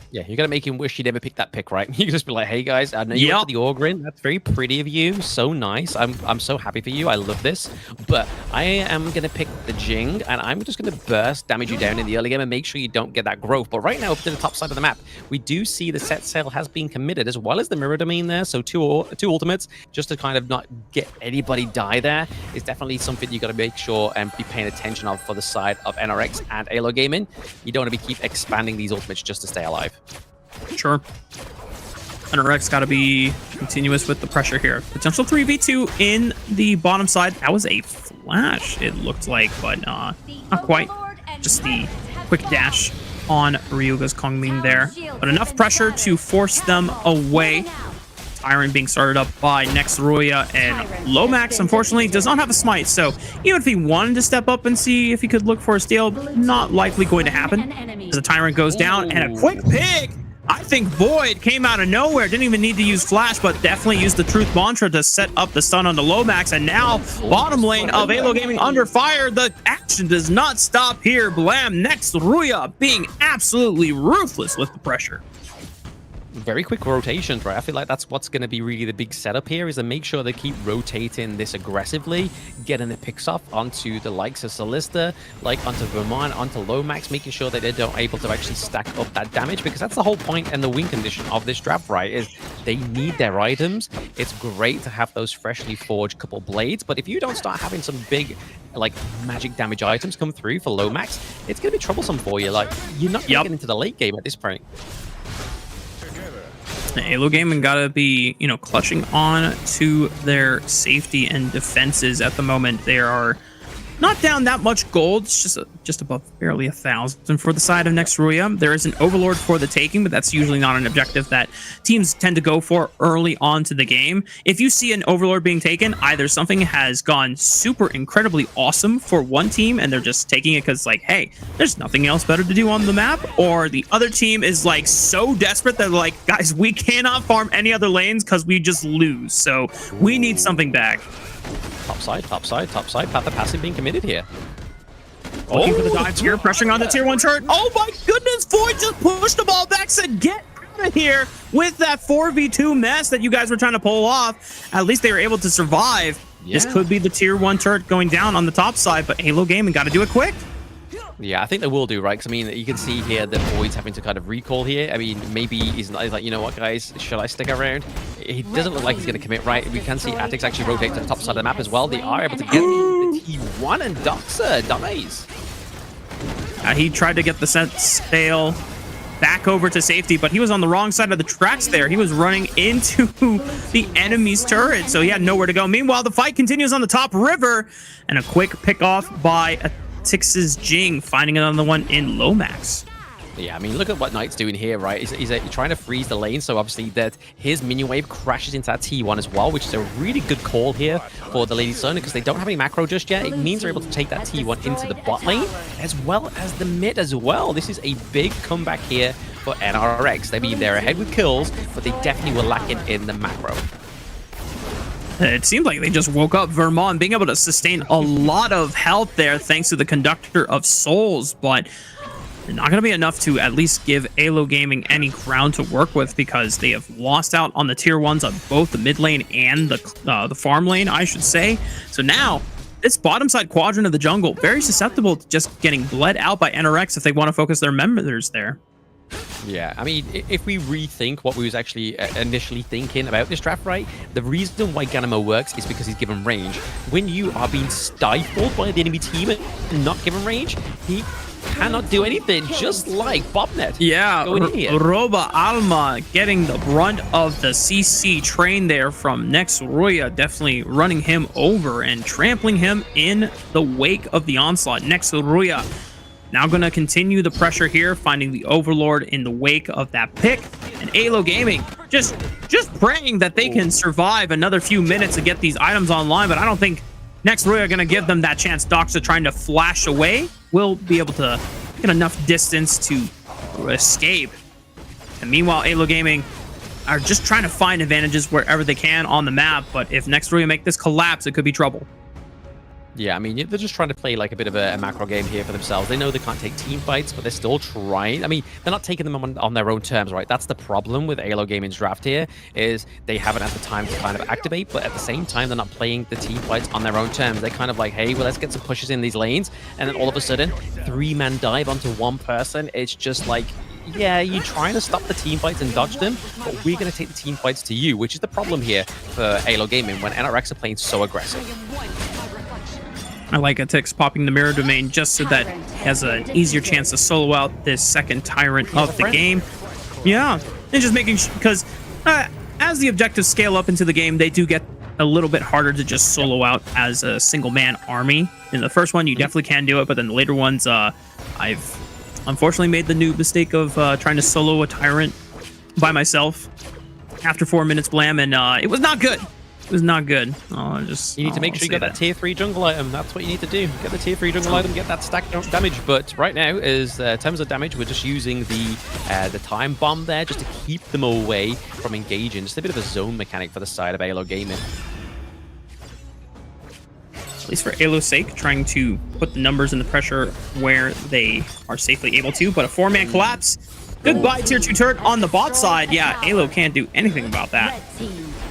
Yeah, you gotta make him wish he never picked that pick, right? You can just be like, hey guys, I know you went for the Orgrin. That's very pretty of you. So nice. I'm so happy for you. I love this. But I am gonna pick the Jing, and I'm just gonna burst damage you down in the early game and make sure you don't get that growth. But right now, up to the top side of the map, we do see the set sail has been committed, as well as the mirror domain there. So two ultimates, just to kind of not get anybody die there, is definitely something you gotta make sure and be paying attention of for the side of NRX and AYLO Gaming. You don't want to keep expanding these ultimates just to stay alive. Sure. NRX got to be continuous with the pressure here. Potential 3v2 in the bottom side. That was a flash, it looked like, but not quite. Just the quick dash on Ryuga's Kongming there. But enough pressure to force them away. Tyrant being started up by next RÜYA, and Lomax unfortunately does not have a smite, so even if he wanted to step up and see if he could look for a steal, not likely going to happen as the Tyrant goes down. And a quick pick. I think Void came out of nowhere, didn't even need to use flash, but definitely used the truth mantra to set up the stun on the Lomax. And now bottom lane of AYLO Gaming under fire. The action does not stop here. Blam next RÜYA being absolutely ruthless with the pressure. Very quick rotations, right? I feel like that's what's going to be really the big setup here, is to make sure they keep rotating this aggressively, getting the picks off onto the likes of Solista, like onto Vermont, onto Lomax, making sure that they're not able to actually stack up that damage, because that's the whole point and the win condition of this draft, right? Is they need their items. It's great to have those freshly forged couple blades, but if you don't start having some big, like, magic damage items come through for Lomax, it's going to be troublesome for you. Like, you're not going to get into the late game at this point. AYLO Gaming gotta be, you know, clutching on to their safety and defenses at the moment. They are not down that much gold. It's just above barely 1,000 for the side of next RÜYA. There is an Overlord for the taking, but that's usually not an objective that teams tend to go for early on to the game. If you see an Overlord being taken, either something has gone super incredibly awesome for one team and they're just taking it because, like, hey, there's nothing else better to do on the map, or the other team is like so desperate that they're like, guys, we cannot farm any other lanes because we just lose, so we need something back. Top side, top side, top side. Path of passive being committed here. Looking for the dive here, pressuring on the tier 1 turret. Oh my goodness, Void just pushed the ball back, said get Karma here with that 4v2 mess that you guys were trying to pull off. At least they were able to survive. This could be the tier 1 turret going down on the top side, but AYLO Gaming got to do it quick. Yeah, I think they will do, right? Because, I mean, you can see here that Void's having to kind of recall here. I mean, maybe he's like, you know what, guys, should I stick around? He doesn't look like he's going to commit, right? We can see Atix actually rotate to the top side of the map as well. They are able to get the T1, and Doxa dies. He tried to get the sail back over to safety, but he was on the wrong side of the tracks there. He was running into the enemy's turret, so he had nowhere to go. Meanwhile, the fight continues on the top river, and a quick pick off by YikeZGG, finding another one in Lomax. Yeah, I mean, look at what Knight's doing here, right? He's trying to freeze the lane, so obviously that his minion wave crashes into that T1 as well, which is a really good call here for the Lady Sona, because they don't have any macro just yet. It means they're able to take that T1 into the bot lane, as well as the mid as well. This is a big comeback here for NRX. I mean, they're ahead with kills, but they definitely were lacking in the macro. It seemed like they just woke up. Vermont being able to sustain a lot of health there thanks to the Conductor of Souls, but not going to be enough to at least give AYLO Gaming any ground to work with, because they have lost out on the tier 1s on both the mid lane and the farm lane, I should say. So now, this bottom side quadrant of the jungle, very susceptible to just getting bled out by NRX if they want to focus their members there. Yeah, I mean, if we rethink what we was actually initially thinking about this draft, right, the reason why Ganamo works is because he's given range. When you are being stifled by the enemy team and not given range, he cannot do anything, just like Bobnet. Yeah, Roba Alma getting the brunt of the CC train there from next RÜYA, definitely running him over and trampling him in the wake of the onslaught. Next RÜYA now going to continue the pressure here, finding the Overlord in the wake of that pick. And AYLO Gaming just praying that they can survive another few minutes to get these items online, but I don't think next RÜYA are going to give them that chance. Doxa trying to flash away will be able to get enough distance to escape. And meanwhile, AYLO Gaming are just trying to find advantages wherever they can on the map, but if next RÜYA make this collapse, it could be trouble. Yeah, I mean, they're just trying to play like a bit of a macro game here for themselves. They know they can't take team fights, but they're still trying. I mean, they're not taking them on their own terms, right? That's the problem with AYLO Gaming's draft here, is they haven't had the time to kind of activate, but at the same time, they're not playing the team fights on their own terms. They're kind of like, hey, well, let's get some pushes in these lanes, and then all of a sudden, 3-man dive onto one person. It's just like, yeah, you're trying to stop the team fights and dodge them, but we're going to take the team fights to you, which is the problem here for AYLO Gaming when NRX are playing so aggressive. I like Atix popping the mirror domain just so that he has an easier chance to solo out this second tyrant of the game. Yeah, and just making sure, because as the objectives scale up into the game, they do get a little bit harder to just solo out as a single man army. In the first one, you definitely can do it, but then the later ones, I've unfortunately made the new mistake of trying to solo a tyrant by myself after 4 minutes blam, and it was not good. It was not good. You need to make sure you get that tier 3 jungle item. That's what you need to do. Get the tier 3 jungle item, get that stack damage. But right now, in terms of damage, we're just using the time bomb there just to keep them away from engaging. Just a bit of a zone mechanic for the side of AYLO Gaming. At least for AYLO's sake, trying to put the numbers and the pressure where they are safely able to. But a 4-man collapse. Goodbye, tier 2 turret on the bot side. Yeah, AYLO can't do anything about that.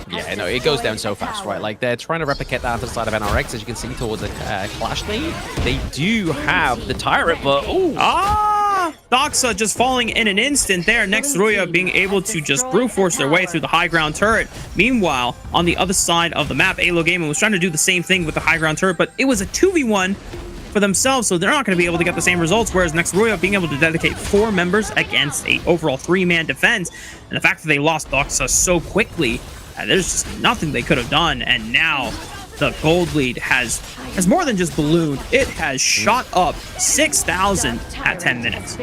Yeah, no, it goes down so fast, right? Like, they're trying to replicate that to the side of NRX, as you can see, towards the Clash lane. They do have the Tyrant, but, Doxa just falling in an instant there. Next, RÜYA being able to just brute force their way through the high ground turret. Meanwhile, on the other side of the map, AYLO Gaming was trying to do the same thing with the high ground turret, but it was a 2v1 for themselves, so they're not going to be able to get the same results, whereas next RÜYA being able to dedicate 4 members against a overall 3-man defense. And the fact that they lost Doxa so quickly, there's just nothing they could have done, and now the gold lead has more than just ballooned. It has shot up 6,000 at 10 minutes.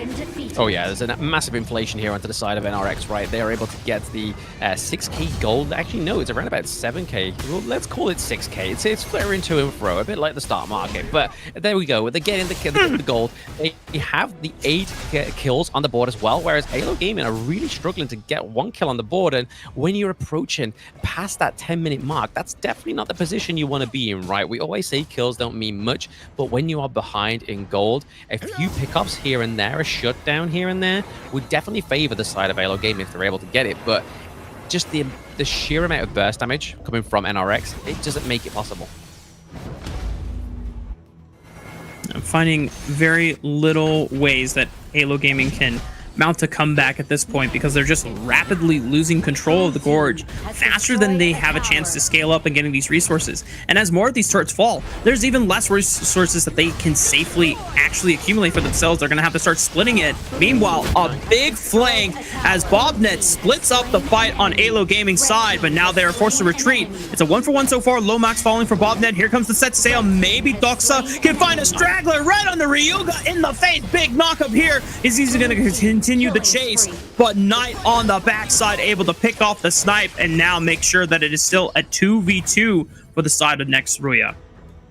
Oh yeah, there's a massive inflation here onto the side of NRX, right? They are able to get the 6k gold. Actually, no, it's around about 7k. Well, let's call it 6k. It's flaring to and fro, a bit like the stock market. But there we go. They're getting the gold. They have the 8 kills on the board as well, whereas AYLO Gaming are really struggling to get 1 kill on the board. And when you're approaching past that 10-minute mark, that's definitely not the position you you want to be in, right? We always say kills don't mean much, but when you are behind in gold, a few pickups here and there, a shutdown here and there, would definitely favor the side of AYLO Gaming if they're able to get it. But just the sheer amount of burst damage coming from NRX, it doesn't make it possible. I'm finding very little ways that AYLO Gaming can mount a comeback at this point because they're just rapidly losing control of the gorge faster than they have a chance to scale up and getting these resources. And as more of these turrets fall, there's even less resources that they can safely actually accumulate for themselves. They're going to have to start splitting it. Meanwhile, a big flank as Bobnet splits up the fight on AYLO Gaming's side, but now they're forced to retreat. It's a 1-for-1 so far. Lomax falling for Bobnet. Here comes the set sail. Maybe Doxa can find a straggler right on the Ryuga in the face. Big knock up here. Is he going to continue the chase, but Knight on the backside able to pick off the snipe and now make sure that it is still a 2v2 for the side of next RÜYA.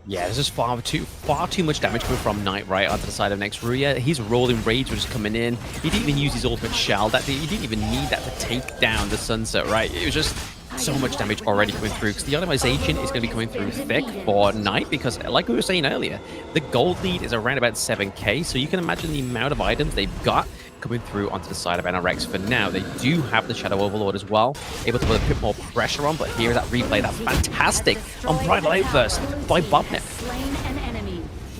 Yeah, there's just far too much damage coming from Knight right onto the side of next RÜYA. His rolling rage was coming in. He didn't even use his ultimate shell. He didn't even need that to take down the Sunset, right? It was just so much damage already coming through because the itemization is going to be coming through thick for Knight because, like we were saying earlier, the gold lead is around about 7k, so you can imagine the amount of items they've got coming through onto the side of NRX for now. They do have the Shadow Overlord as well, able to put a bit more pressure on, but here's that replay, that fantastic unbridled outburst by Bobnet.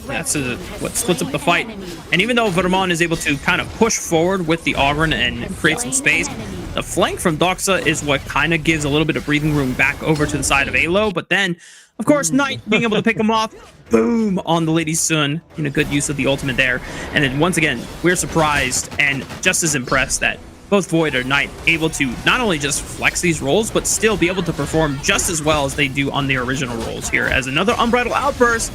That's what splits up the fight. And even though Vermont is able to kind of push forward with the Ogryn and create some space, the flank from Doxa is what kind of gives a little bit of breathing room back over to the side of AYLO. But then, of course, Knight being able to pick him off, boom, on the Lady Sun, in a good use of the ultimate there. And then once again, we're surprised and just as impressed that both Void or Knight able to not only just flex these roles, but still be able to perform just as well as they do on their original roles here. As another Unbridled Outburst.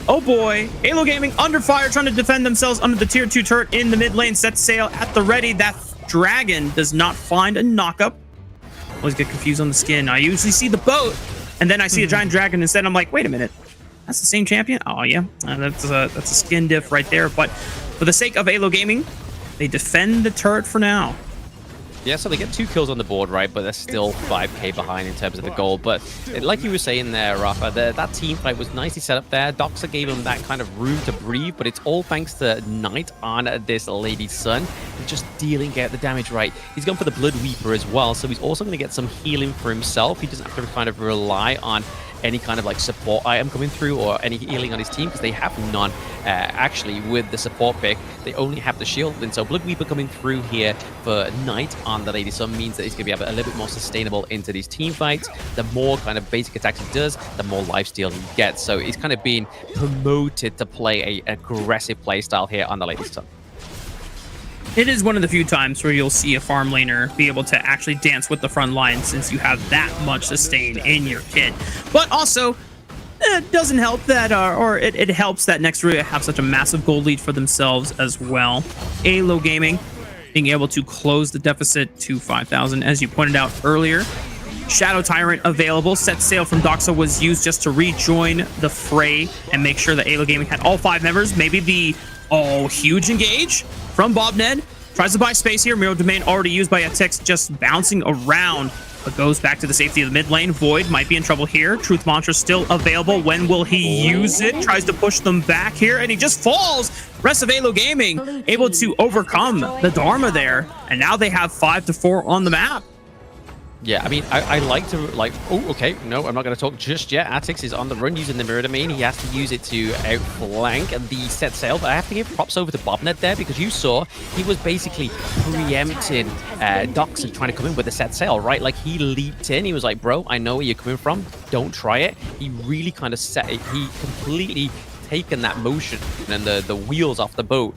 Oh boy, AYLO Gaming under fire, trying to defend themselves under the tier 2 turret in the mid lane. Set sail at the ready. That dragon does not find a knockup. Always get confused on the skin. I usually see the boat, and then I see a giant dragon instead. I'm like, wait a minute, that's the same champion? Oh yeah, that's a skin diff right there. But for the sake of AYLO Gaming, they defend the turret for now. Yeah, so they get 2 kills on the board, right? But they're still 5k behind in terms of the gold. But like you were saying there, Rafa, that team fight was nicely set up there. Doxa gave him that kind of room to breathe, but it's all thanks to Knight on this Lady Sun. He's just dealing out the damage, right? He's gone for the Blood Weeper as well, so he's also going to get some healing for himself. He doesn't have to kind of rely on any kind of like support item coming through or any healing on his team because they have none. Actually, with the support pick, they only have the shield, and so Blood Weeper coming through here for Knight on the Lady Sun means that he's going to be a little bit more sustainable into these team fights. The more kind of basic attacks he does, the more lifesteal he gets. So he's kind of being promoted to play a aggressive playstyle here on the Lady Sun. It is one of the few times where you'll see a farm laner be able to actually dance with the front line since you have that much sustain in your kit. But also, it doesn't help that, or it helps that next RÜYA have such a massive gold lead for themselves as well. AYLO Gaming being able to close the deficit to 5,000, as you pointed out earlier. Shadow Tyrant available. Set sail from Doxa was used just to rejoin the fray and make sure that AYLO Gaming had all 5 members. Maybe the huge engage from Bobnet. Tries to buy space here. Mirror Domain already used by Etix, just bouncing around, but goes back to the safety of the mid lane. Void might be in trouble here. Truth Mantra still available. When will he use it? Tries to push them back here, and he just falls. Rest of AYLO Gaming able to overcome the Dharma there, and now they have 5-4 on the map. Yeah, I mean, I like to, oh, okay, no, I'm not going to talk just yet. Atix is on the run using the Mirror Domain. He has to use it to outflank the set sail, but I have to give props over to Bobnet there because you saw he was basically preempting Doxa trying to come in with the set sail, right? Like, he leaped in. He was like, bro, I know where you're coming from. Don't try it. He really kind of he completely taken that motion and the wheels off the boat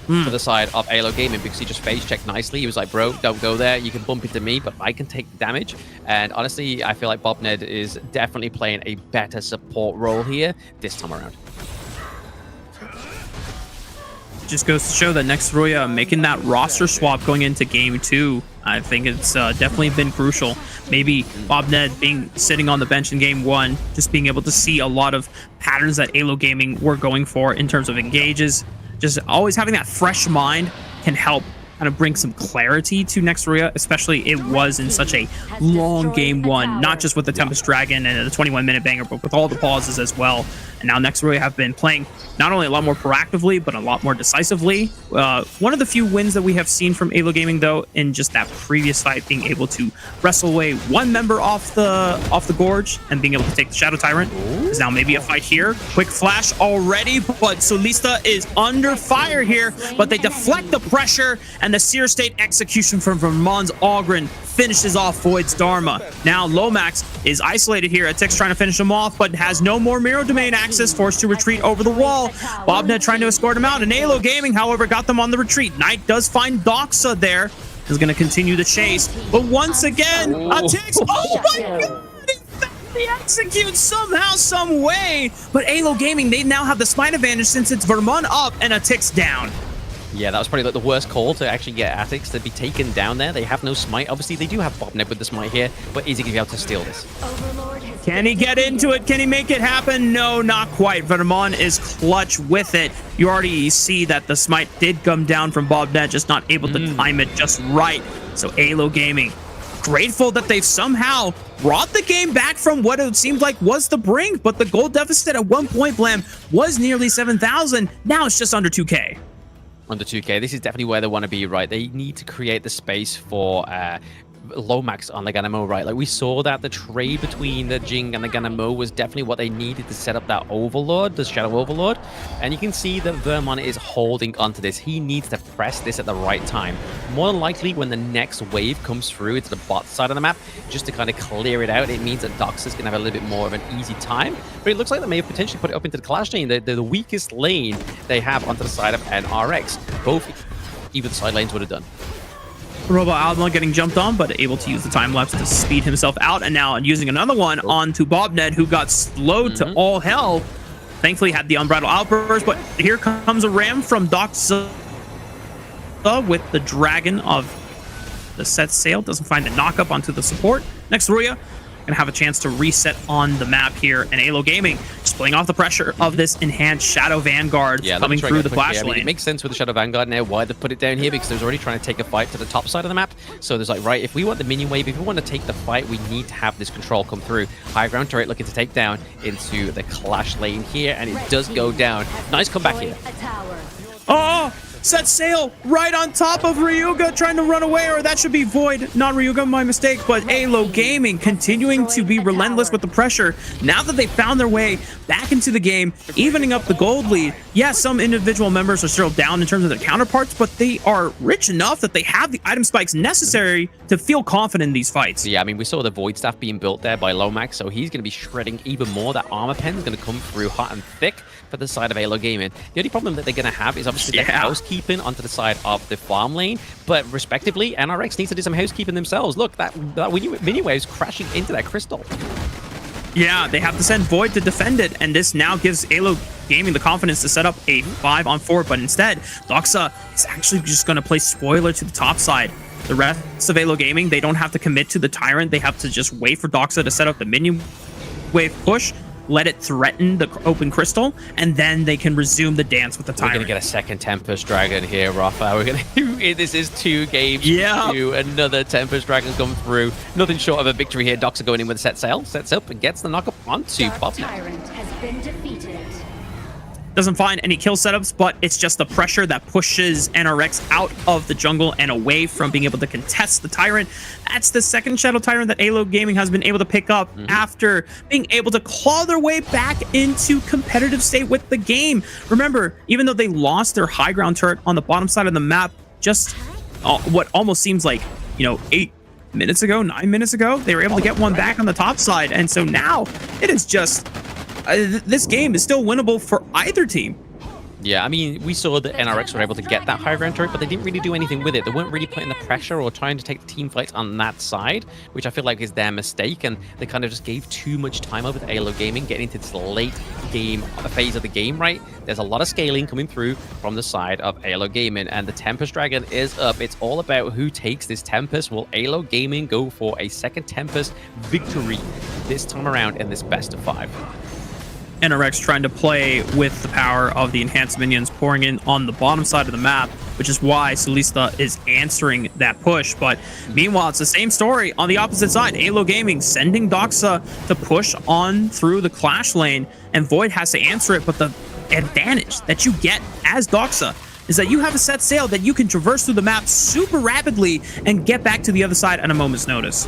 for the side of AYLO Gaming because he just phase checked nicely. He was like, bro, don't go there. You can bump into me, but I can take damage. And honestly, I feel like Bobnet is definitely playing a better support role here this time around. Just goes to show that next RÜYA making that roster swap going into game 2. I think it's definitely been crucial. Maybe Bobnet being sitting on the bench in game 1, just being able to see a lot of patterns that AYLO Gaming were going for in terms of engages. Just always having that fresh mind can help kind of bring some clarity to next RÜYA, especially it was in such a long game one, not just with the Tempest Dragon and the 21-minute banger, but with all the pauses as well. And now next RÜYA have been playing not only a lot more proactively, but a lot more decisively. One of the few wins that we have seen from AYLO Gaming, though, in just that previous fight, being able to wrestle away one member off the gorge and being able to take the Shadow Tyrant. Is now maybe a fight here. Quick flash already, but Solista is under fire here, but they deflect the pressure, and the Seer State execution from Vermon's Ogren finishes off Void's Dharma. Now Lomax is isolated here. Atix trying to finish him off, but has no more Mirror Domain access, forced to retreat over the wall. Bobnet trying to escort him out, and AYLO Gaming, however, got them on the retreat. Knight does find Doxa there, is going to continue the chase, but once again, Atix, oh my god! He executes somehow, some way, but AYLO Gaming, they now have the smite advantage since it's Vermon up and Atix down. Yeah, that was probably like the worst call to actually get Atix to be taken down there. They have no smite. Obviously, they do have Bobnet with the smite here, but is he going to be able to steal this? Can he get into it? Can he make it happen? No, not quite. Vermon is clutch with it. You already see that the smite did come down from Bobnet, just not able to time it just right. So AYLO Gaming, grateful that they've somehow brought the game back from what it seemed like was the brink, but the gold deficit at one point, Blam, was nearly 7,000. Now it's just under 2K. Under 2K, this is definitely where they want to be, right? They need to create the space for Lomax on the Ganamo, right? Like we saw that the trade between the Jing and the Ganamo was definitely what they needed to set up that Overlord, the Shadow Overlord. And you can see that Vermon is holding onto this. He needs to press this at the right time. More than likely, when the next wave comes through into the bot side of the map, just to kind of clear it out, it means that Doxa's going to have a little bit more of an easy time. But it looks like they may have potentially put it up into the Clash lane, the weakest lane they have onto the side of NRX. Both either side lanes would have done. Robo Alma getting jumped on, but able to use the time lapse to speed himself out, and now using another one onto Bobnet, who got slowed to all hell. Thankfully had the Unbridled Outburst, but here comes a ram from Doxa with the Dragon of the set sail. Doesn't find the knock-up onto the support. Next RÜYA gonna have a chance to reset on the map here, and AYLO Gaming just playing off the pressure of this enhanced Shadow Vanguard coming through the Clash lane. It makes sense with the Shadow Vanguard now why they put it down here, because there's already trying to take a fight to the top side of the map. So there's like, right, if we want the minion wave, if we want to take the fight, we need to have this control come through. High ground turret looking to take down into the Clash lane here, and it does go down. Nice comeback here. Oh! Set sail right on top of Ryuga, trying to run away, or that should be Void, not Ryuga, my mistake. But AYLO Gaming continuing to be relentless with the pressure. Now that they found their way back into the game, evening up the gold lead. Yes, some individual members are still down in terms of their counterparts, but they are rich enough that they have the item spikes necessary to feel confident in these fights. Yeah, I mean, we saw the Void Staff being built there by Lomax, so he's going to be shredding even more. That armor pen is going to come through hot and thick for the side of AYLO Gaming. The only problem that they're going to have is obviously the housekeeping onto the side of the farm lane, but respectively, NRX needs to do some housekeeping themselves. Look, that mini wave's crashing into that crystal. Yeah, they have to send Void to defend it, and this now gives AYLO Gaming the confidence to set up a 5-on-4, but instead, Doxa is actually just going to play spoiler to the top side. The rest of AYLO Gaming, they don't have to commit to the Tyrant. They have to just wait for Doxa to set up the minion wave push, let it threaten the open crystal, and then they can resume the dance with the Tyrant. We're going to get a second Tempest Dragon here, Rafa. We're going to... This is 2 games. Yeah. Another Tempest Dragon come through. Nothing short of a victory here. Doxa going in with a set sail. Sets up and gets the knock-up onto Bobnet. Tyrant has been defeated. Doesn't find any kill setups, but it's just the pressure that pushes NRX out of the jungle and away from being able to contest the Tyrant. That's the second Shadow Tyrant that AYLO Gaming has been able to pick up after being able to claw their way back into competitive state with the game. Remember, even though they lost their high ground turret on the bottom side of the map, just what almost seems like, 8 minutes ago, 9 minutes ago, they were able to get one back on the top side. And so now it is just... this game is still winnable for either team. Yeah, I mean, we saw that NRX were able to get that high ground turret, but they didn't really do anything with it. They weren't really putting the pressure or trying to take the team fights on that side, which I feel like is their mistake, and they kind of just gave too much time over to AYLO Gaming, getting into this late game phase of the game, right? There's a lot of scaling coming through from the side of AYLO Gaming, and the Tempest Dragon is up. It's all about who takes this Tempest. Will AYLO Gaming go for a second Tempest victory this time around in this best of 5? NRX trying to play with the power of the enhanced minions pouring in on the bottom side of the map. which is why Solista is answering that push. But meanwhile, it's the same story on the opposite side. AYLO Gaming sending Doxa to push on through the Clash lane, and Void has to answer it. But the advantage that you get as Doxa is that you have a set sail that you can traverse through the map super rapidly and get back to the other side at a moment's notice.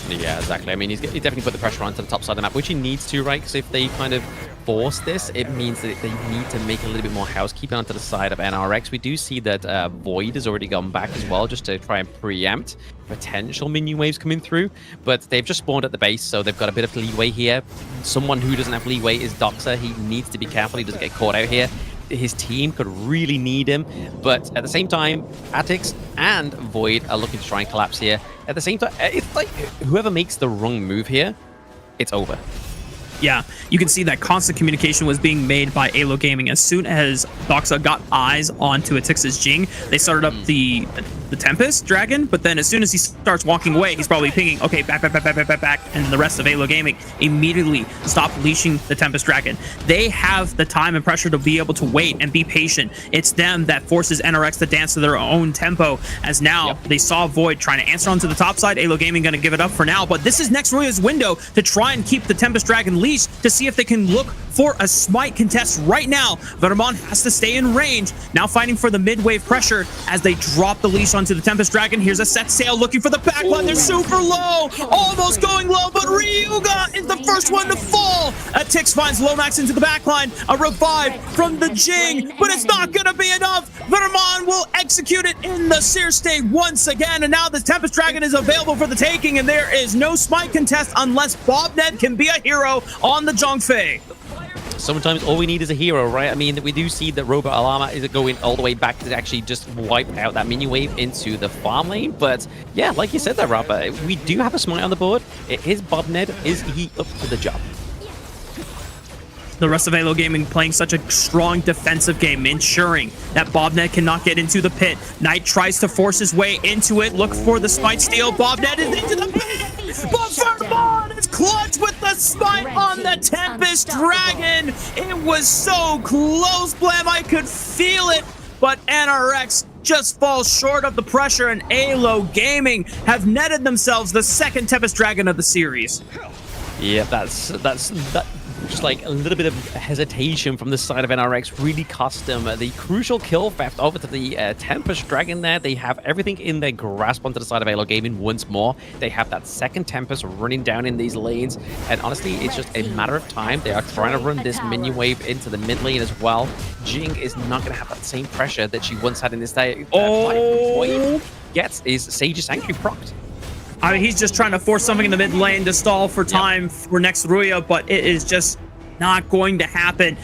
Yeah, exactly. I mean, he definitely put the pressure onto the top side of the map, which he needs to, right? Because if they kind of force this, it means that they need to make a little bit more housekeeping onto the side of NRX. We do see that Void has already gone back as well, just to try and preempt potential minion waves coming through. But they've just spawned at the base, so they've got a bit of leeway here. Someone who doesn't have leeway is Doxa. He needs to be careful he doesn't get caught out here. His team could really need him, but at the same time, Atix and Void are looking to try and collapse here. At the same time, it's like whoever makes the wrong move here, it's over. Yeah, you can see that constant communication was being made by AYLO Gaming. As soon as Doxa got eyes onto Atix's Jing, they started up the Tempest Dragon, but then as soon as he starts walking away, he's probably pinging, okay, back, and then the rest of AYLO Gaming immediately stop leashing the Tempest Dragon. They have the time and pressure to be able to wait and be patient. It's them that forces NRX to dance to their own tempo, as now they saw Void trying to answer onto the top side. AYLO Gaming going to give it up for now, but this is next RÜYA's window to try and keep the Tempest Dragon leashed, to see if they can look for a smite contest right now. Vermont has to stay in range, now fighting for the mid-wave pressure as they drop the leash onto the Tempest Dragon. Here's a set sail looking for the backline. They're super low, almost going low, but Ryuga is the first one to fall. Atix finds Lomax into the backline, a revive from the Jing, but it's not gonna be enough. Vermont will execute it in the Seer state once again, and now the Tempest Dragon is available for the taking, and there is no smite contest unless Bobnet can be a hero on the Zhongfei. Sometimes all we need is a hero, right? I mean, we do see that Robot Alama is going all the way back to actually just wipe out that mini wave into the farm lane. But yeah, like you said there, Rafa, we do have a smite on the board. Is Bobnet, is he up to the job? The rest of AYLO Gaming playing such a strong defensive game, ensuring that Bobnet cannot get into the pit. Knight tries to force his way into it, look for the smite steal. Bobnet is into the pit, but Vermont is clutch with the smite on the Tempest Dragon. It was so close, Blam, I could feel it, but NRX just falls short of the pressure, and AYLO Gaming have netted themselves the second Tempest Dragon of the series. Yeah, that's just like a little bit of hesitation from the side of NRX really cost them the crucial kill theft over to the Tempest Dragon there. They have everything in their grasp onto the side of AYLO Gaming once more. They have that second Tempest running down in these lanes, and honestly, it's just a matter of time. They are trying to run this minion wave into the mid lane as well. Jing is not going to have that same pressure that she once had in this fight. Void gets his Sage's Sanctuary procced. I mean, he's just trying to force something in the mid lane to stall for time for next RÜYA, but it is just not going to happen.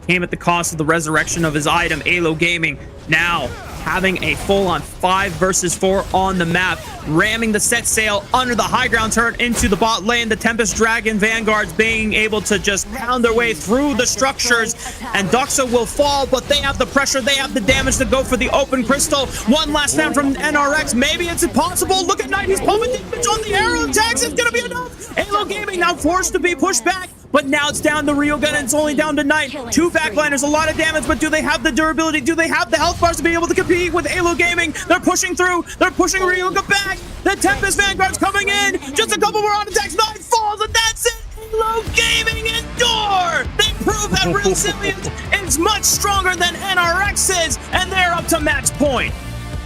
Came at the cost of the resurrection of his item. AYLO Gaming now having a full-on 5 versus 4 on the map, ramming the set sail under the high ground turn into the bot lane. The Tempest Dragon Vanguards being able to just pound their way through the structures, and Doxa will fall, but they have the pressure, they have the damage to go for the open crystal. One last round from NRX, maybe it's impossible. Look at Knight, he's pumping damage on the arrow attacks. It's gonna be enough. AYLO Gaming now forced to be pushed back, but now it's down to Ryuga, and it's only down to Knight. 2 backliners, a lot of damage, but do they have the durability? Do they have the health bars to be able to compete with AYLO Gaming? They're pushing through. They're pushing Ryuga back. The Tempest Vanguard's coming in. Just a couple more on attacks. Knight falls, and that's it. AYLO Gaming endure. They prove that resilience is much stronger than NRX's, and they're up to match point.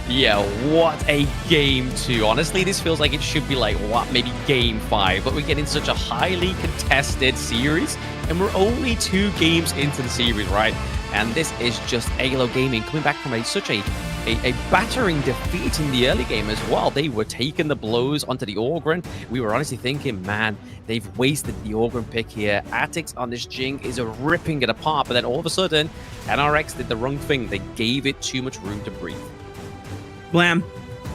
Yeah, what a game 2. Honestly, this feels like it should be like, what, maybe game 5, but we're getting such a highly contested series, and we're only 2 games into the series, right? And this is just AYLO Gaming coming back from such a battering defeat in the early game as well. They were taking the blows onto the Orgren. We were honestly thinking, man, they've wasted the Orgren pick here. Atix on this Jing is ripping it apart, but then all of a sudden, NRX did the wrong thing. They gave it too much room to breathe. Blam,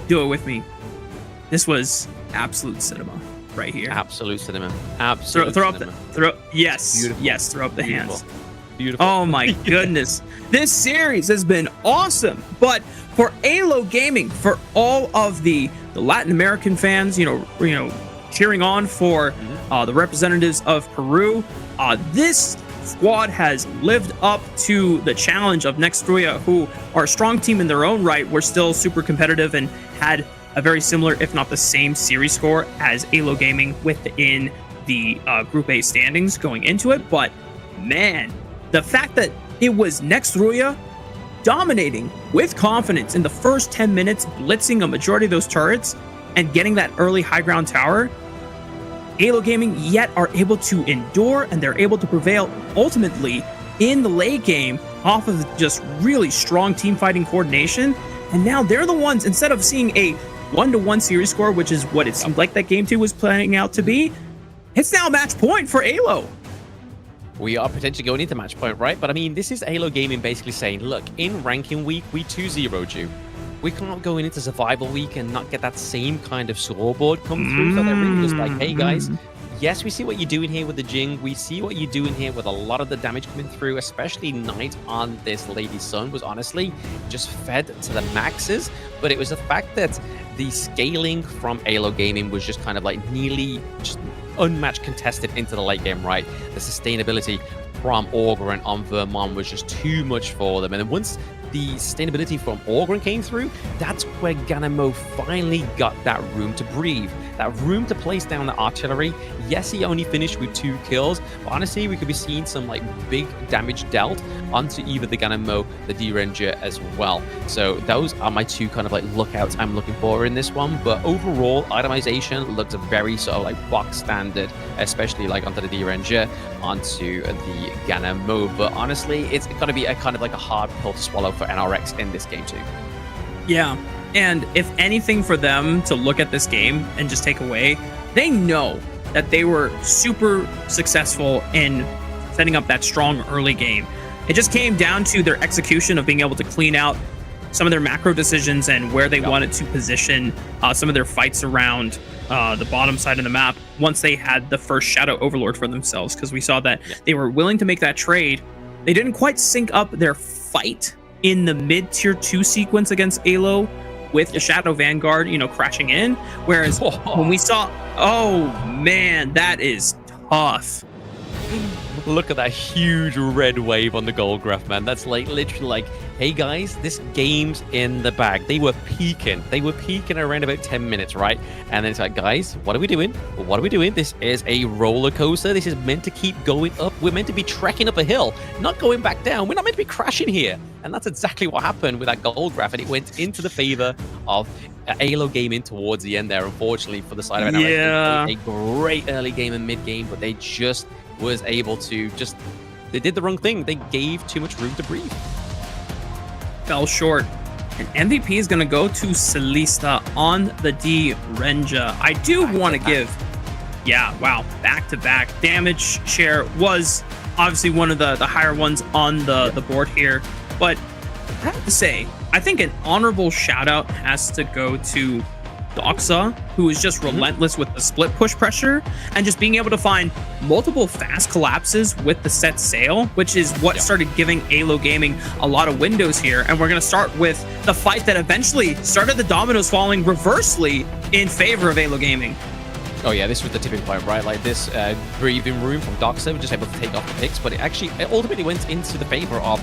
do it with me. This was absolute cinema right here. Absolute cinema. Absolute throw cinema. Yes. Beautiful. Yes, throw up the hands. Beautiful. Oh my goodness. This series has been awesome. But for AYLO Gaming, for all of the Latin American fans, you know, cheering on for the representatives of Peru, this squad has lived up to the challenge of next RÜYA, who are a strong team in their own right. We're still super competitive and had a very similar, if not the same, series score as AYLO Gaming within the Group A standings going into it. But man, the fact that it was next RÜYA dominating with confidence in the first 10 minutes, blitzing a majority of those turrets and getting that early high ground tower, AYLO Gaming yet are able to endure, and they're able to prevail ultimately in the late game off of just really strong team fighting coordination. And now they're the ones, instead of seeing a 1-1 series score, which is what it seemed like that game 2 was playing out to be, it's now match point for AYLO. We are potentially going into match point, right? But I mean, this is AYLO Gaming basically saying, look, in ranking week, we 2-0'd you. We can't go into survival week and not get that same kind of scoreboard come through. So they're really just like, hey guys, yes, we see what you're doing here with the Jing. We see what you're doing here with a lot of the damage coming through, especially Knight on this Lady Sun was honestly just fed to the maxes. But it was the fact that the scaling from AYLO Gaming was just kind of like nearly just unmatched contested into the late game, right? The sustainability from Orgren on Vermont was just too much for them. And then once the sustainability from Orgren came through, that's where Ganamo finally got that room to breathe, that room to place down the artillery. Yes, he only finished with 2 kills, but honestly, we could be seeing some like big damage dealt onto either the Ganamo, the D-Ranger as well. So those are my 2 kind of like lookouts I'm looking for in this one. But overall, itemization looks very sort of like box standard, especially like onto the D-Ranger, onto the Ganamo. But honestly, it's going to be a kind of like a hard pill to swallow for NRX in this game too. Yeah, and if anything for them to look at this game and just take away, they know that they were super successful in setting up that strong early game. It just came down to their execution of being able to clean out some of their macro decisions and where they wanted to position some of their fights around the bottom side of the map once they had the first Shadow Overlord for themselves, because we saw that they were willing to make that trade. They didn't quite sync up their fight in the mid tier 2 sequence against AYLO with the Shadow Vanguard, you know, crashing in. Whereas when we saw, oh man, that is tough. Look at that huge red wave on the gold graph, man. That's like literally like, hey guys, this game's in the bag. They were peaking. They were peaking around about 10 minutes, right? And then it's like, guys, what are we doing? What are we doing? This is a roller coaster. This is meant to keep going up. We're meant to be trekking up a hill, not going back down. We're not meant to be crashing here. And that's exactly what happened with that gold graph. And it went into the favor of AYLO Gaming towards the end there, unfortunately, for the side of NRX. Yeah. A great early game and mid game, but they just was able to they did the wrong thing. They gave too much room to breathe. Fell short. And MVP is going to go to Celista on the D-Ranger. I do want to give, back-to-back. Damage share was obviously one of the higher ones on the board here. But I have to say, I think an honorable shout-out has to go to Doxa, who is just relentless with the split push pressure and just being able to find multiple fast collapses with the set sail, which is what started giving AYLO Gaming a lot of windows here. And we're going to start with the fight that eventually started the dominoes falling reversely in favor of AYLO Gaming. Oh yeah, this was the tipping point, right? Like this breathing room from Doxa, just able to take off the picks, but it ultimately went into the favor of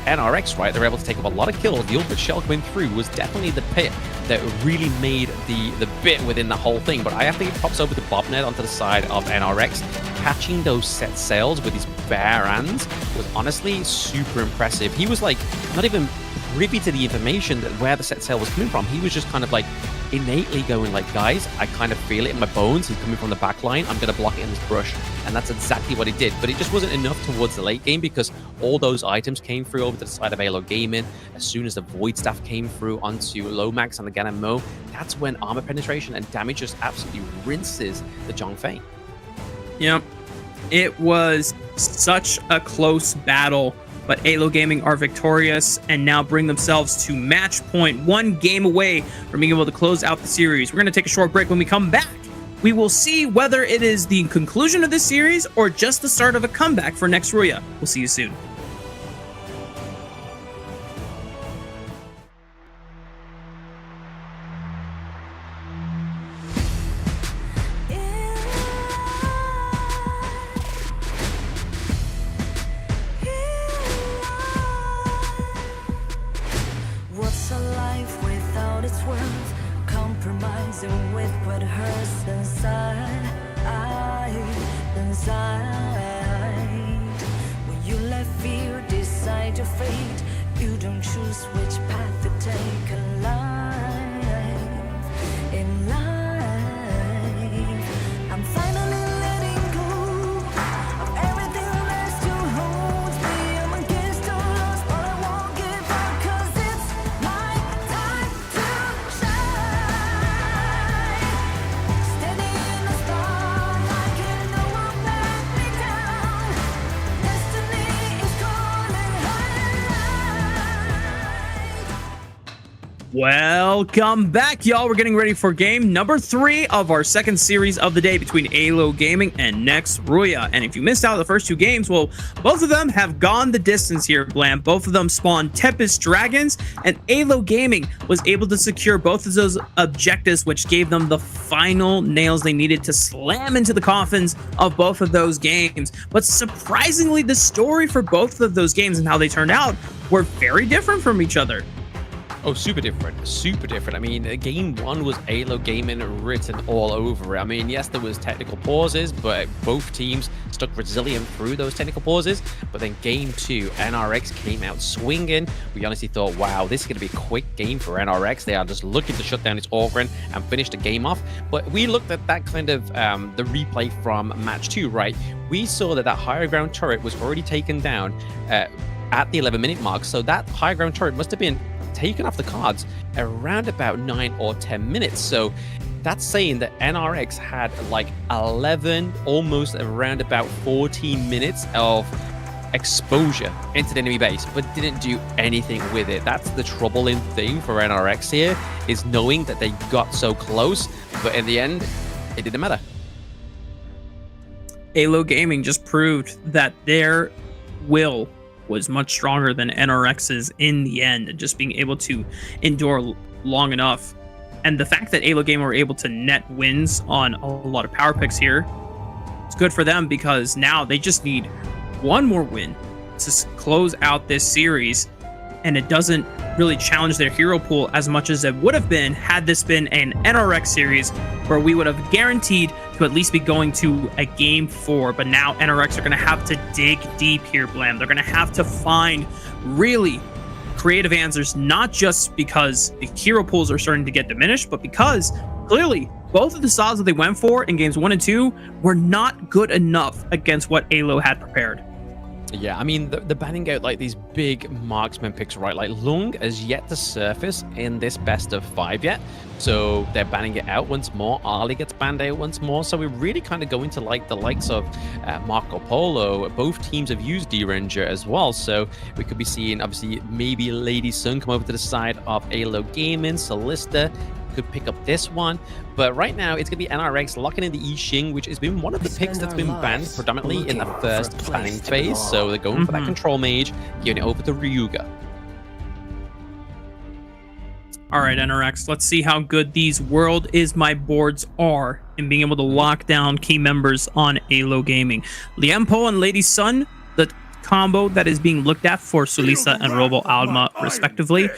NRX, right? They were able to take up a lot of kills. The ultimate shell coming through was definitely the pit that really made the bit within the whole thing. But I have to give props over to Bobnet onto the side of NRX. Catching those set sails with his bare hands was honestly super impressive. He was like not even privy to the information that where the set sail was coming from. He was just kind of like innately going like, guys, I kind of feel it in my bones. He's coming from the back line. I'm going to block it in this brush. And that's exactly what he did. But it just wasn't enough towards the late game because all those items came through over to the side of AYLO Gaming. As soon as the Void Staff came through onto Lomax and the Ganamo, that's when armor penetration and damage just absolutely rinses the Zhongfei. Yep. It was such a close battle, but AYLO Gaming are victorious and now bring themselves to match point, 1 game away from being able to close out the series. We're going to take a short break. When we come back, we will see whether it is the conclusion of this series or just the start of a comeback for next RÜYA. We'll see you soon. dancing with what hurts inside. When you let fear decide your fate, you don't choose which path to take in life. In life, I'm finally letting go of everything that still holds me. I'm against all odds, but I won't give up, 'cause it's my time to shine. Standing in the spotlight, and no one let me down. Destiny is calling Welcome back, y'all. We're getting ready for game number 3 of our second series of the day between AYLO Gaming and next RÜYA. And if you missed out the first 2 games, well, both of them have gone the distance here, Blam. Both of them spawned Tempest Dragons, and AYLO Gaming was able to secure both of those objectives, which gave them the final nails they needed to slam into the coffins of both of those games. But surprisingly, the story for both of those games and how they turned out were very different from each other. Oh, super different. Super different. I mean, game 1 was AYLO Gaming written all over it. I mean, yes, there was technical pauses, but both teams stuck resilient through those technical pauses. But then game 2, NRX came out swinging. We honestly thought, wow, this is going to be a quick game for NRX. They are just looking to shut down its Orgren and finish the game off. But we looked at that kind of the replay from match 2, right? We saw that higher ground turret was already taken down at the 11-minute mark. So that higher ground turret must have been taken off the cards around about 9 or 10 minutes. So that's saying that NRX had like 11, almost around about 14 minutes of exposure into the enemy base, but didn't do anything with it. That's the troubling thing for NRX here, is knowing that they got so close, but in the end, it didn't matter. AYLO Gaming just proved that their will was much stronger than NRX's in the end, and just being able to endure long enough. And the fact that AYLO Gaming were able to net wins on a lot of power picks here, it's good for them, because now they just need one more win to close out this series, and it doesn't really challenge their hero pool as much as it would have been had this been an NRX series where we would have guaranteed to at least be going to a game 4. But now NRX are going to have to dig deep here, Blam. They're going to have to find really creative answers, not just because the hero pools are starting to get diminished, but because clearly both of the styles that they went for in games 1 and 2 were not good enough against what AYLO had prepared. Yeah, I mean, they're banning out like these big marksman picks, right? Like Lung has yet to surface in this best of 5 yet, so they're banning it out once more. Ali gets banned out once more, so we really kind of go into like the likes of Marco Polo. Both teams have used D-Ranger as well, so we could be seeing obviously maybe Lady Sun come over to the side of AYLO Gaming. Solista could pick up this one, but right now it's going to be NRX locking in the I Ching, which has been one of the picks that's been banned predominantly in the first banning phase. So they're going for that control mage, giving it over to RÜYA. All right, NRX, let's see how good these World Is My boards are in being able to lock down key members on AYLO Gaming. Liempo and Lady Sun, the combo that is being looked at for Sulisa and Robo Alma respectively.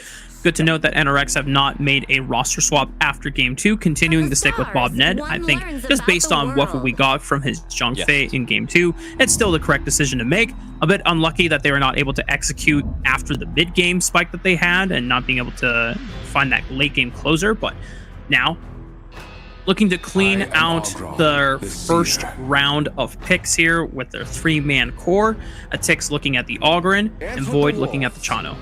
Good to note that NRX have not made a roster swap after game 2, continuing to stick with Bob Ned. I think just based on what we got from his Zhang Fei in game 2, it's still the correct decision to make. A bit unlucky that they were not able to execute after the mid-game spike that they had and not being able to find that late-game closer, but now looking to clean out their first round of picks here with their 3-man core. Atix looking at the Ogryn and Void looking at the Chano.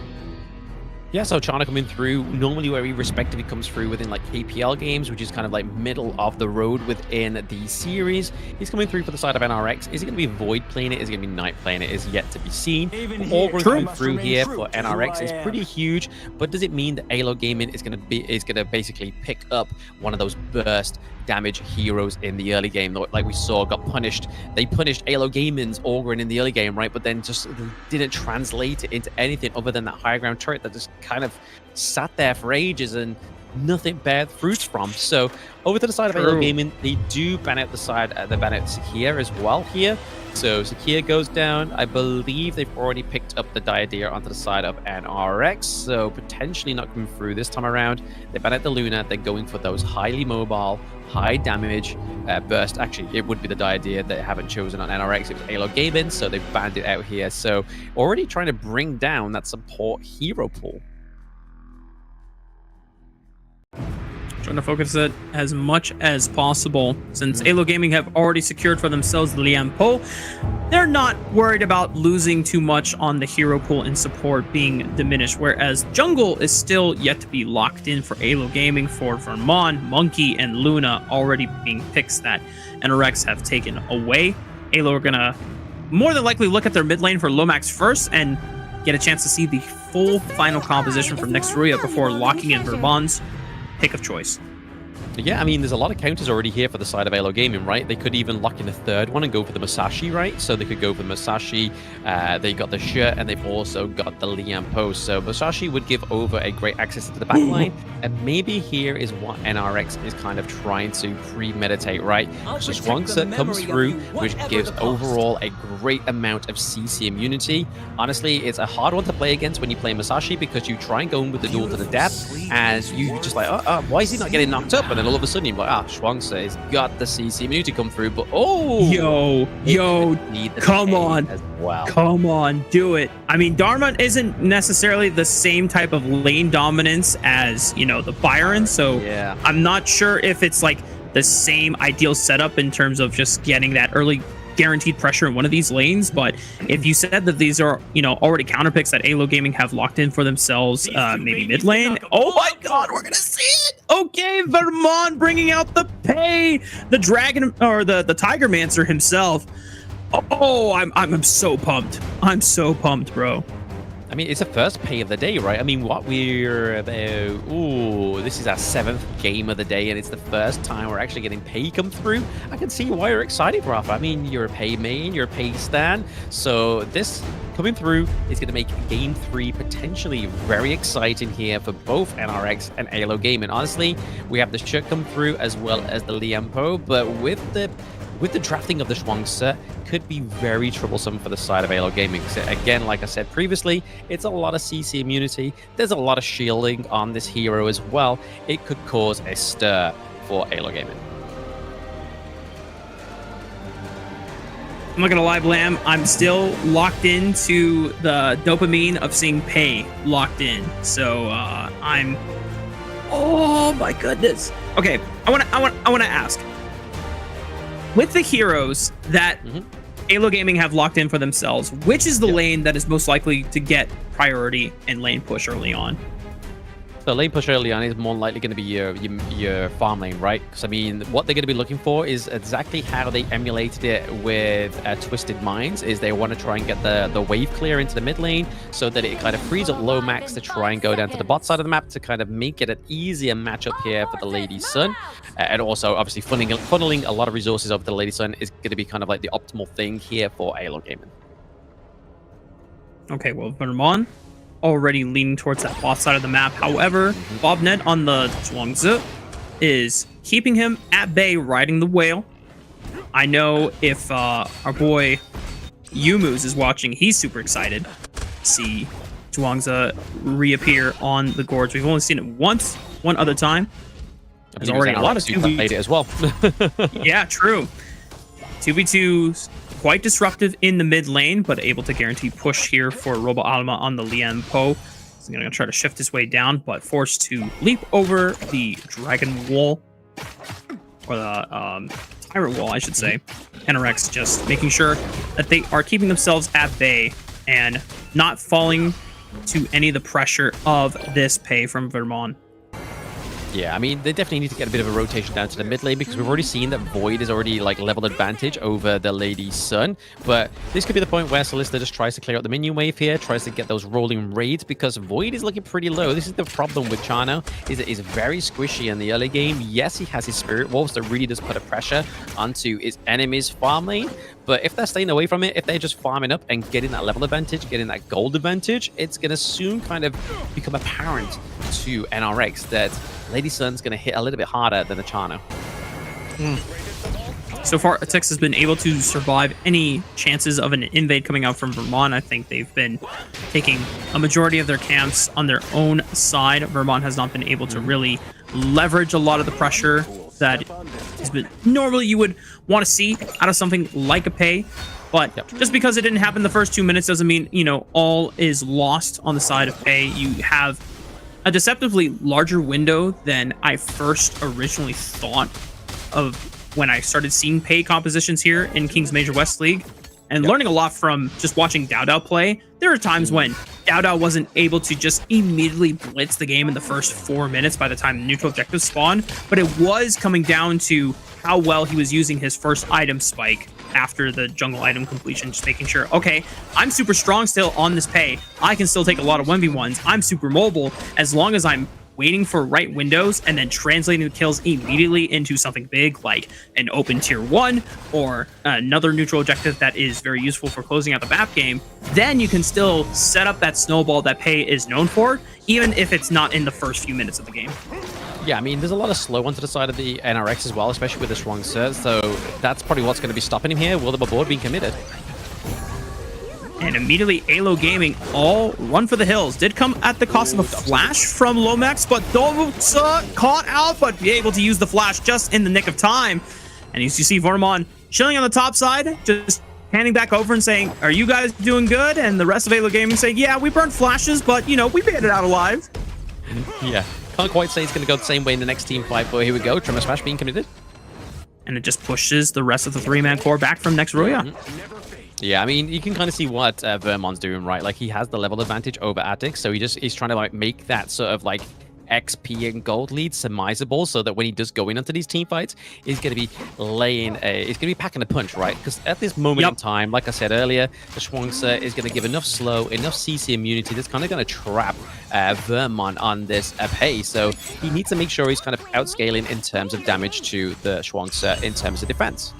Yeah, so Chana coming through, normally where he respectively comes through within like KPL games, which is kind of like middle of the road within the series. He's coming through for the side of NRX. Is it going to be Void playing it? Is it going to be Knight playing it? Is yet to be seen. All coming through here for NRX is pretty huge, but does it mean that AYLO Gaming is going to basically pick up one of those burst damage heroes in the early game, like we saw got punished? They punished AYLO Gaming's Ogryn in the early game, right? But then just didn't translate it into anything other than that higher ground turret that just kind of sat there for ages. And nothing bear fruits from. So over to the side of AYLO Gaming, they do ban out the side, they ban out Sakia as well here. So Sakia goes down. I believe they've already picked up the Diadea onto the side of NRX, so potentially not coming through this time around. They ban out the Luna. They're going for those highly mobile, high damage burst. Actually, it would be the Diadea they haven't chosen on NRX. It was AYLO Gaming, so they banned it out here. So already trying to bring down that support hero pool. Trying to focus it as much as possible. Since AYLO Gaming have already secured for themselves the Lian Po, they're not worried about losing too much on the hero pool and support being diminished, whereas jungle is still yet to be locked in for AYLO Gaming for Vermont, Monkey, and Luna already being picks that NRX have taken away. AYLO are gonna more than likely look at their mid lane for Lomax first and get a chance to see the full final composition from next RÜYA before locking in Vermont's pick of choice. Yeah, I mean, there's a lot of counters already here for the side of AYLO Gaming, right? They could even lock in a third one and go for the Musashi, right? So they could go for Musashi. They got the shirt, and they've also got the Lian Po. So Musashi would give over a great access to the back line, and maybe here is what NRX is kind of trying to premeditate, right? So Swankset comes through, which gives overall a great amount of CC immunity. Honestly, it's a hard one to play against when you play Musashi because you try and go in with the duel to the depth, and you just like, why is he not getting knocked up? And then all of a sudden you're like, Shuangse has got the CC immunity come through, but yo, come on, as well. Come on, do it. I mean, Dharma isn't necessarily the same type of lane dominance as, you know, the Byron, so yeah. I'm not sure if it's like the same ideal setup in terms of just getting that early guaranteed pressure in one of these lanes, but if you said that these are, you know, already counter picks that AYLO Gaming have locked in for themselves, maybe mid lane. Oh my god, we're gonna see it. Okay, Vermont bringing out the pay, the dragon, or the Tiger Mancer himself. Oh, I'm so pumped. I'm so pumped, bro. I mean, it's the first pay of the day, right? I mean, what we're about... Ooh, this is our 7th game of the day, and it's the first time we're actually getting pay come through. I can see why you're excited, Rafa. I mean, you're a pay main, you're a pay stan, so this coming through is going to make Game 3 potentially very exciting here for both NRX and AYLO Gaming. Honestly, we have the shirt come through as well as the Lian Po, but with the drafting of the Shuangse, could be very troublesome for the side of AYLO Gaming. So again, like I said previously, it's a lot of CC immunity. There's a lot of shielding on this hero as well. It could cause a stir for AYLO Gaming. I'm not gonna lie, Blam, I'm still locked into the dopamine of seeing pay locked in. So I'm... Oh my goodness. Okay, I wanna ask. With the heroes that AYLO Gaming have locked in for themselves, which is the lane that is most likely to get priority and lane push early on? So lane push early on is more likely going to be your farm lane, right? Because I mean, what they're going to be looking for is exactly how they emulated it with Twisted Minds. Is they want to try and get the wave clear into the mid lane so that it kind of frees up Lomax to try and go down to the bot side of the map to kind of make it an easier matchup here for the Lady Sun. And also, obviously, funneling a lot of resources over to the Lady Sun is going to be kind of like the optimal thing here for AYLO Gaming. Okay, well, Vermont already leaning towards that bot side of the map. However, Bobnet on the Zhuangzi is keeping him at bay, riding the whale. I know if our boy Yumuz is watching, he's super excited to see Zhuangzi reappear on the Gorge. We've only seen it once, one other time. There's already a lot of 2v2 played it as well. Yeah, true. 2v2's quite disruptive in the mid lane, but able to guarantee push here for Robo Alma on the Lian Po. He's going to try to shift his way down, but forced to leap over the Dragon Wall, or the Tyrant Wall, I should say. NRX just making sure that they are keeping themselves at bay and not falling to any of the pressure of this pay from Vermont. Yeah, I mean, they definitely need to get a bit of a rotation down to the mid lane because we've already seen that Void is already like level advantage over the Lady Sun. But this could be the point where Solista just tries to clear out the minion wave here, tries to get those rolling raids because Void is looking pretty low. This is the problem with Chano, is it is very squishy in the early game. Yes, he has his Spirit Wolves that really does put a pressure onto his enemy's farm lane. But if they're staying away from it, if they're just farming up and getting that level advantage, getting that gold advantage, it's going to soon kind of become apparent to NRX that Lady Sun's going to hit a little bit harder than the Chano. So far, Atix has been able to survive any chances of an invade coming out from Vermont. I think they've been taking a majority of their camps on their own side. Vermont has not been able to really leverage a lot of the pressure that has been normally you would want to see out of something like a pay. But just because it didn't happen the first 2 minutes doesn't mean, you know, all is lost on the side of pay. You have a deceptively larger window than I first originally thought of when I started seeing pay compositions here in Kings Major West League, and learning a lot from just watching Dao play. There are times when Dao wasn't able to just immediately blitz the game in the first 4 minutes by the time the neutral objectives spawn, but it was coming down to how well he was using his first item spike after the jungle item completion, just making sure, okay, I'm super strong still on this pay. I can still take a lot of 1v1s. I'm super mobile as long as I'm waiting for right windows and then translating the kills immediately into something big like an open tier 1 or another neutral objective that is very useful for closing out the map game. Then you can still set up that snowball that pay is known for, even if it's not in the first few minutes of the game. Yeah, I mean, there's a lot of slow onto the side of the NRX as well, especially with the strong cert, so that's probably what's going to be stopping him here. Will the board being committed? And immediately, AYLO Gaming all run for the hills. Did come at the cost of a flash from Lomax, but Domusa caught out, but be able to use the flash just in the nick of time. And as you see Vormon chilling on the top side, just handing back over and saying, are you guys doing good? And the rest of AYLO Gaming saying, yeah, we burned flashes, but, you know, we made it out alive. Yeah, can't quite say it's going to go the same way in the next team fight, but here we go. Tremor Smash being committed. And it just pushes the rest of the three-man core back from next RÜYA. Yeah, I mean, you can kind of see what Vermon's doing, right? Like, he has the level advantage over Attic, so he's trying to, like, make that sort of, like, XP and gold lead surmisable so that when he does go into these team fights, he's going to be he's going to be packing a punch, right? Because at this moment in time, like I said earlier, the Schwangser is going to give enough slow, enough CC immunity that's kind of going to trap Vermont on this pay. So he needs to make sure he's kind of outscaling in terms of damage to the Schwangser in terms of defense.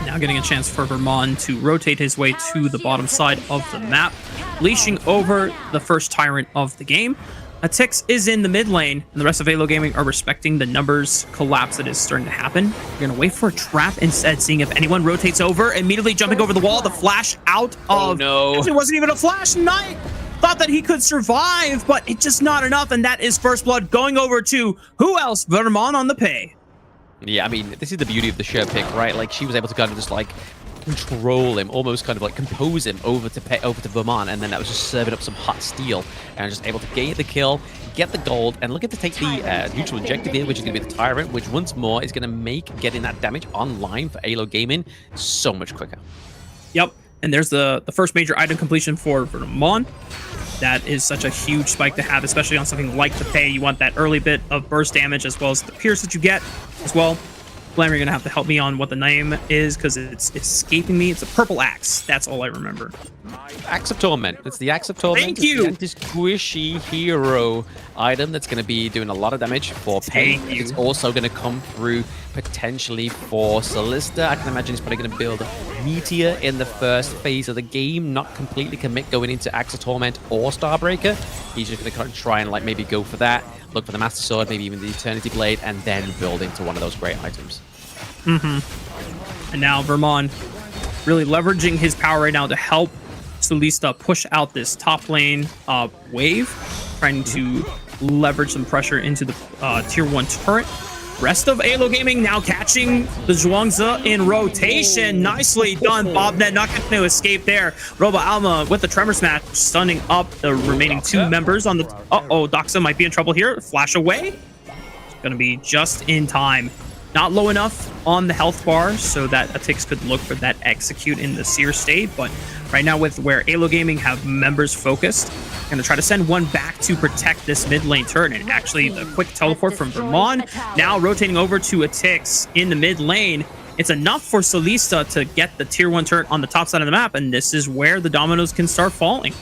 Now getting a chance for Vermont to rotate his way to the bottom side of the map, leashing over the first Tyrant of the game. Atix is in the mid lane, and the rest of AYLO Gaming are respecting the numbers collapse that is starting to happen. You're going to wait for a trap instead, seeing if anyone rotates over, immediately jumping over the wall, the flash out of... Oh, no. It wasn't even a flash. Knight thought that he could survive, but it's just not enough, and that is first blood going over to who else? Vermont on the pay. Yeah, I mean, this is the beauty of the Sher pick, right? Like, she was able to kind of just, like, control him, almost kind of, like, compose him over to Vermont, and then that was just serving up some hot steel, and just able to get the kill, get the gold, and looking to take the neutral objective here, which is going to be the Tyrant, which once more is going to make getting that damage online for AYLO Gaming so much quicker. Yep, and there's the first major item completion for Vermont. That is such a huge spike to have, especially on something like the pay. You want that early bit of burst damage as well as the pierce that you get as well. Blam, you're going to have to help me on what the name is because it's escaping me. It's a purple axe. That's all I remember. Axe of Torment. It's the Axe of Torment. Thank you. It's this squishy hero item that's going to be doing a lot of damage for pay. It's also going to come through potentially for Solista. I can imagine he's probably going to build Meteor in the first phase of the game, not completely commit going into Axe of Torment or Starbreaker. He's just going to try and like maybe go for that, look for the Master Sword, maybe even the Eternity Blade, and then build into one of those great items. And now Vermont really leveraging his power right now to help Solista push out this top lane wave, trying to leverage some pressure into the tier 1 turret. Rest of AYLO Gaming now catching the Zhuangzi in rotation. Nicely done, Bobnet, not going to escape there. Robo Alma with the Tremor Smash, stunning up the remaining two members on the... Uh-oh, Doxa might be in trouble here. Flash away. Going to be just in time. Not low enough on the health bar so that Atix could look for that execute in the Seer state, but right now with where AYLO Gaming have members focused, going to try to send one back to protect this mid lane turret, and actually the quick teleport from Vermont, now rotating over to Atix in the mid lane. It's enough for Solista to get the tier 1 turret on the top side of the map, and this is where the dominoes can start falling.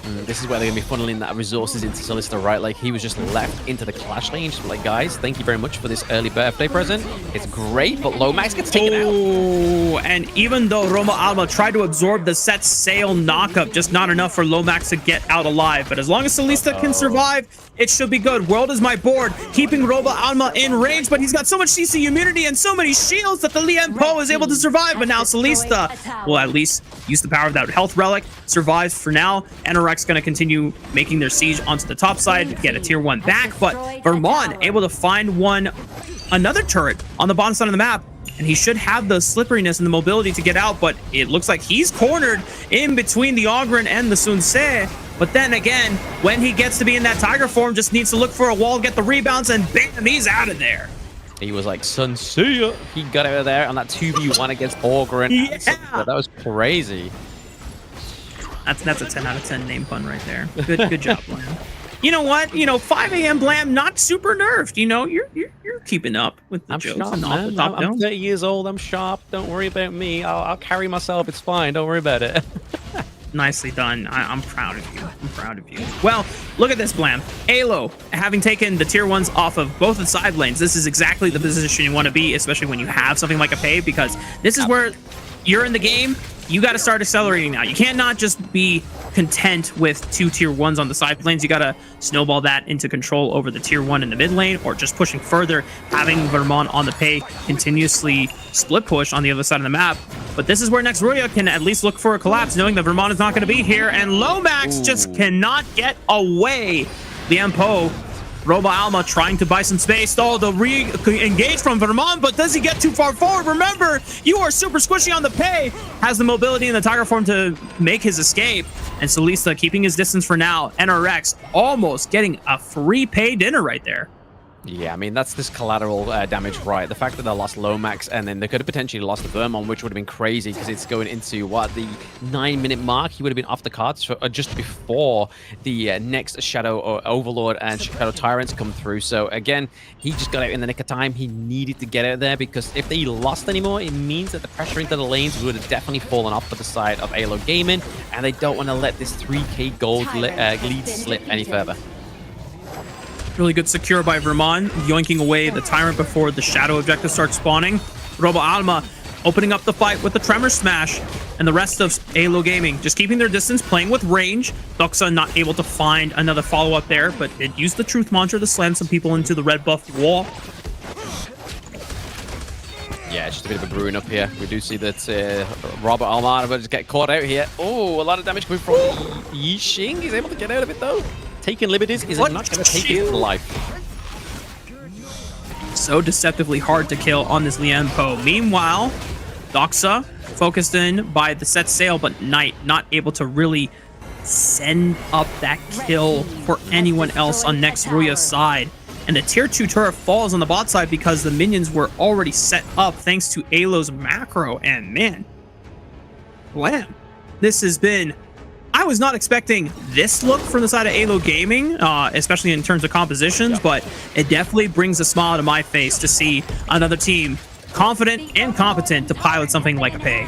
This is where they're going to be funneling that resources into Solista, right? Like, he was just left into the clash lane. Just like, guys, thank you very much for this early birthday present. It's great, but Lomax gets taken out. And even though Roma Alma tried to absorb the set sail knockup, just not enough for Lomax to get out alive. But as long as Solista can survive, it should be good. World is my board, keeping Roma Alma in range, but he's got so much CC immunity and so many shields that the Lian Po is able to survive. But now Solista will at least use the power of that health relic, survives for now. NRX going to continue making their siege onto the top side, get a tier 1 back, but Vermont able to find another turret on the bottom side of the map, and he should have the slipperiness and the mobility to get out, but it looks like he's cornered in between the Ogren and the Sun Se. But then again, when he gets to be in that Tiger form, just needs to look for a wall, get the rebounds, and bam, he's out of there. He was like, Sun Se. He got out of there on that 2v1 against Ogren. Yeah. That was crazy. That's a 10 out of 10 name pun right there. Good job, Blam. You know what? 5 a.m. Blam, not super nerfed. You're keeping up with the jokes. Sharp, and off the top I'm 30 years old. I'm sharp. Don't worry about me. I'll carry myself. It's fine. Don't worry about it. Nicely done. I'm proud of you. I'm proud of you. Well, look at this, Blam. AYLO, having taken the tier 1s off of both the side lanes, this is exactly the position you want to be, especially when you have something like a pay, because this is where you're in the game. You got to start accelerating now. You can't not just be content with 2 tier 1s on the side lanes. You got to snowball that into control over the tier 1 in the mid lane, or just pushing further, having Vermont on the pay continuously split push on the other side of the map. But this is where next RÜYA can at least look for a collapse, knowing that Vermont is not going to be here, and Lomax just cannot get away. Lian Po, Roma Alma trying to buy some space. Oh, the re-engage from Vermont, but does he get too far forward? Remember, you are super squishy on the pay. Has the mobility in the Tiger form to make his escape. And Solista keeping his distance for now. NRX almost getting a free pay dinner right there. Yeah, I mean, that's this collateral damage, right? The fact that they lost Lomax, and then they could have potentially lost the Vermont, which would have been crazy, because it's going into, what, the 9-minute mark? He would have been off the cards for, just before the next Shadow Overlord and Shadow Tyrants come through. So, again, he just got out in the nick of time. He needed to get out there, because if they lost anymore, it means that the pressure into the lanes would have definitely fallen off for the side of AYLO Gaming, and they don't want to let this 3k gold lead slip any further. Really good secure by Vermont, yoinking away the Tyrant before the Shadow objective starts spawning. Roma Alma opening up the fight with the Tremor Smash, and the rest of AYLO Gaming just keeping their distance, playing with range. Doxa not able to find another follow-up there, but it used the Truth Mantra to slam some people into the red buff wall. Yeah, just a bit of a brewing up here. We do see that Robert Alma will just get caught out here. Oh, a lot of damage coming from Yixing. He's able to get out of it, though. Taking liberties is not going to take his life. So deceptively hard to kill on this Lian Po. Meanwhile, Doxa focused in by the set sail, but Knight not able to really send up that kill for anyone else on next RÜYA's side. And the tier 2 turret falls on the bot side because the minions were already set up thanks to AYLO's macro. And man, Blam, this has been... I was not expecting this look from the side of AYLO Gaming, especially in terms of compositions, but it definitely brings a smile to my face to see another team confident and competent to pilot something like a pay.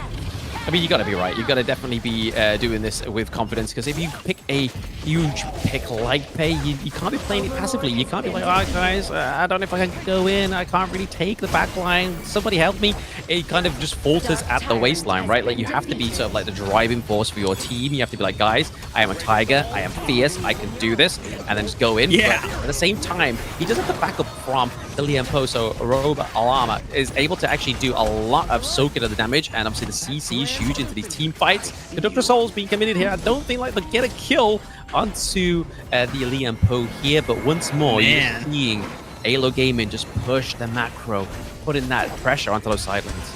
I mean, you got to be right. You got to definitely be doing this with confidence, because if you pick a huge pick like pay, you can't be playing it passively. You can't be like, oh, guys, I don't know if I can go in. I can't really take the back line. Somebody help me. It kind of just falters at the waistline, right? Like, you have to be sort of like the driving force for your team. You have to be like, guys, I am a tiger. I am fierce. I can do this. And then just go in. Yeah. But at the same time, he does have the backup from the Lian Po. So Roma Alma is able to actually do a lot of soaking of the damage. And obviously the CC is huge into these team fights. Conductor Souls being committed here. I don't think like they'll get a kill onto the Lian Po here, but once more, you're seeing AYLO Gaming just push the macro, putting that pressure onto those sidelines.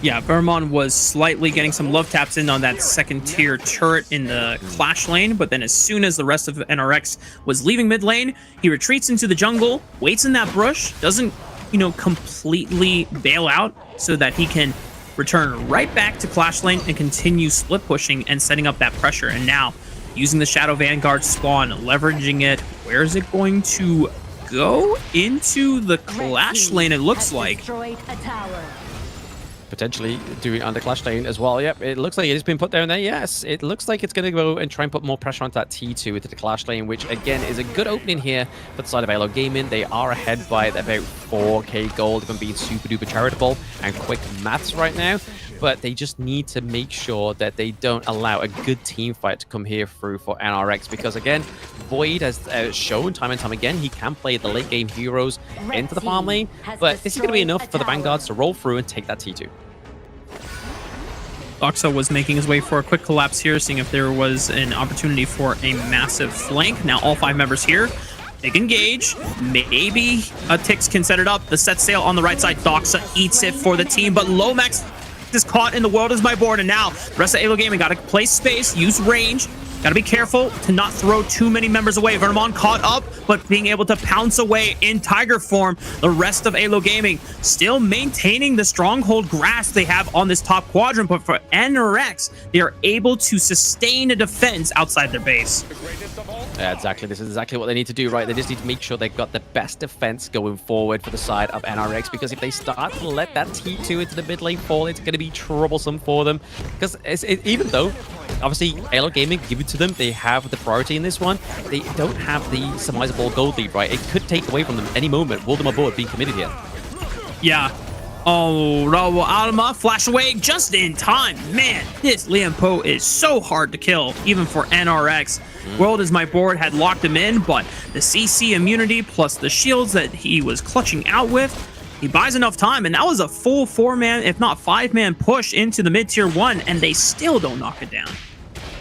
Yeah, Vermont was slightly getting some love taps in on that second tier turret in the clash lane, but then as soon as the rest of NRX was leaving mid lane, he retreats into the jungle, waits in that brush, doesn't, completely bail out so that he can return right back to clash lane and continue split pushing and setting up that pressure. And now using the Shadow Vanguard spawn, leveraging it. Where is it going to go? Into the clash lane, it looks like. potentially doing under Clash Lane as well. Yep, it looks like it's been put down there. Yes, it looks like it's going to go and try and put more pressure onto that T2 into the Clash Lane, which again is a good opening here for the side of AYLO Gaming. They are ahead by about 4k gold, if I'm being super duper charitable and quick maths right now. But they just need to make sure that they don't allow a good team fight to come here through for NRX, because again, Void has shown time and time again he can play the late game heroes into the farm lane, but this is going to be enough for the Vanguards to roll through and take that T2. Doxa was making his way for a quick collapse here, seeing if there was an opportunity for a massive flank. Now all 5 members here. Big engage. Maybe Tix can set it up. The set sail on the right side. Doxa eats it for the team, but Lomax is caught in the world is my board, and now the rest of AYLO Gaming got to play space, use range. Got to be careful to not throw too many members away. Vermont caught up, but being able to pounce away in Tiger form. The rest of AYLO Gaming still maintaining the stronghold grasp they have on this top quadrant, but for NRX, they are able to sustain a defense outside their base. Yeah, exactly. This is exactly what they need to do, right? They just need to make sure they've got the best defense going forward for the side of NRX, because if they start to let that T2 into the mid lane fall, it's going to be troublesome for them. Because even though, obviously, AYLO Gaming, give it to them, they have the priority in this one, they don't have the surmisable gold lead, right? It could take away from them any moment. World on board being committed here. Yeah. Oh, Raul Alma flash away just in time. Man, this Liam Poe is so hard to kill, even for NRX. World is my board had locked him in, but the CC immunity plus the shields that he was clutching out with, he buys enough time, and that was a full 4-man, if not 5-man push into the mid-tier 1, and they still don't knock it down.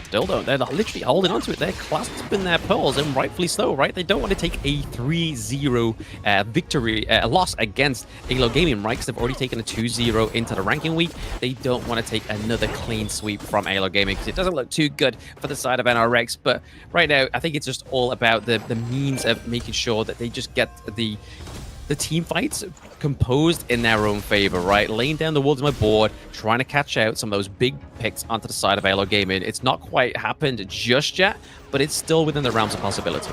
Still don't. They're literally holding onto it. They're clasping their pearls, and rightfully so, right? They don't want to take a 3-0 victory, loss against AYLO Gaming, right? Because they've already taken a 2-0 into the ranking week. They don't want to take another clean sweep from AYLO Gaming, because it doesn't look too good for the side of NRX. But right now, I think it's just all about the means of making sure that they just get the team fights composed in their own favor, right? Laying down the walls on my board, trying to catch out some of those big picks onto the side of AYLO Gaming. It's not quite happened just yet, but it's still within the realms of possibility.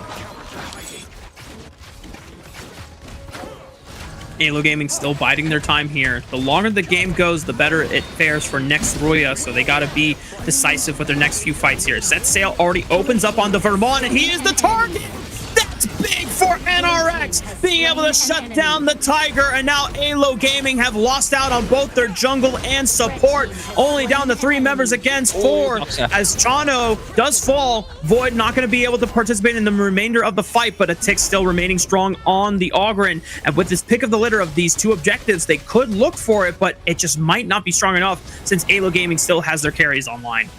AYLO Gaming still biding their time here. The longer the game goes, the better it fares for next RÜYA, so they gotta be decisive with their next few fights here. Set sail already opens up on the Vermont, and he is the target! That's big for NRX, being able to shut down the Tiger, and now AYLO Gaming have lost out on both their jungle and support, only down to 3 members against 4, as Chano does fall. Void not going to be able to participate in the remainder of the fight, but Atik still remaining strong on the Ogryn, and with this pick of the litter of these 2 objectives, they could look for it, but it just might not be strong enough since AYLO Gaming still has their carries online.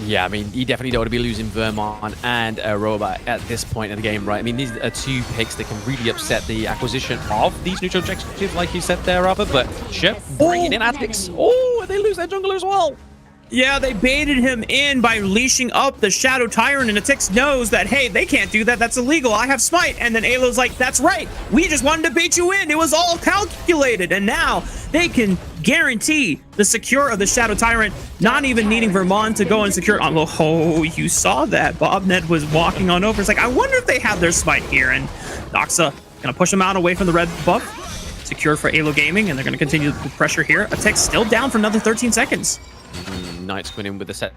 Yeah, I mean, you definitely don't want to be losing Vermont and Robot at this point in the game, right? I mean, these are 2 picks that can really upset the acquisition of these neutral objectives, like you said there, Rafa. But Chef bringing in Atix. Oh, and they lose their jungler as well. Yeah, they baited him in by leashing up the Shadow Tyrant, and Atix knows that, hey, they can't do that. That's illegal. I have Smite. And then AYLO's like, that's right. We just wanted to bait you in. It was all calculated. And now they can guarantee the secure of the Shadow Tyrant, not even needing Vermont to go and secure. Oh, you saw that. Bobnet was walking on over. It's like, I wonder if they have their Smite here. And Doxa gonna push them out away from the red buff. Secure for AYLO Gaming, and they're gonna continue the pressure here. Atix still down for another 13 seconds. Knight's going in with the set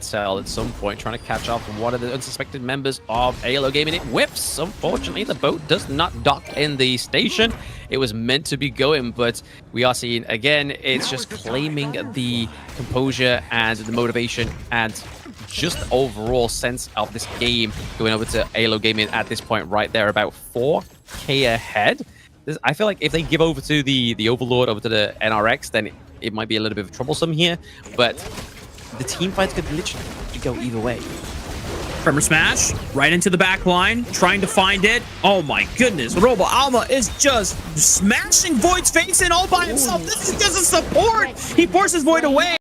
sail at some point, trying to catch up one of the unsuspected members of AYLO Gaming. It whips. Unfortunately, the boat does not dock in the station. It was meant to be going, but we are seeing, again, it's just claiming the composure and the motivation and just the overall sense of this game going over to AYLO Gaming at this point right there, about 4k ahead. I feel like if they give over to the Overlord, over to the NRX, then it might be a little bit troublesome here, but the team fights could literally go either way. Tremor Smash, right into the back line, trying to find it. Oh my goodness, Robo Alma is just smashing Void's face in all by himself. This is just a support. He forces Void away.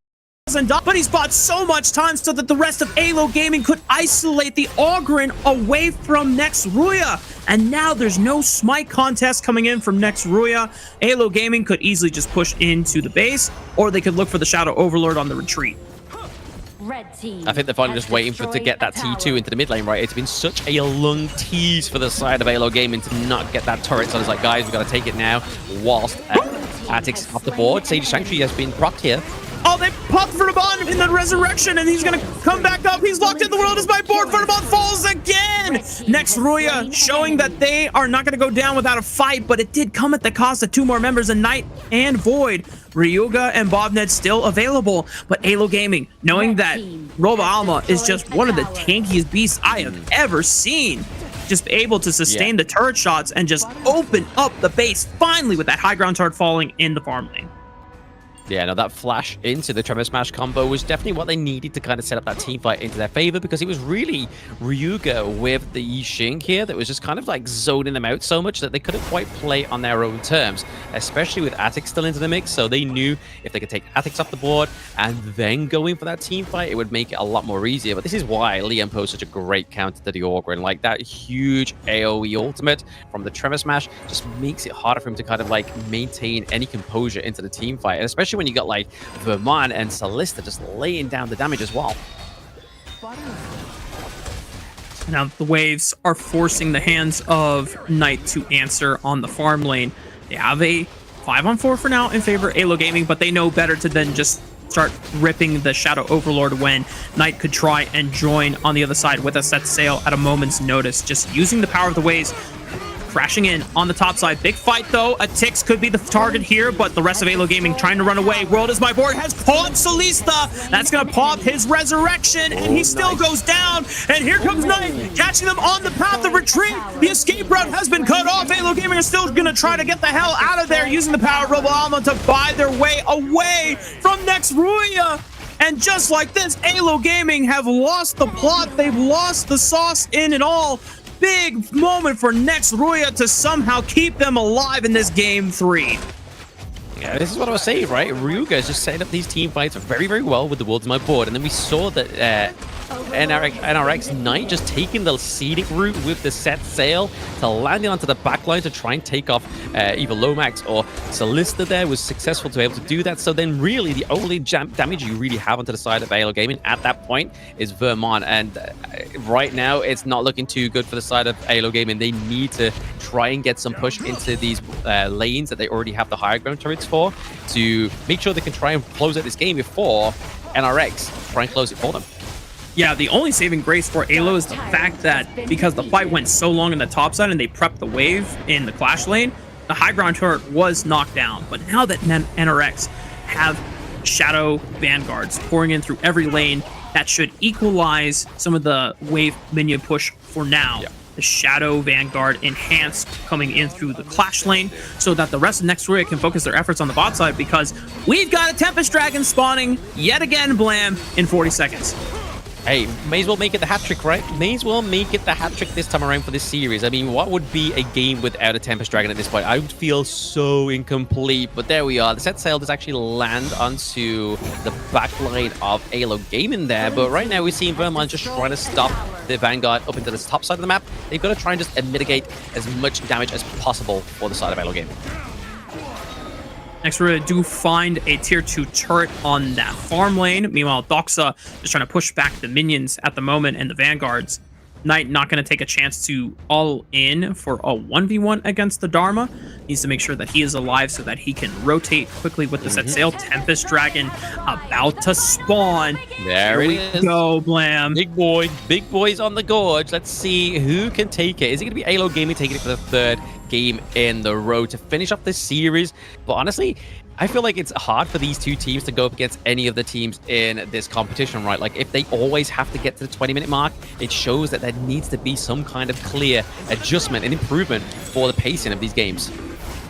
But he's bought so much time so that the rest of AYLO Gaming could isolate the Ogryn away from next RÜYA. And now there's no Smite contest coming in from next RÜYA. AYLO Gaming could easily just push into the base, or they could look for the Shadow Overlord on the retreat. I think they're finally just waiting to get that T2 into the mid lane, right? It's been such a long tease for the side of AYLO Gaming to not get that turret. So it's like, guys, we've got to take it now whilst Atix off the board. Sage Sanctuary has been procced here. Oh, they popped Vermont in the resurrection, and he's gonna come back up. He's locked in. The world is my board. Vermont falls again. Next, RÜYA showing that they are not gonna go down without a fight, but it did come at the cost of 2 more members, a Knight and Void. Ryuga and Bobnet still available, but AYLO Gaming, knowing that Robo Alma is just one of the tankiest beasts I have ever seen, just able to sustain the turret shots and just open up the base finally with that high ground turret falling in the farm lane. Yeah, no, that flash into the Tremor Smash combo was definitely what they needed to kind of set up that team fight into their favor, because it was really Ryuga with the Yixing here that was just kind of like zoning them out so much that they couldn't quite play on their own terms, especially with Atix still into the mix. So they knew if they could take Atix off the board and then go in for that team fight, it would make it a lot more easier. But this is why Liam posed such a great counter to the Ogryn. Like that huge AoE ultimate from the Tremor Smash just makes it harder for him to kind of like maintain any composure into the team fight, and especially when you got like Vermont and Celista just laying down the damage as well. Now the waves are forcing the hands of Knight to answer on the farm lane. They have a 5-on-4 for now in favor of AYLO Gaming, but they know better to then just start ripping the Shadow Overlord when Knight could try and join on the other side with a set sail at a moment's notice, just using the power of the waves. Crashing in on the top side. Big fight, though. A Tix could be the target here, but the rest of AYLO Gaming trying to run away. World is my board has popped Celista. That's going to pop his resurrection, and he still goes down. And here comes Knight, catching them on the path of retreat. The escape route has been cut off. AYLO Gaming is still going to try to get the hell out of there, using the power of Robo Alma to buy their way away from next RÜYA. And just like this, AYLO Gaming have lost the plot. They've lost the sauce in it all. Big moment for next RÜYA to somehow keep them alive in this game 3. Yeah, this is what I was saying, right? Ryuga is just setting up these team fights very, very well with the World's My Board. And then we saw that NRX Knight just taking the scenic route with the set sail to landing onto the backline to try and take off either Lomax or Celista there, was successful to be able to do that. So then really the only damage you really have onto the side of AYLO Gaming at that point is Vermont. And right now it's not looking too good for the side of AYLO Gaming. They need to try and get some push into these lanes that they already have the higher ground turrets for, to make sure they can try and close out this game before NRX try and close it for them. Yeah, the only saving grace for AYLO is the fact that because the fight went so long in the top side and they prepped the wave in the clash lane, the high ground turret was knocked down. But now that NRX have Shadow Vanguards pouring in through every lane, that should equalize some of the wave minion push for now. Yeah. The Shadow Vanguard enhanced coming in through the clash lane so that the rest of next RÜYA can focus their efforts on the bot side, because we've got a Tempest Dragon spawning yet again, Blam, in 40 seconds. Hey, may as well make it the hat-trick, right? May as well make it the hat-trick this time around for this series. I mean, what would be a game without a Tempest Dragon at this point? I would feel so incomplete, but there we are. The set sail does actually land onto the backline of AYLO Gaming there, but right now we're seeing Vermont just trying to stop the Vanguard up into the top side of the map. They've got to try and just mitigate as much damage as possible for the side of AYLO Gaming. Next, RÜYA do find a tier 2 turret on that farm lane. Meanwhile, Doxa is trying to push back the minions at the moment and the Vanguards. Knight not going to take a chance to all in for a 1v1 against the Dharma. Needs to make sure that he is alive so that he can rotate quickly with the set sail. Tempest Dragon about to spawn. There we go, Blam. Big boys on the gorge. Let's see who can take it. Is it going to be AYLO Gaming taking it for the 3rd game in the row to finish off this series? But honestly, I feel like it's hard for these two teams to go up against any of the teams in this competition, right? Like, if they always have to get to the 20-minute mark, it shows that there needs to be some kind of clear adjustment and improvement for the pacing of these games.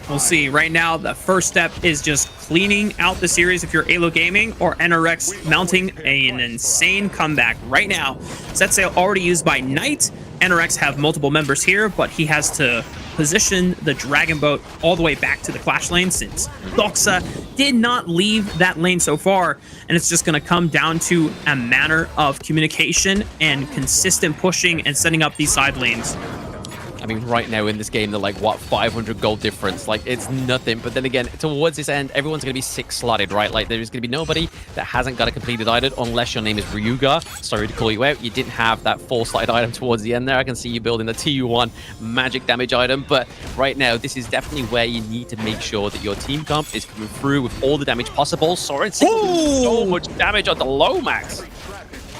We'll see. Right now, the first step is just cleaning out the series if you're AYLO Gaming, or NRX mounting an insane comeback right now. Set sail already used by Knight. NRX have multiple members here, but he has to position the Dragon Boat all the way back to the clash lane, since Doxa did not leave that lane so far, and it's just going to come down to a matter of communication and consistent pushing and setting up these side lanes. I mean, right now in this game, they're like, what, 500 gold difference? Like, it's nothing. But then again, towards this end, everyone's going to be 6-slotted, right? Like, there's going to be nobody that hasn't got a completed item unless your name is RÜYA. Sorry to call you out. You didn't have that 4-slotted item towards the end there. I can see you building the TU1 magic damage item. But right now, this is definitely where you need to make sure that your team comp is coming through with all the damage possible. Soren doing so much damage on the Lomax.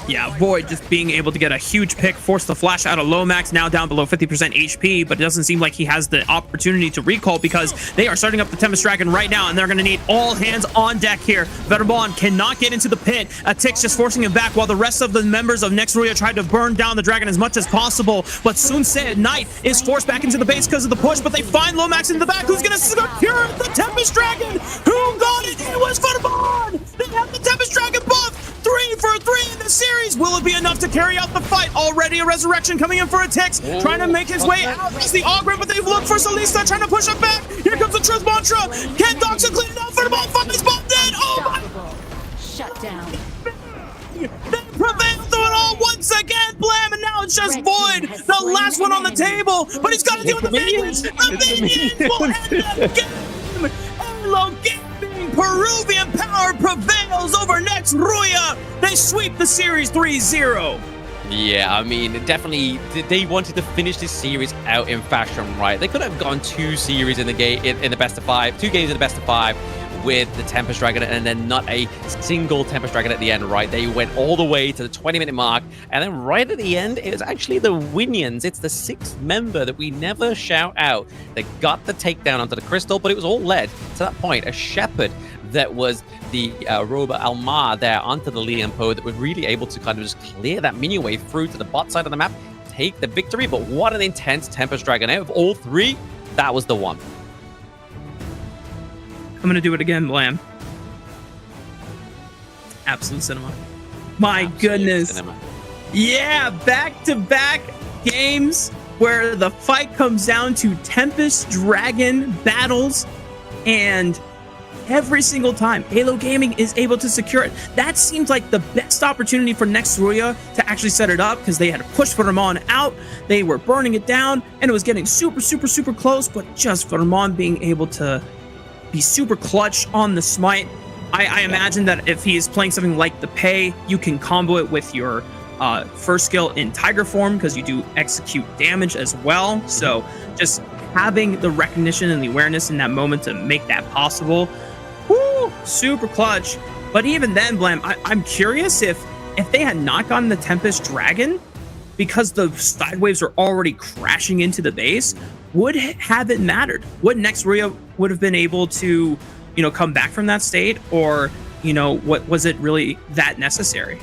Yeah, Void just being able to get a huge pick, force the flash out of Lomax, now down below 50% HP, but it doesn't seem like he has the opportunity to recall because they are starting up the Tempest Dragon right now, and they're going to need all hands on deck here. Veterbon cannot get into the pit. Tix just forcing him back while the rest of the members of Next RÜYA tried to burn down the dragon as much as possible, but Sunset Knight is forced back into the base because of the push, but they find Lomax in the back, who's going to secure the Tempest Dragon. Who got it? It was Veterbon! They have the Tempest Dragon buff! 3 for 3 in the series. Will it be enough to carry out the fight? Already a resurrection coming in for a Tix, trying to make his way out. It's the Ogre, but they've looked for Salista, trying to push him back. Here comes the Truth Mantra. Ken Doxon clean it out for the ball. Finally bomb dead. Oh my! Shut down. They prevail through it all once again, Blam, and now it's just Void, the last one on the table. But he's got to deal with the minions. The minions will end the game. AYLO Gaming, Peruvian power prevails over Next RÜYA. They sweep the series 3-0. Yeah, I mean, definitely, they wanted to finish this series out in fashion, right? They could have gone 2 series in the game, in the best of 5, 2 games in the best of 5 with the Tempest Dragon, and then not a single Tempest Dragon at the end, right? They went all the way to the 20-minute mark, and then right at the end, it was actually the Winions. It's the 6th member that we never shout out that got the takedown onto the crystal, but it was all led to that point. A Shepherd that was the Roba Almar there onto the Liam Poe that was really able to kind of just clear that minion wave through to the bot side of the map, take the victory. But what an intense Tempest Dragon. Out of all 3, that was the one. I'm going to do it again, Blam. Absolute cinema. My goodness. Cinema. Yeah, back-to-back games where the fight comes down to Tempest Dragon battles, and every single time AYLO Gaming is able to secure it. That seems like the best opportunity for Next RÜYA to actually set it up, because they had to push Vermon out. They were burning it down, and it was getting super, super, super close, but just Vermon being able to be super clutch on the smite. I imagine that if he is playing something like the Pei, you can combo it with your first skill in Tiger form, because you do execute damage as well. So just having the recognition and the awareness in that moment to make that possible, whoo, super clutch. But even then, Blam, I'm curious if they had not gotten the Tempest Dragon, because the side waves are already crashing into the base, would have it mattered? Would Next RÜYA would have been able to, come back from that state, or, what was it really that necessary?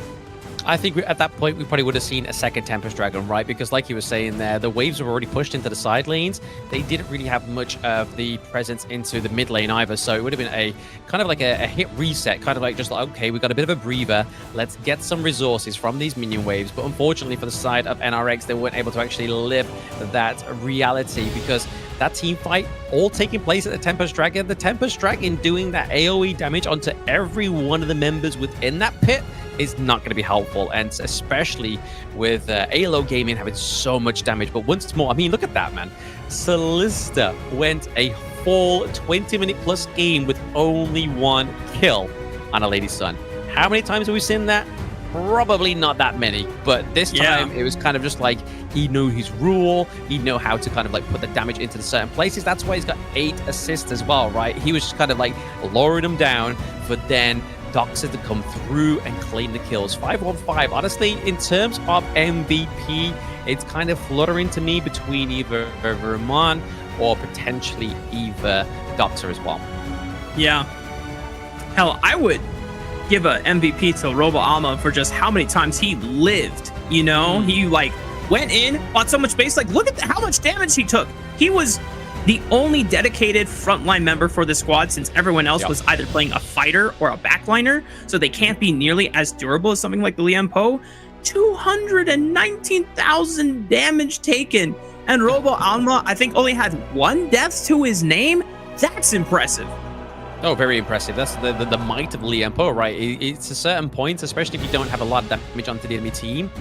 I think at that point, we probably would have seen a second Tempest Dragon, right? Because like you were saying there, the waves were already pushed into the side lanes. They didn't really have much of the presence into the mid lane either. So it would have been a kind of like a hit reset, kind of like just like, okay, we got a bit of a breather. Let's get some resources from these minion waves. But unfortunately for the side of NRX, they weren't able to actually live that reality, because that team fight all taking place at the Tempest Dragon. The Tempest Dragon doing that AoE damage onto every one of the members within that pit is not going to be helpful, and especially with AYLO Gaming having so much damage. But once more, I mean, look at that, man. Salista went a full 20-minute plus game with only 1 kill on a Lady Sun. How many times have we seen that? Probably not that many, but this time it was kind of just like he knew his rule, he knew how to kind of like put the damage into the certain places. That's why he's got 8 assists as well, right? He was just kind of like lowering them down, but then Doxer to come through and claim the kills. 5-1-5. Honestly, in terms of MVP, it's kind of fluttering to me between either Vermon or potentially either Doxer as well. Yeah. Hell, I would give a MVP to Robo Alma for just how many times he lived. He went in, bought so much base. Like, look at how much damage he took. He was the only dedicated frontline member for the squad, since everyone else was either playing a fighter or a backliner, so they can't be nearly as durable as something like the Liam Poe. 219,000 damage taken, and Robo Alma, I think, only had 1 death to his name. That's impressive. Oh, very impressive. That's the might of Liam Poe, right? It's a certain point, especially if you don't have a lot of damage onto the enemy team.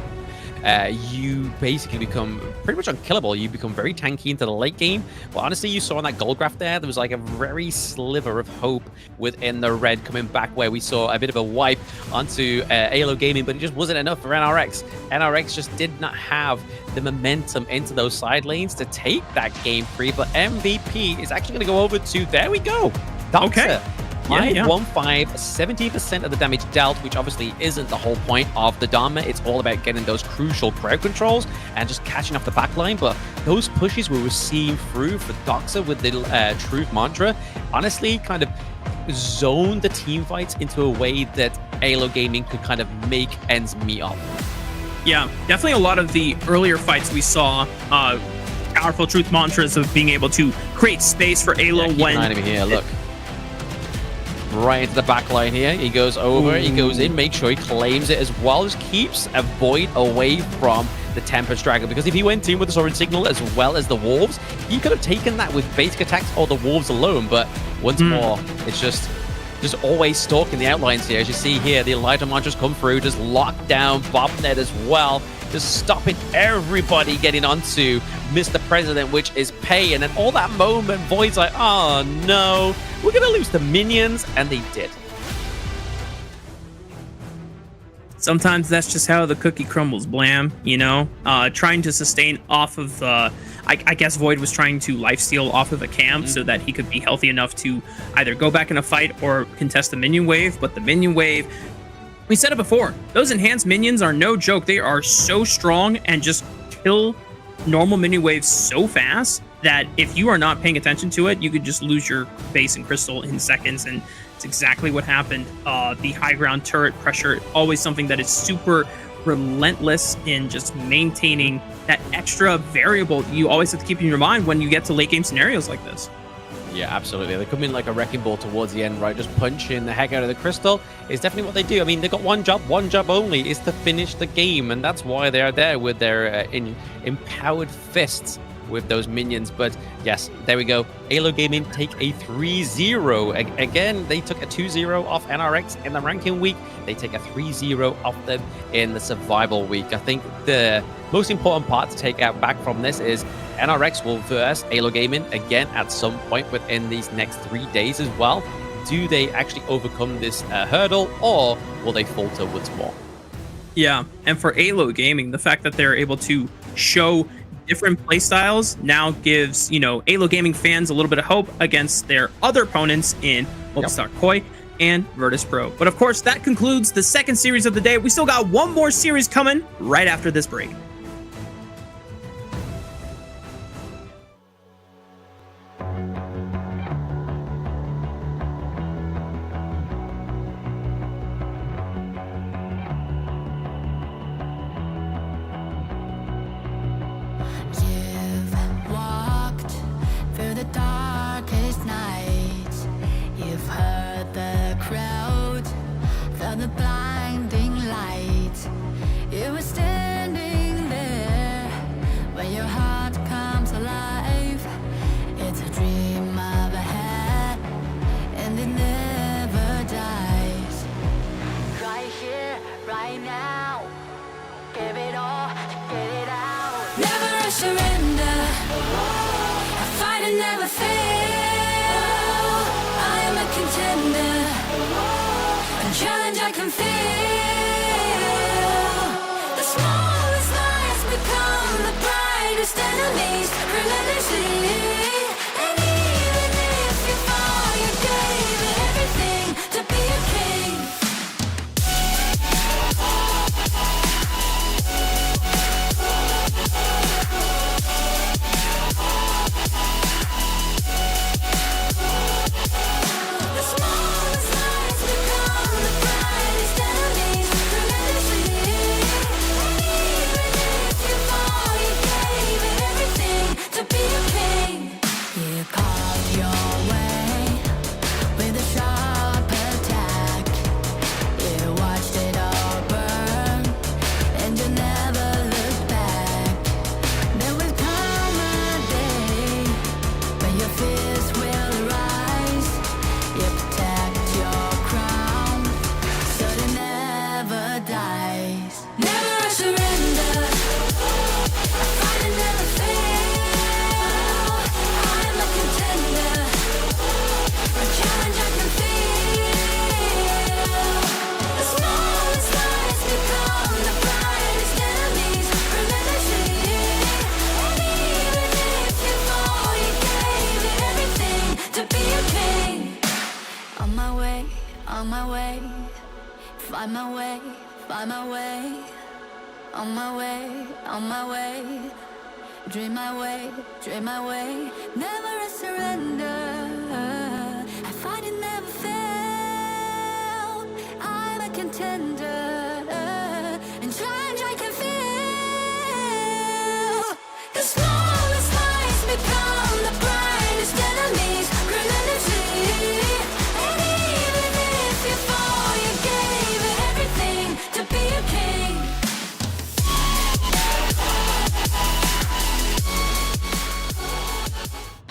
you basically become pretty much unkillable. You become very tanky into the late game. But honestly, you saw in that gold graph there was like a very sliver of hope within the red coming back, where we saw a bit of a wipe onto AYLO Gaming, but it just wasn't enough for NRX. NRX just did not have the momentum into those side lanes to take that game free, but MVP is actually going to go over to, there we go, Doctor. Okay. Yeah. 5-1-5, 70% of the damage dealt, which obviously isn't the whole point of the Dharma. It's all about getting those crucial crowd controls and just catching off the backline. But those pushes we were seeing through for Doxa with the Truth Mantra, honestly, kind of zoned the team fights into a way that AYLO Gaming could kind of make ends meet up. Yeah, definitely a lot of the earlier fights we saw, powerful Truth Mantras of being able to create space for AYLO keep an eye on him here, look. Right into the back line here. He goes over, he goes in, make sure he claims it as well. Just keeps a void away from the Tempest Dragon, because if he went in with the Sovereign Signal as well as the Wolves, he could have taken that with basic attacks or the Wolves alone. But once more, it's just always stalking the outlines here. As you see here, the Elijah Mantras come through, just lock down Bobnet as well, just stopping everybody getting onto Mr. President, which is Pei. And then all that moment, Void's like, oh no, we're gonna lose the minions, and they did. Sometimes that's just how the cookie crumbles, Blam, you know? Trying to sustain off of I guess Void was trying to lifesteal off of a camp so that he could be healthy enough to either go back in a fight or contest the minion wave. But the minion wave, we said it before, those enhanced minions are no joke. They are so strong and just kill normal minion waves so fast that if you are not paying attention to it, you could just lose your base and crystal in seconds. And it's exactly what happened. The high ground turret pressure, always something that is super relentless in just maintaining that extra variable you always have to keep in your mind when you get to late game scenarios like this. Yeah, absolutely. They come in like a wrecking ball towards the end, right? Just punching the heck out of the crystal is definitely what they do. I mean, they've got one job only, is to finish the game. And that's why they're there with their empowered fists with those minions. But yes, there we go. AYLO Gaming take a 3-0. Again, they took a 2-0 off NRX in the ranking week. They take a 3-0 off them in the survival week. I think the most important part to take out back from this is NRX will verse AYLO Gaming again at some point within these next 3 days as well. Do they actually overcome this hurdle, or will they falter once more? Yeah, and for AYLO Gaming, the fact that they're able to show different playstyles now gives, you know, AYLO Gaming fans a little bit of hope against their other opponents in Movistar Koi and Virtus Pro. But of course, that concludes the second series of the day. We still got one more series coming right after this break. To be a king. king. On my way, on my way. Find my way, find my way. On my way, on my way. Dream my way, dream my way. Never a surrender. I fight it never fail. I'm a contender. And challenge I can feel. The smallest lies become the brightest enemies. Relentlessly. And even if you fall, you gave it everything to be a king.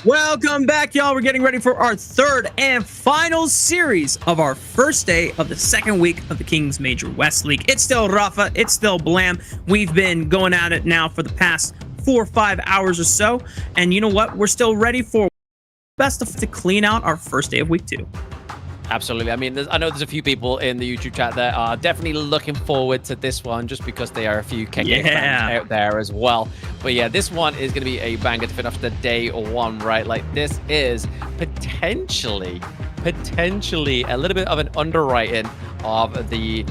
Welcome back, y'all. We're getting ready for our third and final series of our first day of the second week of the Kings Major West League. It's still Rafa, it's still Blam. We've been going at it now for the past 4 or 5 hours or so. And you know what? We're still ready for best of to clean out our first day of week 2. Absolutely. I mean, I know there's a few people in the YouTube chat that are definitely looking forward to this one just because there are a few KK fans out there as well. But yeah, this one is going to be a banger to finish off the day 1, right? Like, this is potentially a little bit of an underwriting of the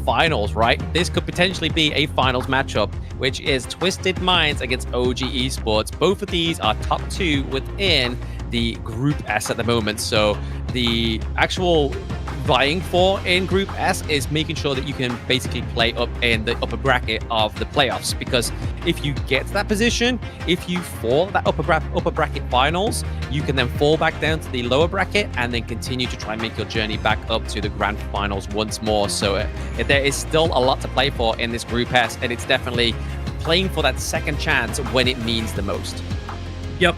finals, right? This could potentially be a finals matchup, which is Twisted Minds against OG Esports. Both of these are top 2 within the Group S at the moment. So the actual vying for in Group S is making sure that you can basically play up in the upper bracket of the playoffs, because if you get to that position, if you fall that upper bracket finals, you can then fall back down to the lower bracket and then continue to try and make your journey back up to the grand finals once more. So there is still a lot to play for in this Group S, and it's definitely playing for that second chance when it means the most. Yep.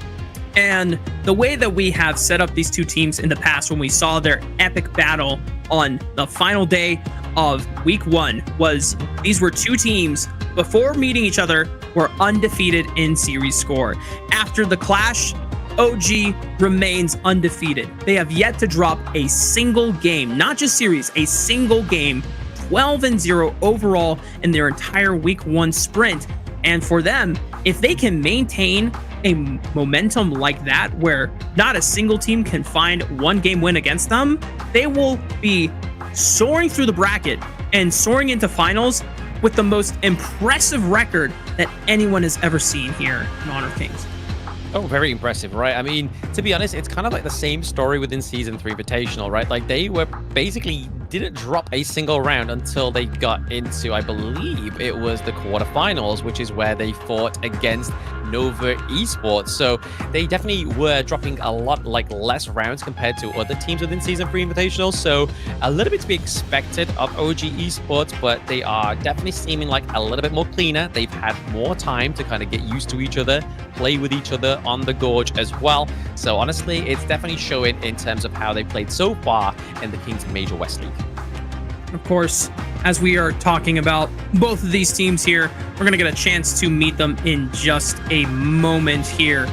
And the way that we have set up these two teams in the past when we saw their epic battle on the final day of week 1 was these were two teams before meeting each other were undefeated in series score. After the clash, OG remains undefeated. They have yet to drop a single game, not just series, a single game, 12-0 overall in their entire week 1 sprint. And for them, if they can maintain a momentum like that, where not a single team can find one game win against them, they will be soaring through the bracket and soaring into finals with the most impressive record that anyone has ever seen here in Honor of Kings. Oh, very impressive, right? I mean, to be honest, it's kind of like the same story within Season 3 Invitational, right? Like, they were basically didn't drop a single round until they got into, I believe it was the quarterfinals, which is where they fought against Nova Esports. So they definitely were dropping a lot less rounds compared to other teams within Season 3 Invitational. So a little bit to be expected of OG Esports, but they are definitely seeming like a little bit more cleaner. They've had more time to kind of get used to each other, play with each other on the Gorge as well. So honestly, it's definitely showing in terms of how they played so far in the Kings Major West League. Of course, as we are talking about both of these teams here, we're going to get a chance to meet them in just a moment here.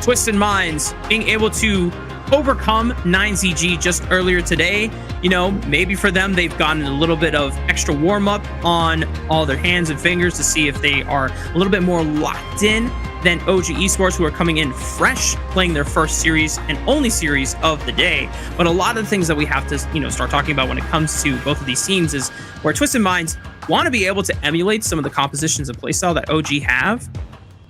Twisted Minds being able to overcome YikeZGG just earlier today. You know, maybe for them, they've gotten a little bit of extra warm-up on all their hands and fingers to see if they are a little bit more locked in than OG Esports, who are coming in fresh, playing their first series and only series of the day. But a lot of the things that we have to, start talking about when it comes to both of these teams is where Twisted Minds want to be able to emulate some of the compositions and playstyle that OG have.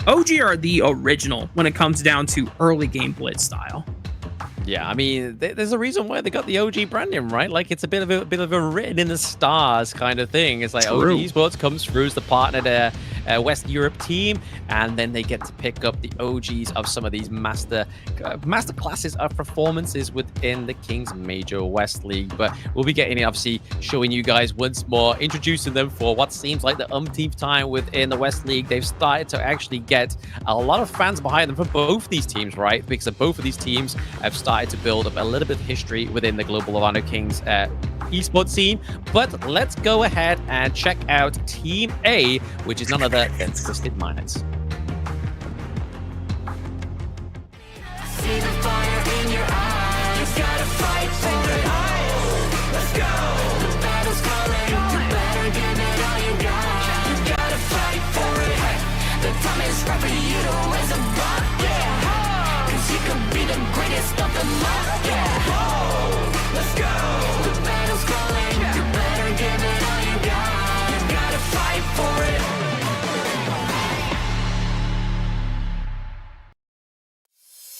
OG are the original when it comes down to early game blitz style. Yeah, I mean, there's a reason why they got the OG branding, right? Like, it's a bit of a written in the stars kind of thing. It's like True. OG Esports comes through as the partner there. West Europe team, and then they get to pick up the OGs of some of these master classes of performances within the Kings Major West League. But we'll be getting it, obviously, showing you guys once more, introducing them for what seems like the umpteenth time within the West League. They've started to actually get a lot of fans behind them for both these teams, right? Because both of these teams have started to build up a little bit of history within the Global of Honor Kings esports scene. But let's go ahead and check out Team A, which is none other than Twisted Minds. See the fire in your eyes. You gotta fight for it. Let's go. The battle's calling. You better give it all you got. You gotta fight for it. The time is right for you to raise a bar. Yeah. 'Cause you could be the greatest of them all. Yeah.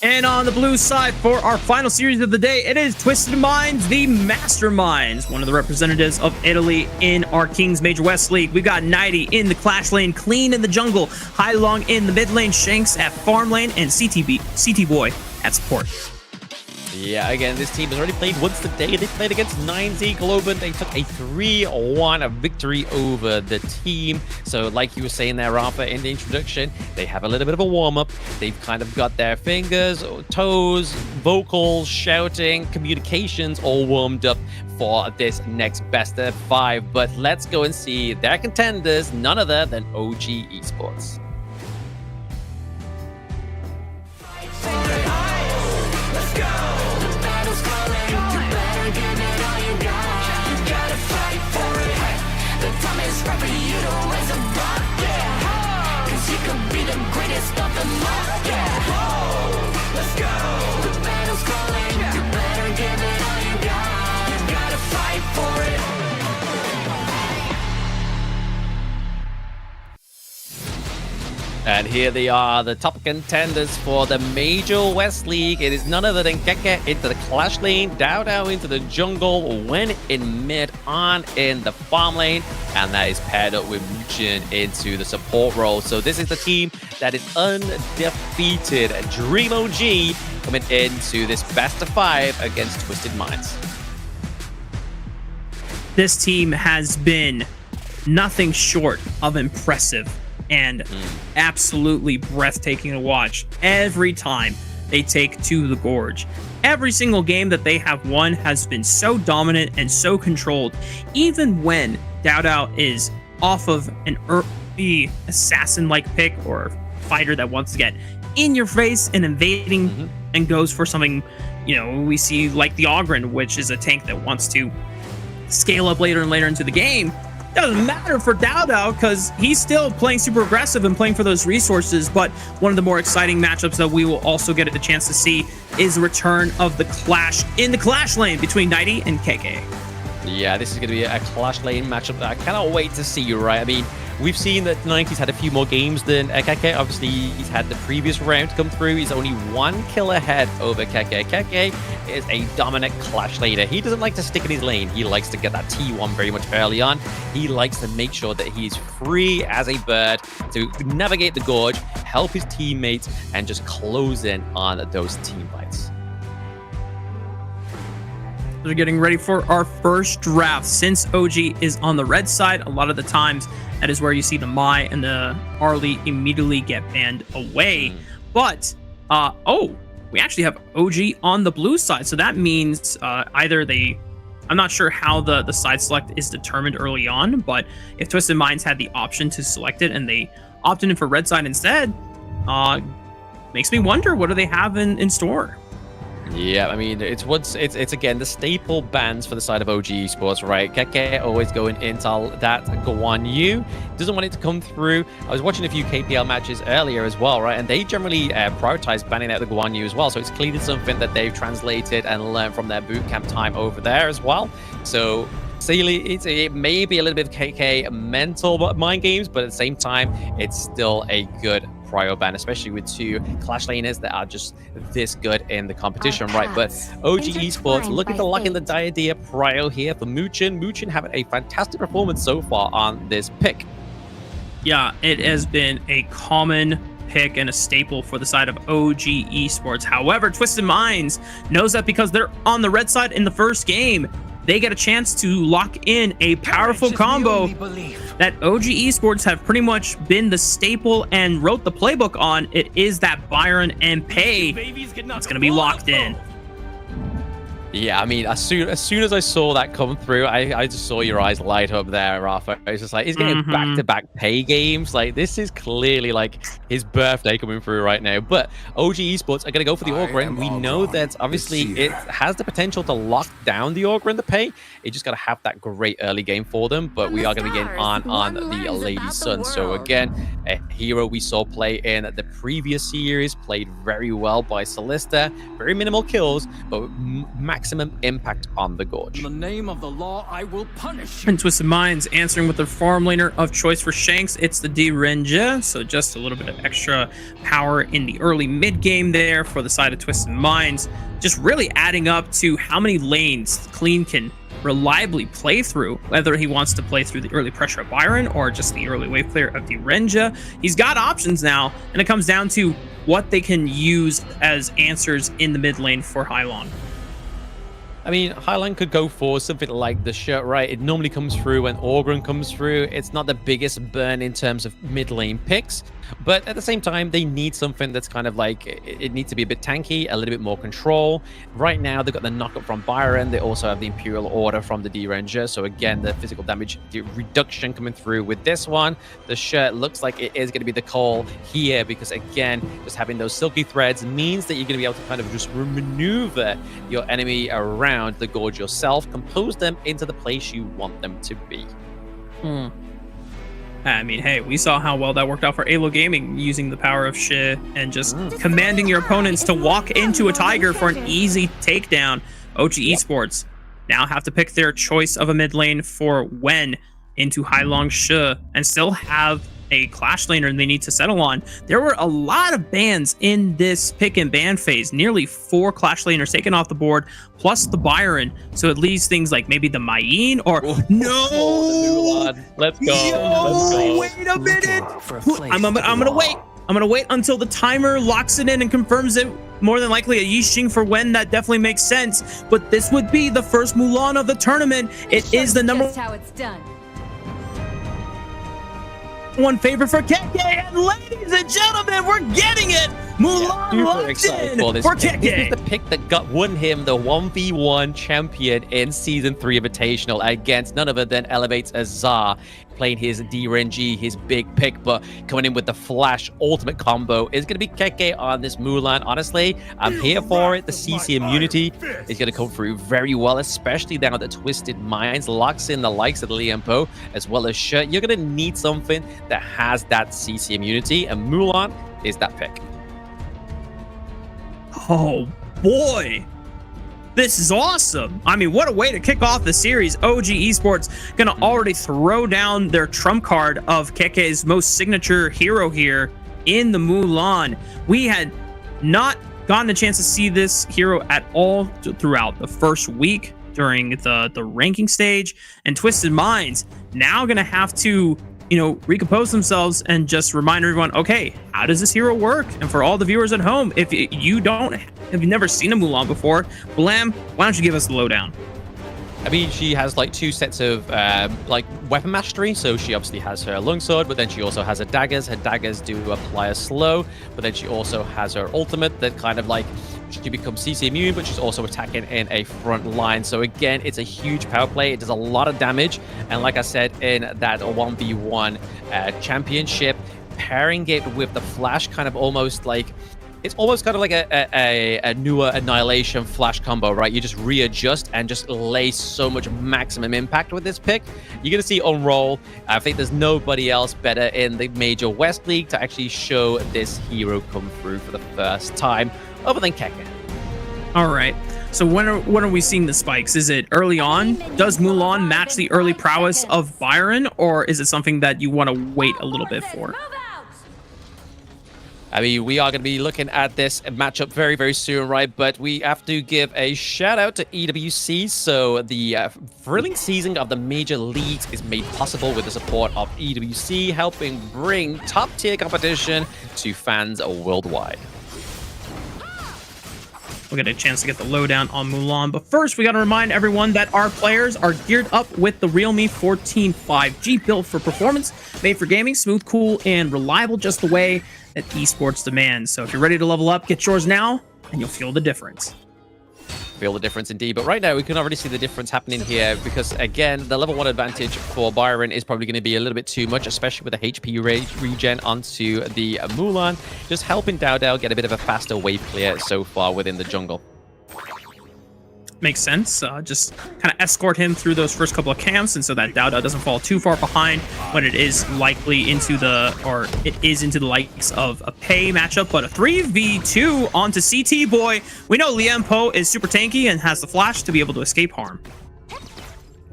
And on the blue side for our final series of the day, it is Twisted Minds, the Masterminds, one of the representatives of Italy in our Kings Major West League. We got Nighty in the Clash lane, Clean in the jungle, High Long in the mid lane, Shanks at farm lane, and CT Boy at support. Yeah, again, this team has already played once today. They played against 9Z Globant. They took a 3-1 victory over the team. So like you were saying there, Rafa, in the introduction, they have a little bit of a warm-up. They've kind of got their fingers, toes, vocals, shouting, communications all warmed up for this next best of 5. But let's go and see their contenders, none other than OG Esports. And here they are, the top contenders for the Major West League. It is none other than KyeZ into the Clash lane, Dao into the jungle, Wen in mid, On in the farm lane, and that is paired up with Muchin into the support role. So this is the team that is undefeated. Dream OG coming into this best of 5 against Twisted Minds. This team has been nothing short of impressive and absolutely breathtaking to watch every time they take to the Gorge. Every single game that they have won has been so dominant and so controlled, even when Dao is off of an early assassin-like pick or fighter that wants to get in your face and invading and goes for something, you know, we see like the Ogren, which is a tank that wants to scale up later and later into the game. Doesn't matter for Dao because he's still playing super aggressive and playing for those resources. But one of the more exciting matchups that we will also get a chance to see is the return of the Clash in the Clash lane between Nighty and KyeZ. Yeah, this is going to be a Clash lane matchup that I cannot wait to see, right? I mean, we've seen that 90's had a few more games than KyeZ. Obviously, he's had the previous round come through. He's only 1 kill ahead over KyeZ. KyeZ is a dominant Clash laner. He doesn't like to stick in his lane. He likes to get that T1 very much early on. He likes to make sure that he's free as a bird to navigate the Gorge, help his teammates, and just close in on those team fights. We're getting ready for our first draft. Since OG is on the red side, a lot of the times that is where you see the Mai and the Arlie immediately get banned away. But we actually have OG on the blue side, so that means either they, I'm not sure how the side select is determined early on, but if Twisted Minds had the option to select it and they opted in for red side instead, makes me wonder, what do they have in store? Yeah, I mean, it's again the staple bans for the side of OG Esports, right? KyeZ always going into that Guan Yu, doesn't want it to come through. I was watching a few KPL matches earlier as well, right? And they generally prioritize banning out the Guan Yu as well. So it's clearly something that they've translated and learned from their bootcamp time over there as well. So it may be a little bit of KyeZ mental mind games, but at the same time, it's still a good prio ban, especially with 2 Clash laners that are just this good in the competition, right? But OG Esports looking to lock in the Diadea prio here for Muchin. Muchin having a fantastic performance so far on this pick. Yeah, it has been a common pick and a staple for the side of OG Esports. However, Twisted Minds knows that because they're on the red side in the first game, they get a chance to lock in a powerful combo that OG Esports have pretty much been the staple and wrote the playbook on. It is that Byron and Pei that's going to be locked in. Yeah, I mean, as soon as I saw that come through, I just saw your eyes light up there, Rafa. I was just like, he's getting back-to-back Pei games. Like, this is clearly like his birthday coming through right now. But OG Esports are going to go for the Ogren. We know that obviously it has the potential to lock down the Ogren, the Pei. It just got to have that great early game for them. But we are going to be getting on the Lady Sun. So again, a hero we saw play in the previous series, played very well by Solista. Very minimal kills, but max maximum impact on the Gorge. In the name of the law, I will punish you. And Twisted Minds answering with their farm laner of choice for Shanks. It's the D-Renja, so just a little bit of extra power in the early mid game there for the side of Twisted Minds. Just really adding up to how many lanes Clean can reliably play through, whether he wants to play through the early pressure of Byron or just the early wave clear of D-Renja. He's got options now, and it comes down to what they can use as answers in the mid lane for Hylon. I mean, Highline could go for something like the shirt, right? It normally comes through when Orgren comes through. It's not the biggest burn in terms of mid lane picks, but at the same time, they need something that's kind of like, it needs to be a bit tanky, a little bit more control. Right now, they've got the knockup from Byron. They also have the Imperial Order from the D-Ranger. So again, the physical damage reduction coming through with this one. The shirt looks like it is going to be the call here because again, just having those silky threads means that you're going to be able to kind of just maneuver your enemy around the Gorge yourself, compose them into the place you want them to be. I mean, hey, we saw how well that worked out for AYLO Gaming, using the power of Shi and just commanding your opponents to walk into a Tiger for an easy takedown. OG Esports now have to pick their choice of a mid lane for when into Hylong Shi and still have a Clash laner they need to settle on. There were a lot of bans in this pick and ban phase. Nearly 4 Clash laners taken off the board, plus the Byron. So it leaves things like maybe the Mayeen or no. Let's go. Let's go. Wait a minute. I'm gonna wait. I'm gonna wait until the timer locks it in and confirms it. More than likely a Yixing for when that definitely makes sense. But this would be the first Mulan of the tournament. It is the number how it's done. one favorite for KK, and ladies and gentlemen, we're getting it. Mulan locked in for KK. This is the pick that won him the 1v1 champion in Season 3 Invitational against none other than Elevates Azar, playing his D-Renji, his big pick, but coming in with the Flash ultimate combo is going to be KK on this Mulan. Honestly, I'm here for it. The CC immunity is going to come through very well, especially now that Twisted Minds locks in the likes of Liampo as well as Shirt. You're going to need something that has that CC immunity, and Mulan is that pick. Oh boy, this is awesome. I mean, what a way to kick off the series. OG Esports gonna already throw down their trump card of KK's most signature hero here in the Mulan. We had not gotten a chance to see this hero at all throughout the first week during the ranking stage, and Twisted Minds now gonna have to, you know, recompose themselves and just remind everyone, okay, how does this hero work? And for all the viewers at home, if you've never seen a Mulan before, Blam, why don't you give us the lowdown? I mean, she has like 2 sets of like weapon mastery. So she obviously has her longsword, but then she also has her daggers. Her daggers do apply a slow, but then she also has her ultimate that kind of like, she becomes CC immune, but she's also attacking in a front line. So again, it's a huge power play. It does a lot of damage. And like I said, in that 1v1 championship, pairing it with the Flash kind of almost like, it's almost kind of like a newer Annihilation Flash combo, right? You just readjust and just lay so much maximum impact with this pick. You're going to see on roll. I think there's nobody else better in the Major West League to actually show this hero come through for the first time, other than Keke. All right. So when are we seeing the spikes? Is it early on? Does Mulan match the early prowess of Byron, or is it something that you want to wait a little bit for? I mean, we are going to be looking at this matchup very, very soon, right? But we have to give a shout out to EWC. So the thrilling season of the major leagues is made possible with the support of EWC, helping bring top-tier competition to fans worldwide. We'll get a chance to get the lowdown on Mulan, but first we got to remind everyone that our players are geared up with the Realme 14 5G, built for performance, made for gaming, smooth, cool, and reliable, just the way that esports demands. So if you're ready to level up, get yours now, and you'll feel the difference. Feel the difference indeed, but right now we can already see the difference happening here because again, the level 1 advantage for Byron is probably going to be a little bit too much, especially with the HP regen onto the Mulan, just helping Dao Dao get a bit of a faster wave clear so far within the jungle. makes sense. Just kind of escort him through those first couple of camps, and so that Dowda doesn't fall too far behind when it is likely into the likes of a Pei matchup. But a 3v2 onto CT boy. We know Liam Po is super tanky and has the flash to be able to escape harm.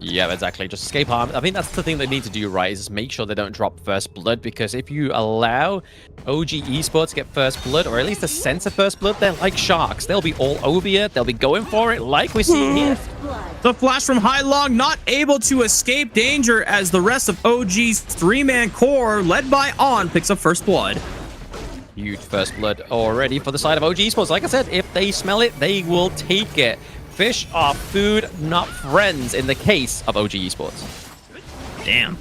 Yeah, exactly. Just escape harm. I think that's the thing they need to do, right, is just make sure they don't drop first blood, because if you allow OG Esports to get first blood, or at least a sense of first blood, they're like sharks. They'll be all over you. They'll be going for it like we see here. The flash from HyLong not able to escape danger as the rest of OG's three-man core, led by On, picks up first blood. Huge first blood already for the side of OG Esports. Like I said, if they smell it, they will take it. Fish are food, not friends, in the case of OG Esports. Damn.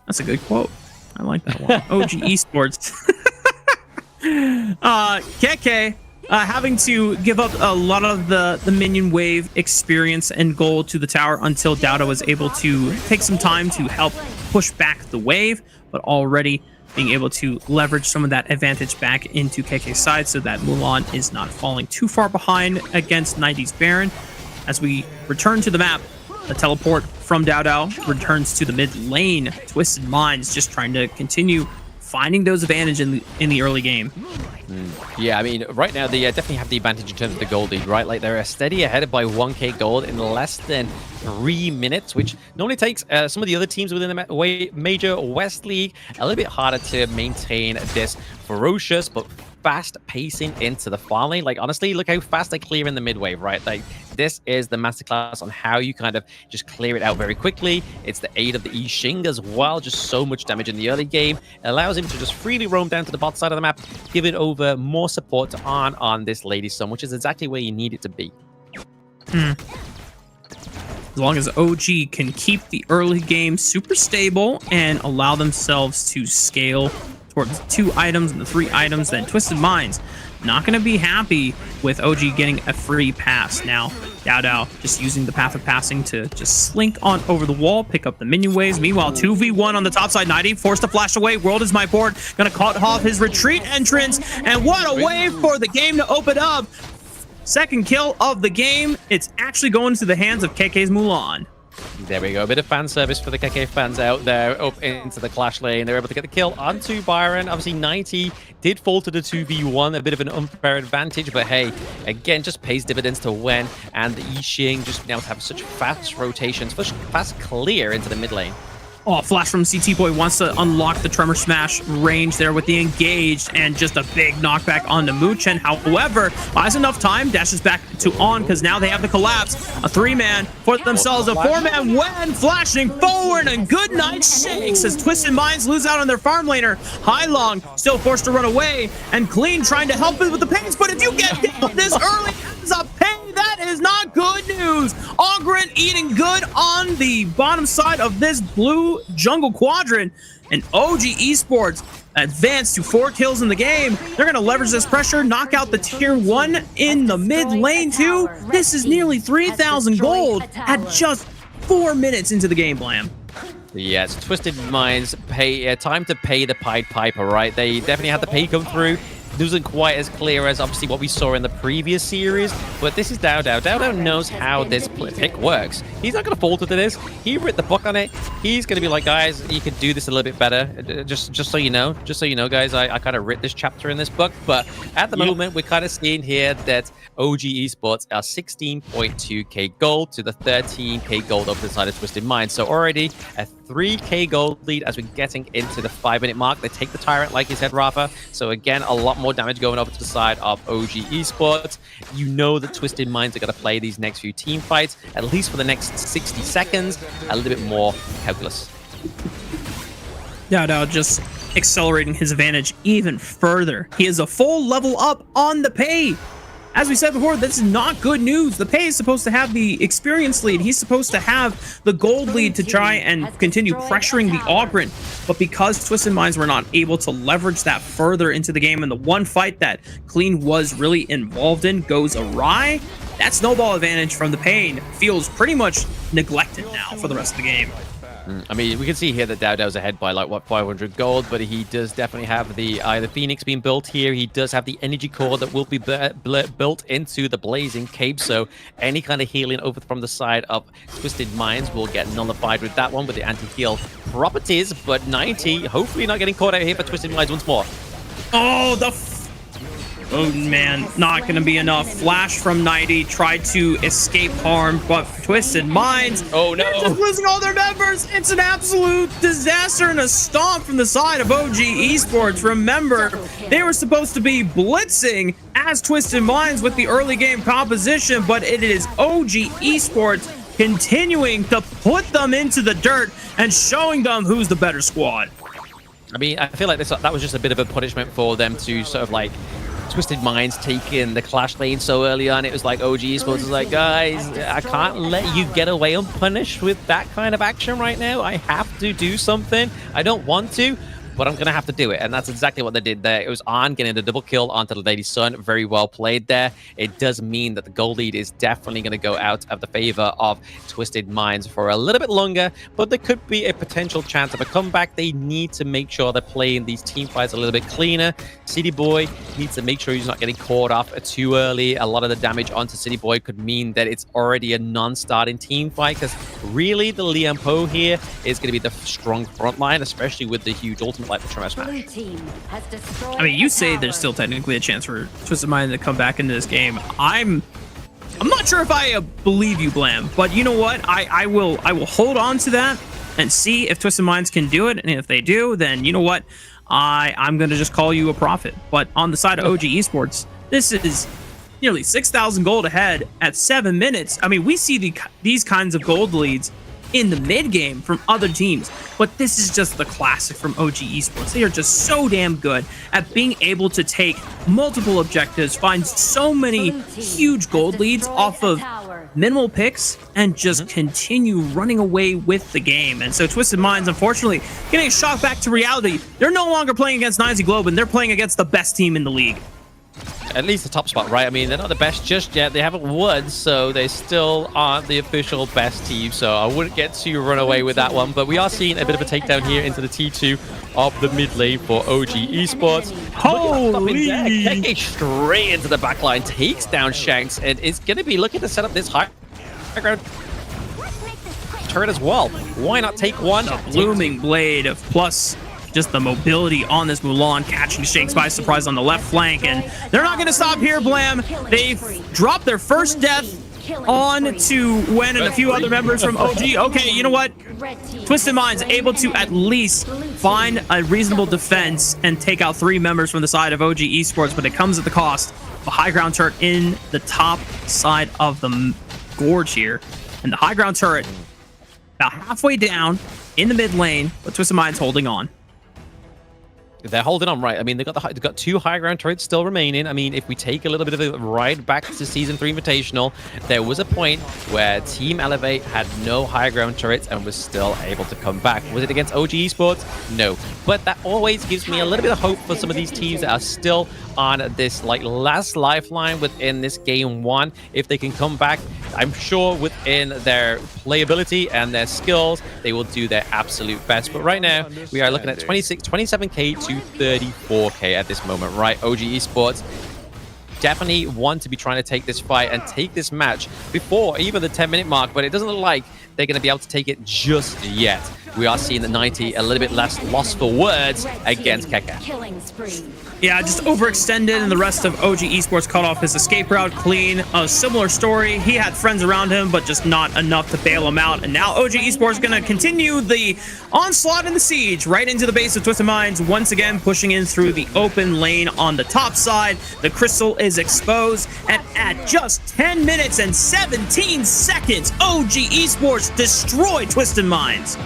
That's a good quote. I like that one. OG Esports. KK having to give up a lot of the minion wave experience and gold to the tower until Dowda was able to take some time to help push back the wave, but already being able to leverage some of that advantage back into KK's side so that Mulan is not falling too far behind against 90's Baron. As we return to the map, the teleport from Dowda returns to the mid lane. Twisted Minds just trying to continue finding those advantage in the early game. Yeah, I mean, right now they definitely have the advantage in terms of the gold lead, right? Like, they're steady ahead by 1k gold in less than 3 minutes, which normally takes some of the other teams within the Major West League a little bit harder to maintain this ferocious but fast pacing into the far lane. Like, honestly, look how fast they clear in the mid wave, right? Like, this is the masterclass on how you kind of just clear it out very quickly. It's the aid of the Yi Xing as well. Just so much damage in the early game. It allows him to just freely roam down to the bot side of the map, giving over more support to on this Lady Sun, which is exactly where you need it to be. As long as OG can keep the early game super stable and allow themselves to scale towards 2 items and the 3 items, then Twisted Minds not going to be happy with OG getting a free pass. Now, Dowda just using the path of passing to just slink on over the wall, pick up the minion waves. Meanwhile, 2v1 on the top side. 90 forced to flash away. World is my board. Going to cut off his retreat entrance. And what a wave for the game to open up. Second kill of the game. It's actually going to the hands of KK's Mulan. There we go. A bit of fan service for the KK fans out there up into the clash lane. They're able to get the kill onto Byron. Obviously, 90 did fall to the 2v1. A bit of an unfair advantage, but hey, again, just pays dividends to Wen and the Yi Xing just now have such fast rotations, such fast clear into the mid lane. Oh, flash from CT Boy wants to unlock the Tremor Smash range there with the engaged, and just a big knockback onto Muchen. However, buys enough time, dashes back to On because now they have the collapse. A 3-man for themselves, a 4-man. Wen flashing forward, and good night shakes as Twisted Minds lose out on their farm laner. HyLong still forced to run away, and Clean trying to help it with the pace, but if you get hit this early as a pain, that is not good news. Ogren eating good on the bottom side of this blue jungle quadrant, and OG Esports advanced to 4 kills in the game. They're going to leverage this pressure, knock out the tier 1 in the mid lane too. This is nearly 3,000 gold at just 4 minutes into the game, Blam. Yes, Twisted Minds time to pay the Pied Piper, right? They definitely had the pay come through. It wasn't quite as clear as obviously what we saw in the previous series, but this is Dowda. Dowda knows how this pick works. He's not going to falter to this. He writ the book on it. He's going to be like, guys, you could do this a little bit better. Just so you know, guys, I kind of writ this chapter in this book, but at the moment, we're kind of seeing here that OG Esports are 16.2k gold to the 13k gold over the side of Twisted Minds. So already a 3k gold lead as we're getting into the 5-minute mark. They take the Tyrant, like you said, Rafa. So again, a lot more damage going over to the side of OG Esports. You know that Twisted Minds are going to play these next few team fights, at least for the next 60 seconds, a little bit more calculus. Dowda just accelerating his advantage even further. He is a full level up on the pay. As we said before, this is not good news. The Pei is supposed to have the experience lead. He's supposed to have the gold lead to try and continue pressuring the Ogren. But because Twisted Minds were not able to leverage that further into the game, and the one fight that Clean was really involved in goes awry, that snowball advantage from the Pain feels pretty much neglected now for the rest of the game. I mean, we can see here that Dowdow's ahead by like, what, 500 gold, but he does definitely have the Phoenix being built here. He does have the energy core that will be built into the Blazing Cape, so any kind of healing over from the side of Twisted Minds will get nullified with that one, with the anti-heal properties, but 90, hopefully not getting caught out here for Twisted Minds once more. Oh, oh man, not gonna be enough. Flash from 90, tried to escape harm, but Twisted Minds, oh no, they're just losing all their members. It's an absolute disaster and a stomp from the side of OG Esports. Remember, they were supposed to be blitzing as Twisted Minds with the early game composition, but it is OG Esports continuing to put them into the dirt and showing them who's the better squad. I mean, I feel like that was just a bit of a punishment for them to sort of like Twisted Minds taking the Clash lane so early on. It was like OG Esports was like, guys, I can't let you get away unpunished with that kind of action right now. I have to do something. I don't want to, but I'm going to have to do it. And that's exactly what they did there. It was on getting the double kill onto the Lady Sun. Very well played there. It does mean that the gold lead is definitely going to go out of the favor of Twisted Minds for a little bit longer, but there could be a potential chance of a comeback. They need to make sure they're playing these team fights a little bit cleaner. City Boy needs to make sure he's not getting caught off too early. A lot of the damage onto City Boy could mean that it's already a non-starting team fight, because really the Liam Poe here is going to be the strong front line, especially with the huge ultimate like the Tremor Smash. I mean, you say there's still technically a chance for Twisted Mind to come back into this game. I'm not sure if I believe you, Blam, but you know what? I will hold on to that and see if Twisted Minds can do it. And if they do, then you know what? I'm going to just call you a prophet. But on the side of OG Esports, this is nearly 6,000 gold ahead at 7 minutes. I mean, we see these kinds of gold leads in the mid game from other teams, but this is just the classic from OG Esports. They are just so damn good at being able to take multiple objectives, find so many huge gold leads off of minimal picks, and just continue running away with the game. And so Twisted Minds, unfortunately, getting a shock back to reality. They're no longer playing against Globant, they're playing against the best team in the league. At least the top spot, right? I mean, they're not the best just yet. They haven't won, so they still aren't the official best team. So I wouldn't get too run away with that one. But we are seeing a bit of a takedown here into the T2 of the mid lane for OG Esports. Holy! KK straight into the back line, takes down Shanks, and is going to be looking to set up this high ground turret as well. Why not take one? A blooming blade of plus just the mobility on this Mulan, catching Shanks by surprise on the left flank, and they're not going to stop here, Blam. They've dropped their first death on to Wen and a few other members from OG. Okay, you know what? Twisted Minds able to at least find a reasonable defense and take out 3 members from the side of OG Esports, but it comes at the cost of a high ground turret in the top side of the gorge here. And the high ground turret about halfway down in the mid lane, but Twisted Minds holding on. They're holding on, right? I mean, they've got 2 high ground turrets still remaining. I mean, if we take a little bit of a ride back to Season 3 Invitational, there was a point where Team Elevate had no high ground turrets and was still able to come back. Was it against OG Esports? No. But that always gives me a little bit of hope for some of these teams that are still on this like last lifeline within this game 1. If they can come back, I'm sure within their playability and their skills, they will do their absolute best. But right now, we are looking at 27k to 34k at this moment, right? OG Esports definitely want to be trying to take this fight and take this match before even the 10-minute mark, but it doesn't look like they're going to be able to take it just yet. We are seeing the 90 a little bit less lost for words against Keka. Yeah, just overextended, and the rest of OG Esports cut off his escape route clean. A similar story. He had friends around him, but just not enough to bail him out. And now OG Esports going to continue the onslaught and the siege right into the base of Twisted Minds, once again pushing in through the open lane on the top side. The crystal is exposed, and at just 10 minutes and 17 seconds, OG Esports destroyed Twisted Minds.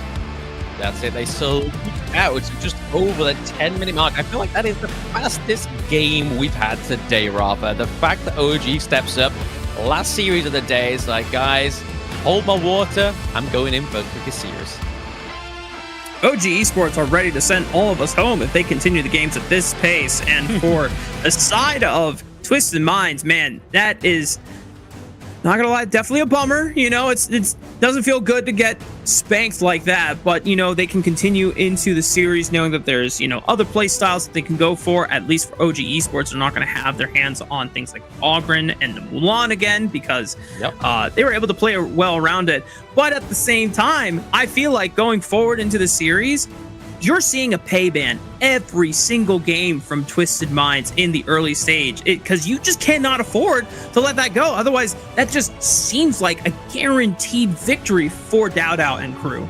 That's it. They sold out just over the 10-minute mark. I feel like that is the fastest game we've had today, Rafa. The fact that OG steps up, last series of the day, is like, guys, hold my water. I'm going in for the quickest series. OG Esports are ready to send all of us home if they continue the games at this pace. And for the side of Twisted Minds, man, that is, not gonna lie, definitely a bummer. You know, it doesn't feel good to get spanked like that, but you know, they can continue into the series knowing that there's, you know, other play styles that they can go for. At least for OG Esports, they're not going to have their hands on things like Ogren and the Mulan again, because they were able to play well around it. But at the same time, I feel like going forward into the series, you're seeing a pay ban every single game from Twisted Minds in the early stage, because you just cannot afford to let that go. Otherwise, that just seems like a guaranteed victory for DowDow and crew.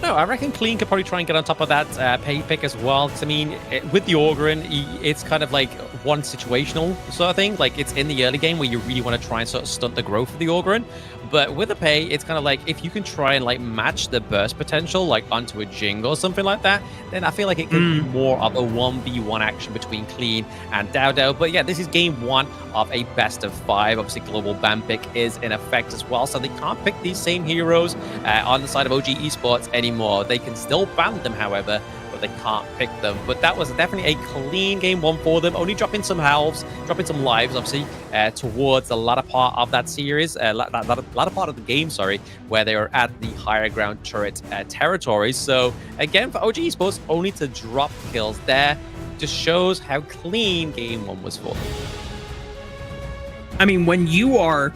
No, I reckon Clean could probably try and get on top of that pay pick as well. Because, I mean, with the Ogren, it's kind of like one situational sort of thing. Like, it's in the early game where you really want to try and sort of stunt the growth of the Ogren. But with the pay, it's kind of like if you can try and like match the burst potential like onto a Jing or something like that, then I feel like it can be more of a 1v1 action between Clean and DowDow. But yeah, this is game 1 of a best of 5. Obviously, global ban pick is in effect as well, so they can't pick these same heroes on the side of OG Esports anymore. They can still ban them, however, but they can't pick them. But that was definitely a clean game 1 for them, only dropping some healths, dropping some lives, obviously, towards the latter part of that series, latter part of the game, sorry, where they were at the higher ground turret territory. So again, for OG Esports, only to drop kills there just shows how clean game 1 was for them. I mean, when you are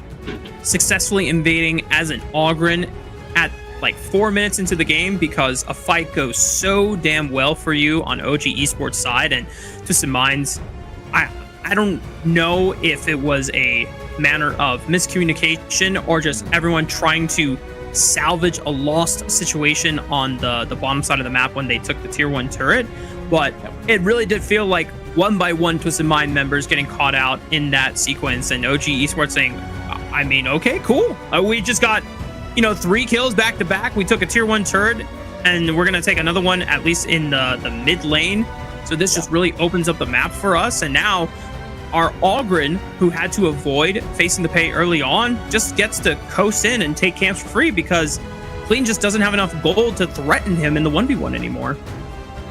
successfully invading as an Ogren at like 4 minutes into the game, because a fight goes so damn well for you on OG Esports side, and Twisted Minds, I don't know if it was a manner of miscommunication or just everyone trying to salvage a lost situation on the bottom side of the map when they took the tier 1 turret, but it really did feel like one by one Twisted Mind members getting caught out in that sequence, and OG Esports saying, I mean, okay, cool, we just got, you know, 3 kills back to back. We took a tier 1 turret, and we're gonna take another one at least in the mid lane. So this just really opens up the map for us. And now our Ogren, who had to avoid facing the pay early on, just gets to coast in and take camps for free, because Clean just doesn't have enough gold to threaten him in the 1v1 anymore.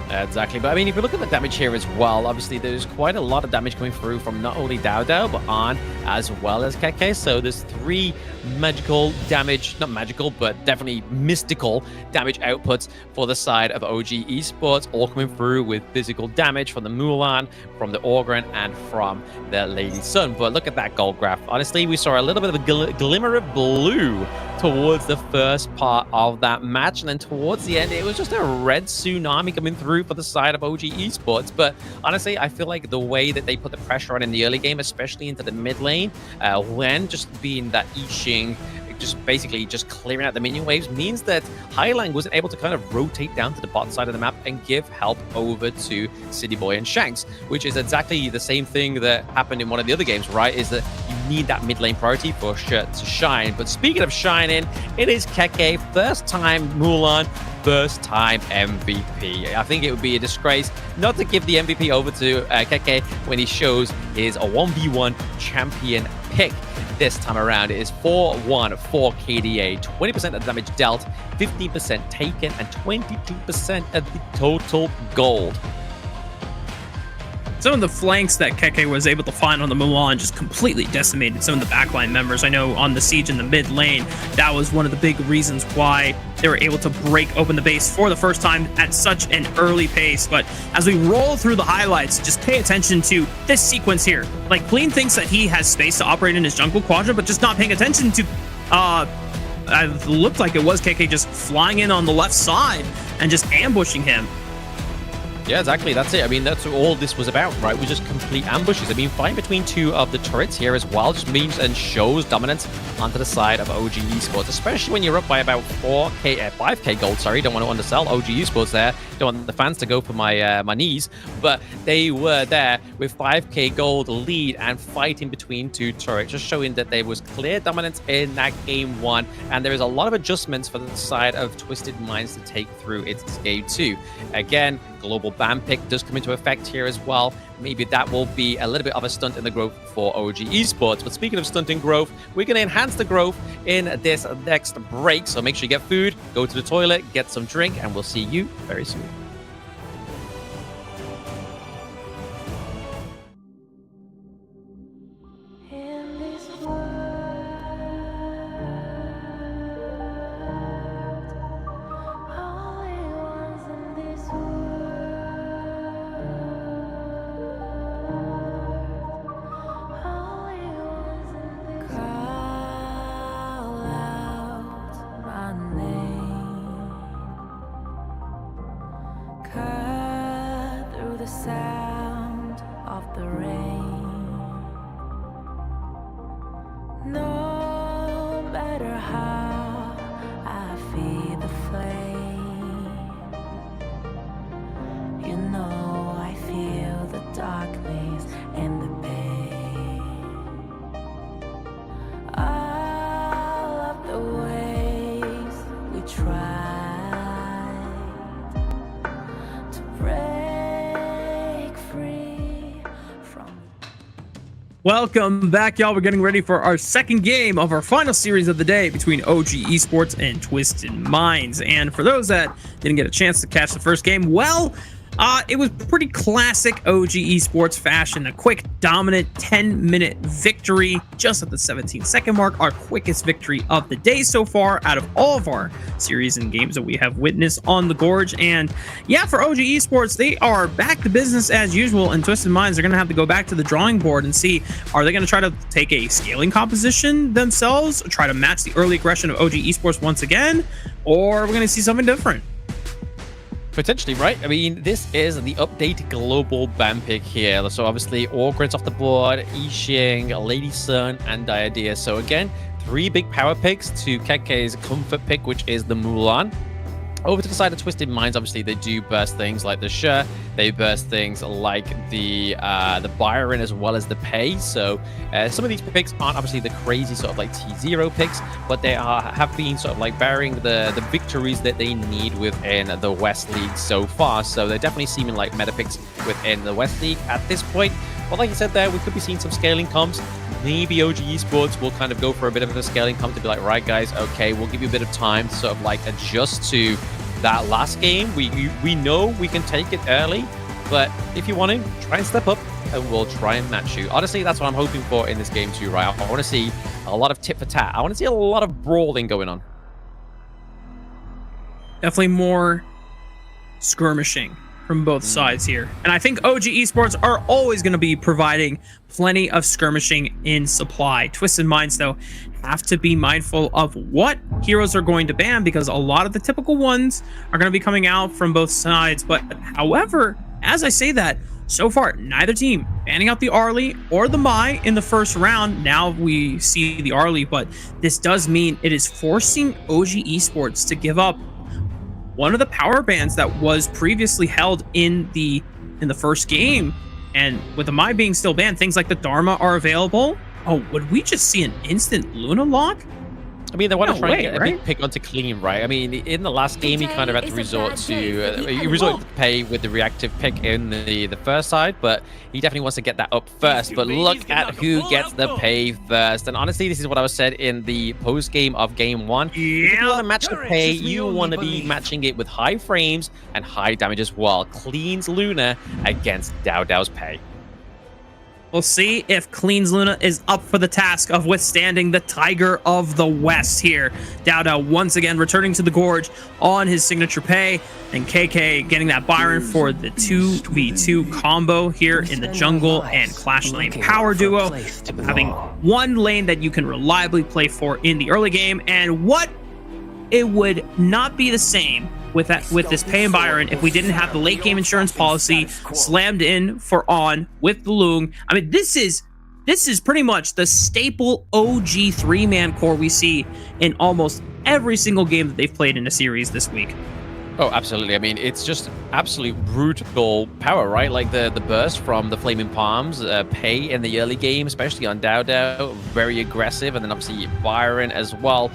Exactly, but I mean, if you look at the damage here as well, obviously there's quite a lot of damage coming through from not only DowDow, but On as well as KK. So there's 3 magical damage, not magical, but definitely mystical damage outputs for the side of OG Esports, all coming through with physical damage from the Mulan, from the Ogren, and from the Lady Sun. But look at that gold graph. Honestly, we saw a little bit of a glimmer of blue towards the first part of that match, and then towards the end, it was just a red tsunami coming through for the side of OG Esports. But honestly, I feel like the way that they put the pressure on in the early game, especially into the mid lane, when just being that I Ching, just basically just clearing out the minion waves, means that Highline wasn't able to kind of rotate down to the bottom side of the map and give help over to City Boy and Shanks, which is exactly the same thing that happened in one of the other games, right? Is that you need that mid lane priority for shit to shine. But speaking of shining, it is Keke, first time Mulan, first time MVP. I think it would be a disgrace not to give the MVP over to Keke when he shows his 1v1 champion pick. This time around, it is 4-1 for KDA, 20% of the damage dealt, 15% taken, and 22% of the total gold. Some of the flanks that Keke was able to find on the Mulan just completely decimated some of the backline members. I know on the siege in the mid lane, that was one of the big reasons why they were able to break open the base for the first time at such an early pace. But as we roll through the highlights, just pay attention to this sequence here. Like, Clean thinks that he has space to operate in his jungle quadrant, but just not paying attention to it looked like it was Keke just flying in on the left side and just ambushing him. Yeah, exactly. That's it. I mean, that's all this was about, right? Was just complete ambushes. I mean, fighting between 2 of the turrets here as well just means and shows dominance onto the side of OG Esports, especially when you're up by about 5k gold. Sorry, don't want to undersell OG Esports there. Don't want the fans to go for my knees, but they were there with 5k gold lead and fighting between 2 turrets, just showing that there was clear dominance in that game 1, and there is a lot of adjustments for the side of Twisted Minds to take through its game 2. Again, global ban pick does come into effect here as well. Maybe that will be a little bit of a stunt in the growth for OG Esports. But speaking of stunting growth, we're going to enhance the growth in this next break. So make sure you get food, go to the toilet, get some drink, and we'll see you very soon. how I feed the flame. You know I feel the darkness and the pain. All of the ways we tried to break free from. Welcome back, y'all. We're getting ready for our second game of our final series of the day between OG Esports and Twisted Minds. And for those that didn't get a chance to catch the first game, well, it was pretty classic OG Esports fashion. A quick, dominant 10-minute victory just at the 17-second mark. Our quickest victory of the day so far out of all of our series and games that we have witnessed on the Gorge. And yeah, for OG Esports, they are back to business as usual. And Twisted Minds are going to have to go back to the drawing board and see, are they going to try to take a scaling composition themselves, try to match the early aggression of OG Esports once again, or are we going to see something different? Potentially, right? I mean, this is the update global ban pick here. So obviously, Orgrid's off the board, Yixing, Lady Sun, and Diadea. So again, 3 big power picks to KikeZ's comfort pick, which is the Mulan. Over to the side of Twisted Minds, obviously they do burst things like the Sher, they burst things like the Byron as well as the Pei. So some of these picks aren't obviously the crazy sort of like T0 picks, but they have been sort of like bearing the victories that they need within the West League so far. So they're definitely seeming like meta picks within the West League at this point. But like you said there, we could be seeing some scaling comps. Maybe OG Esports will kind of go for a bit of a scaling comp to be like, right guys, okay, we'll give you a bit of time to sort of like adjust to that last game. We know we can take it early, but if you want to, try and step up and we'll try and match you. Honestly, that's what I'm hoping for in this game too, right? I want to see a lot of tit for tat. I want to see a lot of brawling going on. Definitely more skirmishing from both sides here. And I think OG Esports are always going to be providing plenty of skirmishing in supply. Twisted Minds, though, have to be mindful of what heroes are going to ban, because a lot of the typical ones are going to be coming out from both sides. But however, as I say that, so far, neither team banning out the Arlie or the Mai in the first round. Now we see the Arlie, but this does mean it is forcing OG Esports to give up one of the power bans that was previously held in the first game. And with the Mai being still banned, things like the Dharma are available. Oh, would we just see an instant Luna lock? I mean, they want to try and get a big pick onto Clean, right? I mean, in the last game, he kind of had to resort to Pei with the reactive pick in the first side, but he definitely wants to get that up first. But look at who gets the Pei first. And honestly, this is what I was said in the post game of game 1. If you want to match the Pei, you want to be matching it with high frames and high damage as well. Clean's Luna against Dao Dao's Pei. We'll see if Clean's Luna is up for the task of withstanding the Tiger of the West here. Dao Dao once again returning to the Gorge on his signature Pei, and KK getting that Byron for the 2v2 combo here in the jungle and Clash Lane power duo, having one lane that you can reliably play for in the early game. And what it would not be the same with this Pei and Byron if we didn't have the late game insurance policy slammed in for On with the Loong. I mean, this is pretty much the staple OG 3-man core we see in almost every single game that they've played in a series this week. Oh, absolutely. I mean, it's just absolute brutal power, right? Like the burst from the Flaming Palms, Pei in the early game, especially on Dao Dao, very aggressive. And then obviously Byron as well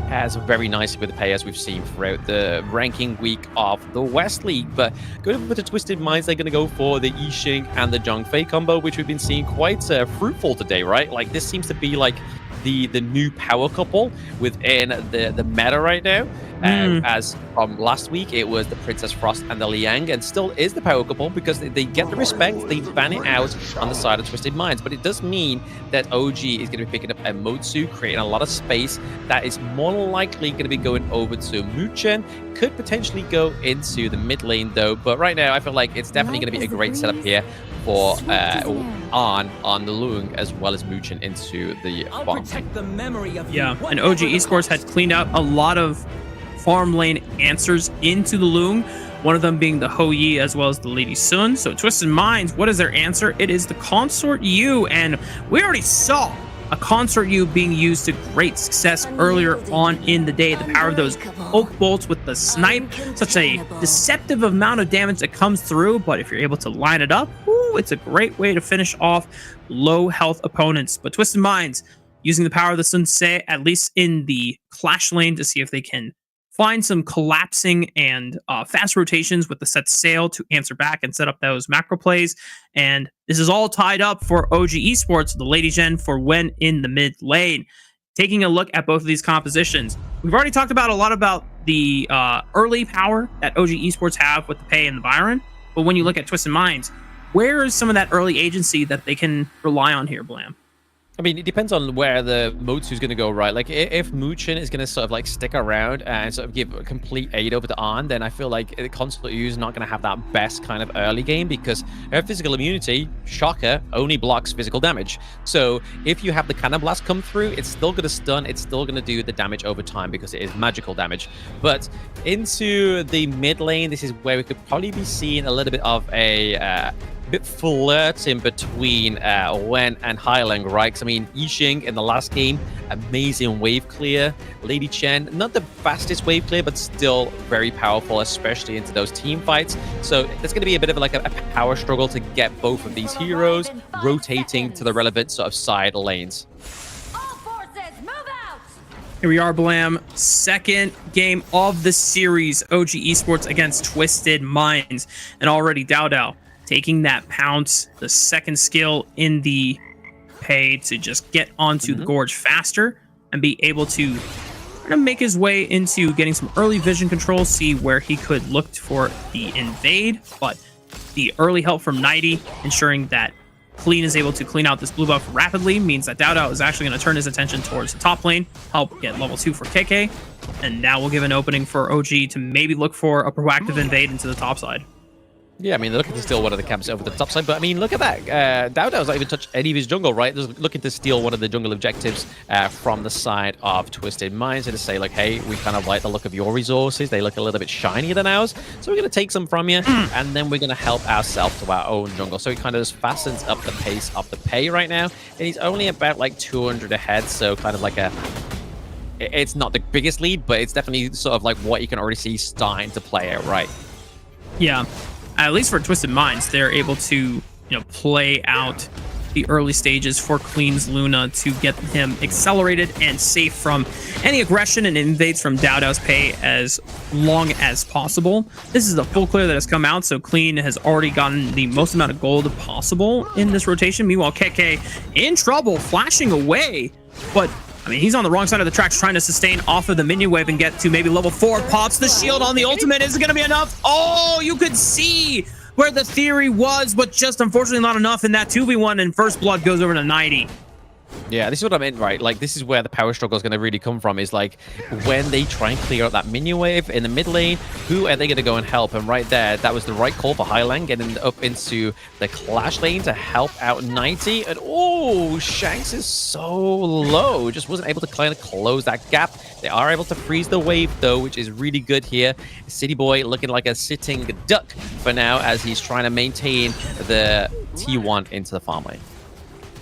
has very nicely with the Pei, as we've seen throughout the ranking week of the West League. But going over to Twisted Minds, they're going to go for the Yixing and the Zhongfei combo, which we've been seeing quite fruitful today, right? Like, this seems to be like the new power couple within the meta right now. As from last week, it was the Princess Frost and the Liang, and still is the power couple because they get the respect, they ban it out on the side of Twisted Minds. But it does mean that OG is going to be picking up a Motsu, creating a lot of space that is more likely going to be going over to Muchen. Could potentially go into the mid lane though, but right now I feel like it's definitely going to be a great setup here for on the Loong as well as Muchen into the bomb. Yeah, and OG Esports had cleaned out a lot of farm lane answers into the Loong, one of them being the Ho Yi as well as the Lady Sun. So Twisted Minds, what is their answer? It is the Consort Yu, and we already saw a concert U being used to great success earlier on in the day. The power of those oak bolts with the snipe, such a deceptive amount of damage that comes through, but if you're able to line it up, whoo, it's a great way to finish off low health opponents. But Twisted Minds using the power of the Sensei, at least in the clash lane, to see if they can find some collapsing and fast rotations with the set sail to answer back and set up those macro plays. And this is all tied up for OG Esports, the Lady Gen, for when in the mid lane. Taking a look at both of these compositions, we've already talked about a lot about the early power that OG Esports have with the Pei and the Byron. But when you look at Twisted Minds, where is some of that early agency that they can rely on here, Blam? I mean, it depends on where the Motsu's going to go, right? Like, if Muchin is going to sort of like stick around and sort of give a complete aid over to Arn, then I feel like the Constant U is not going to have that best kind of early game because her physical immunity, shocker, only blocks physical damage. So if you have the Cannon Blast come through, it's still going to stun, it's still going to do the damage over time because it is magical damage. But into the mid lane, this is where we could probably be seeing a little bit of a bit flirting between Wen and Hailang, right? Because I mean, Yixing in the last game, amazing wave clear. Lady Chen, not the fastest wave clear, but still very powerful, especially into those team fights. So there's going to be a bit of like a power struggle to get both of these heroes rotating to the relevant sort of side lanes. Here we are, Blam. Second game of the series, OG Esports against Twisted Minds. And already Dao taking that pounce, the second skill in the Pei to just get onto the Gorge faster and be able to kind of make his way into getting some early vision control, see where he could look for the invade. But the early help from 90, ensuring that Clean is able to clean out this blue buff rapidly, means that Dao is actually going to turn his attention towards the top lane, help get level 2 for KK, and now we'll give an opening for OG to maybe look for a proactive invade into the top side. Yeah, I mean, they're looking to steal one of the camps over the top side, but I mean, look at that. Dao's not even touched any of his jungle, right? They're looking to steal one of the jungle objectives from the side of Twisted Minds, and to say, like, hey, we kind of like the look of your resources. They look a little bit shinier than ours, so we're going to take some from you, and then we're going to help ourselves to our own jungle. So he kind of just fastens up the pace of the Pei right now, and he's only about, like, 200 ahead, so kind of like a... It's not the biggest lead, but it's definitely sort of like what you can already see starting to play out, right? Yeah. At least for Twisted Minds, they're able to, play out the early stages for Clean's Luna to get him accelerated and safe from any aggression and invades from Dao's Pei as long as possible. This is a full clear that has come out, so Clean has already gotten the most amount of gold possible in this rotation. Meanwhile, KK in trouble, flashing away, but I mean, he's on the wrong side of the tracks trying to sustain off of the minion wave and get to maybe level 4. Pops the shield on the ultimate. Is it going to be enough? Oh, you could see where the theory was, but just unfortunately not enough in that 2v1, and First Blood goes over to 90. Yeah, this is what I meant, right? Like, this is where the power struggle is going to really come from, is like when they try and clear out that minion wave in the mid lane, who are they going to go and help? And right there, that was the right call for Hailang, getting up into the clash lane to help out 90. And oh, Shanks is so low, just wasn't able to kind of close that gap. They are able to freeze the wave though, which is really good here. City Boy looking like a sitting duck for now as he's trying to maintain the T1 into the farm lane.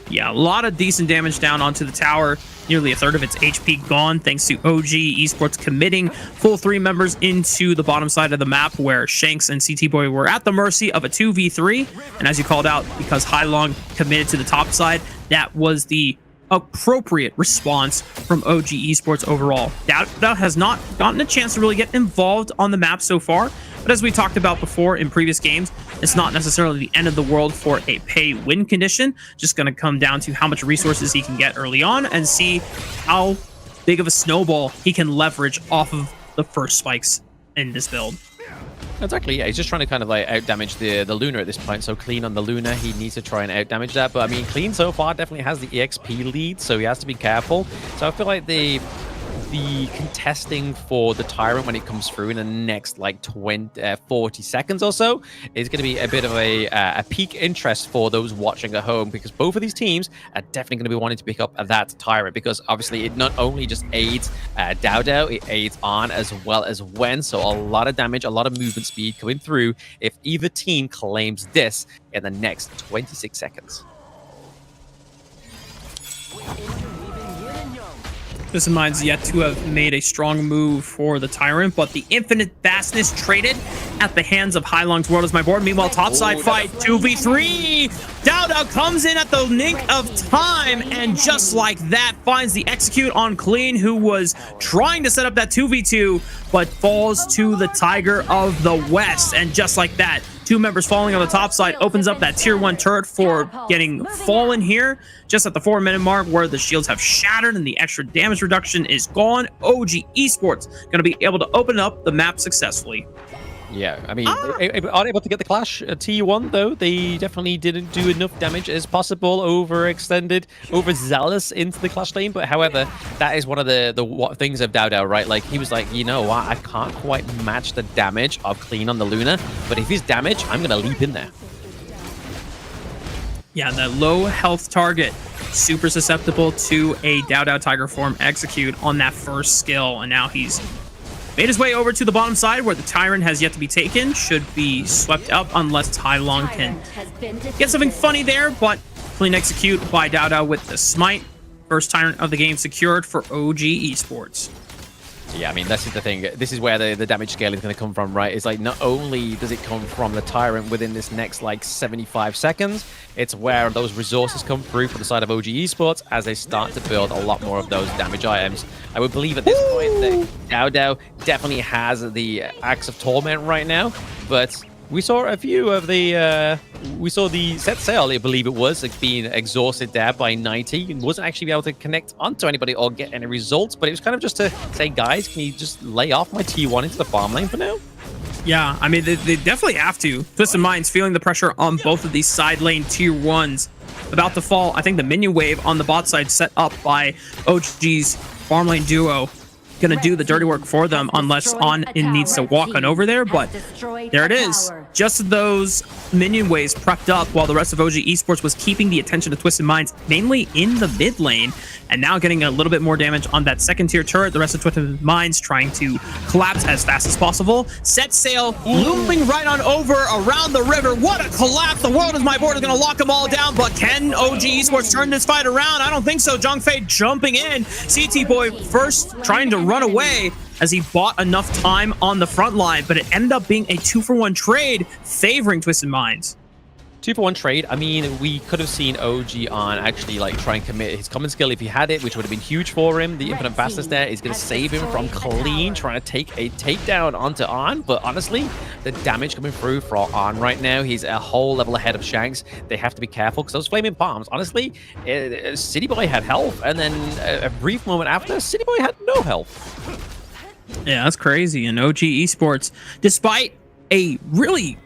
Yeah, a lot of decent damage down onto the tower. Nearly a third of its HP gone thanks to OG Esports committing full 3 members into the bottom side of the map where Shanks and CT Boy were at the mercy of a 2v3. And as you called out, because Hailang committed to the top side, that was the appropriate response from OG Esports overall. Dao has not gotten a chance to really get involved on the map so far, but as we talked about before in previous games, it's not necessarily the end of the world for a pay win condition. Just going to come down to how much resources he can get early on and see how big of a snowball he can leverage off of the first spikes in this build. Exactly, yeah, he's just trying to kind of like out-damage the Luna at this point. So Clean on the Luna, he needs to try and out-damage that. But I mean, Clean so far definitely has the EXP lead, so he has to be careful. So I feel like the contesting for the Tyrant when it comes through in the next like 40 seconds or so is going to be a bit of a peak interest for those watching at home, because both of these teams are definitely going to be wanting to pick up that Tyrant, because obviously it not only just aids Dao, it aids Arn as well as Wen, so a lot of damage, a lot of movement speed coming through if either team claims this in the next 26 seconds. Twisted Mind's yet to have made a strong move for the Tyrant, but the infinite vastness traded at the hands of Heilong's World is my board. Meanwhile, topside fight, 2v3. Dowdow comes in at the nick of time, and just like that, finds the execute on Clean, who was trying to set up that 2v2, but falls to the Tiger of the West. And just like that, 2 members falling on the top side opens up that tier 1 turret for getting fallen here just at the 4-minute mark, where the shields have shattered and the extra damage reduction is gone. OG Esports going to be able to open up the map successfully. Yeah, I mean, unable to get the clash T1, though. They definitely didn't do enough damage as possible, overextended, overzealous into the clash lane. But however, that is one of the things of Dowdow, right? Like, he was like, you know what, I can't quite match the damage of Clean on the Luna, but if he's damaged, I'm going to leap in there. Yeah, that low health target, super susceptible to a Dowdow Tiger form execute on that first skill, and now he's made his way over to the bottom side where the Tyrant has yet to be taken. Should be swept up unless Heilong can get something funny there, but clean execute by Dowdow with the smite. First Tyrant of the game secured for OG Esports. Yeah, I mean, this is the thing. This is where the damage scale is going to come from, right? It's like, not only does it come from the Tyrant within this next, like, 75 seconds, it's where those resources come through for the side of OG Esports as they start to build a lot more of those damage items. I would believe at this point that Dowdow definitely has the Axe of Torment right now, but we saw a few of the, we saw the set sail, I believe it was, like being exhausted there by 90. And wasn't actually able to connect onto anybody or get any results, but it was kind of just to say, guys, can you just lay off my T1 into the farm lane for now? Yeah, I mean, they definitely have to. Twisted Mind's feeling the pressure on both of these side lane tier 1s. About to fall, I think the minion wave on the bot side set up by OG's farm lane duo. Gonna do the dirty work for them unless On-In needs to walk on over there, but there it is. Just those minion waves prepped up while the rest of OG Esports was keeping the attention of Twisted Minds mainly in the mid lane, and now getting a little bit more damage on that second tier turret. The rest of Twisted Minds trying to collapse as fast as possible. Set sail, looming right on over around the river. What a collapse. The world is my board is gonna lock them all down, but can OG Esports turn this fight around? I don't think so. Zhongfei jumping in. CT Boy first trying to run away as he bought enough time on the front line, but it ended up being a 2-for-1 trade favoring Twisted Minds. 2-for-1 trade. I mean, we could have seen OG on actually like try and commit his common skill if he had it, which would have been huge for him. The infinite fastness there is going to save him from Clean trying to take a takedown onto On. But honestly, the damage coming through for On right now, he's a whole level ahead of Shanks. They have to be careful because those flaming bombs, honestly, City Boy had health, and then a brief moment after, City Boy had no health. Yeah, that's crazy. And OG Esports, despite a really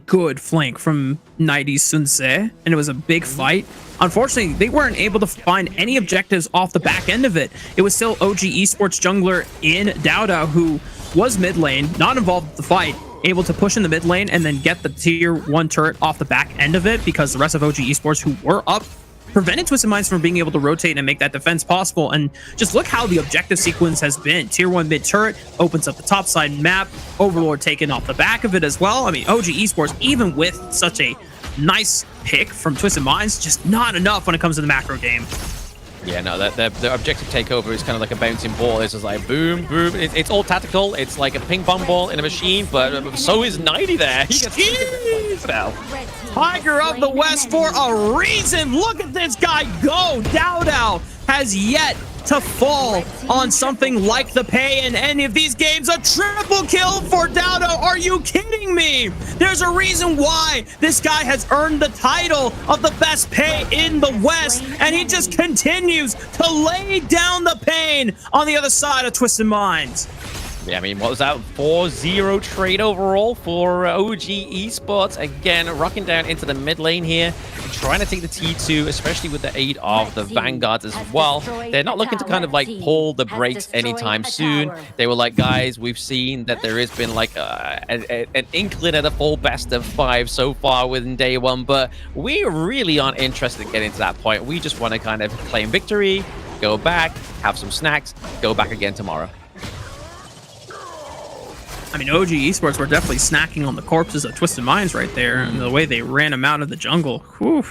good flank from 90's Sunse, and it was a big fight, unfortunately, they weren't able to find any objectives off the back end of it. It was still OG Esports jungler in Dowdow, who was mid lane, not involved with the fight, able to push in the mid lane and then get the tier 1 turret off the back end of it, because the rest of OG Esports, who were up, prevented Twisted Minds from being able to rotate and make that defense possible. And just look how the objective sequence has been. Tier 1 mid turret opens up the top side map, Overlord taken off the back of it as well. I mean, OG Esports, even with such a nice pick from Twisted Minds, just not enough when it comes to the macro game. Yeah, no, the objective takeover is kind of like a bouncing ball. It's just like boom, boom. It's all tactical. It's like a ping pong ball in a machine, but so is 90 there. He gets now. Tiger of the West for a reason. Look at this guy go. Dowdow has yet to fall on something like the pay in any of these games. A triple kill for Dowdow. Are you kidding me? There's a reason why this guy has earned the title of the best pay in the West, and he just continues to lay down the pain on the other side of Twisted Minds. Yeah, I mean, what was that? 4-0 trade overall for OG Esports. Again, rocking down into the mid lane here, trying to take the T2, especially with the aid of the Vanguards as well. They're not looking to kind of like pull the brakes anytime soon. They were like, guys, we've seen that there has been like an inkling at a full best of 5 so far within day 1, but we really aren't interested in getting to that point. We just want to kind of claim victory, go back, have some snacks, go back again tomorrow. I mean, OG Esports were definitely snacking on the corpses of Twisted Minds right there, and the way they ran him out of the jungle. Whew.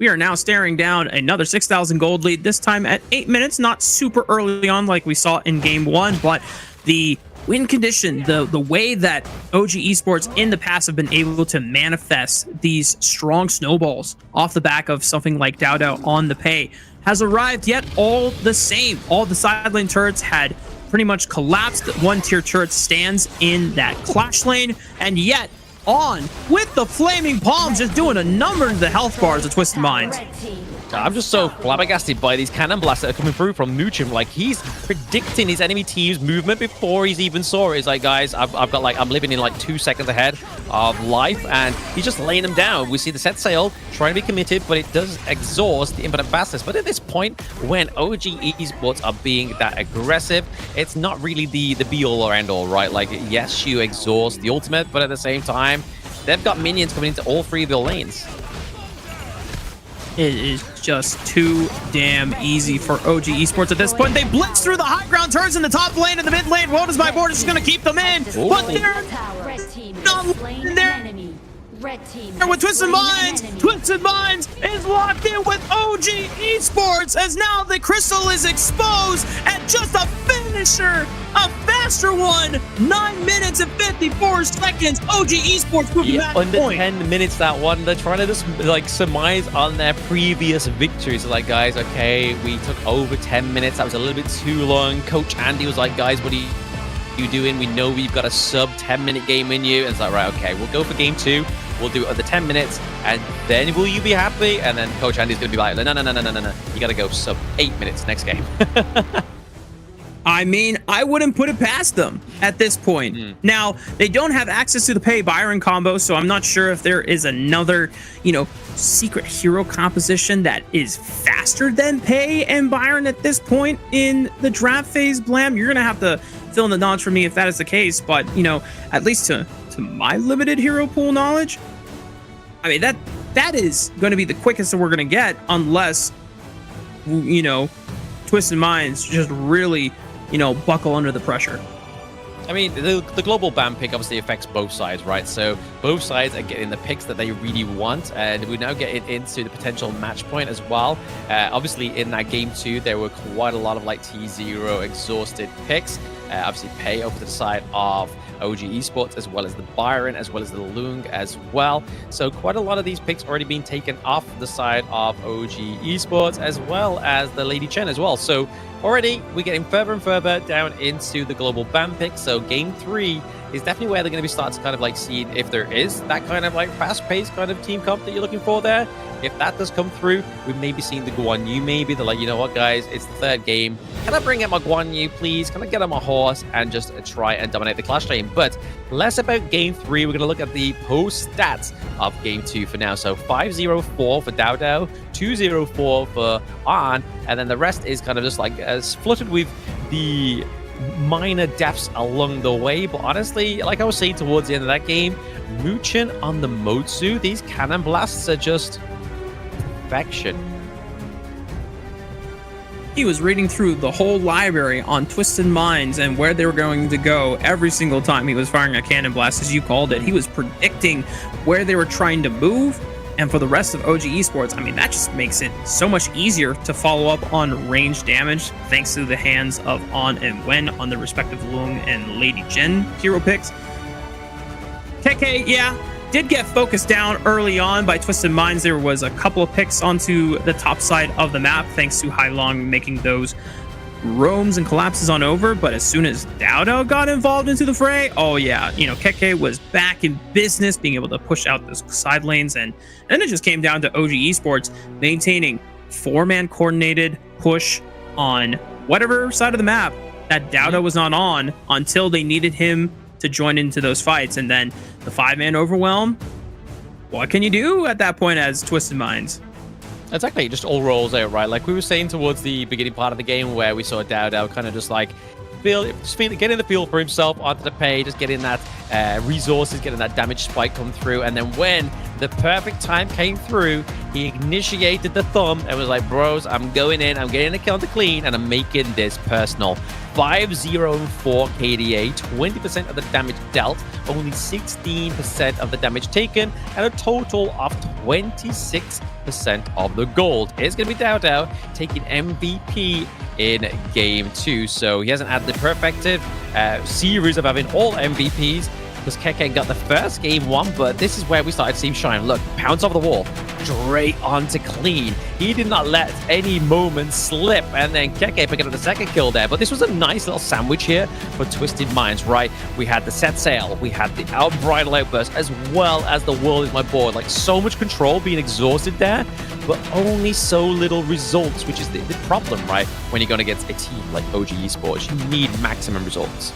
we are now staring down another 6,000 gold lead, this time at 8 minutes. Not super early on like we saw in game 1, but the win condition, the way that OG Esports in the past have been able to manifest these strong snowballs off the back of something like Dowdow on the pay has arrived, yet all the same. All the side lane turrets had pretty much collapsed. One tier turret stands in that clash lane, and yet on with the flaming palms, just doing a number to the health bars of Twisted Minds. I'm just so flabbergasted by these cannon blasts that are coming through from Muchin. Like, he's predicting his enemy team's movement before he's even saw it. He's like, guys, I'm living in like 2 seconds ahead of life, and he's just laying them down. We see the set sail trying to be committed, but it does exhaust the infinite fastness. But at this point, when OG Esports are being that aggressive, it's not really the be-all or end-all, right? Like, yes, you exhaust the ultimate, but at the same time, they've got minions coming into all 3 of their lanes. It is just too damn easy for OG Esports at this point. They blitz through the high ground turrets in the top lane and the mid lane. What is my board? Is going to keep them in, but they're not there. With Twisted Minds, Twisted Minds is locked in with OG Esports as now the crystal is exposed and just a finisher, a faster one. 9 minutes and 54 seconds. OG Esports moving back under point. 10 minutes that one. They're trying to just like surmise on their previous victories. Like, guys, okay, we took over 10 minutes. That was a little bit too long. Coach Andy was like, guys, what are you doing? We know we've got a sub 10-minute game in you. And it's like, right, okay, we'll go for game 2. We'll do it under 10 minutes, and then will you be happy? And then Coach Andy's going to be like, no. You got to go sub 8 minutes next game. I mean, I wouldn't put it past them at this point. Now, they don't have access to the Pei Byron combo, so I'm not sure if there is another, secret hero composition that is faster than Pei and Byron at this point in the draft phase, Blam. You're going to have to fill in the knowledge for me if that is the case, but, at least to my limited hero pool knowledge, I mean, that is going to be the quickest that we're going to get unless, Twisted Minds just really, buckle under the pressure. I mean, the global ban pick obviously affects both sides, right? So both sides are getting the picks that they really want, and we're now getting into the potential match point as well. Obviously, in that game 2, there were quite a lot of like T0 exhausted picks. Obviously, Pei over to the side of OG Esports, as well as the Byron, as well as the Lung as well. So quite a lot of these picks already being taken off the side of OG Esports, as well as the Lady Chen as well. So already we're getting further and further down into the global ban pick. So game 3 is definitely where they're going to be starting to kind of like see if there is that kind of like fast-paced kind of team comp that you're looking for there. If that does come through, we may be seeing the Guan Yu maybe. They're like, you know what, guys, it's the 3rd game. Can I bring out my Guan Yu, please? Can I get on my horse and just try and dominate the clash lane? But less about game 3. We're going to look at the post stats of game 2 for now. So 504 for Dowdow, 204 for An, and then the rest is kind of just like fluttered with the minor deaths along the way. But honestly, like I was saying towards the end of that game, Muchin on the Motsu, these cannon blasts are just perfection. He was reading through the whole library on Twisted Minds and where they were going to go every single time he was firing a cannon blast, as you called it. He was predicting where they were trying to move. And for the rest of OG Esports, I mean, that just makes it so much easier to follow up on range damage thanks to the hands of On and Wen on the respective Lung and Lady Jen hero picks. KK, yeah, did get focused down early on by Twisted Minds. There was a couple of picks onto the top side of the map thanks to Hailong making those roams and collapses on over, but as soon as Dowdow got involved into the fray, oh yeah, Keke was back in business, being able to push out those side lanes, and then it just came down to OG Esports maintaining 4-man coordinated push on whatever side of the map that Dowdow was not on until they needed him to join into those fights, and then the 5-man overwhelm. What can you do at that point as Twisted Minds? Exactly, it just all rolls out, right? Like we were saying towards the beginning part of the game where we saw Dowdow kind of just like getting the feel for himself onto the pay, just getting that resources, getting that damage spike come through. And then when the perfect time came through, he initiated the thumb and was like, bros, I'm going in, I'm getting the counter clean, and I'm making this personal. 5-0-4 KDA, 20% of the damage dealt, only 16% of the damage taken, and a total of 26% of the gold. It's going to be Dao taking MVP in Game 2. So he hasn't had the perfected series of having all MVPs, because KK got the first Game 1, but this is where we started to see him shine. Look, pounce off the wall, straight onto clean. He did not let any moment slip, and then KK picking up the second kill there. But this was a nice little sandwich here for Twisted Minds, right? We had the set sail, we had the unbridled outburst, as well as the world is my board. Like, so much control being exhausted there, but only so little results, which is the problem, right? When you're going against a team like OG Esports, you need maximum results.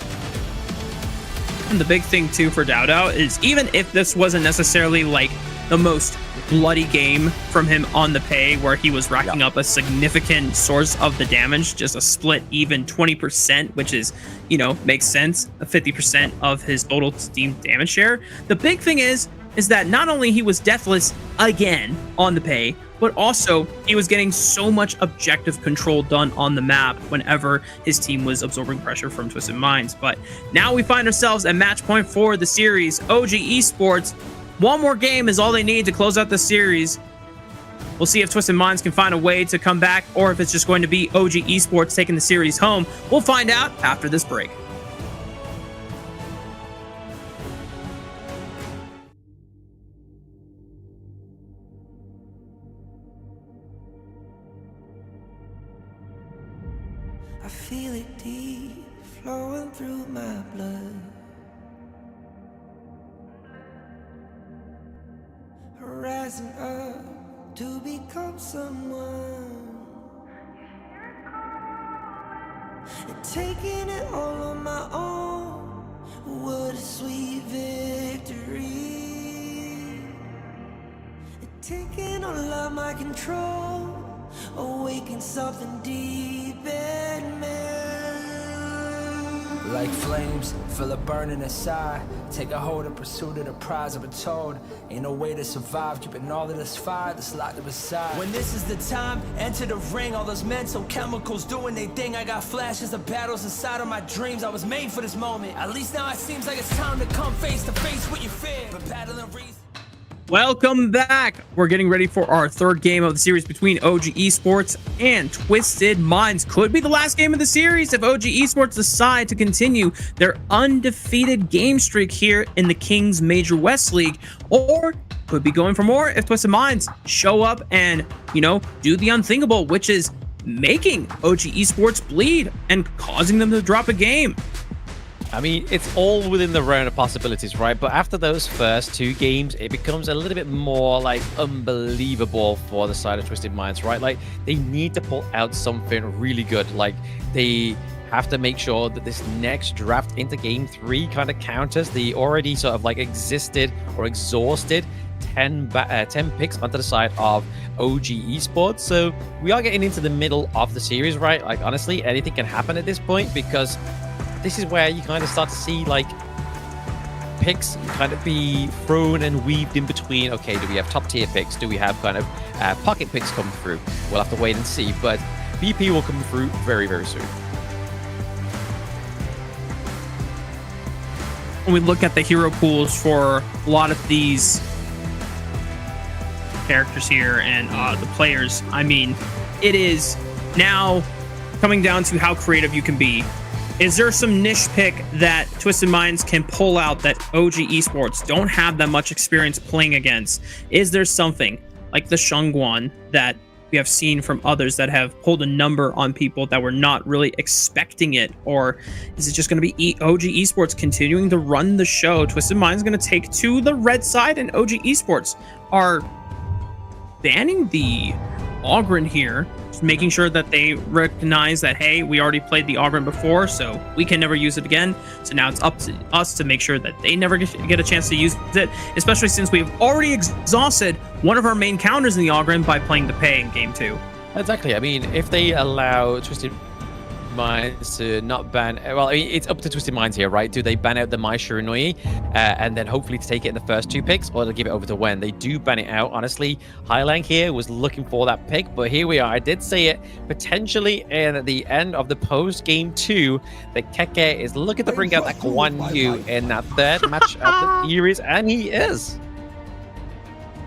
And the big thing too for Dao is, even if this wasn't necessarily like the most bloody game from him on the pay, where he was racking up a significant source of the damage, just a split even 20%, which is, you know, makes sense, a 50% of his total team damage share. The big thing is that not only he was deathless again on the pay, but also he was getting so much objective control done on the map whenever his team was absorbing pressure from Twisted Minds. But now we find ourselves at match point 4 of the series. OG Esports, one more game is all they need to close out the series. We'll see if Twisted Minds can find a way to come back, or if it's just going to be OG Esports taking the series home. We'll find out after this break. I feel it deep, flowing through my blood. Rising up to become someone, and taking it all on my own. What a sweet victory. And taking all of my control, awaken something deep in me. Like flames, feel it burning inside. Take a hold of pursuit of the prize. I've been told ain't no way to survive, keeping all of this fire that's locked up inside. When this is the time, enter the ring. All those mental chemicals doing their thing. I got flashes of battles inside of my dreams. I was made for this moment. At least now it seems like it's time to come face to face with your fear. But battling reason. Welcome back. We're getting ready for our third game of the series between OG Esports and Twisted Minds. Could be the last game of the series if OG Esports decide to continue their undefeated game streak here in the Kings Major West League, or could be going for more if Twisted Minds show up and, you know, do the unthinkable, which is making OG Esports bleed and causing them to drop a game. I mean, it's all within the realm of possibilities, right? But after those first 2 games, it becomes a little bit more like unbelievable for the side of Twisted Minds, right? Like, they need to pull out something really good. Like, they have to make sure that this next draft into Game 3 kind of counters the already sort of like existed or exhausted 10 picks onto the side of OG Esports. So we are getting into the middle of the series, right? Like, honestly, anything can happen at this point, because this is where you kind of start to see like picks kind of be thrown and weaved in between. Okay, do we have top tier picks? Do we have kind of pocket picks come through? We'll have to wait and see, but BP will come through very, very soon. When we look at the hero pools for a lot of these characters here and the players, I mean, it is now coming down to how creative you can be. Is there some niche pick that Twisted Minds can pull out that OG Esports don't have that much experience playing against? Is there something like the Shungguan that we have seen from others that have pulled a number on people that were not really expecting it? Or is it just going to be OG Esports continuing to run the show? Twisted Minds going to take to the red side, and OG Esports are banning the Ogren here, just making sure that they recognize that, hey, we already played the Ogren before, so we can never use it again. So now it's up to us to make sure that they never get a chance to use it, especially since we've already exhausted one of our main counters in the Ogren by playing the pay in Game 2. Exactly. I mean, if they allow Twisted Minds to not ban. Well, I mean, it's up to Twisted Minds here, right? Do they ban out the Mai Shiranui and then hopefully to take it in the first 2 picks, or they'll give it over to Wen? They do ban it out. Honestly, Highlang here was looking for that pick, but here we are. I did say it potentially in the end of the post game 2 that Keke is looking to bring out that Guan Yu in that 3rd match of the series, and he is.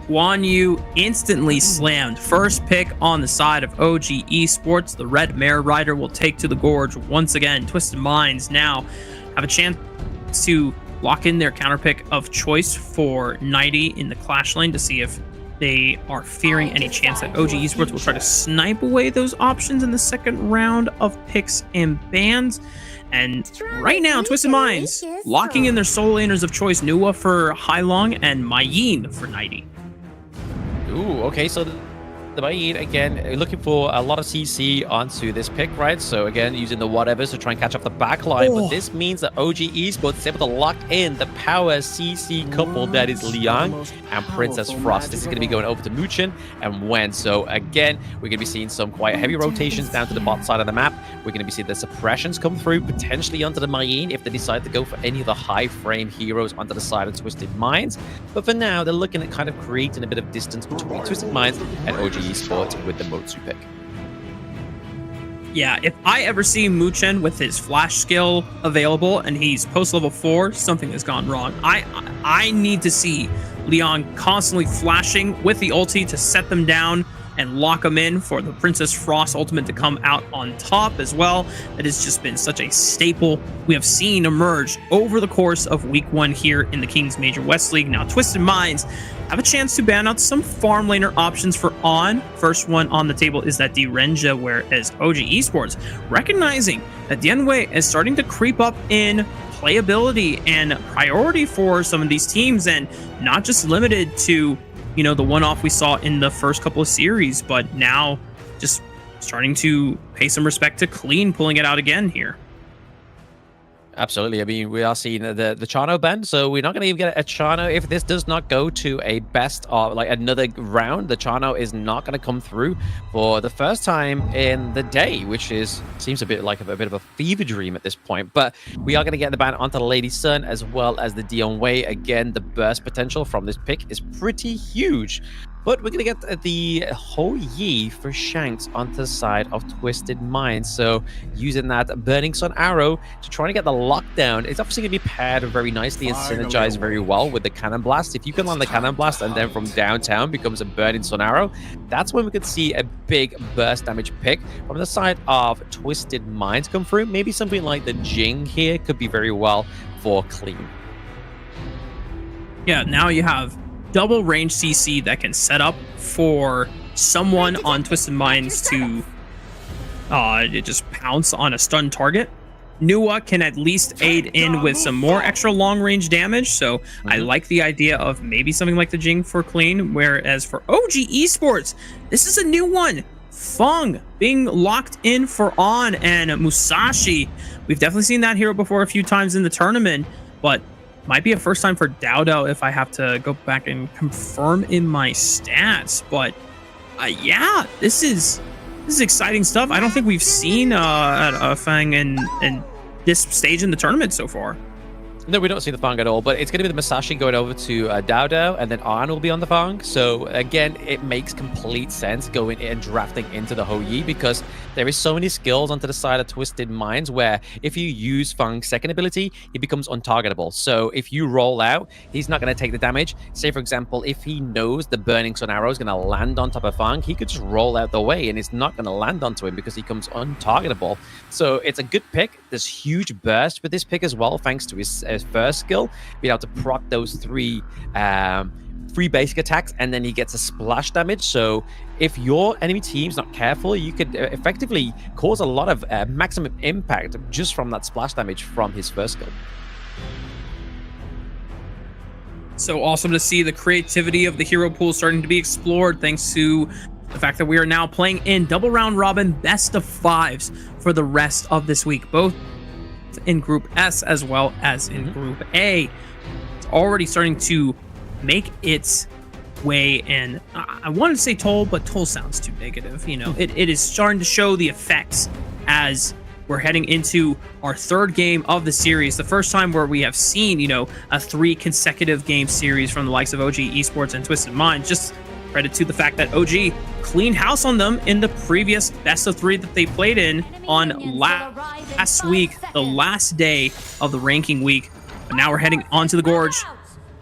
Guan Yu instantly slammed. First pick on the side of OG Esports. The Red Mare Rider will take to the Gorge once again. Twisted Minds now have a chance to lock in their counter pick of choice for 90 in the Clash lane to see if they are fearing any chance that OG Esports will try to snipe away those options in the second round of picks and bans. And right now, Twisted Minds locking in their solo laners of choice, Nuwa for Hailong and Mayin for 90. Ooh, okay, so the Mayin, again, looking for a lot of CC onto this pick, right? So again, using the whatevers to try and catch up the backline, but this means that OG Esports is able to lock in the power CC couple that is Liang and Princess Frost. This is going to be going over to Muchen and Wen. So again, we're going to be seeing some quite heavy rotations down to the bot side of the map. We're going to be seeing the suppressions come through, potentially onto the Mayin if they decide to go for any of the high frame heroes onto the side of Twisted Minds. But for now, they're looking at kind of creating a bit of distance between Twisted Minds and OG Esports with the Motsu pick. Yeah, if I ever see Muchen with his flash skill available and he's post level 4, something has gone wrong. I need to see Leon constantly flashing with the ulti to set them down and lock them in for the Princess Frost ultimate to come out on top as well. That has just been such a staple we have seen emerge over the course of week 1 here in the Kings Major West League. Now, Twisted Minds have a chance to ban out some farm laner options for On. First one on the table is that D-Renja, whereas OG Esports recognizing that Dianwei is starting to creep up in playability and priority for some of these teams, and not just limited to, you know, the one-off we saw in the first couple of series, but now just starting to pay some respect to Clean, pulling it out again here. Absolutely. I mean, we are seeing the Chano ban, so we're not going to even get a Chano. If this does not go to a best of like another round, the Chano is not going to come through for the first time in the day, which seems a bit like a bit of a fever dream at this point. But we are going to get the ban onto the Lady Sun as well as the Dion Wei. Again, the burst potential from this pick is pretty huge. But we're going to get the Ho Yi for Shanks onto the side of Twisted Minds. So using that Burning Sun arrow to try and get the lockdown, it's obviously going to be paired very nicely and synergized very well with the Cannon Blast. If you can land the Cannon Blast and then from downtown becomes a Burning Sun arrow, that's when we could see a big burst damage pick from the side of Twisted Minds come through. Maybe something like the Jing here could be very well for Clean. Yeah, now you have double range CC that can set up for someone on Twisted Minds to just pounce on a stun target. Nuwa can at least aid in with some more extra long range damage, so I like the idea of maybe something like the Jing for Clean, whereas for OG Esports, this is a new one. Feng being locked in for On and Musashi. We've definitely seen that hero before a few times in the tournament, but might be a first time for Dowdow if I have to go back and confirm in my stats. But yeah, this is exciting stuff. I don't think we've seen Fang in this stage in the tournament so far. No, we don't see the Fang at all, but it's going to be the Musashi going over to Dowdow, and then Arn will be on the Fang. So again, it makes complete sense going and drafting into the Ho Yi, because there is so many skills onto the side of Twisted Minds where if you use Fang's second ability, he becomes untargetable. So if you roll out, he's not going to take the damage. Say, for example, if he knows the Burning Sun arrow is going to land on top of Fang, he could just roll out the way and it's not going to land onto him because he becomes untargetable. So it's a good pick. There's huge burst with this pick as well, thanks to his first skill, being able to proc those three basic attacks, and then he gets a splash damage. So if your enemy team's not careful, you could effectively cause a lot of maximum impact just from that splash damage from his first skill. So awesome to see the creativity of the hero pool starting to be explored, thanks to the fact that we are now playing in double round robin best of 5s for the rest of this week, both in Group S as well as in Group A. It's already starting to make its way, and I wanted to say toll, but toll sounds too negative. You know, it is starting to show the effects as we're heading into our third game of the series. The first time where we have seen, you know, a 3 consecutive game series from the likes of OG Esports and Twisted Minds. Just credit to the fact that OG cleaned house on them in the previous best of 3 that they played in on last week, the last day of the ranking week. But now we're heading onto the Gorge.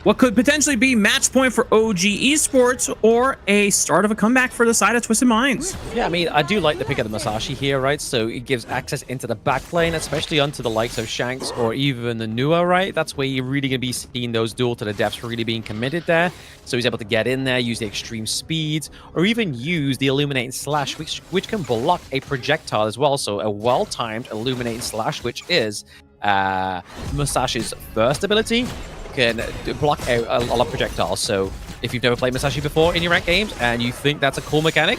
What could potentially be match point for OG Esports or a start of a comeback for the side of Twisted Minds. Yeah, I mean, I do like the pick of the Musashi here, right? So it gives access into the back lane, especially onto the likes of Shanks or even the Nua, right? That's where you're really going to be seeing those duel to the depths really being committed there. So he's able to get in there, use the extreme speeds, or even use the Illuminating Slash, which can block a projectile as well. So a well-timed Illuminating Slash, which is Musashi's first ability, can block out a lot of projectiles. So if you've never played Musashi before in your ranked games and you think that's a cool mechanic,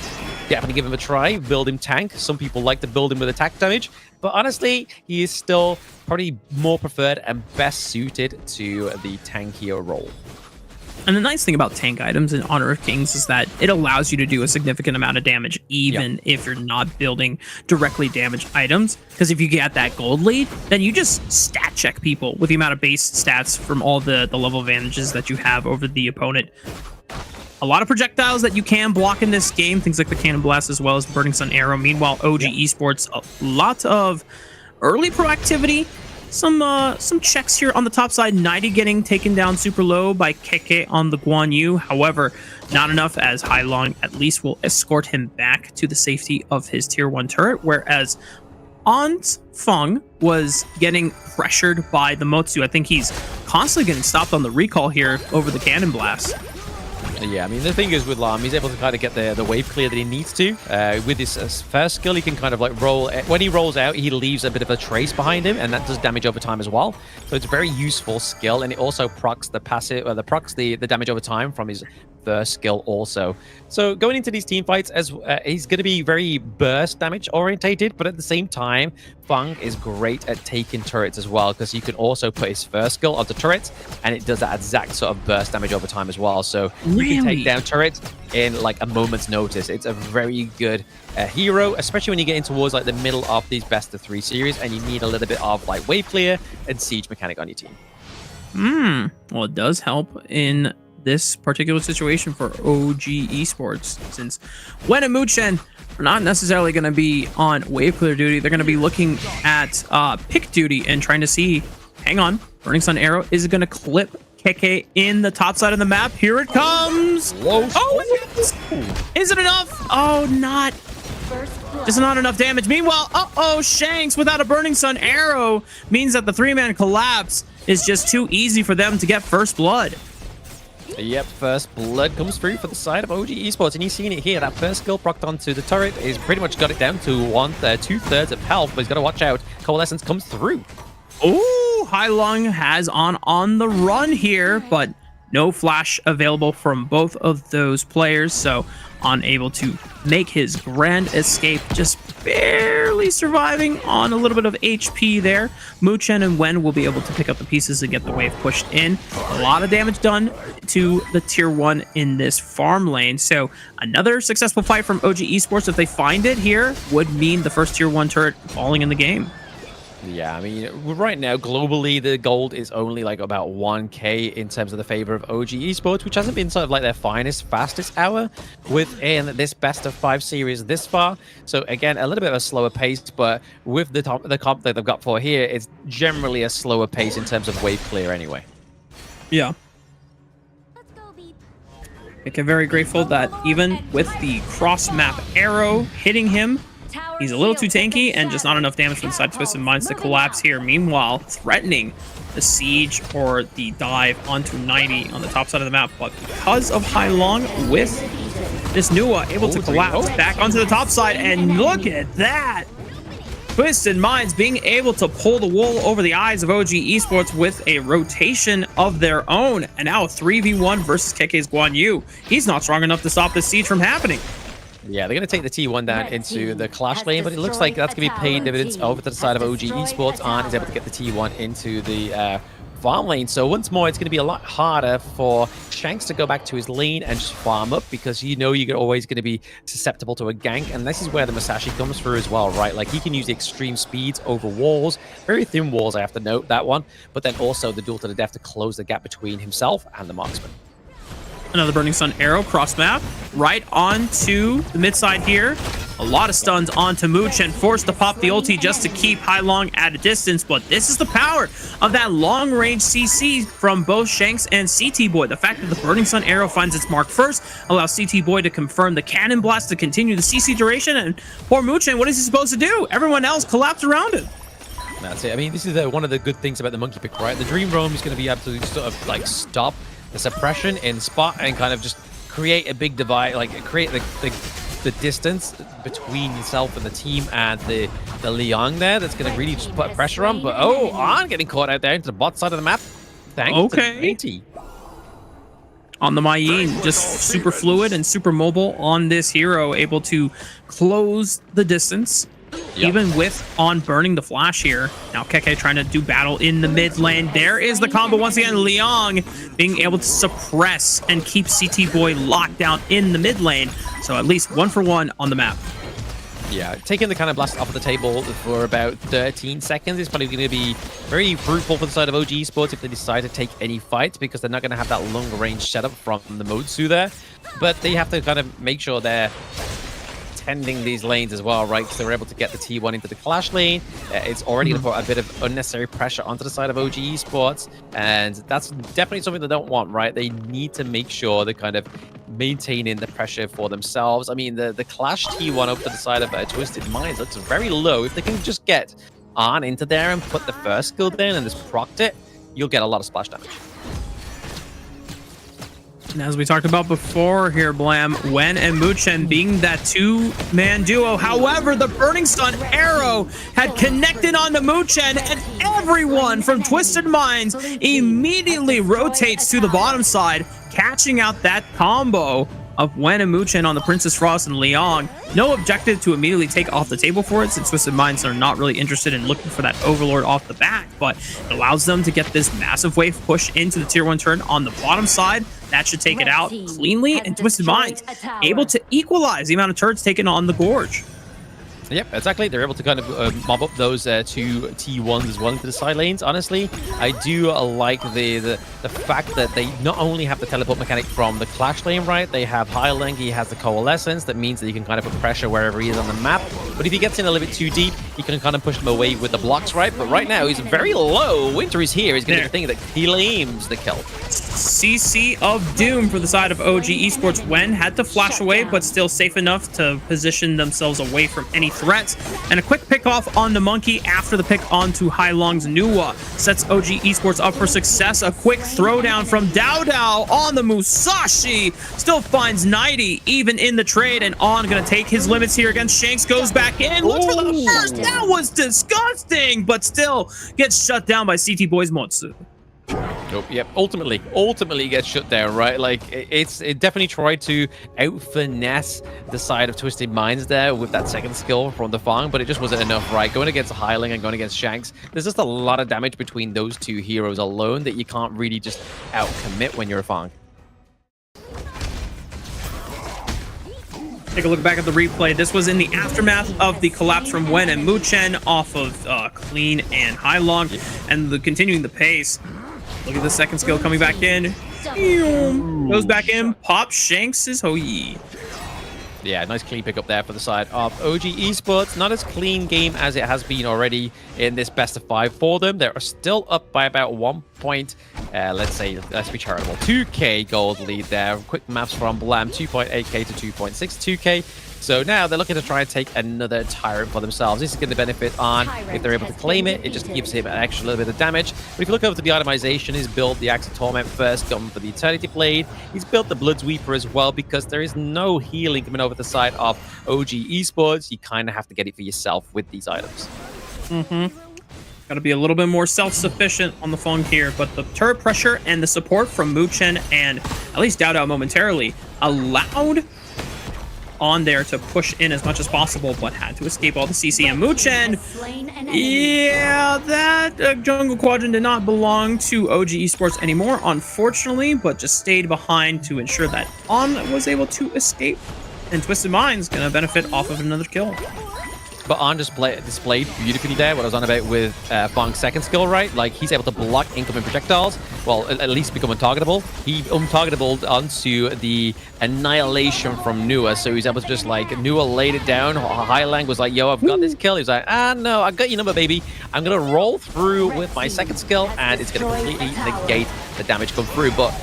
definitely give him a try. Build him tank. Some people like to build him with attack damage, but honestly, he is still probably more preferred and best suited to the tankier role. And the nice thing about tank items in Honor of Kings is that it allows you to do a significant amount of damage, even if you're not building directly damaged items. Because if you get that gold lead, then you just stat check people with the amount of base stats from all the level advantages that you have over the opponent. A lot of projectiles that you can block in this game, things like the Cannon Blast as well as the Burning Sun Arrow. Meanwhile, OG Esports, a lot of early proactivity. Some checks here on the top side. 90 getting taken down super low by KK on the Guan Yu. However, not enough, as Hailong at least will escort him back to the safety of his tier 1 turret, whereas Ans Feng was getting pressured by the Motsu. I think he's constantly getting stopped on the recall here over the Cannon Blast. Yeah, I mean, the thing is with Lam, he's able to kind of get the wave clear that he needs to. With his first skill, he can kind of like roll. When he rolls out, he leaves a bit of a trace behind him, and that does damage over time as well. So it's a very useful skill, and it also procs the passive, procs the damage over time from his first skill also. So going into these team fights, as he's going to be very burst damage orientated, but at the same time, Feng is great at taking turrets as well, because he can also put his first skill onto turrets, and it does that exact sort of burst damage over time as well. So you can take down turrets in like a moment's notice. It's a very good hero, especially when you get in towards like the middle of these best of 3 series, and you need a little bit of like wave clear and siege mechanic on your team. Well, it does help in this particular situation for OG Esports, since Wen and Muchen are not necessarily going to be on wave clear duty. They're going to be looking at pick duty and trying to see, hang on, Burning Sun Arrow is going to clip KK in the top side of the map. Here it comes. Is it enough? Oh, not. Just not enough damage. Meanwhile, Shanks without a Burning Sun Arrow means that the 3-man collapse is just too easy for them to get first blood. Yep, first blood comes through for the side of OG Esports, and you've seen it here. That first skill procced onto the turret is pretty much got it down to 2/3 of health, but he's got to watch out. Coalescence comes through. Oh, Hailong has on the run here, but no flash available from both of those players, so unable to make his grand escape, just barely surviving on a little bit of HP there. Muchen and Wen will be able to pick up the pieces and get the wave pushed in. A lot of damage done to the tier 1 in this farm lane, so another successful fight from OG Esports. If they find it here, would mean the first tier 1 turret falling in the game. Yeah, I mean, right now, globally, the gold is only like about 1k in terms of the favor of OG Esports, which hasn't been sort of like their fastest hour within this best of 5 series this far. So again, a little bit of a slower pace, but with the comp that they've got for here, it's generally a slower pace in terms of wave clear anyway. Yeah. Okay, very grateful that even with the cross-map arrow hitting him, he's a little too tanky and just not enough damage from the side of Twisted Minds to collapse here. Meanwhile, threatening the siege or the dive onto 90 on the top side of the map. But because of Hailong with this Nua able to collapse back onto the top side, and look at that! Twisted Minds being able to pull the wool over the eyes of OG Esports with a rotation of their own. And now a 3v1 versus KK's Guan Yu. He's not strong enough to stop this siege from happening. Yeah, they're going to take the T1 down into the clash lane, but it looks like that's going to be paid dividends over to the side of OG Esports. Arn is able to get the T1 into the farm lane. So once more, it's going to be a lot harder for Shanks to go back to his lane and just farm up, because you know you're always going to be susceptible to a gank. And this is where the Masashi comes through as well, right? Like, he can use the extreme speeds over walls, very thin walls, I have to note that one, but then also the duel to the death to close the gap between himself and the marksman. Another Burning Sun arrow cross map right onto the mid side here. A lot of stuns onto Mooch and forced to pop the ulti just to keep Hailong at a distance. But this is the power of that long range CC from both Shanks and CT Boy. The fact that the Burning Sun arrow finds its mark first allows CT Boy to confirm the cannon blast to continue the CC duration. And poor Moochen, what is he supposed to do? Everyone else collapsed around him. That's it. I mean, this is one of the good things about the monkey pick, right? The Dream Roam is going to be able to sort of like stop the suppression in spot and kind of just create a big divide, like create the distance between yourself and the team and the Liang there. That's going to really just put pressure on. But On getting caught out there into the bot side of the map. Thanks to on the Mei Yin, just super fluid and super mobile on this hero, able to close the distance. Even with On burning the flash here. Now KK trying to do battle in the mid lane. There is the combo once again. Liang being able to suppress and keep CT Boy locked down in the mid lane. So at least 1 for 1 on the map. Yeah, taking the kind of blast off of the table for about 13 seconds is probably going to be very fruitful for the side of OG Esports if they decide to take any fights, because they're not going to have that long range setup from the Modsu there. But they have to kind of make sure they're tending these lanes as well, right? Because they were able to get the T1 into the Clash lane. It's already going to put a bit of unnecessary pressure onto the side of OG Esports, and that's definitely something they don't want, right? They need to make sure they're kind of maintaining the pressure for themselves. I mean, the Clash T1 up to the side of Twisted Minds looks very low. If they can just get On into there and put the first skill in and just procced it, you'll get a lot of splash damage. And as we talked about before here, Blam, Wen and Moochen being that two-man duo. However, the Burning Sun arrow had connected onto Moochen, and everyone from Twisted Minds immediately rotates to the bottom side, catching out that combo of Wen and Moochen on the Princess Frost and Liang. No objective to immediately take off the table for it, since Twisted Minds are not really interested in looking for that Overlord off the back, but it allows them to get this massive wave push into the tier 1 turn on the bottom side. That should take it out cleanly, and Twisted Minds able to equalize the amount of turrets taken on the Gorge. Yep, exactly. They're able to kind of mob up those two T1s as well into the side lanes. Honestly, I do like the fact that they not only have the teleport mechanic from the Clash lane, right? They have Hailong, he has the Coalescence. That means that you can kind of put pressure wherever he is on the map. But if he gets in a little bit too deep, you can kind of push him away with the blocks, right? But right now, he's very low. Winter is here. He's going to get the thing that he aims the kill. CC of Doom for the side of OG Esports. Wen had to flash away, but still safe enough to position themselves away from any threats. And a quick pick off on the Monkey after the pick onto Hailong's Nuwa sets OG Esports up for success. A quick throwdown from Dao Dao on the Musashi. Still finds 90 even in the trade, and On gonna take his limits here against Shanks. Goes back in, looks for the first. That was disgusting, but still gets shut down by CT Boy's Motsu. Nope, yep. Ultimately gets shut down, right? Like, it definitely tried to out-finesse the side of Twisted Minds there with that second skill from the Fang, but it just wasn't enough, right? Going against Hailong and going against Shanks, there's just a lot of damage between those two heroes alone that you can't really just out-commit when you're a Fang. Take a look back at the replay. This was in the aftermath of the collapse from Wen and Moochen off of Clean and Hailong, and continuing the pace. Look at the second skill coming back in. Goes back in, pops Shanks' Hou-Yi. Yeah, nice clean pick up there for the side of OG Esports. Not as clean game as it has been already in this best of 5 for them. They're still up by about 1 point. Let's be charitable. 2k gold lead there. Quick maps from Blam, 2.8k to 2.62k. So now they're looking to try and take another Tyrant for themselves. This is going to benefit On if they're able to claim it. It just gives him an extra little bit of damage. But if you look over to the itemization, he's built the Axe of Torment first, gone for the Eternity Blade. He's built the Blood Sweeper as well, because there is no healing coming over the side of OG Esports. You kind of have to get it for yourself with these items. Got to be a little bit more self-sufficient on the Fang here, but the turret pressure and the support from Moochen and at least Dao Dao momentarily allowed on there to push in as much as possible, but had to escape all the CC and Muchen. Yeah, that jungle quadrant did not belong to OG Esports anymore, unfortunately, but just stayed behind to ensure that On was able to escape. And Twisted Mind's gonna benefit off of another kill. But On displayed beautifully there what I was on about with Fong's second skill, right? Like, he's able to block incoming projectiles, well, at least become untargetable. He untargetable onto the annihilation from Nua, so he's able to just, like, Nua laid it down. Highlang was like, yo, I've got this kill. He was like, no, I got your number, baby. I'm going to roll through with my second skill, and it's going to completely negate the damage come through. But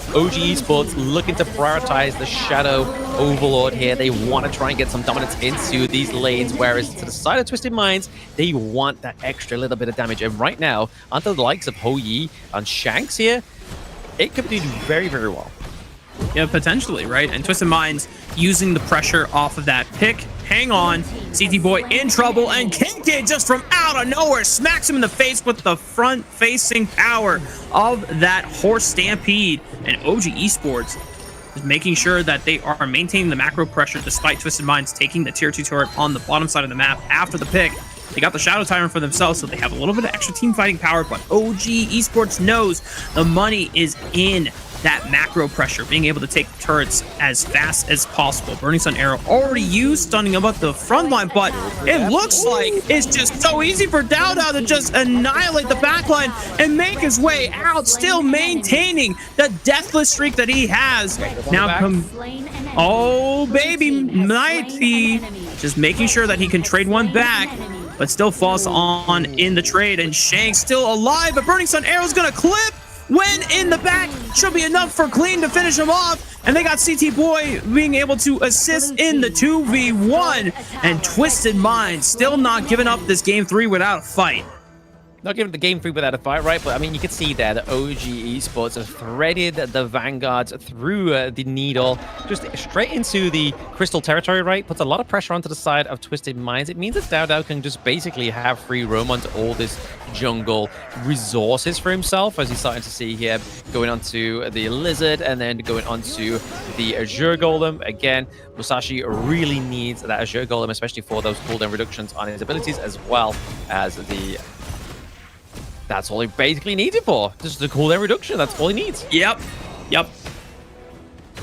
OG Esports looking to prioritize the Shadow Overlord here. They want to try and get some dominance into these lanes, whereas to the side of Twisted Minds, they want that extra little bit of damage. And right now, onto the likes of Ho Yi and Shanks here, it could be doing very, very well. Yeah, potentially, right? And Twisted Minds using the pressure off of that pick. Hang on, CT Boy in trouble, and KK just from out of nowhere smacks him in the face with the front-facing power of that Horse Stampede. And OG Esports is making sure that they are maintaining the macro pressure despite Twisted Minds taking the tier 2 turret on the bottom side of the map after the pick. They got the Shadow Tyrant for themselves, so they have a little bit of extra team fighting power, but OG Esports knows the money is in that macro pressure, being able to take turrets as fast as possible. Burning Sun Arrow already used, stunning about the front line, but it looks like it's just so easy for DAO to just annihilate the backline and make his way out, still maintaining the deathless streak that he has. Now oh baby, Mighty just making sure that he can trade one back, but still falls on in the trade, and Shanks still alive, but Burning Sun Arrow's gonna clip. When in the back should be enough for Clean to finish him off, and they got CT Boy being able to assist in the 2v1, and Twisted Minds still not giving up this game 3 without a fight. Not giving the game 3 without a fight, right? But I mean, you can see there that OG Esports has threaded the Vanguards through the needle, just straight into the Crystal territory, right? Puts a lot of pressure onto the side of Twisted Minds. It means that DAO can just basically have free roam onto all this jungle resources for himself, as he's starting to see here, going onto the Lizard and then going onto the Azure Golem. Again, Musashi really needs that Azure Golem, especially for those cooldown reductions on his abilities, as well as the... That's all he basically needs it for. Just the cooldown reduction. That's all he needs. Yep.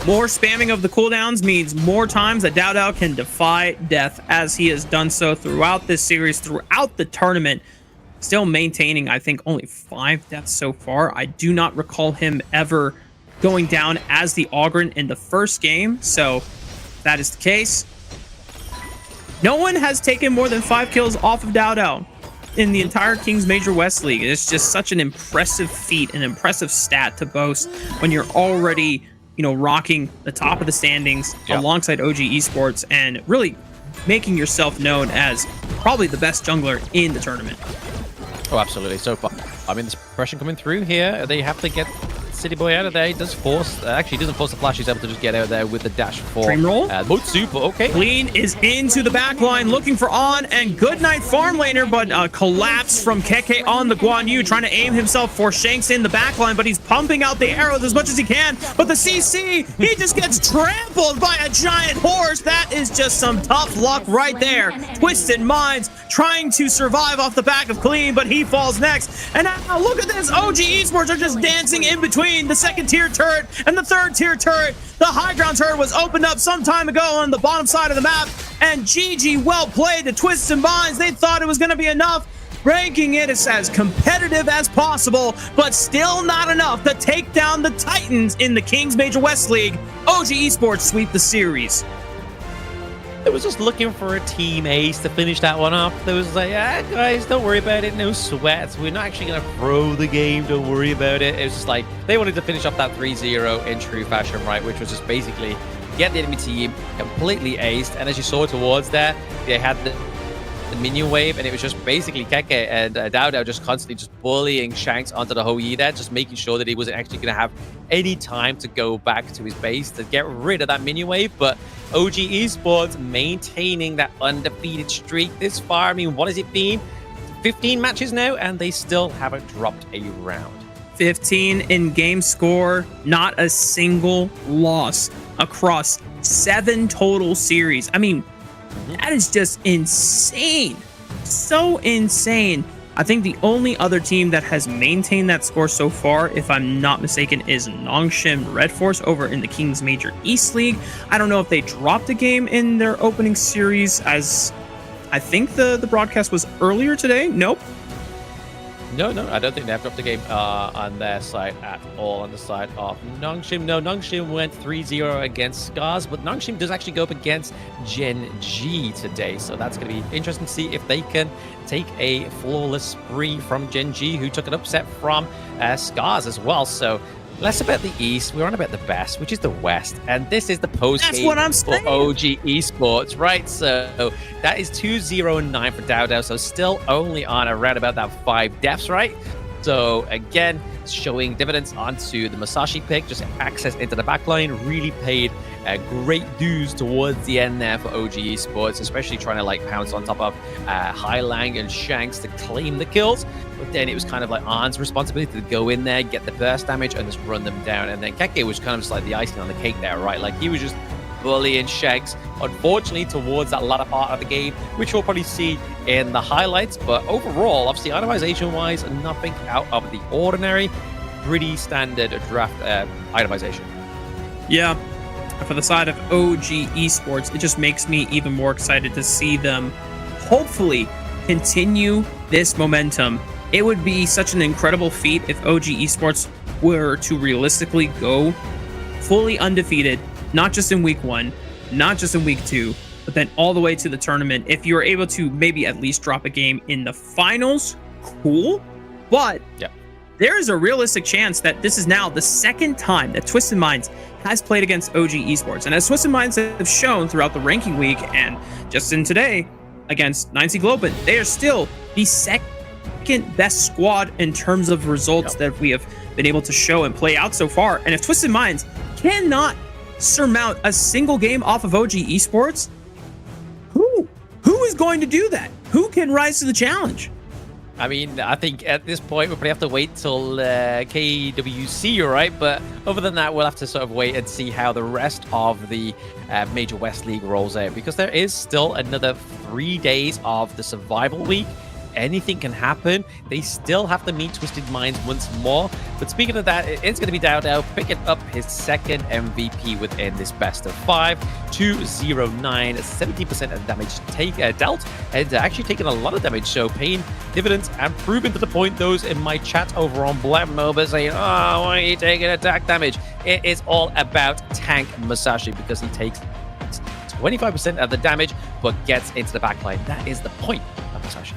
More spamming of the cooldowns means more times that DAO can defy death, as he has done so throughout this series, throughout the tournament. Still maintaining, I think, only 5 deaths so far. I do not recall him ever going down as the Ogryn in the first game. So if that is the case, no one has taken more than 5 kills off of DAO in the entire Kings Major West League. It's just such an impressive feat, an impressive stat to boast when you're already, you know, rocking the top of the standings alongside OG Esports and really making yourself known as probably the best jungler in the tournament. Oh, absolutely. So far, I mean, this pressure coming through here. They have to get City Boy out of there. He does force, actually, he doesn't force the flash. He's able to just get out of there with the dash for Motsu, but okay. Clean is into the back line, looking for On, and Goodnight farm laner, but a collapse from Keke on the Guan Yu, trying to aim himself for Shanks in the back line, but he's pumping out the arrows as much as he can, but the CC, he just gets trampled by a giant horse. That is just some tough luck right there. Twisted Minds trying to survive off the back of Clean, but he falls next. And now look at this, OG Esports are just dancing in between the second tier turret and the third tier turret. The high ground turret was opened up some time ago on the bottom side of the map, and GG well played to Twisted Minds. They thought it was going to be enough, ranking it as competitive as possible, but still not enough to take down the Titans in the Kings Major West League. OG Esports sweep the series. It was just looking for a team ace to finish that one up. There was like, guys, don't worry about it. No sweats. We're not actually going to throw the game. Don't worry about it. It was just like they wanted to finish up that 3-0 in true fashion, right? Which was just basically get the enemy team completely aced. And as you saw towards that, they had the minion wave, and it was just basically Keke and DAO just constantly just bullying Shanks onto the Ho Yi there, just making sure that he wasn't actually going to have any time to go back to his base to get rid of that minion wave. But OG Esports maintaining that undefeated streak this far. I mean, what has it been? 15 matches now, and they still haven't dropped a round. 15 in game score, not a single loss across 7 total series. I mean, that is just insane. So insane. I think the only other team that has maintained that score so far, if I'm not mistaken, is Nongshim Red Force over in the Kings Major East League. I don't know if they dropped a game in their opening series, as I think the broadcast was earlier today. Nope. No, I don't think they've dropped a game on their side at all. On the side of Nongshim, no, Nongshim went 3-0 against Scars, but Nongshim does actually go up against Gen G today, so that's going to be interesting to see if they can take a flawless spree from Gen G, who took an upset from Scars as well. So less about the East, we're on about the best, which is the West, and this is the post game for OG Esports, right? So that is 2-0-9 for Dowdow, so still only on around about that 5 deaths, right? So again, showing dividends onto the Musashi pick, just access into the backline, really paid great dues towards the end there for OG Esports, especially trying to like pounce on top of Highlang and Shanks to claim the kills. But then it was kind of like Arn's responsibility to go in there, get the burst damage, and just run them down. And then Keke was kind of just like the icing on the cake there, right? Like he was just bullying Shanks, unfortunately, towards that latter part of the game, which we'll probably see in the highlights. But overall, obviously, itemization-wise, nothing out of the ordinary. Pretty standard draft itemization. Yeah. For the side of OG Esports, it just makes me even more excited to see them hopefully continue this momentum. It would be such an incredible feat if OG Esports were to realistically go fully undefeated, not just in week 1, not just in week 2, but then all the way to the tournament. If you were able to maybe at least drop a game in the finals, cool. But there is a realistic chance that this is now the second time that Twisted Minds has played against OG Esports. And as Twisted Minds have shown throughout the ranking week and just in today against 9C Globant, they are still the second best squad in terms of results that we have been able to show and play out so far. And if Twisted Minds cannot surmount a single game off of OG Esports, who is going to do that? Who can rise to the challenge? I mean, I think at this point we'll probably have to wait till KWC, right? But other than that, we'll have to sort of wait and see how the rest of the Major West League rolls out, because there is still another 3 days of the survival week. Anything can happen. They still have to meet Twisted Minds once more. But speaking of that, it's going to be Dowdow picking up his second MVP within this best of 5. 209, 70% of damage dealt, and actually taking a lot of damage. So paying dividends and proving to the point those in my chat over on Black MOBA saying, oh, why are you taking attack damage? It is all about Tank Musashi, because he takes 25% of the damage but gets into the backline. That is the point of Musashi.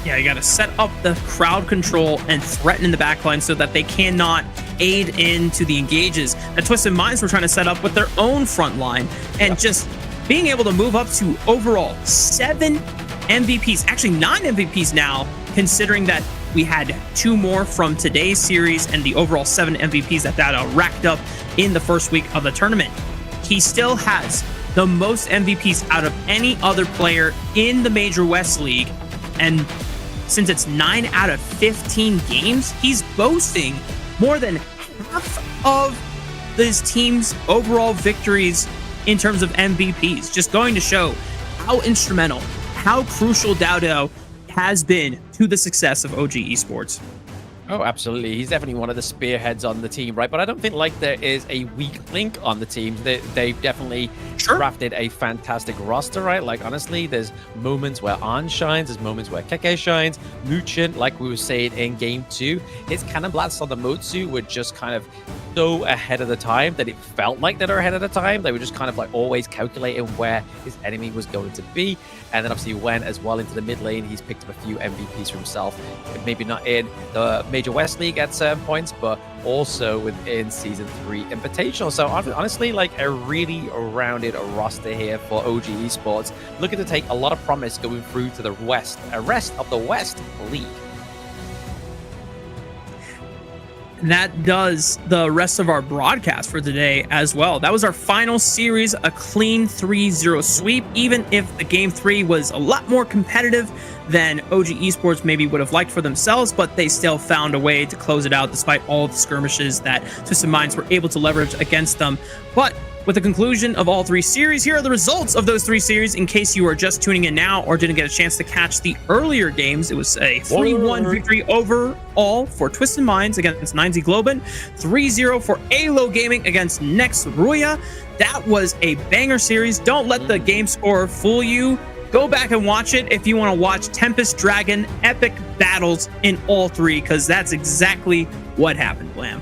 Yeah, you got to set up the crowd control and threaten in the backline so that they cannot aid into the engages that Twisted Minds were trying to set up with their own front line. And just being able to move up to overall 7 MVPs, actually 9 MVPs now, considering that we had 2 more from today's series and the overall 7 MVPs that racked up in the first week of the tournament. He still has the most MVPs out of any other player in the Major West League. And since it's 9 out of 15 games, he's boasting more than half of this team's overall victories in terms of MVPs. Just going to show how instrumental, how crucial Dowdow has been to the success of OG Esports. Oh, absolutely. He's definitely one of the spearheads on the team, right? But I don't think like there is a weak link on the team. They've definitely crafted a fantastic roster, right? Like, honestly, there's moments where Arn shines, there's moments where Keke shines. Muchin, like we were saying in Game 2, his Cannon Blasts on the Motsu were just kind of so ahead of the time that it felt like they were ahead of the time. They were just kind of like always calculating where his enemy was going to be. And then obviously went as well into the mid lane. He's picked up a few MVPs for himself. Maybe not in the Major West League at certain points, but also within Season 3 Invitational. So honestly, like a really rounded roster here for OG Esports. Looking to take a lot of promise going through to the rest of the West League. That does the rest of our broadcast for today as well. That was our final series, a clean 3-0 sweep, even if the game 3 was a lot more competitive than OG Esports maybe would have liked for themselves, but they still found a way to close it out despite all the skirmishes that Twisted Minds were able to leverage against them. But With the conclusion of all 3 series, here are the results of those 3 series in case you are just tuning in now or didn't get a chance to catch the earlier games. It was a 3-1 victory overall for Twisted Minds against YikeZ Globant, 3-0 for AYLO Gaming against Next RÜYA. That was a banger series. Don't let the game score fool you. Go back and watch it if you want to watch Tempest Dragon epic battles in all 3, because that's exactly what happened, Blam.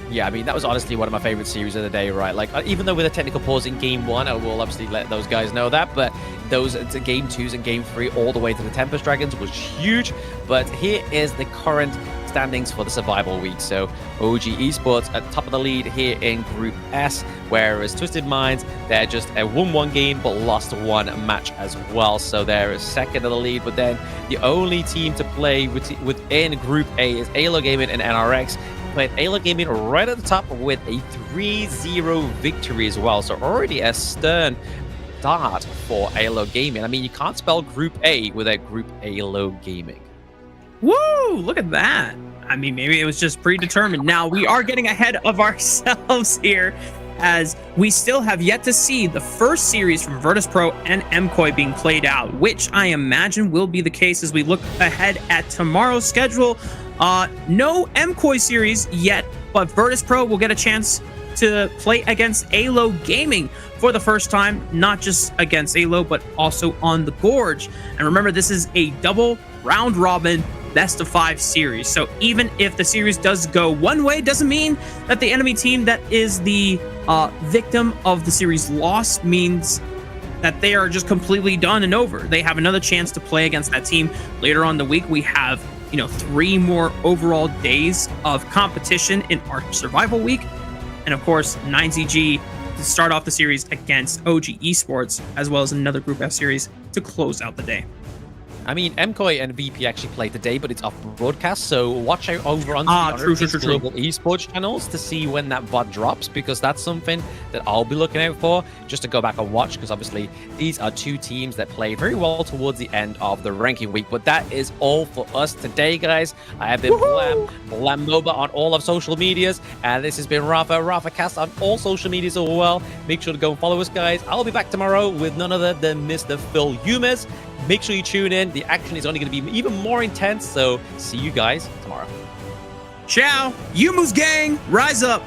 Yeah, I mean, that was honestly one of my favorite series of the day, right? Like, even though with a technical pause in Game 1, I will obviously let those guys know that, but those Game 2s and Game 3 all the way to the Tempest Dragons was huge. But here is the current standings for the Survival Week. So, OG Esports at top of the lead here in Group S, whereas Twisted Minds, they're just a 1-1 game, but lost 1 match as well. So, they're second of the lead, but then the only team to play within Group A is AYLO Gaming and NRX. Played AYLO Gaming right at the top with a 3-0 victory as well. So already a stern start for AYLO Gaming. I mean, you can't spell Group A without Group AYLO Gaming. Woo! Look at that. I mean, maybe it was just predetermined. Now, we are getting ahead of ourselves here, as we still have yet to see the first series from Virtus.pro and MKOI being played out, which I imagine will be the case as we look ahead at tomorrow's schedule. No MKOI series yet, but Virtus.pro will get a chance to play against AYLO Gaming for the first time, not just against AYLO, but also on the Gorge. And remember, this is a double round robin best of 5 series. So even if the series does go one way, doesn't mean that the enemy team that is the victim of the series loss means that they are just completely done and over. They have another chance to play against that team later on in the week. We have, 3 more overall days of competition in our Survival Week. And of course, YikeZGG to start off the series against OG Esports, as well as another Group F series to close out the day. I mean, MKOI and VP actually played today, but it's off broadcast, so watch out over on the Global Esports channels to see when that VOD drops, because that's something that I'll be looking out for, just to go back and watch, because obviously these are 2 teams that played very well towards the end of the ranking week. But that is all for us today, guys. I have been Blam Moba on all of social medias, and this has been REBROADCAST on all social medias as well. Make sure to go and follow us, guys. I'll be back tomorrow with none other than Mr. Phil Humes. Make sure you tune in. The action is only going to be even more intense, so see you guys tomorrow. Ciao. Yumus gang, rise up.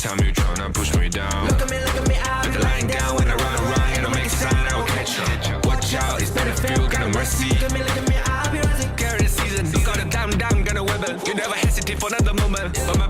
time you tryna push me down. Look at me, I'll be lying down. When I run around, you don't make a sign, I will catch you. Watch out, it's better feel, got no mercy. Look at me, I'll be rising. Carry the season, you got a time down, gonna wibble. You never hesitate for another moment, but my